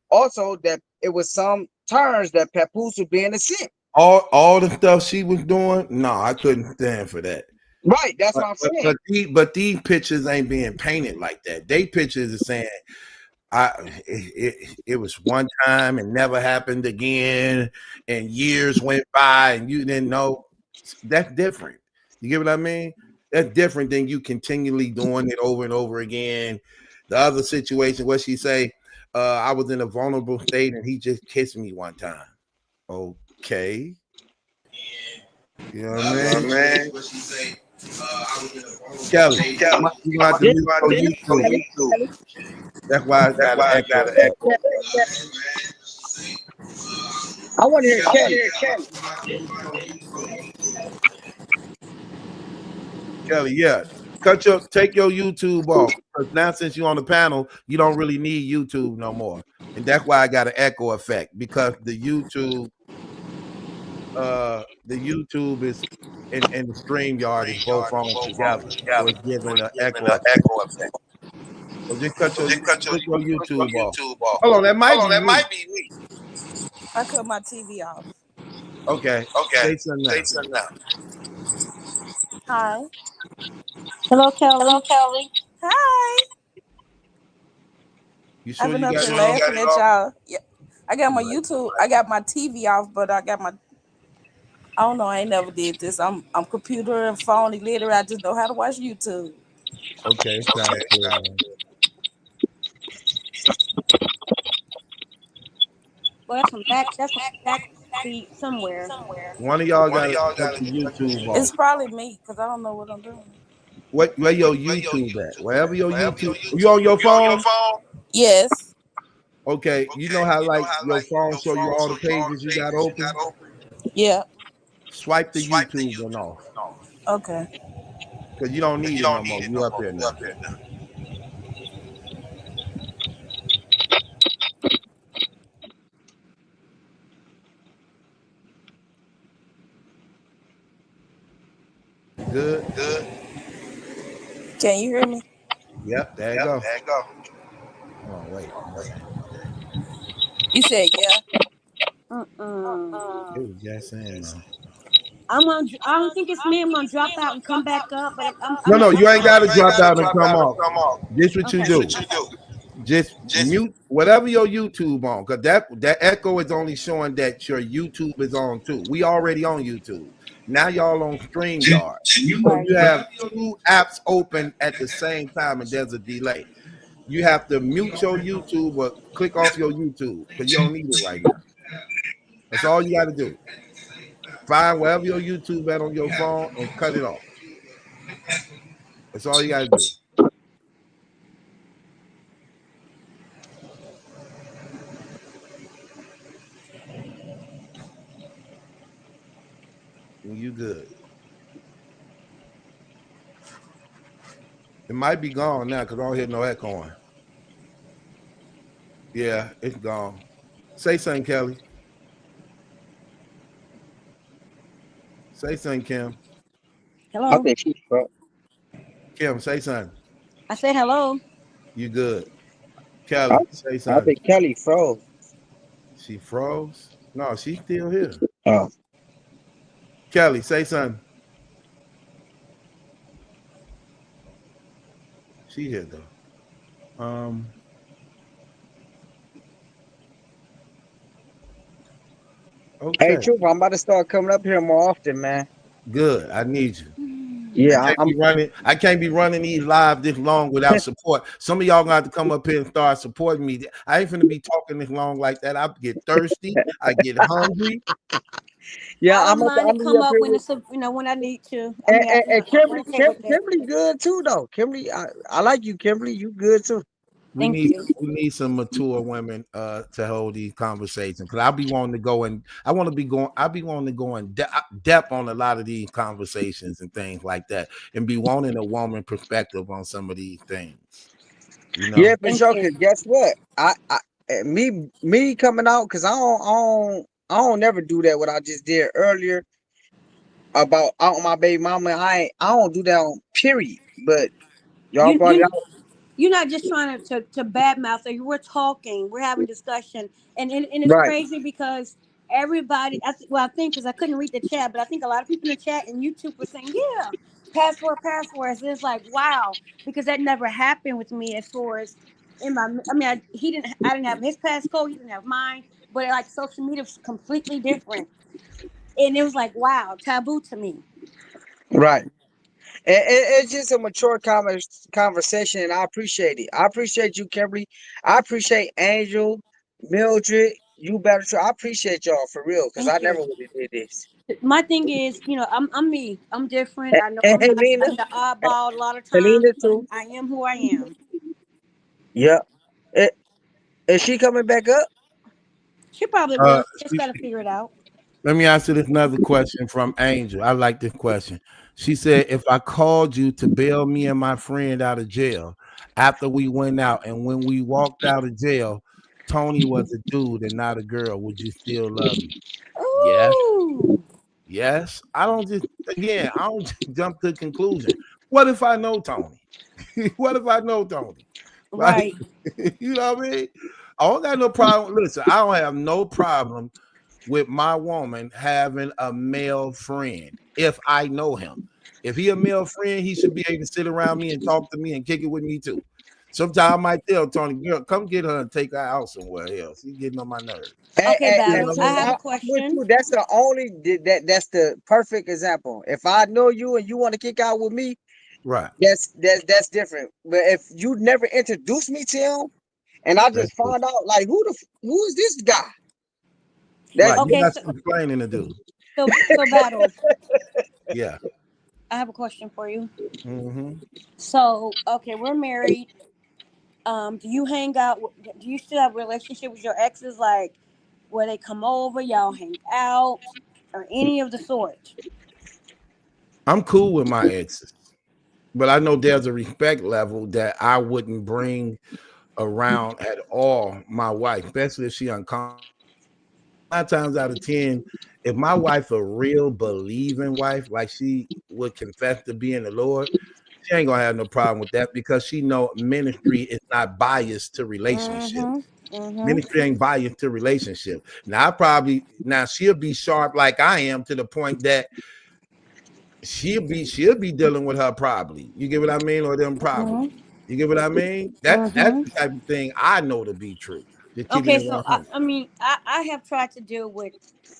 [SPEAKER 11] also that it was some turns that Papoose was being a simp.
[SPEAKER 10] All the stuff she was doing, no, I couldn't stand for that.
[SPEAKER 11] Right, that's
[SPEAKER 10] But
[SPEAKER 11] what I'm
[SPEAKER 10] but,
[SPEAKER 11] saying.
[SPEAKER 10] but, these, but these pictures ain't being painted like that. They pictures are saying it was one time and never happened again, and years went by and you didn't know. That's different. You get what I mean? That's different than you continually doing it over and over again. The other situation, what she say, I was in a vulnerable state and he just kissed me one time. Okay. You know what I mean?
[SPEAKER 2] What she say? I was in a vulnerable
[SPEAKER 10] Kelly,
[SPEAKER 2] state.
[SPEAKER 10] you gonna have to
[SPEAKER 11] Yeah,
[SPEAKER 10] mute your YouTube. That's why it's got an echo.
[SPEAKER 11] I want to hear
[SPEAKER 2] I want to
[SPEAKER 11] Kelly.
[SPEAKER 2] hear Kelly.
[SPEAKER 10] Kelly, yeah. Take your YouTube off. Because now since you're on the panel, you don't really need YouTube no more. And that's why I got an echo effect because the YouTube is and the StreamYard is both on together. So it's giving an echo effect. So just put your YouTube off. Hold on, that might be me.
[SPEAKER 14] I cut my TV off.
[SPEAKER 10] Okay. Say something now.
[SPEAKER 14] Hi.
[SPEAKER 12] Hello, Kelly.
[SPEAKER 14] Hi.
[SPEAKER 10] You
[SPEAKER 14] I've
[SPEAKER 10] sure
[SPEAKER 14] been
[SPEAKER 10] you
[SPEAKER 14] up
[SPEAKER 10] got
[SPEAKER 14] here
[SPEAKER 10] it off?
[SPEAKER 14] laughing at y'all. Yeah. I got my
[SPEAKER 10] Right.
[SPEAKER 14] YouTube. I got my TV off, but I got my. I don't know. I ain't never did this. I'm computer and phone illiterate. I just know how to watch YouTube.
[SPEAKER 10] Okay, sounds good, man.
[SPEAKER 12] Well, that's some back. That's some backbeat somewhere.
[SPEAKER 10] One of y'all gotta cut the YouTube
[SPEAKER 14] It's
[SPEAKER 10] off.
[SPEAKER 14] probably me because I don't know what I'm doing.
[SPEAKER 10] Where your YouTube at? Wherever your YouTube. You on your phone?
[SPEAKER 14] Yes.
[SPEAKER 10] Okay. You know how like your phone show you all the pages you got open?
[SPEAKER 14] Yeah.
[SPEAKER 10] Swipe the YouTube one off.
[SPEAKER 14] Okay.
[SPEAKER 10] Because you don't need it no more. You up there now. You good?
[SPEAKER 14] Can you hear me?
[SPEAKER 10] Yep, there you go. Oh, wait.
[SPEAKER 14] You said yeah.
[SPEAKER 12] Mm-mm.
[SPEAKER 10] It was just saying no.
[SPEAKER 12] I don't think it's me. I'm gonna drop out and come back up, but I'm
[SPEAKER 10] No,
[SPEAKER 12] still.
[SPEAKER 10] you ain't gotta drop out and come off. This what you
[SPEAKER 12] Okay.
[SPEAKER 10] do. Just mute whatever your YouTube on, because that echo is only showing that your YouTube is on too. We already on YouTube. Now y'all on StreamYard. So
[SPEAKER 12] Right.
[SPEAKER 10] you have two apps open at the same time and there's a delay. You have to mute your YouTube or click off your YouTube because you don't need it right now. That's all you gotta do. Find wherever your YouTube at on your phone and cut it off. That's all you gotta do. And you good. It might be gone now because I don't hear no echoing. Yeah, it's gone. Say something, Kelly. Say something, Kim.
[SPEAKER 11] I
[SPEAKER 12] Hello.
[SPEAKER 11] think she's froze.
[SPEAKER 10] Kim, say something.
[SPEAKER 12] I said hello.
[SPEAKER 10] You good.
[SPEAKER 11] I,
[SPEAKER 10] Kelly, say
[SPEAKER 11] I
[SPEAKER 10] something.
[SPEAKER 11] think Kelly froze.
[SPEAKER 10] She froze? No, she's still here.
[SPEAKER 11] Oh,
[SPEAKER 10] Kelly, say something. She here though.
[SPEAKER 11] Hey,
[SPEAKER 10] Okay.
[SPEAKER 11] Truth, I'm about to start coming up here more often, man.
[SPEAKER 10] Good. I need you. I
[SPEAKER 11] Yeah,
[SPEAKER 10] can't be running. I can't be running these live this long without support. Some of y'all gonna have to come up here and start supporting me. I ain't finna be talking this long like that. I get thirsty. I get hungry.
[SPEAKER 11] yeah,
[SPEAKER 12] I don't
[SPEAKER 11] I'm
[SPEAKER 12] mind to
[SPEAKER 11] gonna be
[SPEAKER 12] come
[SPEAKER 11] up
[SPEAKER 12] up
[SPEAKER 11] here
[SPEAKER 12] when
[SPEAKER 11] with
[SPEAKER 12] it's when I need to. I
[SPEAKER 11] and,
[SPEAKER 12] mean,
[SPEAKER 11] and, and
[SPEAKER 12] I'm
[SPEAKER 11] Kimberly,
[SPEAKER 12] okay with that.
[SPEAKER 11] Kimberly good too though. Kimberly, I like you, Kimberly. You good too.
[SPEAKER 10] We
[SPEAKER 12] Thank
[SPEAKER 10] need
[SPEAKER 12] you.
[SPEAKER 10] we need some mature women to hold these conversations because I'll be wanting to go and I want to be going. I'll be wanting to go in depth on a lot of these conversations and things like that, and be wanting a woman perspective on some of these things. You
[SPEAKER 11] Yeah,
[SPEAKER 10] know.
[SPEAKER 11] for
[SPEAKER 12] Thank
[SPEAKER 11] sure.
[SPEAKER 12] you.
[SPEAKER 11] Cause guess what? Me coming out because I don't never do that. What I just did earlier about out on my baby mama. I don't do that on period. But y'all
[SPEAKER 12] You
[SPEAKER 11] brought it
[SPEAKER 12] you
[SPEAKER 11] out,
[SPEAKER 12] you're not just trying to badmouth her. We're talking. We're having discussion, and it's
[SPEAKER 11] right?
[SPEAKER 12] crazy because everybody. I think because I couldn't read the chat, but I think a lot of people in the chat and YouTube were saying, "Yeah, passwords." It's like wow, because that never happened with me as far as in my. I mean, I didn't have his passcode. He didn't have mine. But like social media was completely different, and it was like wow, taboo to me.
[SPEAKER 11] Right. It's just a mature conversation, and I appreciate it. I appreciate you, Kimberly. I appreciate Angel, Mildred. You better. I appreciate y'all for real because
[SPEAKER 12] Thank
[SPEAKER 11] I
[SPEAKER 12] you.
[SPEAKER 11] never would have did this.
[SPEAKER 12] My thing is, I'm me. I'm different.
[SPEAKER 11] And,
[SPEAKER 12] I know
[SPEAKER 11] and
[SPEAKER 12] I'm
[SPEAKER 11] Helena,
[SPEAKER 12] the oddball a lot of times,
[SPEAKER 11] Helena
[SPEAKER 12] but
[SPEAKER 11] too.
[SPEAKER 12] I am who I am.
[SPEAKER 11] Yeah. Eh, is she coming back up?
[SPEAKER 12] She probably
[SPEAKER 10] Uh,
[SPEAKER 12] will. She just got to figure it out.
[SPEAKER 10] Let me answer this another question from Angel. I like this question. She said, if I called you to bail me and my friend out of jail after we went out, and when we walked out of jail, Tony was a dude and not a girl, would you still love me? Yes.
[SPEAKER 12] Ooh,
[SPEAKER 10] Yes. I don't just, again, I don't just jump to the conclusion. What if I know Tony? What if I know Tony? Like,
[SPEAKER 12] right.
[SPEAKER 10] you know what I mean? I don't got no problem. Listen, I don't have no problem with my woman having a male friend if I know him. If he a male friend, he should be able to sit around me and talk to me and kick it with me too. Sometimes I might tell Tony, girl, come get her and take her out somewhere else. He's getting on my nerves.
[SPEAKER 12] Okay,
[SPEAKER 10] You know
[SPEAKER 11] And
[SPEAKER 12] Battles.
[SPEAKER 10] what I
[SPEAKER 12] I
[SPEAKER 11] Truth,
[SPEAKER 10] mean?
[SPEAKER 12] have a
[SPEAKER 11] I'm with
[SPEAKER 12] question.
[SPEAKER 11] you. That's the only that's the perfect example. If I know you and you want to kick out with me,
[SPEAKER 10] Right.
[SPEAKER 11] that's different. But if you never introduced me to him and I
[SPEAKER 10] That's
[SPEAKER 11] just
[SPEAKER 10] true.
[SPEAKER 11] find out like who is this guy? That's
[SPEAKER 10] Right. You
[SPEAKER 12] Okay,
[SPEAKER 10] got
[SPEAKER 12] so
[SPEAKER 10] some explaining to do.
[SPEAKER 12] so Battles.
[SPEAKER 10] Yeah.
[SPEAKER 12] I have a question for you.
[SPEAKER 10] Mm-hmm.
[SPEAKER 12] So okay, we're married. Do you hang out? Do you still have a relationship with your exes? Like where they come over, y'all hang out, or any of the sort?
[SPEAKER 10] I'm cool with my exes, but I know there's a respect level that I wouldn't bring around at all my wife, especially if she uncomfortable. 9 times out of 10, if my wife a real believing wife, like she would confess to being the Lord, she ain't gonna have no problem with that because she know ministry is not biased to relationship.
[SPEAKER 12] Mm-hmm. Mm-hmm.
[SPEAKER 10] Ministry ain't biased to relationship. Now she'll be sharp like I am to the point that she'll be dealing with her probably. You get what I mean, or them probably.
[SPEAKER 12] Mm-hmm.
[SPEAKER 10] You get what I mean? That's
[SPEAKER 12] Mm-hmm.
[SPEAKER 10] the type of thing I know to be true. Just keeping
[SPEAKER 12] Okay,
[SPEAKER 10] it
[SPEAKER 12] so
[SPEAKER 10] 100.
[SPEAKER 12] I mean, I have tried to deal with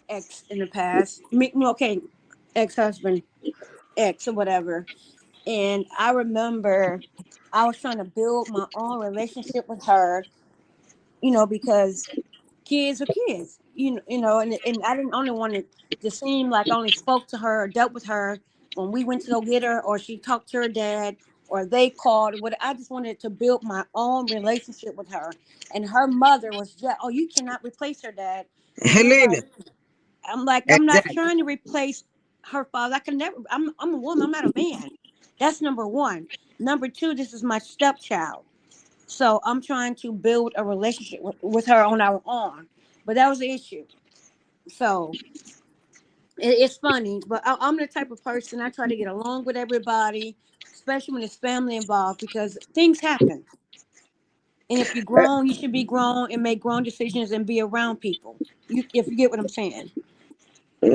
[SPEAKER 12] ex in the past. Okay, ex-husband, ex or whatever. And I remember I was trying to build my own relationship with her, because kids are kids, and I didn't only want it to seem like I only spoke to her or dealt with her when we went to go get her or she talked to her dad or they called. What I just wanted to build my own relationship with her. And her mother was just, oh, you cannot replace her dad. And
[SPEAKER 11] Helena.
[SPEAKER 12] I'm like, I'm not
[SPEAKER 11] Exactly.
[SPEAKER 12] trying to replace her father. I can never. I'm a woman. I'm not a man. That's number one. Number two, this is my stepchild. So I'm trying to build a relationship with her on our own. But that was the issue. So it's funny, but I'm the type of person I try to get along with everybody, especially when it's family involved, because things happen. And if you're grown, you should be grown and make grown decisions and be around people. If you get what I'm saying.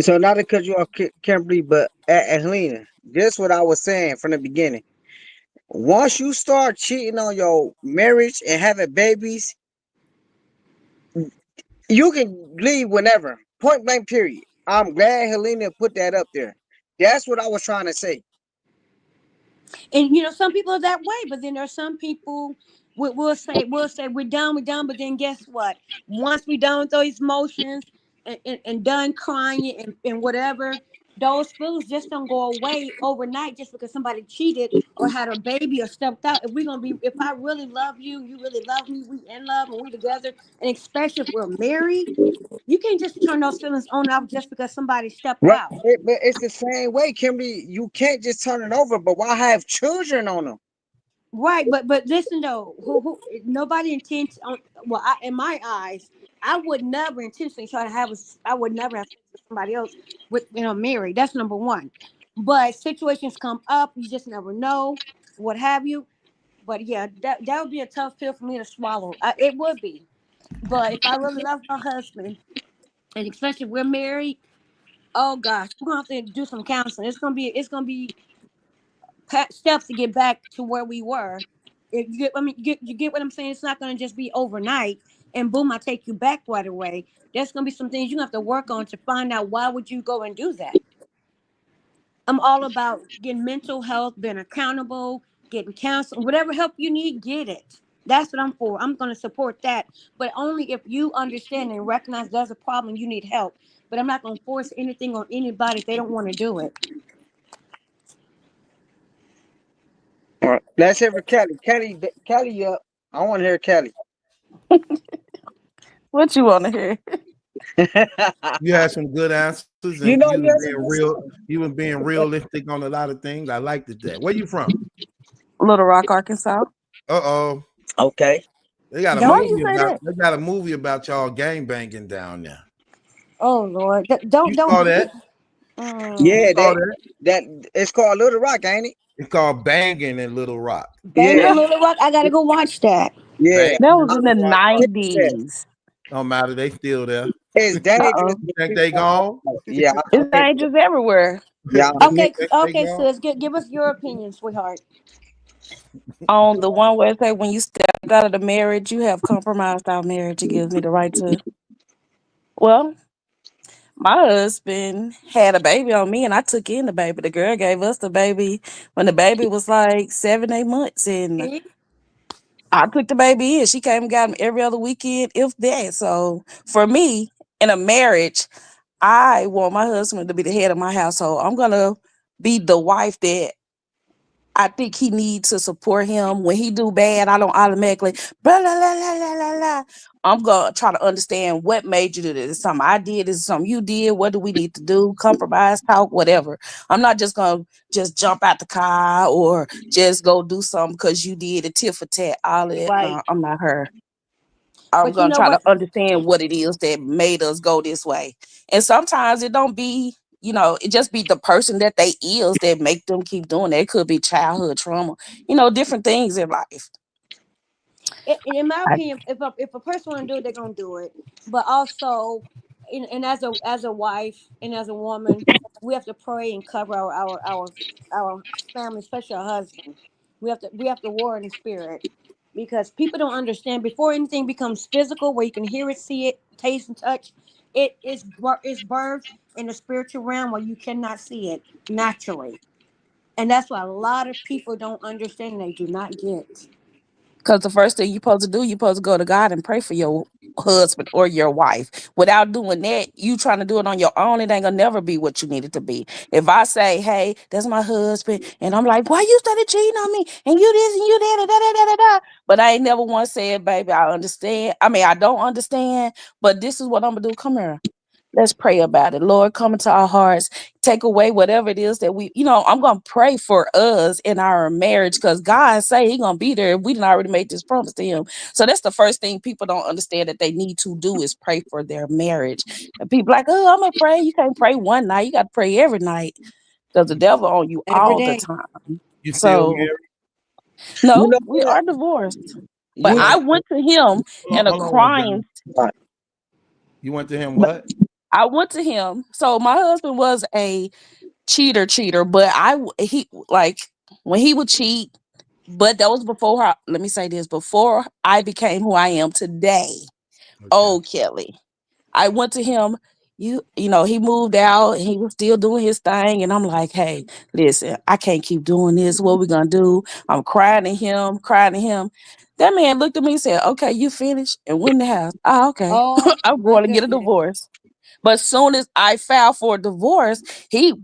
[SPEAKER 11] So not to cut you off, Kimberly, but Helena, this what I was saying from the beginning. Once you start cheating on your marriage and having babies, you can leave whenever. Point blank. Period. I'm glad Helena put that up there. That's what I was trying to say.
[SPEAKER 12] And some people are that way, but then there are some people will say we're done, but then guess what? Once we're done with those emotions and done crying and whatever, those feelings just don't go away overnight just because somebody cheated or had a baby or stepped out. If I really love you, you really love me, we in love and we together, and especially if we're married, you can't just turn those feelings on and off just because somebody stepped
[SPEAKER 11] Right.
[SPEAKER 12] out.
[SPEAKER 11] But it's the same way, Kimberly. You can't just turn it over. But why have children on them?
[SPEAKER 12] Right, but listen though, who nobody intends on. Well, in my eyes, I would never intentionally try to have a. I would never have sex with somebody else with married. That's number one. But situations come up, you just never know, what have you. But yeah, that would be a tough pill for me to swallow. It would be. But if I really love my husband, and especially if we're married, oh gosh, we're gonna have to do some counseling. It's gonna be steps to get back to where we were. If you get, I mean, you get what I'm saying. It's not going to just be overnight and boom, I take you back right away. There's going to be some things you have to work on to find out why would you go and do that. I'm all about getting mental health, being accountable, getting counseling, whatever help you need, get it. That's what I'm for. I'm going to support that, but only if you understand and recognize there's a problem, you need help. But I'm not going to force anything on anybody if they don't want to do it.
[SPEAKER 11] All right. Let's hear for Kelly. Kelly, up. I want to hear Kelly.
[SPEAKER 14] What you want to hear?
[SPEAKER 10] You had some good answers, and
[SPEAKER 11] You know,
[SPEAKER 10] you
[SPEAKER 11] you
[SPEAKER 10] were
[SPEAKER 11] have
[SPEAKER 10] being real. You were being realistic on a lot of things. I liked it. That. Where you from?
[SPEAKER 14] Little Rock, Arkansas.
[SPEAKER 10] Uh-oh.
[SPEAKER 11] Okay.
[SPEAKER 10] They got a
[SPEAKER 14] Why
[SPEAKER 12] Don't.
[SPEAKER 14] you
[SPEAKER 10] movie
[SPEAKER 14] say
[SPEAKER 10] about.
[SPEAKER 14] that?
[SPEAKER 10] They got a movie about y'all gang banging down there.
[SPEAKER 12] Oh Lord,
[SPEAKER 10] You
[SPEAKER 12] don't
[SPEAKER 10] saw
[SPEAKER 12] do
[SPEAKER 10] that?
[SPEAKER 12] it. Mm.
[SPEAKER 10] You
[SPEAKER 11] Yeah,
[SPEAKER 10] saw that?
[SPEAKER 11] that it's called Little Rock, ain't it?
[SPEAKER 10] It's called Banging in Little Rock.
[SPEAKER 11] Yeah,
[SPEAKER 12] Banging Little Rock. I gotta go watch that.
[SPEAKER 11] yeah.
[SPEAKER 10] Banging
[SPEAKER 14] That
[SPEAKER 10] in
[SPEAKER 14] was in the
[SPEAKER 10] Little Rock.
[SPEAKER 11] Princess.
[SPEAKER 14] 90s.
[SPEAKER 10] Don't matter. They still there.
[SPEAKER 11] It's dangerous.
[SPEAKER 14] Uh-oh.
[SPEAKER 10] You think they gone?
[SPEAKER 11] Yeah, I
[SPEAKER 14] It's
[SPEAKER 11] think.
[SPEAKER 14] dangerous everywhere.
[SPEAKER 11] Yeah,
[SPEAKER 10] You
[SPEAKER 11] I think.
[SPEAKER 12] Okay,
[SPEAKER 10] think they
[SPEAKER 12] okay,
[SPEAKER 10] gone?
[SPEAKER 12] sis, give us your opinion, sweetheart.
[SPEAKER 14] On the one where it say when you stepped out of the marriage, you have compromised our marriage. It gives me the right to. Well, my husband had a baby on me and I took in the baby. The girl gave us the baby when the baby was like 7, 8 months. And
[SPEAKER 12] See?
[SPEAKER 14] I took the baby in. She came and got him every other weekend, if that. So for me, in a marriage, I want my husband to be the head of my household. I'm gonna be the wife that I think he needs to support him. When he do bad, I don't automatically blah blah blah blah blah blah. Blah. I'm gonna try to understand what made you do this. Is something I did, is something you did. What do we need to do? Compromise, talk, whatever. I'm not just gonna just jump out the car or just go do something because you did a tit for tat. All of that.
[SPEAKER 12] Right.
[SPEAKER 14] No, I'm not her. I'm
[SPEAKER 12] But you
[SPEAKER 14] gonna
[SPEAKER 12] know
[SPEAKER 14] try to
[SPEAKER 12] what?
[SPEAKER 14] understand what it is that made us go this way. And sometimes it don't be, it just be the person that they is that make them keep doing that. It could be childhood trauma, different things in life.
[SPEAKER 12] In my
[SPEAKER 14] I-
[SPEAKER 12] opinion, if a person want to do it, they're gonna do it. But also, and as a wife and as a woman, we have to pray and cover our family, especially our husband. We have to war in the spirit because people don't understand. Before anything becomes physical, where you can hear it, see it, taste and touch, it's birth in the spiritual realm where you cannot see it naturally, and that's why a lot of people don't understand. And they do not get.
[SPEAKER 14] Because the first thing you're supposed to do, you're supposed to go to God and pray for your husband or your wife. Without doing that, you trying to do it on your own, it ain't gonna never be what you need it to be. If I say, hey, that's my husband, and I'm like, why you started cheating on me? And you this and you that, and da da da da da. But I ain't never once said, baby, I understand. I mean, I don't understand, but this is what I'm gonna do. Come here. Let's pray about it. Lord, come into our hearts. Take away whatever it is that I'm going to pray for us in our marriage because God say he going to be there. We done already made this promise to him. So that's the first thing people don't understand that they need to do is pray for their marriage. And people like, oh, I'm going to pray. You can't pray one night. You got to pray every night because the devil on you
[SPEAKER 12] Every
[SPEAKER 14] all the
[SPEAKER 12] day.
[SPEAKER 14] time.
[SPEAKER 10] You still
[SPEAKER 14] So,
[SPEAKER 10] married?
[SPEAKER 11] You
[SPEAKER 14] no,
[SPEAKER 11] know
[SPEAKER 14] we
[SPEAKER 11] what?
[SPEAKER 14] are divorced. But
[SPEAKER 11] You
[SPEAKER 14] I
[SPEAKER 10] Oh,
[SPEAKER 14] went to him in a
[SPEAKER 10] hold on,
[SPEAKER 14] crying.
[SPEAKER 10] John. You went to him
[SPEAKER 14] But
[SPEAKER 10] what?
[SPEAKER 14] I went to him. So my husband was a cheater, but he like when he would cheat, but that was before let me say this, before I became who I am today.
[SPEAKER 10] Okay.
[SPEAKER 14] Oh, Kelly, I went to him. you know, he moved out and he was still doing his thing. And I'm like, hey, listen, I can't keep doing this. What we gonna do? I'm crying to him, crying to him. That man looked at me and said, okay, you finished, and went in the house. Oh, okay.
[SPEAKER 12] Oh
[SPEAKER 14] I'm
[SPEAKER 12] my
[SPEAKER 14] going to get a
[SPEAKER 12] goodness.
[SPEAKER 14] divorce. But soon as I filed for a divorce, he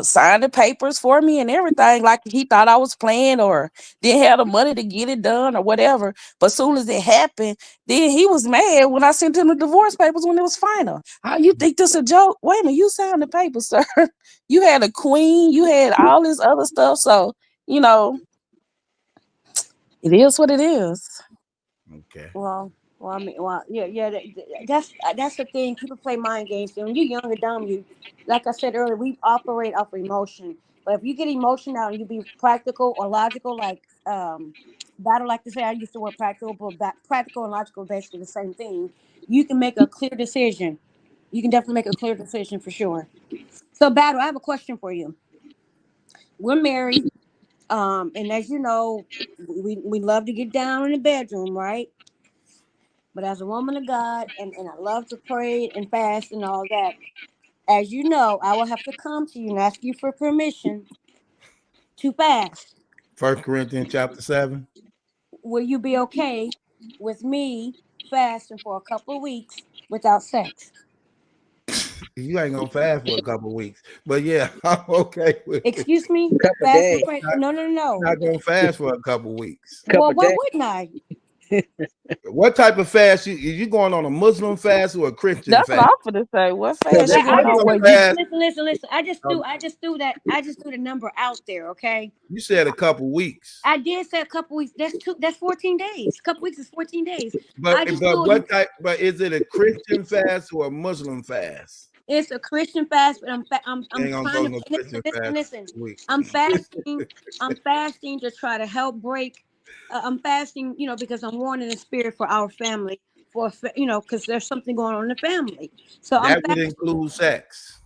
[SPEAKER 14] signed the papers for me and everything, like he thought I was playing or didn't have the money to get it done or whatever. But soon as it happened, then he was mad when I sent him the divorce papers when it was final. How you think this a joke? Wait a minute, you signed the papers, sir. You had a queen, you had all this other stuff. So, you know, it is what it is.
[SPEAKER 10] Okay.
[SPEAKER 12] Well, I mean, well, yeah, yeah. That's the thing. People play mind games. And when you're young and dumb, like I said earlier, we operate off of emotion. But if you get emotion out and you be practical or logical, like Battle like to say, I use the word practical, but practical and logical are basically the same thing. You can make a clear decision. You can definitely make a clear decision for sure. So, Battle, I have a question for you. We're married, and as you know, we love to get down in the bedroom, right? But as a woman of God, and I love to pray and fast and all that, as you know, I will have to come to you and ask you for permission to fast.
[SPEAKER 10] 1 Corinthians chapter 7.
[SPEAKER 12] Will you be okay with me fasting for a couple of weeks without sex?
[SPEAKER 10] You ain't gonna fast for a couple weeks, but yeah, I'm okay with it.
[SPEAKER 12] Excuse me?
[SPEAKER 11] Couple
[SPEAKER 12] Fast and
[SPEAKER 11] days,
[SPEAKER 12] pray?
[SPEAKER 10] Not,
[SPEAKER 12] No, no, no, no.
[SPEAKER 10] not gonna fast for a couple weeks.
[SPEAKER 12] Well,
[SPEAKER 11] couple
[SPEAKER 12] why
[SPEAKER 11] days.
[SPEAKER 12] wouldn't I?
[SPEAKER 10] What type of fast? You going on a Muslim fast or a Christian
[SPEAKER 14] That's what
[SPEAKER 10] fast?
[SPEAKER 14] I'm gonna say. What
[SPEAKER 10] Because
[SPEAKER 14] fast
[SPEAKER 10] a
[SPEAKER 14] you
[SPEAKER 12] That I
[SPEAKER 14] going
[SPEAKER 12] just
[SPEAKER 14] on?
[SPEAKER 10] Muslim
[SPEAKER 14] Where
[SPEAKER 12] threw.
[SPEAKER 14] you
[SPEAKER 10] fast,
[SPEAKER 12] Listen.
[SPEAKER 10] um,
[SPEAKER 12] I just threw the number out there. Okay.
[SPEAKER 10] you said a couple weeks,
[SPEAKER 12] I did say a couple weeks. That's two. That's 14 days. A couple weeks is 14 days.
[SPEAKER 10] but
[SPEAKER 12] I just
[SPEAKER 10] but
[SPEAKER 12] threw.
[SPEAKER 10] what type? But is it a Christian fast or a Muslim fast?
[SPEAKER 12] It's a Christian fast, but
[SPEAKER 10] You
[SPEAKER 12] I'm
[SPEAKER 10] ain't gonna
[SPEAKER 12] trying
[SPEAKER 10] go
[SPEAKER 12] to
[SPEAKER 10] no
[SPEAKER 12] listen,
[SPEAKER 10] Christian
[SPEAKER 12] listen,
[SPEAKER 10] fast
[SPEAKER 12] listen.
[SPEAKER 10] for a week.
[SPEAKER 12] I'm fasting. I'm fasting to try to help break. I'm fasting, because I'm warning the spirit for our family, because there's something going on in the family. So I'm
[SPEAKER 10] That would
[SPEAKER 12] fasting.
[SPEAKER 10] include sex.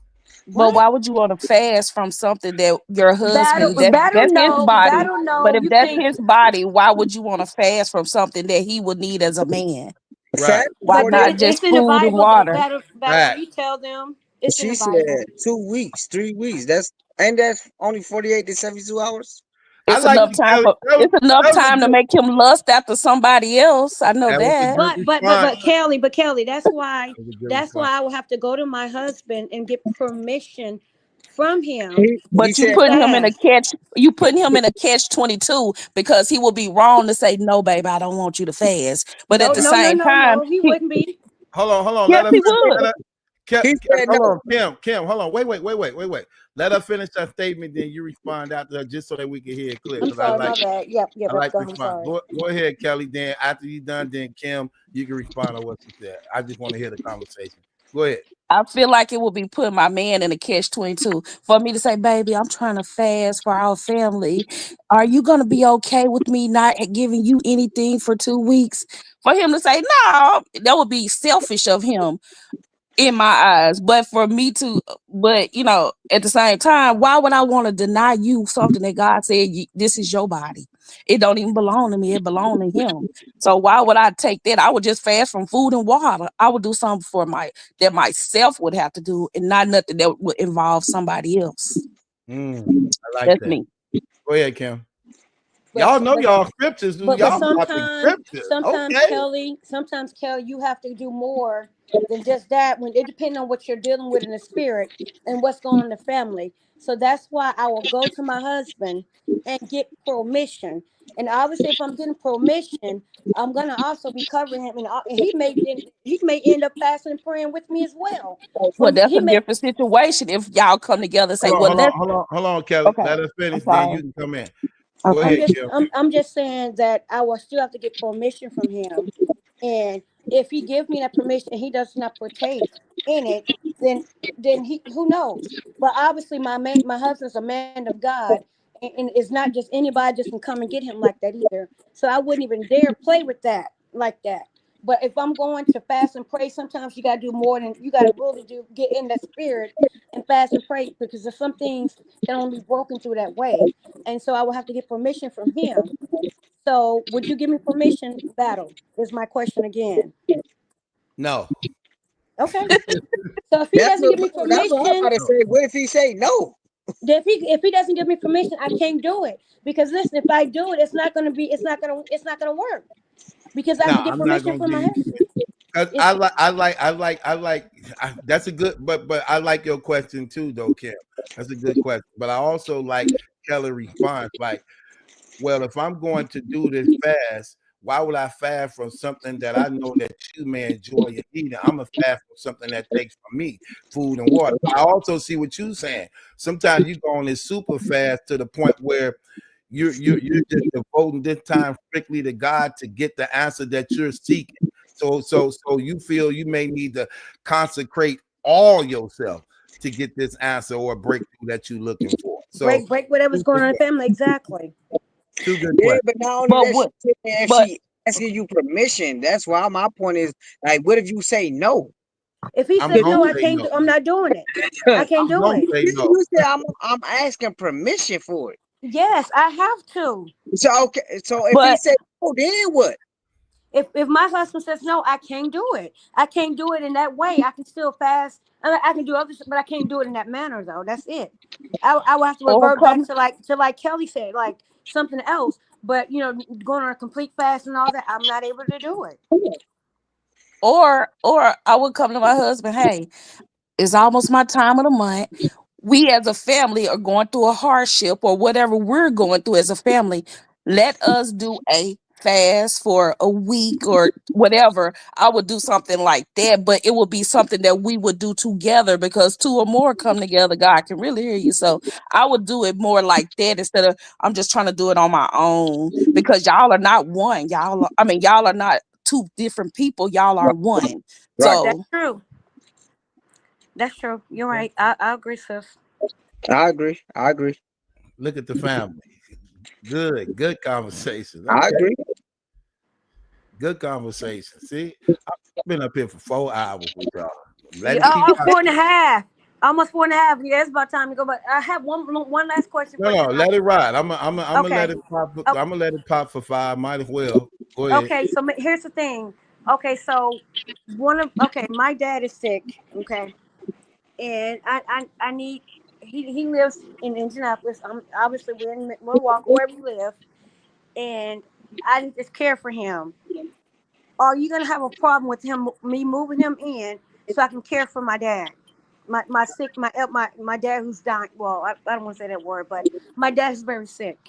[SPEAKER 14] But
[SPEAKER 12] What?
[SPEAKER 14] why would you want to fast from something that your husband
[SPEAKER 12] Battle
[SPEAKER 14] that's his
[SPEAKER 12] no,
[SPEAKER 14] body?
[SPEAKER 12] battle
[SPEAKER 14] But
[SPEAKER 12] no.
[SPEAKER 14] if
[SPEAKER 12] You
[SPEAKER 14] that's
[SPEAKER 12] can't.
[SPEAKER 14] his body, why would you want to fast from something that he would need as a man?
[SPEAKER 10] Right.
[SPEAKER 11] Fast
[SPEAKER 14] Why
[SPEAKER 12] But
[SPEAKER 11] 48.
[SPEAKER 14] not just
[SPEAKER 12] it's in the
[SPEAKER 14] food and
[SPEAKER 12] Bible.
[SPEAKER 14] water?
[SPEAKER 12] Battle. Can
[SPEAKER 10] Right.
[SPEAKER 12] you tell them it's in
[SPEAKER 11] She
[SPEAKER 12] the
[SPEAKER 11] said
[SPEAKER 12] Bible?
[SPEAKER 11] 2 weeks, 3 weeks. That's only 48 to 72 hours.
[SPEAKER 10] I
[SPEAKER 14] It's
[SPEAKER 10] like
[SPEAKER 14] enough
[SPEAKER 10] to
[SPEAKER 14] time
[SPEAKER 10] tell.
[SPEAKER 14] for it's enough
[SPEAKER 10] That was a
[SPEAKER 14] time to
[SPEAKER 10] good.
[SPEAKER 14] make him lust after somebody else. I know
[SPEAKER 10] That was a
[SPEAKER 14] that.
[SPEAKER 10] good response.
[SPEAKER 12] But Kelly,
[SPEAKER 10] That was a good
[SPEAKER 12] that's
[SPEAKER 10] response.
[SPEAKER 12] why I will have to go to my husband and get permission from him
[SPEAKER 11] He
[SPEAKER 14] But you
[SPEAKER 11] said
[SPEAKER 12] to
[SPEAKER 14] putting him in a
[SPEAKER 12] fast.
[SPEAKER 14] catch. You putting him in a catch 22 because he will be wrong to say no, babe. I don't want you to fast. But at
[SPEAKER 12] No,
[SPEAKER 14] the
[SPEAKER 12] no, no,
[SPEAKER 14] same
[SPEAKER 12] no,
[SPEAKER 14] time,
[SPEAKER 12] no. He wouldn't be.
[SPEAKER 10] Hold on.
[SPEAKER 14] yes, he would.
[SPEAKER 10] Let her
[SPEAKER 11] he said
[SPEAKER 10] hold
[SPEAKER 11] no.
[SPEAKER 10] on, Kim. Hold on. Wait. Let her finish that statement, then you respond after her, just so that we can hear it clear.
[SPEAKER 12] I'm
[SPEAKER 10] Because I
[SPEAKER 12] sorry,
[SPEAKER 10] like
[SPEAKER 12] my bad. Yep.
[SPEAKER 10] I
[SPEAKER 12] Let's
[SPEAKER 10] like
[SPEAKER 12] go.
[SPEAKER 10] to
[SPEAKER 12] I'm
[SPEAKER 10] respond.
[SPEAKER 12] sorry.
[SPEAKER 10] Go ahead, Kelly. Then after you done, then Kim, you can respond on what you said. I just want to hear the conversation. Go ahead.
[SPEAKER 14] I feel like it would be putting my man in a catch 22 for me to say, baby, I'm trying to fast for our family. Are you going to be okay with me not giving you anything for 2 weeks? For him to say, no, that would be selfish of him in my eyes. But for me to, but at the same time, why would I want to deny you something that God said, this is your body? It don't even belong to me. It belong to him. So why would I take that? I would just fast from food and water. I would do something that myself would have to do and not nothing that would involve somebody else.
[SPEAKER 10] I like
[SPEAKER 14] That's
[SPEAKER 10] that.
[SPEAKER 14] me.
[SPEAKER 10] Go ahead, Kim.
[SPEAKER 12] But
[SPEAKER 10] Y'all know y'all scriptures, do
[SPEAKER 12] but
[SPEAKER 10] y'all talking scriptures? Okay.
[SPEAKER 12] sometimes Kelly, you have to do more than just that. When it depends on what you're dealing with in the spirit and what's going on in the family. So that's why I will go to my husband and get permission. And obviously, if I'm getting permission, I'm gonna also be covering him, and he may end up fasting and praying with me as well.
[SPEAKER 14] Well, that's
[SPEAKER 12] He
[SPEAKER 14] a
[SPEAKER 12] may.
[SPEAKER 14] different situation if y'all come together and say,
[SPEAKER 10] Hold on,
[SPEAKER 14] well, let's,
[SPEAKER 10] hold on, Kelly.
[SPEAKER 14] okay,
[SPEAKER 10] Let us
[SPEAKER 14] I'm
[SPEAKER 10] finish, then
[SPEAKER 14] sorry.
[SPEAKER 10] you can come in. Go
[SPEAKER 14] Okay.
[SPEAKER 10] ahead, Kim.
[SPEAKER 12] I'm just saying that I will still have to get permission from him. And if he gives me that permission and he does not partake in it, then he who knows. But obviously my husband's a man of God, and it's not just anybody just can come and get him like that either. So I wouldn't even dare play with that like that. But if I'm going to fast and pray, sometimes you gotta do more than you gotta really do get in that spirit and fast and pray, because there's some things that only be broken through that way. And so I will have to get permission from him. So would you give me permission? Battle is my question again.
[SPEAKER 10] No.
[SPEAKER 12] Okay. So if he
[SPEAKER 11] That's
[SPEAKER 12] doesn't
[SPEAKER 11] what,
[SPEAKER 12] give me
[SPEAKER 11] that's what I'm about
[SPEAKER 12] permission,
[SPEAKER 11] to say. What if he say no?
[SPEAKER 12] if he doesn't give me permission, I can't do it. Because listen, if I do it, it's not gonna work. Because I
[SPEAKER 10] No,
[SPEAKER 12] have to get
[SPEAKER 10] I'm not
[SPEAKER 12] permission
[SPEAKER 10] gonna
[SPEAKER 12] from
[SPEAKER 10] give
[SPEAKER 12] my
[SPEAKER 10] you.
[SPEAKER 12] husband.
[SPEAKER 10] 'Cause
[SPEAKER 12] It's
[SPEAKER 10] that's a good, but I like your question too, though, Kim. That's a good question. But I also like Kelly response, like, well, if I'm going to do this fast, why would I fast from something that I know that you may enjoy and eat? I'm a fast from something that takes from me food and water. But I also see what you're saying. Sometimes you go on this super fast to the point where you're just devoting this time strictly to God to get the answer that you're seeking. So you feel you may need to consecrate all yourself to get this answer or breakthrough that you're looking for. So
[SPEAKER 12] break whatever's going on in the family. Exactly.
[SPEAKER 10] two good
[SPEAKER 11] Yeah,
[SPEAKER 10] questions.
[SPEAKER 11] but not only
[SPEAKER 14] But
[SPEAKER 11] that,
[SPEAKER 14] what?
[SPEAKER 11] if
[SPEAKER 14] But
[SPEAKER 11] she asking you permission, that's why my point is like, what if you say no?
[SPEAKER 12] If he
[SPEAKER 10] I'm
[SPEAKER 12] says
[SPEAKER 10] gonna
[SPEAKER 12] no, I
[SPEAKER 10] say
[SPEAKER 12] can't.
[SPEAKER 10] no.
[SPEAKER 12] I'm not doing it. I can't
[SPEAKER 10] I'm
[SPEAKER 12] do
[SPEAKER 10] gonna
[SPEAKER 12] it.
[SPEAKER 10] say no.
[SPEAKER 11] You say I'm asking permission for it.
[SPEAKER 12] Yes, I have to.
[SPEAKER 11] So okay, so if he
[SPEAKER 14] but
[SPEAKER 11] said no, then what?
[SPEAKER 12] If my husband says no, I can't do it. I can't do it in that way. I can still fast. I can do other, but I can't do it in that manner though. That's it. I will have to
[SPEAKER 14] or
[SPEAKER 12] revert back
[SPEAKER 14] come
[SPEAKER 12] to like Kelly said, like something else. But going on a complete fast and all that, I'm not able to do it.
[SPEAKER 14] or I would come to my husband, hey, it's almost my time of the month. We as a family are going through a hardship or whatever we're going through as a family. Let us do a fast for a week or whatever. I would do something like that, but it would be something that we would do together because two or more come together. God can really hear you. So I would do it more like that instead of I'm just trying to do it on my own because y'all are not one. Y'all are not two different people. Y'all are one.
[SPEAKER 11] Right.
[SPEAKER 12] That's
[SPEAKER 14] So
[SPEAKER 12] true. That's true. You're right. I agree, sis.
[SPEAKER 11] I agree. I agree.
[SPEAKER 10] Look at the family. Good conversation.
[SPEAKER 11] I
[SPEAKER 10] Okay,
[SPEAKER 11] agree.
[SPEAKER 10] good conversation. See, I've been up here for 4 hours with y'all. Let
[SPEAKER 12] Yeah,
[SPEAKER 10] it keep.
[SPEAKER 12] four and a half. Almost 4.5. Yeah, it's about time to go. But I have one last question for you.
[SPEAKER 10] No, let it ride. I'm gonna let
[SPEAKER 12] Okay.
[SPEAKER 10] it pop. I'm
[SPEAKER 12] Oh,
[SPEAKER 10] gonna let it pop for 5. Might as well. Go ahead.
[SPEAKER 12] okay. So here's the thing. Okay, so my dad is sick. Okay, and I need. He lives in Indianapolis. Obviously we're in Milwaukee where we live, and I need to care for him. Are you gonna have a problem with me moving him in so I can care for my dad? My sick my dad who's dying. Well, I don't want to say that word, but my dad is very sick.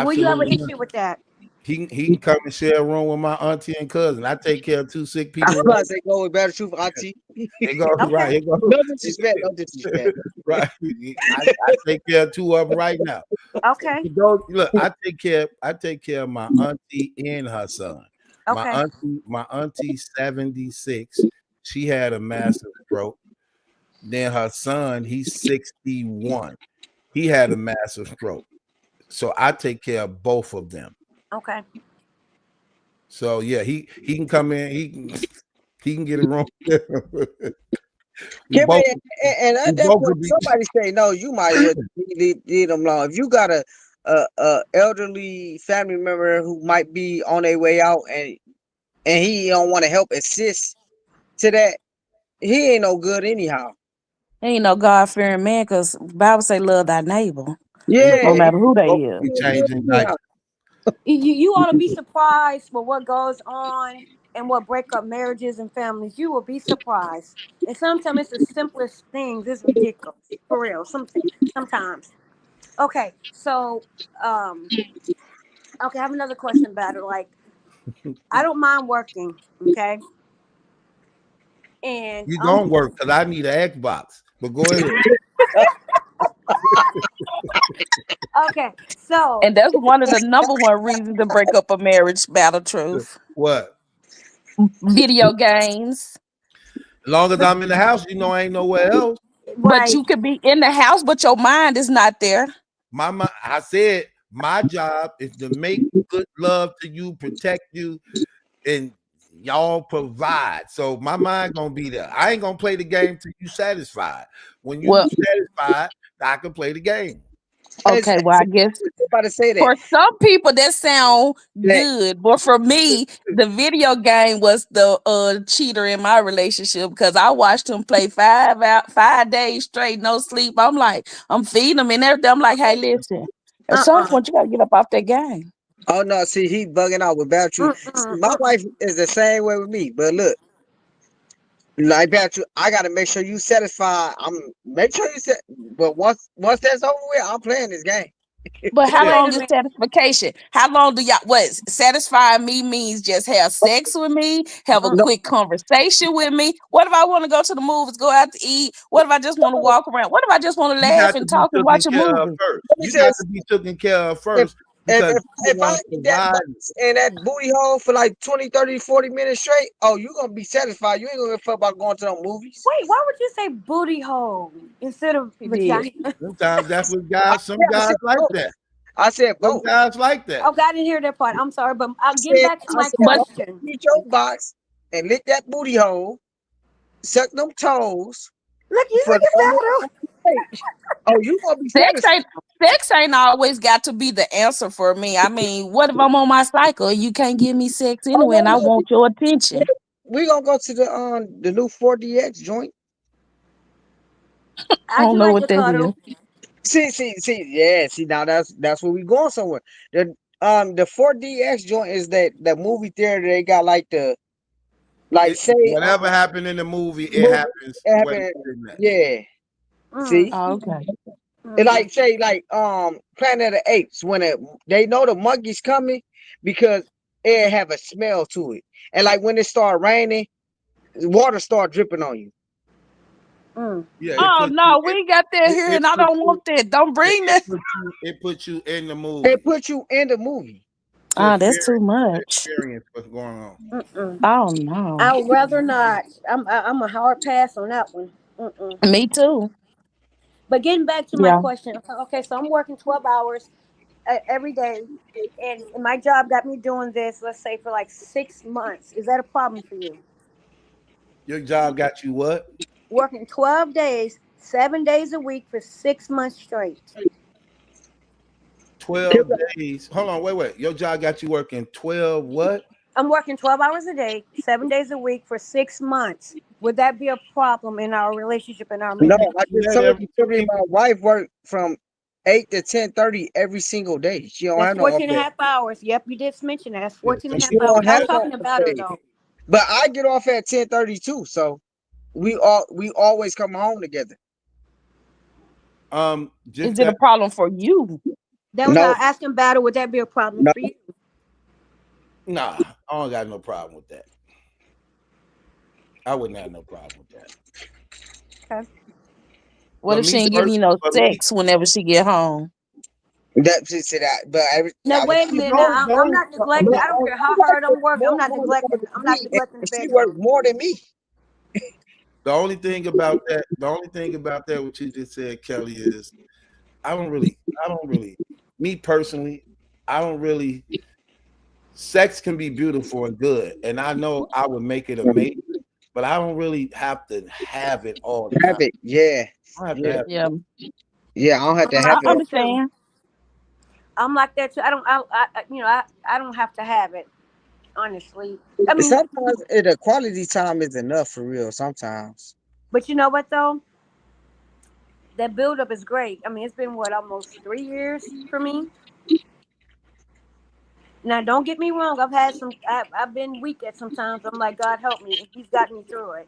[SPEAKER 12] Will you have an
[SPEAKER 10] Absolutely not.
[SPEAKER 12] issue with that?
[SPEAKER 10] He can come and share a room with my auntie and cousin. I take care of 2 sick
[SPEAKER 11] I was
[SPEAKER 10] people
[SPEAKER 11] about
[SPEAKER 10] right.
[SPEAKER 11] to say go with better truth, Auntie.
[SPEAKER 10] Here go right.
[SPEAKER 12] Okay.
[SPEAKER 10] Here go.
[SPEAKER 11] No disrespect, no disrespect.
[SPEAKER 10] Right. I take care of 2 of them right now.
[SPEAKER 12] Okay.
[SPEAKER 10] Look, I take care of my auntie and her son.
[SPEAKER 12] Okay.
[SPEAKER 10] My auntie 76. She had a massive stroke. Then her son, he's 61. He had a massive stroke. So I take care of both of them.
[SPEAKER 12] Okay.
[SPEAKER 10] So yeah, he can come in. He can get a room. we
[SPEAKER 11] Give
[SPEAKER 10] both
[SPEAKER 11] me and
[SPEAKER 10] we
[SPEAKER 11] at that
[SPEAKER 10] both
[SPEAKER 11] point,
[SPEAKER 10] could be.
[SPEAKER 11] somebody say no. You might as well leave them alone. If you got a elderly family member who might be on their way out and he don't want to help assist to that, he ain't no good anyhow.
[SPEAKER 14] ain't no God fearing man because Bible say love thy neighbor,
[SPEAKER 10] We
[SPEAKER 11] Yeah,
[SPEAKER 14] no
[SPEAKER 10] both
[SPEAKER 11] he
[SPEAKER 14] matter who they
[SPEAKER 10] both
[SPEAKER 14] is.
[SPEAKER 10] be
[SPEAKER 11] ain't good
[SPEAKER 10] changing
[SPEAKER 11] anyhow.
[SPEAKER 10] diapers.
[SPEAKER 12] You ought to be surprised with what goes on and what break up marriages and families. You will be surprised. And sometimes it's the simplest things. It's ridiculous. For real. Sometimes. Okay. So okay, I have another question about it. Like, I don't mind working, okay? And
[SPEAKER 10] You gonna work because I need an Xbox. But go ahead.
[SPEAKER 12] okay. So
[SPEAKER 14] And that's one of the number one reasons to break up a marriage, battle truth.
[SPEAKER 10] What?
[SPEAKER 14] Video games.
[SPEAKER 10] As long as
[SPEAKER 12] but
[SPEAKER 10] I'm in the house, I ain't nowhere else.
[SPEAKER 14] But
[SPEAKER 12] right.
[SPEAKER 14] you could be in the house, but your mind is not there.
[SPEAKER 10] I said my job is to make good love to you, protect you, and y'all provide. So my mind gonna be there. I ain't gonna play the game till you satisfied. When you
[SPEAKER 14] Well,
[SPEAKER 10] satisfied, I can play the game.
[SPEAKER 14] Okay, well, I guess
[SPEAKER 11] About to say that.
[SPEAKER 14] for some people that sound
[SPEAKER 11] That-
[SPEAKER 14] good, but for me, the video game was the cheater in my relationship because I watched him play 5 days straight, no sleep. I'm like, I'm feeding him and everything. I'm like, hey, listen, at some
[SPEAKER 12] Uh-uh.
[SPEAKER 14] point you gotta get up off that game.
[SPEAKER 11] Oh no, see, he bugging out with Battery. See,
[SPEAKER 12] Mm-mm.
[SPEAKER 11] my
[SPEAKER 12] Mm-mm.
[SPEAKER 11] wife is the same way with me, but look, like Battery, I gotta make sure you satisfied. I'm make sure you set. But once that's over with, I'm playing this game.
[SPEAKER 14] But how
[SPEAKER 10] Yeah.
[SPEAKER 12] Wait a
[SPEAKER 14] long is
[SPEAKER 12] minute.
[SPEAKER 14] satisfaction? How long do y'all what satisfy me means just have sex with me, have a
[SPEAKER 11] No,
[SPEAKER 14] quick conversation with me? What if I want to go to the movies, go out to eat? What if I just want to walk around? What if I just want to
[SPEAKER 10] You
[SPEAKER 14] laugh
[SPEAKER 10] got to
[SPEAKER 14] and
[SPEAKER 10] be
[SPEAKER 14] talk and
[SPEAKER 10] taken
[SPEAKER 14] watch a
[SPEAKER 10] care of
[SPEAKER 14] movie?
[SPEAKER 10] first.
[SPEAKER 11] let me
[SPEAKER 10] You
[SPEAKER 11] say
[SPEAKER 10] got
[SPEAKER 11] this.
[SPEAKER 10] to be taken care of
[SPEAKER 11] If
[SPEAKER 10] first
[SPEAKER 11] if
[SPEAKER 10] because
[SPEAKER 11] if,
[SPEAKER 10] people
[SPEAKER 11] if I
[SPEAKER 10] want to
[SPEAKER 11] eat that
[SPEAKER 10] provide.
[SPEAKER 11] box and that booty hole for like 20, 30, 40 minutes straight, oh, you gonna be satisfied. You ain't gonna give a fuck about going to no movies.
[SPEAKER 12] Wait, why would you say booty hole instead of
[SPEAKER 14] He did.
[SPEAKER 12] vagina?
[SPEAKER 10] Sometimes that's what
[SPEAKER 11] I,
[SPEAKER 10] guys. Some
[SPEAKER 11] yeah, I
[SPEAKER 10] guys
[SPEAKER 11] said
[SPEAKER 10] like
[SPEAKER 11] both.
[SPEAKER 10] that.
[SPEAKER 11] I said
[SPEAKER 10] Some
[SPEAKER 11] both.
[SPEAKER 10] guys like that.
[SPEAKER 12] Okay, I didn't hear that part. I'm sorry, but
[SPEAKER 11] I
[SPEAKER 12] I'll get
[SPEAKER 11] said
[SPEAKER 12] back to
[SPEAKER 11] I
[SPEAKER 12] my
[SPEAKER 11] said
[SPEAKER 14] But
[SPEAKER 11] go
[SPEAKER 12] question.
[SPEAKER 11] eat your box and lick that booty hole, suck them toes
[SPEAKER 12] Look, you
[SPEAKER 11] for
[SPEAKER 12] look at
[SPEAKER 11] the
[SPEAKER 12] that.
[SPEAKER 11] straight. Oh, you gonna be
[SPEAKER 14] sex
[SPEAKER 11] satisfied.
[SPEAKER 14] ain't sex ain't always got to be the answer for me. I mean, what if I'm on my cycle? You can't give me sex
[SPEAKER 11] Oh
[SPEAKER 14] anyway,
[SPEAKER 11] no,
[SPEAKER 14] and I
[SPEAKER 11] no,
[SPEAKER 14] want your attention.
[SPEAKER 11] we gonna go to the new 4DX joint.
[SPEAKER 14] I
[SPEAKER 12] I
[SPEAKER 14] don't
[SPEAKER 12] do
[SPEAKER 14] know
[SPEAKER 12] like
[SPEAKER 14] what
[SPEAKER 12] to
[SPEAKER 14] that
[SPEAKER 12] cuddle.
[SPEAKER 14] is.
[SPEAKER 11] See, yeah, see now that's where we going somewhere. The 4DX joint is that movie theater they got like the like
[SPEAKER 10] It,
[SPEAKER 11] say
[SPEAKER 10] whatever happened in the movie, it
[SPEAKER 11] movie
[SPEAKER 10] happens
[SPEAKER 11] it
[SPEAKER 10] where
[SPEAKER 11] happened,
[SPEAKER 10] it's in that.
[SPEAKER 11] yeah.
[SPEAKER 12] Mm,
[SPEAKER 11] See,
[SPEAKER 14] Oh, okay.
[SPEAKER 11] it
[SPEAKER 12] mm-hmm.
[SPEAKER 11] like say like Planet of the Apes when they know the monkey's coming because it have a smell to it, and like when it start raining, water start dripping on you.
[SPEAKER 12] Mm.
[SPEAKER 10] Yeah, it
[SPEAKER 14] Oh
[SPEAKER 10] puts you.
[SPEAKER 14] no, we ain't got that here,
[SPEAKER 10] It
[SPEAKER 14] and I
[SPEAKER 10] puts
[SPEAKER 14] don't
[SPEAKER 10] you.
[SPEAKER 14] want that. Don't bring
[SPEAKER 10] It
[SPEAKER 14] that.
[SPEAKER 10] puts you. It puts you in the
[SPEAKER 11] It
[SPEAKER 10] movie
[SPEAKER 11] put you in the movie.
[SPEAKER 10] to
[SPEAKER 14] Ah, that's too
[SPEAKER 10] experience
[SPEAKER 14] much.
[SPEAKER 10] what's going on.
[SPEAKER 12] Mm-mm.
[SPEAKER 14] Oh no.
[SPEAKER 12] I would rather not. I'm a hard pass on that one. Mm-mm.
[SPEAKER 14] Me too.
[SPEAKER 12] But getting back to my
[SPEAKER 14] Yeah.
[SPEAKER 12] question, okay, so I'm working 12 hours every day, and my job got me doing this, let's say, for like 6 months. Is that a problem for you?
[SPEAKER 10] Your job got you what?
[SPEAKER 12] Working 12 days, 7 days a week for 6 months straight.
[SPEAKER 10] 12 days. Hold on, wait. Your job got you working 12 what?
[SPEAKER 12] I'm working 12 hours a day, 7 days a week for 6 months. Would that be a problem in our relationship, in our
[SPEAKER 10] So
[SPEAKER 11] No,
[SPEAKER 10] you
[SPEAKER 12] marriage?
[SPEAKER 11] I
[SPEAKER 10] do
[SPEAKER 11] just
[SPEAKER 10] that
[SPEAKER 11] told
[SPEAKER 10] every
[SPEAKER 11] you,
[SPEAKER 10] two
[SPEAKER 11] Tiffany,
[SPEAKER 10] weeks?
[SPEAKER 11] my wife worked from 8 to 10:30 every single day. She don't
[SPEAKER 12] That's
[SPEAKER 11] have no off
[SPEAKER 12] 14 and a
[SPEAKER 11] day.
[SPEAKER 12] half hours. Yep, you did mention that. That's
[SPEAKER 10] Yeah,
[SPEAKER 12] 14
[SPEAKER 10] so
[SPEAKER 12] and a
[SPEAKER 11] She
[SPEAKER 12] half
[SPEAKER 11] don't
[SPEAKER 12] hours. I
[SPEAKER 11] have
[SPEAKER 12] was
[SPEAKER 11] no
[SPEAKER 12] talking
[SPEAKER 11] off
[SPEAKER 12] about her,
[SPEAKER 11] day.
[SPEAKER 12] though.
[SPEAKER 11] But I get off at 10:30 too. So we always come home together.
[SPEAKER 10] just
[SPEAKER 14] Is it a
[SPEAKER 10] that.
[SPEAKER 14] problem for you?
[SPEAKER 12] That was
[SPEAKER 11] No,
[SPEAKER 12] our asking battle. Would that be a problem
[SPEAKER 11] no.
[SPEAKER 12] for you?
[SPEAKER 10] Nah, I don't got no problem with that. I wouldn't have no problem with that.
[SPEAKER 12] Okay.
[SPEAKER 14] What if she ain't giving you no
[SPEAKER 10] For me,
[SPEAKER 14] sex whenever she get home?
[SPEAKER 11] That's just that. But every
[SPEAKER 12] Now
[SPEAKER 11] I was
[SPEAKER 12] wait a minute.
[SPEAKER 10] don't
[SPEAKER 12] Now I'm
[SPEAKER 10] don't
[SPEAKER 12] not neglecting.
[SPEAKER 11] my
[SPEAKER 12] I don't
[SPEAKER 11] my
[SPEAKER 12] care how
[SPEAKER 11] wife
[SPEAKER 12] hard I'm
[SPEAKER 11] works
[SPEAKER 12] working.
[SPEAKER 11] more than
[SPEAKER 12] I'm not
[SPEAKER 11] me, and
[SPEAKER 12] neglecting the
[SPEAKER 11] she works
[SPEAKER 12] bedroom.
[SPEAKER 11] more than me.
[SPEAKER 10] the only thing about that what you just said, Kelly, is I don't really, me personally, I don't really. Sex can be beautiful and good, and I know I would make it amazing, but I don't really have to have it all the
[SPEAKER 11] Have
[SPEAKER 10] time.
[SPEAKER 11] it, yeah,
[SPEAKER 10] I don't have to
[SPEAKER 11] yeah,
[SPEAKER 10] have it.
[SPEAKER 14] Yeah,
[SPEAKER 11] yeah. I don't have
[SPEAKER 12] I'm
[SPEAKER 11] to
[SPEAKER 14] I
[SPEAKER 11] have
[SPEAKER 12] like
[SPEAKER 11] it.
[SPEAKER 12] that too.
[SPEAKER 14] understand.
[SPEAKER 12] I'm like that too. I don't. I don't have to have it. Honestly, I mean,
[SPEAKER 11] Sometimes the quality time is enough for real. Sometimes.
[SPEAKER 12] but you know what though? That buildup is great. I mean, it's been what almost 3 years for me. Now, don't get me wrong. I've had some. I've been weak at sometimes. I'm like, God help me, and He's got me through it.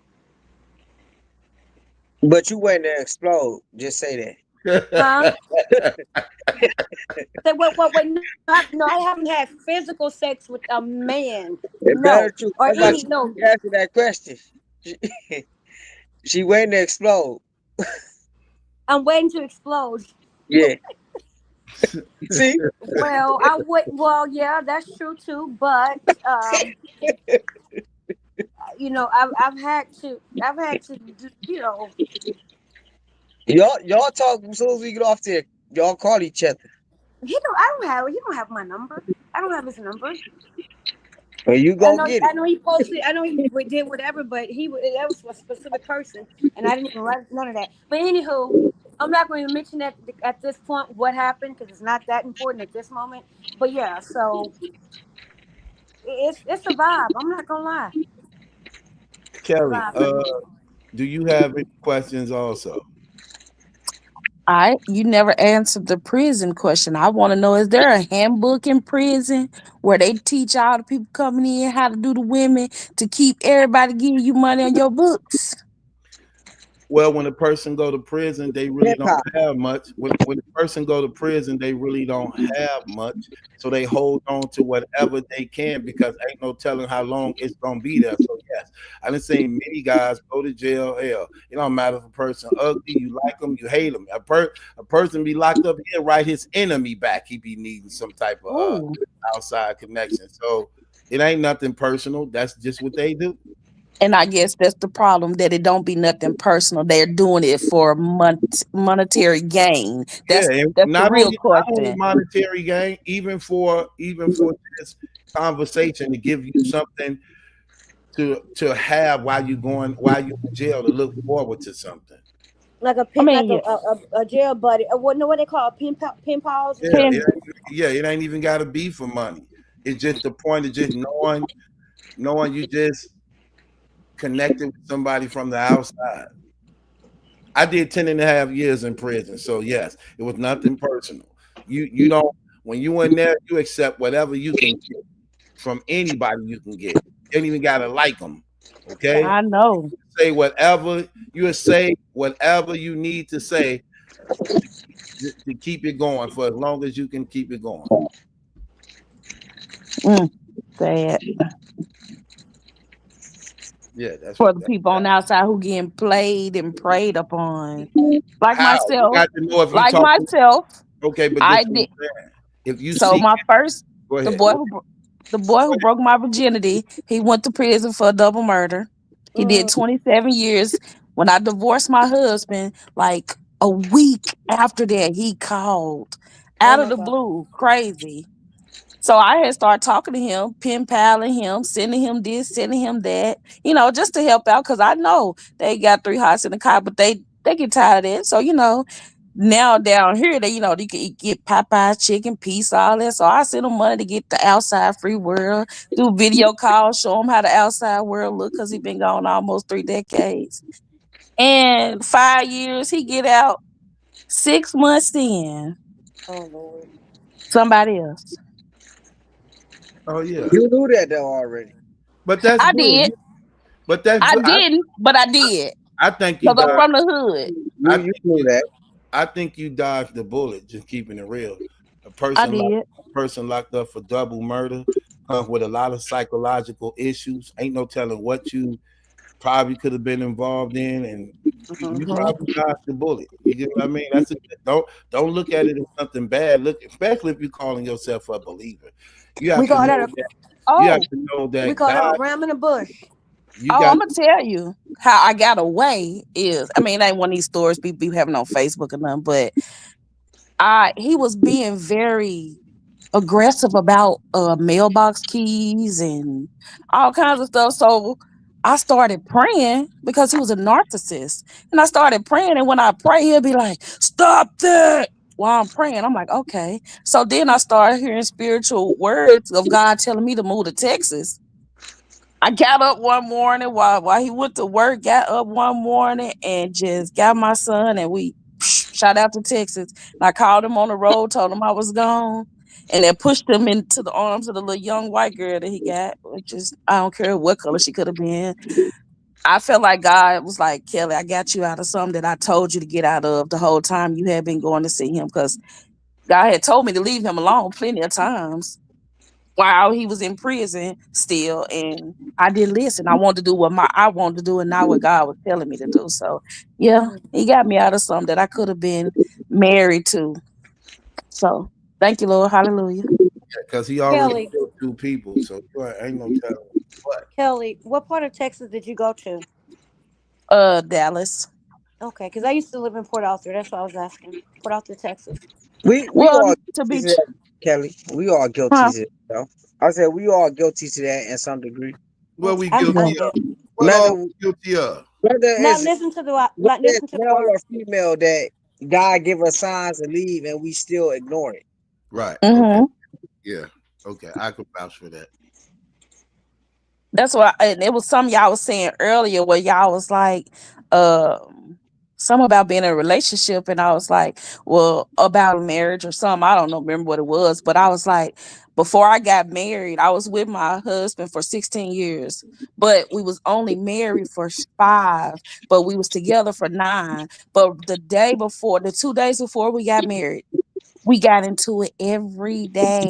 [SPEAKER 11] But you waiting to explode. Just say
[SPEAKER 12] Huh?
[SPEAKER 11] that.
[SPEAKER 12] Say what? What? Wait, no, no. I haven't had physical sex with a man.
[SPEAKER 11] It better
[SPEAKER 12] No,
[SPEAKER 11] true.
[SPEAKER 12] or
[SPEAKER 11] That's why
[SPEAKER 12] any
[SPEAKER 11] she
[SPEAKER 12] no.
[SPEAKER 11] asking that question. She, she waiting to explode.
[SPEAKER 12] I'm waiting to explode.
[SPEAKER 11] Yeah. See?
[SPEAKER 12] Well, I would. Well, yeah, that's true too. But I've had to,
[SPEAKER 11] Y'all talk as soon as we get off there. Y'all call each other.
[SPEAKER 12] he don't have my number. I don't have his number.
[SPEAKER 11] Or you
[SPEAKER 12] I
[SPEAKER 11] go
[SPEAKER 12] know,
[SPEAKER 11] get it.
[SPEAKER 12] I know he posted. I know he did whatever, but that was for a specific person, and I didn't even write none of that. But anywho, I'm not going to mention that at this point what happened because it's not that important at this moment. But yeah, so it's a vibe. I'm not gonna lie, it's a
[SPEAKER 10] Kelly,
[SPEAKER 12] vibe for me.
[SPEAKER 10] do you have any questions also?
[SPEAKER 14] You never answered the prison question. I want to know, is there a handbook in prison where they teach all the people coming in how to do the women to keep everybody giving you money on your books?
[SPEAKER 10] Well, when a person go to prison, they really
[SPEAKER 11] Hip
[SPEAKER 10] don't
[SPEAKER 11] hop.
[SPEAKER 10] have much. When a person go to prison, they really don't have much. So they hold on to whatever they can because ain't no telling how long it's gonna be there. So yes, I done seen many guys go to jail. Hell, it don't matter if a person ugly, you like them, you hate them. A person be locked up here, right? His enemy back. He be needing some type of
[SPEAKER 14] Ooh.
[SPEAKER 10] outside connection. So it ain't nothing personal. That's just what they do.
[SPEAKER 14] And I guess that's the problem, that it don't be nothing personal. They're doing it for monetary gain.
[SPEAKER 10] Yeah,
[SPEAKER 14] That's
[SPEAKER 10] and
[SPEAKER 14] the real
[SPEAKER 10] not only
[SPEAKER 14] question.
[SPEAKER 10] monetary gain, even for this conversation to give you something to have while you in jail to look forward to something.
[SPEAKER 12] Like a
[SPEAKER 14] I
[SPEAKER 12] pin, like
[SPEAKER 14] mean, yeah,
[SPEAKER 12] a jail buddy. What no, what they call pen pals or
[SPEAKER 10] Yeah,
[SPEAKER 12] something.
[SPEAKER 14] pen,
[SPEAKER 10] it ain't even got to be for money. It's just the point of just knowing you just connected with somebody from the outside. I did 10 and a half years in prison. So yes, it was nothing personal. You don't when you in there, you accept whatever you can get from anybody you can get. You ain't even gotta like them. Okay?
[SPEAKER 14] I know.
[SPEAKER 10] Say whatever you need to say to keep it going for as long as you can keep it going.
[SPEAKER 14] Mm, sad
[SPEAKER 10] Yeah, that's
[SPEAKER 14] for
[SPEAKER 10] what
[SPEAKER 14] the
[SPEAKER 10] that,
[SPEAKER 14] people on the outside who getting played and preyed upon. Like
[SPEAKER 10] how you
[SPEAKER 14] myself,
[SPEAKER 10] got to know if you
[SPEAKER 14] like
[SPEAKER 10] talking.
[SPEAKER 14] myself,
[SPEAKER 10] Okay, but
[SPEAKER 14] I
[SPEAKER 10] that's what
[SPEAKER 14] did.
[SPEAKER 10] I'm saying. If you
[SPEAKER 14] So
[SPEAKER 10] seek
[SPEAKER 14] my first,
[SPEAKER 10] go
[SPEAKER 14] the
[SPEAKER 10] ahead.
[SPEAKER 14] boy who the boy who broke my virginity, he went to prison for double murder. He did
[SPEAKER 12] Mm.
[SPEAKER 14] 27 years. When I divorced my husband, like a week after that, he called
[SPEAKER 12] Oh
[SPEAKER 14] out of
[SPEAKER 12] my
[SPEAKER 14] the
[SPEAKER 12] god.
[SPEAKER 14] blue, crazy. So I had started talking to him, pen paling him, sending him this, sending him that, just to help out because I know they got three hots in the car, but they get tired of it. So now down here, they can get Popeyes, chicken, pizza, all that. So I send them money to get the outside free world, do video calls, show him how the outside world look because he been gone almost 3 decades. And 5 years, he get out. 6 months in,
[SPEAKER 12] Oh lord.
[SPEAKER 14] somebody else.
[SPEAKER 10] Oh yeah.
[SPEAKER 11] You knew that though already.
[SPEAKER 10] But that's
[SPEAKER 14] I
[SPEAKER 10] good.
[SPEAKER 14] did.
[SPEAKER 10] But that's
[SPEAKER 14] I
[SPEAKER 10] good.
[SPEAKER 14] didn't, but I did.
[SPEAKER 10] I think you
[SPEAKER 14] Because I'm
[SPEAKER 10] dodged.
[SPEAKER 14] from the hood.
[SPEAKER 10] I
[SPEAKER 11] You
[SPEAKER 10] think
[SPEAKER 11] knew
[SPEAKER 10] you
[SPEAKER 11] that.
[SPEAKER 10] I think you dodged the bullet. Just keeping it real. A
[SPEAKER 14] I
[SPEAKER 10] person
[SPEAKER 14] did.
[SPEAKER 10] locked up for double murder comes with a lot of psychological issues. Ain't no telling what you probably could have been involved in, and you
[SPEAKER 14] Hmm.
[SPEAKER 10] probably dodged the bullet. You get what I mean? Don't look at it as something bad. Look, especially if you're calling yourself a believer, you have
[SPEAKER 12] We
[SPEAKER 10] to
[SPEAKER 12] call
[SPEAKER 10] know
[SPEAKER 12] that a
[SPEAKER 10] that you have
[SPEAKER 14] Oh,
[SPEAKER 10] to know
[SPEAKER 12] we
[SPEAKER 10] that
[SPEAKER 12] call that a
[SPEAKER 10] God.
[SPEAKER 12] ram in the bush.
[SPEAKER 10] You
[SPEAKER 14] oh,
[SPEAKER 10] got
[SPEAKER 14] I'm gonna tell you how I got away is, I mean, it ain't one of these stories people be having on Facebook or nothing, but he was being very aggressive about mailbox keys and all kinds of stuff. So I started praying because he was a narcissist. And I started praying, and when I pray, he'll be like, "Stop that." While I'm praying, I'm like, okay. So then I started hearing spiritual words of God telling me to move to Texas. I got up one morning while he went to work, got up one morning and just got my son, and we shot out to Texas. And I called him on the road, told him I was gone, and then pushed him into the arms of the little young white girl that he got, which is, I don't care what color she could have been. I felt like God was like, Kelly, I got you out of something that I told you to get out of the whole time you had been going to see him, because God had told me to leave him alone plenty of times while he was in prison still, and I didn't listen. I wanted to do what I wanted to do and not what God was telling me to do. So yeah,
[SPEAKER 12] Mm.
[SPEAKER 14] he got me out of something that I could have been married to. So thank you, Lord. Hallelujah.
[SPEAKER 10] because he already
[SPEAKER 12] Kelly,
[SPEAKER 10] killed two people, so ain't no telling what.
[SPEAKER 12] Kelly, what part of Texas did you go to?
[SPEAKER 14] Dallas.
[SPEAKER 12] Okay, because I used to live in Port Arthur. That's why I was asking. Port Arthur, Texas.
[SPEAKER 11] We
[SPEAKER 14] Well,
[SPEAKER 11] all
[SPEAKER 14] to
[SPEAKER 11] guilty
[SPEAKER 14] be
[SPEAKER 11] to that, Kelly. We all guilty
[SPEAKER 14] huh?
[SPEAKER 11] to that. Though. I said we all guilty to that in some degree.
[SPEAKER 10] What we
[SPEAKER 12] I
[SPEAKER 10] guilty
[SPEAKER 12] did.
[SPEAKER 10] of? What all
[SPEAKER 11] Whether
[SPEAKER 10] we guilty of?
[SPEAKER 11] whether
[SPEAKER 12] Not
[SPEAKER 11] it's
[SPEAKER 12] listen to the not
[SPEAKER 11] whether it's
[SPEAKER 12] listen to the
[SPEAKER 11] male or
[SPEAKER 12] words.
[SPEAKER 11] female that God give us signs to leave, and we still ignore it.
[SPEAKER 10] Right. Okay.
[SPEAKER 14] Hmm.
[SPEAKER 10] Yeah. Okay. I could vouch for that.
[SPEAKER 14] That's why, and it was some y'all was saying earlier where y'all was like, some about being in a relationship, and I was like, well, about marriage or something. I don't know, remember what it was, but I was like, before I got married, I was with my husband for 16 years, but we was only married for 5, but we was together for 9. But the 2 days before we got married, we got into it every day,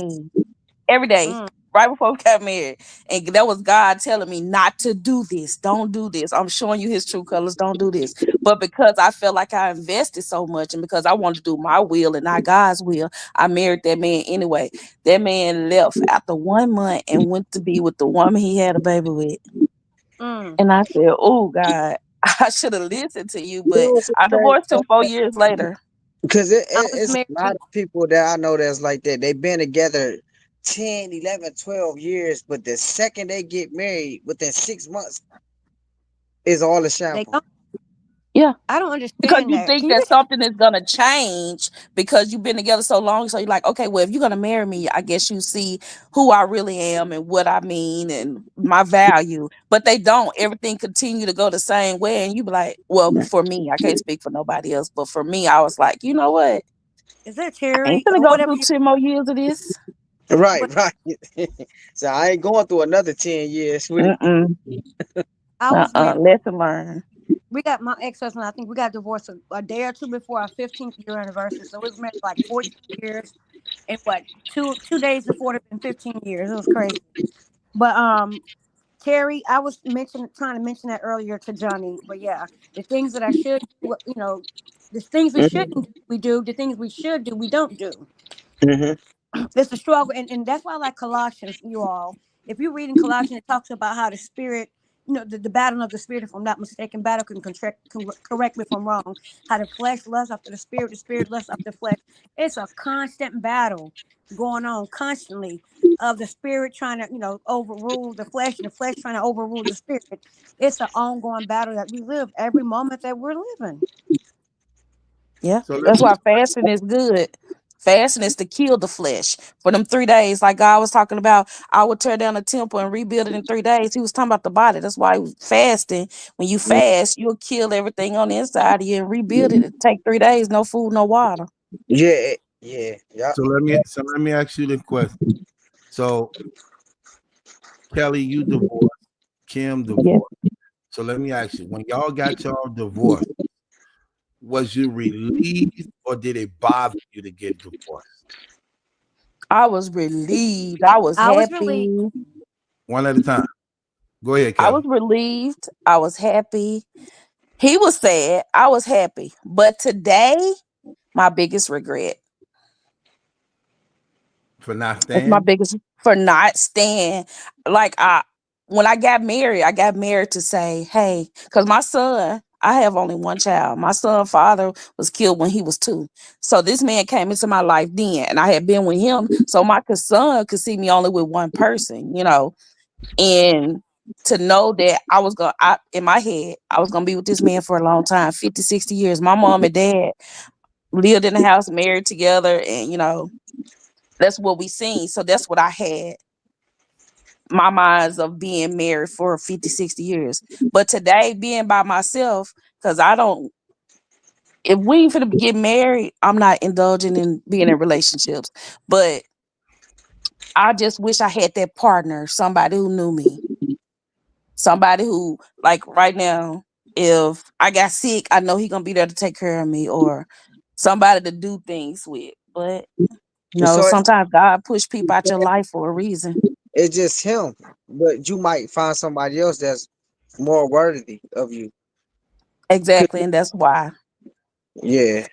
[SPEAKER 12] Mm.
[SPEAKER 14] right before we got married. And that was God telling me not to do this. Don't do this. I'm showing you his true colors. Don't do this. But because I felt like I invested so much and because I wanted to do my will and not God's will, I married that man anyway. That man left after 1 month and went to be with the woman he had a baby with.
[SPEAKER 12] Mm.
[SPEAKER 14] And I said, oh, God, I should have listened to you.
[SPEAKER 11] You know
[SPEAKER 14] But
[SPEAKER 11] what's so
[SPEAKER 14] I
[SPEAKER 11] crazy?
[SPEAKER 14] divorced him 4 years later.
[SPEAKER 11] Because
[SPEAKER 12] I was
[SPEAKER 11] it's a lot
[SPEAKER 12] married.
[SPEAKER 11] of people that I know that's like that. They've been together 10, 11, 12 years, but the second they get married, within 6 months, is all the
[SPEAKER 12] They
[SPEAKER 11] shameful.
[SPEAKER 12] don't.
[SPEAKER 14] Yeah.
[SPEAKER 12] I don't
[SPEAKER 14] Because
[SPEAKER 12] understand
[SPEAKER 14] you
[SPEAKER 12] that.
[SPEAKER 14] think
[SPEAKER 12] Can you?
[SPEAKER 14] that something is gonna change because you've been together so long. So you're like, okay, well, if you're gonna marry me, I guess you see who I really am and what I mean and my value. But they don't. Everything continue to go the same way, and you be like, well, for me, I can't speak for nobody else, but for me, I was like, you know what?
[SPEAKER 12] Is that
[SPEAKER 14] I ain't
[SPEAKER 12] Terry
[SPEAKER 14] gonna
[SPEAKER 12] or
[SPEAKER 14] go
[SPEAKER 12] whatever
[SPEAKER 14] through
[SPEAKER 12] you?
[SPEAKER 14] 10 more years of this.
[SPEAKER 11] Right,
[SPEAKER 12] But
[SPEAKER 11] right. So I ain't going through another 10 years with it.
[SPEAKER 14] Mm-mm.
[SPEAKER 12] I was married.
[SPEAKER 14] Lesson learned.
[SPEAKER 12] We got my ex husband. I think we got divorced a day or two before our 15th year anniversary. So we was married like 14 years, and what, two days before it been 15 years. It was crazy. But Terry, I was trying to mention that earlier to Johnny. But yeah, the things that I should, the things we
[SPEAKER 11] Hmm.
[SPEAKER 12] shouldn't do, we do. The things we should do, we don't do.
[SPEAKER 11] Hmm.
[SPEAKER 12] It's a struggle, and that's why I like Colossians. You all, if you read in Colossians, it talks about how the spirit, the battle of the spirit. If I'm not mistaken, battle correct me if I'm wrong. How the flesh lusts after the spirit lusts after the flesh. It's a constant battle going on constantly of the spirit trying to overrule the flesh and the flesh trying to overrule the spirit. It's an ongoing battle that we live every moment that we're living.
[SPEAKER 14] Yeah,
[SPEAKER 10] So let
[SPEAKER 14] that's
[SPEAKER 10] me.
[SPEAKER 14] why fasting is good. Fasting is to kill the flesh for them 3 days. Like God was talking about, I would tear down the temple and rebuild it in 3 days. He was talking about the body. That's why he was fasting. When you fast, you'll kill everything on the inside of you and rebuild it. It take 3 days, no food, no water.
[SPEAKER 11] Yeah, yeah, yeah.
[SPEAKER 10] So let me ask you the question. So Kelly, you divorced. Kim
[SPEAKER 14] Yes,
[SPEAKER 10] divorced. So let me ask you: when y'all got y'all divorced, was you relieved or did it bother you to get divorced?
[SPEAKER 14] I was relieved. I was
[SPEAKER 12] I was really
[SPEAKER 14] happy.
[SPEAKER 10] One at a time. Go ahead,
[SPEAKER 14] I
[SPEAKER 10] Kelly.
[SPEAKER 14] was relieved. I was happy. He was sad. I was happy. But today, my biggest regret.
[SPEAKER 10] For not
[SPEAKER 14] That's my
[SPEAKER 10] staying.
[SPEAKER 14] biggest for not staying. Like when I got married to say, hey, because my son, I have only one child. My son's father was killed when he was 2. So this man came into my life then, and I had been with him. So my son could see me only with one person. And to know that in my head, I was gonna be with this man for a long time, 50, 60 years. My mom and dad lived in the house, married together, and that's what we seen. So that's what I had my minds of being married for 50, 60 years. But today, being by myself, because if we ain't finna get married, I'm not indulging in being in relationships. But I just wish I had that partner, somebody who knew me, somebody who, like right now, if I got sick, I know he gonna be there to take care of me, or somebody to do things with. But
[SPEAKER 11] So
[SPEAKER 14] sometimes God push people out your life for a reason.
[SPEAKER 11] it's just him, but you might find somebody else that's more worthy of you.
[SPEAKER 14] Exactly, and that's why
[SPEAKER 11] Yeah,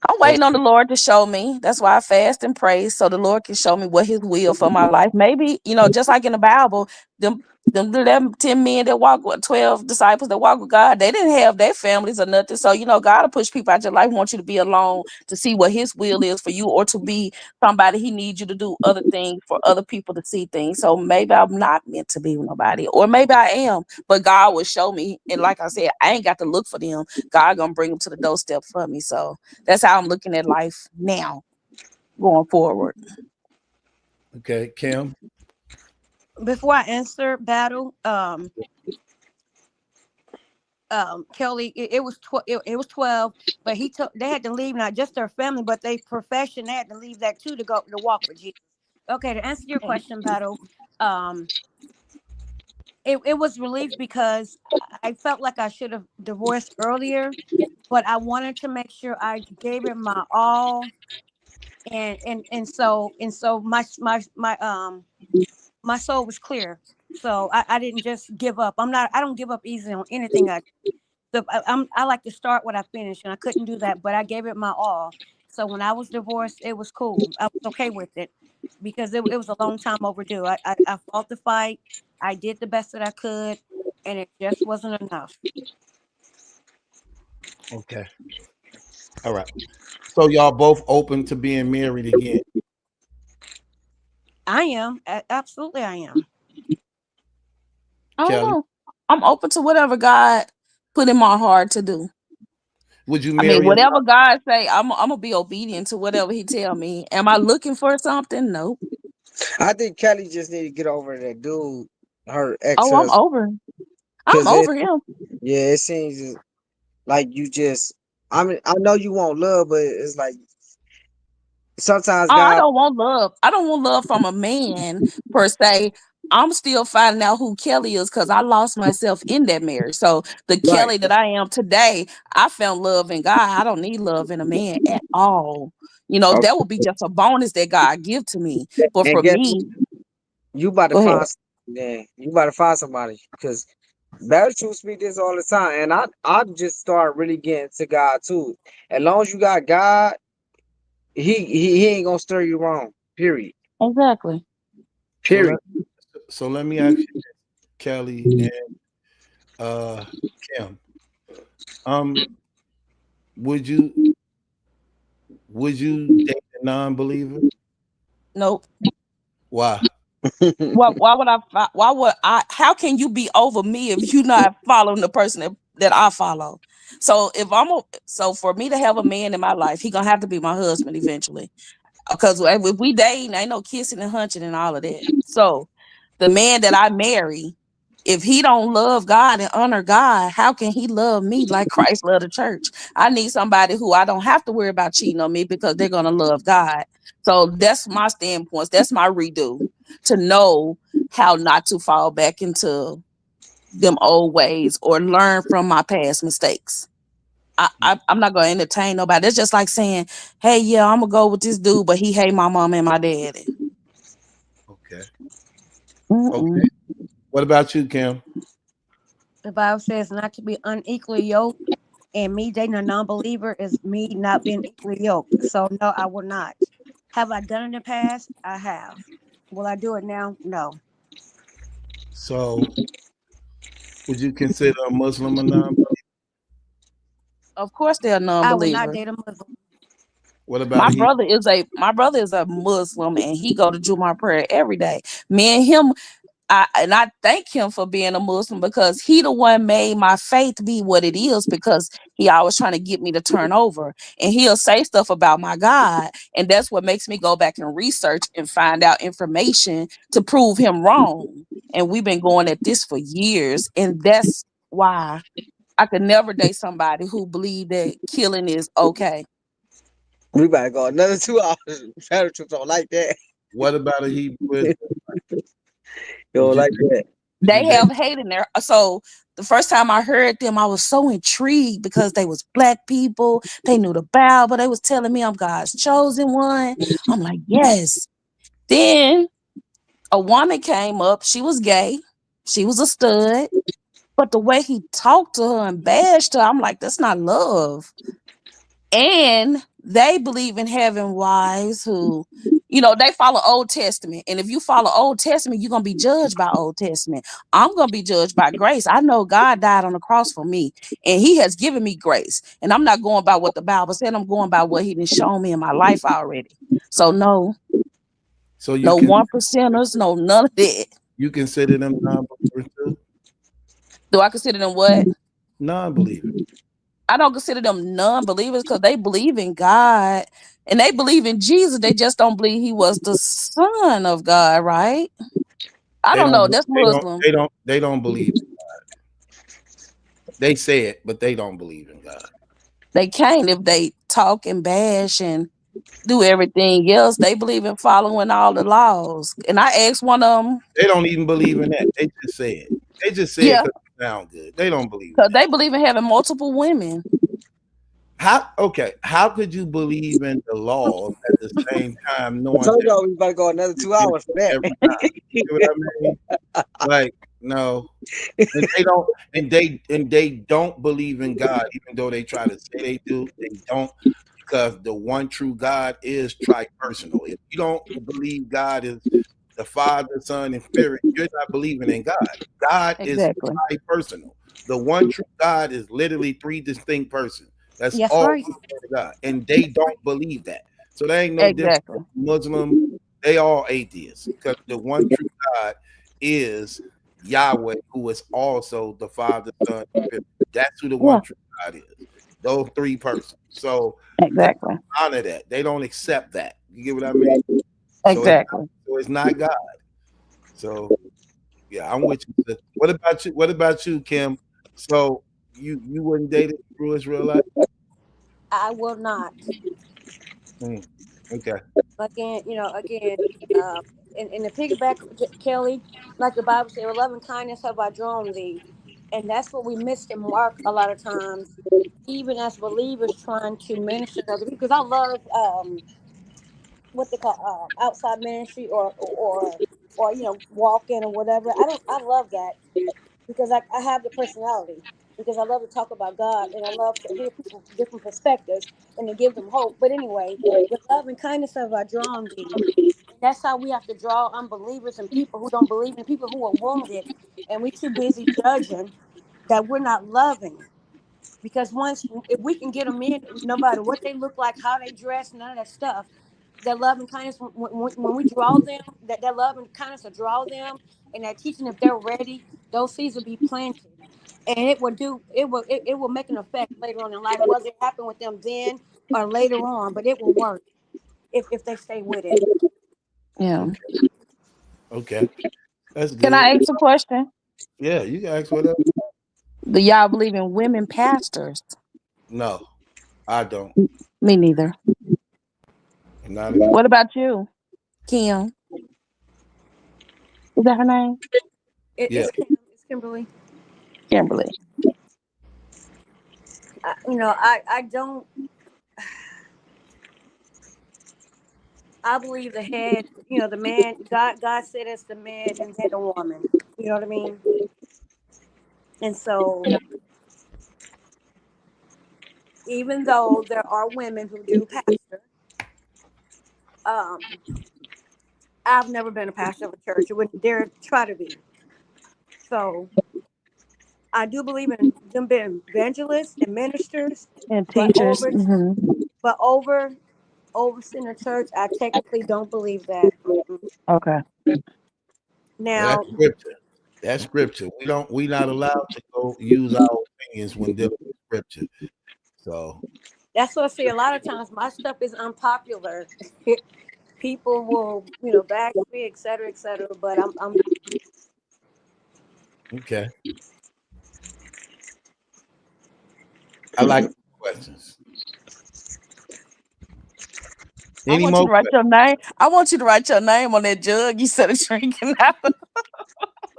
[SPEAKER 14] I'm
[SPEAKER 11] that's
[SPEAKER 14] waiting on the Lord to show me. That's why I fast and pray so the Lord can show me what His will for my life. Maybe, just like in the Bible, them 11, 10 men that walk with 12 disciples that walk with God, they didn't have their families or nothing. So, God will push people out your life, want you to be alone to see what his will is for you, or to be somebody he needs you to do other things for other people to see things. So maybe I'm not meant to be with nobody, or maybe I am, but God will show me. And like I said, I ain't got to look for them. God gonna bring them to the doorstep for me. So that's how I'm looking at life now, going forward.
[SPEAKER 10] Okay, Kim.
[SPEAKER 12] Before I answer battle, Kelly, it was it was 12, but they had to leave, not just their family, but their profession. They had to leave that too to go to walk with Jesus. Okay, to answer your question, battle, um, it was relief because I felt like I should have divorced earlier, but I wanted to make sure I gave it my all, and so my soul was clear. So I didn't just give up. I don't give up easily on anything I do. So I like to start what I finish, and I couldn't do that, but I gave it my all. So when I was divorced, it was cool. I was okay with it because it was a long time overdue. I fought the fight. I did the best that I could, and it just wasn't enough.
[SPEAKER 10] Okay. All right. So y'all both open to being married again.
[SPEAKER 12] I am. Absolutely, I am.
[SPEAKER 14] I don't
[SPEAKER 10] Kelly,
[SPEAKER 14] know. I'm open to whatever God put in my heart to do.
[SPEAKER 10] would you
[SPEAKER 14] I mean,
[SPEAKER 10] marry
[SPEAKER 14] whatever God say, I'm gonna be obedient to whatever He tell me. Am I looking for something? No.
[SPEAKER 11] I think Kelly just need to get over that dude, her
[SPEAKER 14] Oh, I'm
[SPEAKER 11] ex-husband,
[SPEAKER 14] over. I'm
[SPEAKER 11] because
[SPEAKER 14] over him.
[SPEAKER 11] it seems like you just. I mean, I know you want love, but it's like sometimes
[SPEAKER 14] Oh, I
[SPEAKER 11] God,
[SPEAKER 14] don't want love. I don't want love from a man per se. I'm still finding out who Kelly is because I lost myself in that marriage. So the
[SPEAKER 11] right?
[SPEAKER 14] Kelly that I am today, I found love in God. I don't need love in a man at all. That would be
[SPEAKER 11] Okay.
[SPEAKER 14] just a bonus that God give to me. But
[SPEAKER 11] And
[SPEAKER 14] for
[SPEAKER 11] guess
[SPEAKER 14] me,
[SPEAKER 11] you about to
[SPEAKER 14] go ahead.
[SPEAKER 11] find, you about to find somebody because Barry True speak this all the time, and I just start really getting to God too. As long as you got God, he ain't gonna stir you wrong. Period.
[SPEAKER 14] Exactly.
[SPEAKER 10] so let
[SPEAKER 11] Period.
[SPEAKER 10] so let me ask you, Kelly and uh Kim. Um, would you date a non-believer?
[SPEAKER 14] Nope.
[SPEAKER 10] Why?
[SPEAKER 14] Why would why would I, how can you be over me if you not following the person that I follow? So so for me to have a man in my life, he gonna have to be my husband eventually. Because if we dating, ain't no kissing and hunching and all of that. So the man that I marry, if he don't love God and honor God, how can he love me like Christ loved the church? I need somebody who I don't have to worry about cheating on me because they're gonna love God. So that's my standpoints. That's my redo, to know how not to fall back into them old ways or learn from my past mistakes. I'm not gonna entertain nobody. It's just like saying, "Hey, yeah, I'm gonna go with this dude, but he hate my mom and my daddy."
[SPEAKER 10] Okay.
[SPEAKER 14] Mm-mm.
[SPEAKER 10] Okay. What about you, Kim?
[SPEAKER 12] The Bible says not to be unequally yoked, and me dating a non-believer is me not being equally yoked. So no, I will not. Have I done it in the past? I have. Will I do it now? No.
[SPEAKER 10] So would you consider a Muslim a non-believer?
[SPEAKER 14] Of course, they're a
[SPEAKER 12] I will not
[SPEAKER 14] non-believer.
[SPEAKER 12] date a Muslim.
[SPEAKER 10] What about
[SPEAKER 14] My
[SPEAKER 10] a Hebrew?
[SPEAKER 14] brother is a Muslim, and he go to Jumu'ah prayer every day. Me and him, I thank him for being a Muslim because he the one made my faith be what it is, because he always trying to get me to turn over, and he'll say stuff about my God, and that's what makes me go back and research and find out information to prove him wrong. And we've been going at this for years, and that's why I could never date somebody who believe that killing is okay.
[SPEAKER 11] We better go another 2 hours. Barry True don't like that.
[SPEAKER 10] What about a Hebrew Israelite?
[SPEAKER 11] You
[SPEAKER 10] Would
[SPEAKER 11] don't
[SPEAKER 10] you
[SPEAKER 11] like that.
[SPEAKER 10] would you
[SPEAKER 14] They
[SPEAKER 10] date?
[SPEAKER 14] have hate in there. So the first time I heard them, I was so intrigued because they was black people. They knew the Bible. They was telling me I'm God's chosen one. I'm like, yes. Then a woman came up. She was gay. She was a stud. But the way he talked to her and bashed her, I'm like, that's not love. And they believe in having wives who, You know, they follow Old Testament. And if you follow Old Testament, you're going to be judged by Old Testament. I'm going to be judged by grace. I know God died on the cross for me, and he has given me grace. And I'm not going by what the Bible said. I'm going by what he done shown me in my life already. So no,
[SPEAKER 10] So you
[SPEAKER 14] no
[SPEAKER 10] can
[SPEAKER 14] 1%ers, no none of that.
[SPEAKER 10] you consider them non-believers too?
[SPEAKER 14] Do I consider them what?
[SPEAKER 10] Non-believers.
[SPEAKER 14] I don't consider them non-believers because they believe in God and they believe in Jesus. They just don't believe he was the son of God, right? I
[SPEAKER 10] They
[SPEAKER 14] don't
[SPEAKER 10] don't.
[SPEAKER 14] know. That's Muslim.
[SPEAKER 10] They don't believe in God. They say it, but they don't believe in God.
[SPEAKER 14] They can't if they talk and bash and do everything else. They believe in following all the laws. And I asked one of them.
[SPEAKER 10] They don't even believe in that. They just say it. They just say it
[SPEAKER 14] Yeah,
[SPEAKER 10] because it sounds good. They don't believe in
[SPEAKER 14] because
[SPEAKER 10] that.
[SPEAKER 14] they believe in having multiple women.
[SPEAKER 10] How could you believe in the laws at the same time
[SPEAKER 11] I
[SPEAKER 10] knowing
[SPEAKER 11] told
[SPEAKER 10] that
[SPEAKER 11] y'all we better go another
[SPEAKER 10] you
[SPEAKER 11] 2
[SPEAKER 10] get it
[SPEAKER 11] hours for that.
[SPEAKER 10] every time? You know what I mean? Like, no. And they don't believe in God, even though they try to say they do. They don't, because the one true God is tri-personal. If you don't believe God is the Father, Son, and Spirit, you're not believing in God. God is
[SPEAKER 14] Exactly.
[SPEAKER 10] tri-personal. The one true God is literally three distinct persons. That's
[SPEAKER 12] Yes,
[SPEAKER 10] all
[SPEAKER 12] right.
[SPEAKER 10] God. And they don't believe that. So they ain't no different
[SPEAKER 14] Exactly.
[SPEAKER 10] than Muslim. They all atheists. Because the one true God is Yahweh, who is also the Father, Son, and Spirit. That's who the
[SPEAKER 14] Yeah,
[SPEAKER 10] one true God is. Those three persons. So they
[SPEAKER 14] exactly.
[SPEAKER 10] don't honor that. They don't accept that. You get what I mean?
[SPEAKER 14] Exactly.
[SPEAKER 10] So it's not God. So yeah, I'm with you. Sis. What about you? What about you, Kim? So you wouldn't date it through Israelite?
[SPEAKER 12] I will not.
[SPEAKER 10] Mm, okay.
[SPEAKER 12] Again, uh, in the piggyback, Kelly, like the Bible says, with love and kindness have I drawn thee. And that's what we miss the mark a lot of times, even as believers trying to minister to other people. Because I love what they call outside ministry or walking or whatever. I love that because I have the personality because I love to talk about God and I love to hear people different perspectives and to give them hope. But anyway, with love and kindness have I drawn thee. That's how we have to draw unbelievers and people who don't believe and people who are wounded, and we too busy judging that we're not loving. Because once if we can get them in, no matter what they look like, how they dress, none of that stuff, that love and kindness when we draw them, that love and kindness will draw them, and that teaching if they're ready, those seeds will be planted, and it will make an effect later on in life, whether it happened with them then or later on, but it will work if they stay with it.
[SPEAKER 14] Yeah.
[SPEAKER 10] Okay. Okay. That's
[SPEAKER 14] Can
[SPEAKER 10] good.
[SPEAKER 14] I ask a question?
[SPEAKER 10] Yeah, you can ask whatever.
[SPEAKER 14] Do y'all believe in women pastors?
[SPEAKER 10] No, I don't.
[SPEAKER 14] Me neither.
[SPEAKER 10] Not at all.
[SPEAKER 14] What about you, Kim? Is that her name?
[SPEAKER 10] Yeah.
[SPEAKER 12] It's Kimberly.
[SPEAKER 14] Kimberly.
[SPEAKER 12] I don't. I believe the head, the man, God said it's the man and then the woman. You know what I mean? And so, even though there are women who do pastor, um, I've never been a pastor of a church. I wouldn't dare try to be. So, I do believe in them being evangelists and ministers,
[SPEAKER 14] And
[SPEAKER 12] but
[SPEAKER 14] teachers.
[SPEAKER 12] but overseeing a church, I technically don't believe that. Mm-mm.
[SPEAKER 14] Okay.
[SPEAKER 10] Well, that's
[SPEAKER 12] Now,
[SPEAKER 10] scripture. That's scripture. We not allowed to go use our opinions when dealing with scripture. So
[SPEAKER 12] that's what I say. A lot of times, my stuff is unpopular. People will, bash me, et cetera. But I'm
[SPEAKER 10] okay. I like questions.
[SPEAKER 14] I
[SPEAKER 10] Any
[SPEAKER 14] want you
[SPEAKER 10] more
[SPEAKER 14] to write
[SPEAKER 10] questions?
[SPEAKER 14] your name. I want you to write your name on that jug you said it's drinking out of.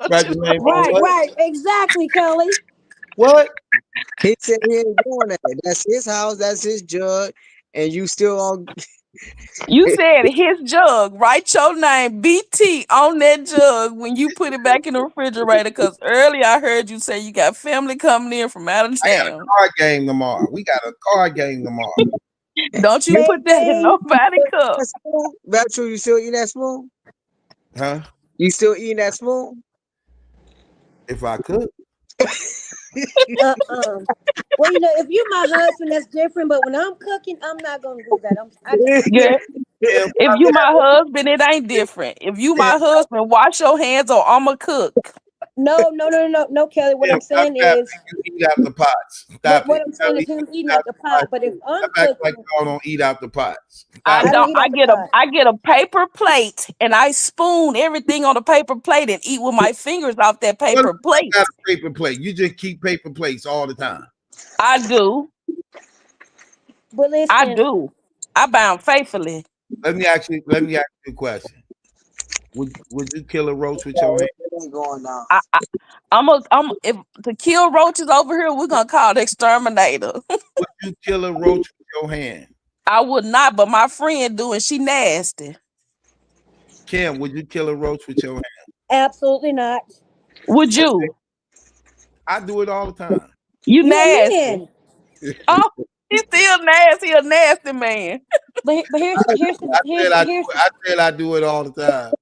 [SPEAKER 10] Write the name on
[SPEAKER 12] right,
[SPEAKER 10] what?
[SPEAKER 12] right, exactly, Kelly.
[SPEAKER 10] What?
[SPEAKER 11] He said he ain't doing that. That's his house. That's his judge. And you still on.
[SPEAKER 14] You said his jug. Write your name, BT, on that jug when you put it back in the refrigerator. Because earlier I heard you say you got family coming in from out of
[SPEAKER 10] I got a
[SPEAKER 14] town.
[SPEAKER 10] card game tomorrow. We got a card game tomorrow.
[SPEAKER 14] Don't you put that in nobody cup.
[SPEAKER 11] True, you still eating that spoon?
[SPEAKER 10] Huh?
[SPEAKER 11] You still eating that spoon?
[SPEAKER 10] If I could.
[SPEAKER 12] Well, if you my husband, that's different. But when I'm cooking, I'm not gonna do that. I just
[SPEAKER 14] Yeah.
[SPEAKER 10] Kim,
[SPEAKER 14] If you my husband, it ain't different. If you
[SPEAKER 10] Kim,
[SPEAKER 14] my husband, wash your hands or I'ma cook.
[SPEAKER 12] no, Kelly. What
[SPEAKER 10] Kim,
[SPEAKER 12] I'm
[SPEAKER 10] stop
[SPEAKER 12] saying
[SPEAKER 10] acting
[SPEAKER 12] is,
[SPEAKER 10] like you eat out the pots.
[SPEAKER 12] what
[SPEAKER 10] Stop it.
[SPEAKER 12] I'm
[SPEAKER 10] You
[SPEAKER 12] saying
[SPEAKER 10] don't
[SPEAKER 12] is
[SPEAKER 10] eat
[SPEAKER 12] him eating
[SPEAKER 10] out
[SPEAKER 12] out the
[SPEAKER 10] the pots.
[SPEAKER 12] pot. But if I'm
[SPEAKER 10] Stop acting like
[SPEAKER 12] cooking,
[SPEAKER 10] y'all don't eat out the pots.
[SPEAKER 14] I
[SPEAKER 10] Stop
[SPEAKER 12] I
[SPEAKER 10] it.
[SPEAKER 12] don't
[SPEAKER 14] don't.
[SPEAKER 12] eat out the pot.
[SPEAKER 14] I get a paper plate and I spoon everything on the paper plate and eat with my fingers off that
[SPEAKER 10] What if
[SPEAKER 14] paper
[SPEAKER 10] you
[SPEAKER 14] plate.
[SPEAKER 10] got a paper plate? You just keep paper plates all the time.
[SPEAKER 14] I do.
[SPEAKER 12] But
[SPEAKER 14] I
[SPEAKER 12] listen,
[SPEAKER 14] do. I buy them faithfully.
[SPEAKER 10] Let me ask you a question. Would you kill a roach with your hand?
[SPEAKER 11] It ain't going down.
[SPEAKER 14] I'm if to kill roaches over here, we're gonna call the exterminator.
[SPEAKER 10] Would you kill a roach with your hand?
[SPEAKER 14] I would not, but my friend do, and she nasty.
[SPEAKER 10] Kim, would you kill a roach with your hand?
[SPEAKER 12] absolutely not.
[SPEAKER 14] Would you?
[SPEAKER 10] I do it all the time.
[SPEAKER 14] You
[SPEAKER 12] You a
[SPEAKER 14] nasty.
[SPEAKER 12] man.
[SPEAKER 14] Oh, he's still nasty. He a nasty man.
[SPEAKER 12] But
[SPEAKER 10] I said I do it all the time.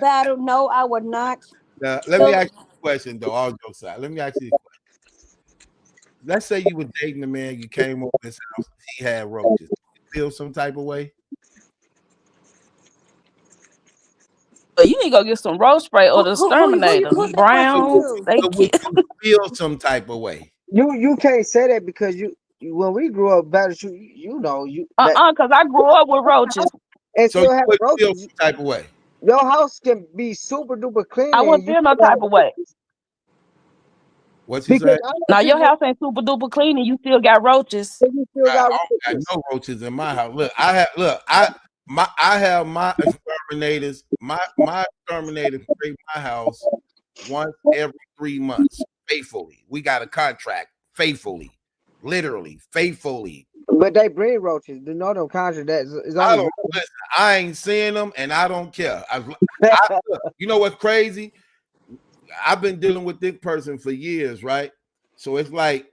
[SPEAKER 12] battle. No, I would not.
[SPEAKER 10] Now, let me
[SPEAKER 12] So
[SPEAKER 10] ask you a question though. All jokes aside, let me ask you a question. Let's say you were dating a man, you came over his house, he had roaches. You feel some type of way?
[SPEAKER 14] But you need to go get some roach spray or the
[SPEAKER 12] who you
[SPEAKER 14] exterminator.
[SPEAKER 12] put that question
[SPEAKER 14] Brown,
[SPEAKER 12] to?
[SPEAKER 14] they
[SPEAKER 10] But would
[SPEAKER 14] kill.
[SPEAKER 10] you feel some type of way?
[SPEAKER 11] You can't say that because when we grew up, better you know you that
[SPEAKER 14] Cause I grew up with roaches.
[SPEAKER 11] and
[SPEAKER 10] So you
[SPEAKER 11] still have
[SPEAKER 10] would feel
[SPEAKER 11] roaches.
[SPEAKER 10] some type of way.
[SPEAKER 11] Your house can be super duper clean
[SPEAKER 14] I
[SPEAKER 11] and
[SPEAKER 14] wouldn't
[SPEAKER 11] you
[SPEAKER 14] feel no
[SPEAKER 11] still have
[SPEAKER 14] type of way.
[SPEAKER 11] roaches.
[SPEAKER 10] What's he
[SPEAKER 11] Because
[SPEAKER 10] say?
[SPEAKER 11] I know
[SPEAKER 14] Now your
[SPEAKER 11] people
[SPEAKER 14] house ain't super duper clean and you still got roaches.
[SPEAKER 11] that you still
[SPEAKER 10] I
[SPEAKER 11] got
[SPEAKER 10] don't
[SPEAKER 11] roaches.
[SPEAKER 10] got no roaches in my house. Look, I have my exterminators. My exterminator spray my house once every 3 months, faithfully. We got a contract, faithfully, literally, faithfully.
[SPEAKER 11] But they bring roaches. The northern country that is
[SPEAKER 10] I
[SPEAKER 11] only
[SPEAKER 10] don't listen. I ain't seeing them, and I don't care. Look, you know what's crazy? I've been dealing with this person for years, right? So it's like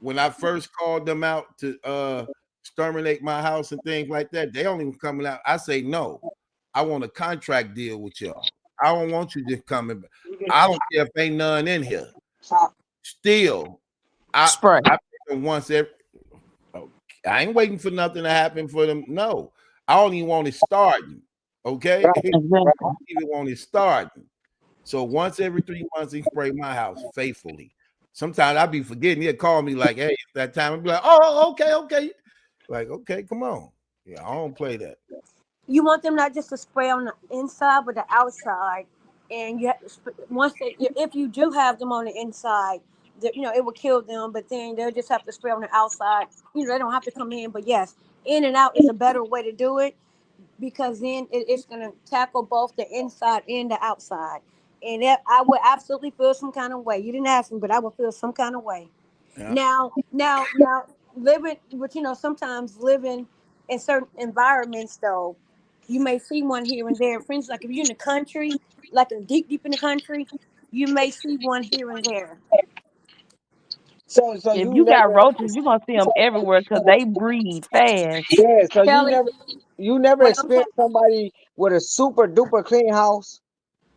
[SPEAKER 10] when I first called them out to exterminate my house and things like that, they don't even coming out. I say no. I want a contract deal with y'all. I don't want you just coming. I don't care if ain't none in here. Still,
[SPEAKER 14] Spray.
[SPEAKER 10] I pick them once every. Okay. I ain't waiting for nothing to happen for them. No, I don't even want it starting. Okay, I
[SPEAKER 14] Exactly.
[SPEAKER 10] don't even want it starting. So once every 3 months, he spray my house faithfully. Sometimes I be forgetting. He'll call me like, "Hey, it's that time." I'll be like, "Oh, okay." Like, okay, come on. Yeah, I don't play that.
[SPEAKER 12] You want them not just to spray on the inside, but the outside. And you have to once if you do have them on the inside, it will kill them. But then they'll just have to spray on the outside. They don't have to come in. But yes, in and out is a better way to do it because then it's going to tackle both the inside and the outside. And that I would absolutely feel some kind of way. You didn't ask me, but I would feel some kind of way.
[SPEAKER 10] Yeah.
[SPEAKER 12] Now, living, but sometimes living in certain environments, though, you may see one here and there. For instance, like if you're in the country, like in deep in the country, you may see one here and there.
[SPEAKER 11] so
[SPEAKER 14] If
[SPEAKER 11] you
[SPEAKER 14] you got
[SPEAKER 11] never
[SPEAKER 14] roaches, you're gonna see them everywhere because they breed fast.
[SPEAKER 11] yeah, so
[SPEAKER 12] Kelly,
[SPEAKER 11] you never
[SPEAKER 12] what I'm saying,
[SPEAKER 11] experienced somebody with a super duper clean house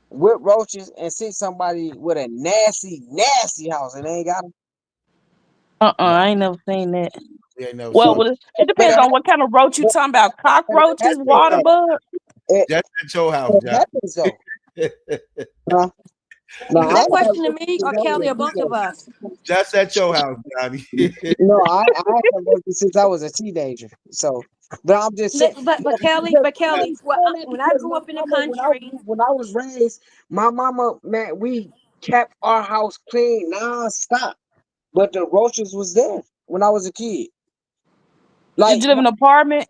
[SPEAKER 11] with roaches and see somebody with a nasty house and they ain't got them.
[SPEAKER 10] No,
[SPEAKER 14] I ain't never seen that.
[SPEAKER 10] we ain't never
[SPEAKER 14] Well,
[SPEAKER 10] seen.
[SPEAKER 14] it
[SPEAKER 11] But
[SPEAKER 14] depends on what kind of roach you talking about. Cockroaches, water bug.
[SPEAKER 11] it,
[SPEAKER 10] Just at your house,
[SPEAKER 11] it
[SPEAKER 10] John.
[SPEAKER 11] happens though. Huh? No,
[SPEAKER 12] is
[SPEAKER 11] I
[SPEAKER 12] that
[SPEAKER 11] don't have
[SPEAKER 12] question to me or Kelly or both of us?
[SPEAKER 10] Just at your house, Johnny.
[SPEAKER 11] no, I haven't worked since I was a teenager. So, but I'm just saying.
[SPEAKER 12] But Kelly, when I
[SPEAKER 11] Because
[SPEAKER 12] grew
[SPEAKER 11] my
[SPEAKER 12] up in the
[SPEAKER 11] mama,
[SPEAKER 12] country,
[SPEAKER 11] when I was raised, my mama, man, we kept our house clean nonstop. But the roaches was there when I was a kid.
[SPEAKER 14] Did
[SPEAKER 11] Like,
[SPEAKER 14] you live in an apartment?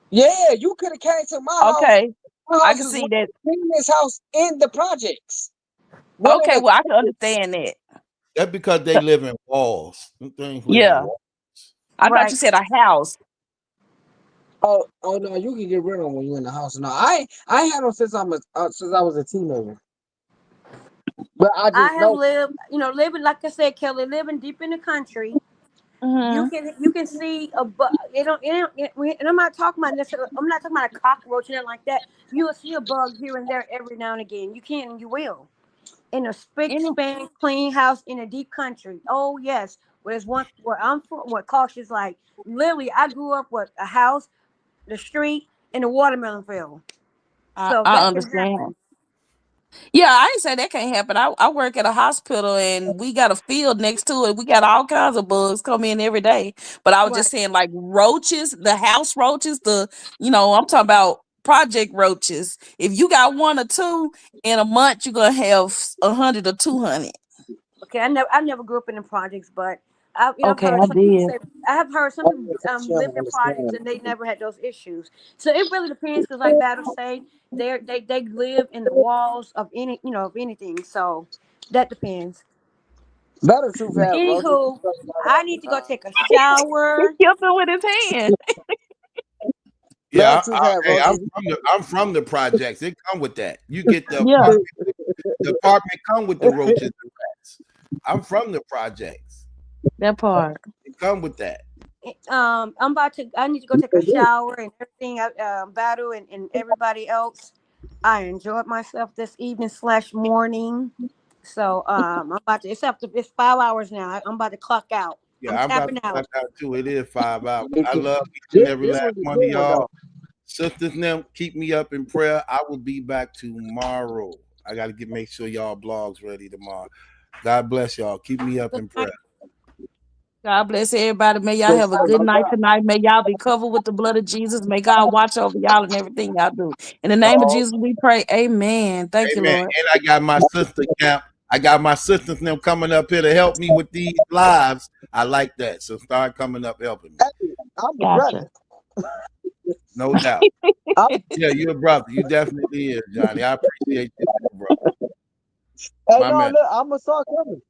[SPEAKER 11] yeah, you could have came to my house.
[SPEAKER 14] Okay,
[SPEAKER 11] My
[SPEAKER 14] I
[SPEAKER 11] house
[SPEAKER 14] can
[SPEAKER 11] is one
[SPEAKER 14] see
[SPEAKER 11] of
[SPEAKER 14] that.
[SPEAKER 11] the cleanest house in the projects. One of
[SPEAKER 14] Okay,
[SPEAKER 11] the
[SPEAKER 14] well I can understand that.
[SPEAKER 10] That's because they live in walls. Them things live in
[SPEAKER 14] Yeah,
[SPEAKER 10] walls.
[SPEAKER 14] I thought
[SPEAKER 12] right?
[SPEAKER 14] you said a house.
[SPEAKER 11] oh no, you can get rid of them when you're in the house. No, I had them since I was a teenager. But I
[SPEAKER 12] I
[SPEAKER 11] just
[SPEAKER 12] have
[SPEAKER 11] know
[SPEAKER 12] lived, living like I said, Kelly, living deep in the country. You can see a bug. And I'm not talking about necessarily. I'm not talking about a cockroach and nothing like that. You will see a bug here and there every now and again. You can and you will. In a spick span clean house in a deep country. Oh yes. Whereas one where I'm from, what Cautious like. Literally, I grew up with a house, the street, and a watermelon field. So
[SPEAKER 14] I
[SPEAKER 12] that can
[SPEAKER 14] understand.
[SPEAKER 12] happen.
[SPEAKER 14] Yeah, I ain't say that can't happen. I work at a hospital and we got a field next to it. We got all kinds of bugs come in every day. But I was
[SPEAKER 12] Right.
[SPEAKER 14] just saying, like roaches, the house roaches, I'm talking about project roaches. If you got one or two in a month, you're gonna have 100 or 200.
[SPEAKER 12] Okay, I never grew up in the projects, but I've
[SPEAKER 14] Okay,
[SPEAKER 12] heard
[SPEAKER 14] I
[SPEAKER 12] some people
[SPEAKER 14] did.
[SPEAKER 12] say I have heard some people live in projects and they never had those issues. So it really depends because, like Battle say, they live in the walls of of anything. So that depends.
[SPEAKER 11] Better truth
[SPEAKER 12] But
[SPEAKER 11] have roaches.
[SPEAKER 12] anywho, I need to go take a shower.
[SPEAKER 14] Killed him with his hand.
[SPEAKER 11] Better
[SPEAKER 10] Yeah,
[SPEAKER 11] truth have
[SPEAKER 10] hey,
[SPEAKER 11] roaches.
[SPEAKER 10] I'm from the projects. It come with that. You get the
[SPEAKER 14] Yeah,
[SPEAKER 10] apartment. The apartment come with the roaches and rats. I'm from the projects.
[SPEAKER 14] that part.
[SPEAKER 10] It come with that.
[SPEAKER 12] I'm about to. I need to go take a shower and everything. Battle and everybody else. I enjoyed myself this evening slash morning. So I'm about to. It's 5 hours now. I'm about to clock out. I'm
[SPEAKER 10] Yeah, I'm about to
[SPEAKER 12] tapping
[SPEAKER 10] clock
[SPEAKER 12] out.
[SPEAKER 10] out too. It is 5 hours.
[SPEAKER 11] This,
[SPEAKER 10] I love each and every
[SPEAKER 11] this
[SPEAKER 10] last
[SPEAKER 11] was a
[SPEAKER 10] one of
[SPEAKER 11] good one
[SPEAKER 10] y'all.
[SPEAKER 11] though.
[SPEAKER 10] Sisters, them keep me up in prayer. I will be back tomorrow. I got to make sure y'all blogs ready tomorrow. God bless y'all. Keep me up
[SPEAKER 12] Good
[SPEAKER 10] in
[SPEAKER 12] night.
[SPEAKER 10] prayer.
[SPEAKER 14] God bless everybody. May y'all have a good night tonight. May y'all be covered with the blood of Jesus. May God watch over y'all and everything y'all do. In the name of Jesus, we pray. Amen. Thank you,
[SPEAKER 10] Amen.
[SPEAKER 14] Lord.
[SPEAKER 10] And I got my sister camp. I got my sisters them coming up here to help me with these lives. I like that. So start coming up helping me.
[SPEAKER 11] Hey, I'm a
[SPEAKER 14] Gotcha.
[SPEAKER 11] brother.
[SPEAKER 10] No doubt.
[SPEAKER 11] I'm,
[SPEAKER 10] Yeah, you're a brother. You definitely is, Johnny. I appreciate you, too, bro.
[SPEAKER 11] hey,
[SPEAKER 10] My
[SPEAKER 11] no,
[SPEAKER 10] man.
[SPEAKER 11] look, I'm gonna start coming.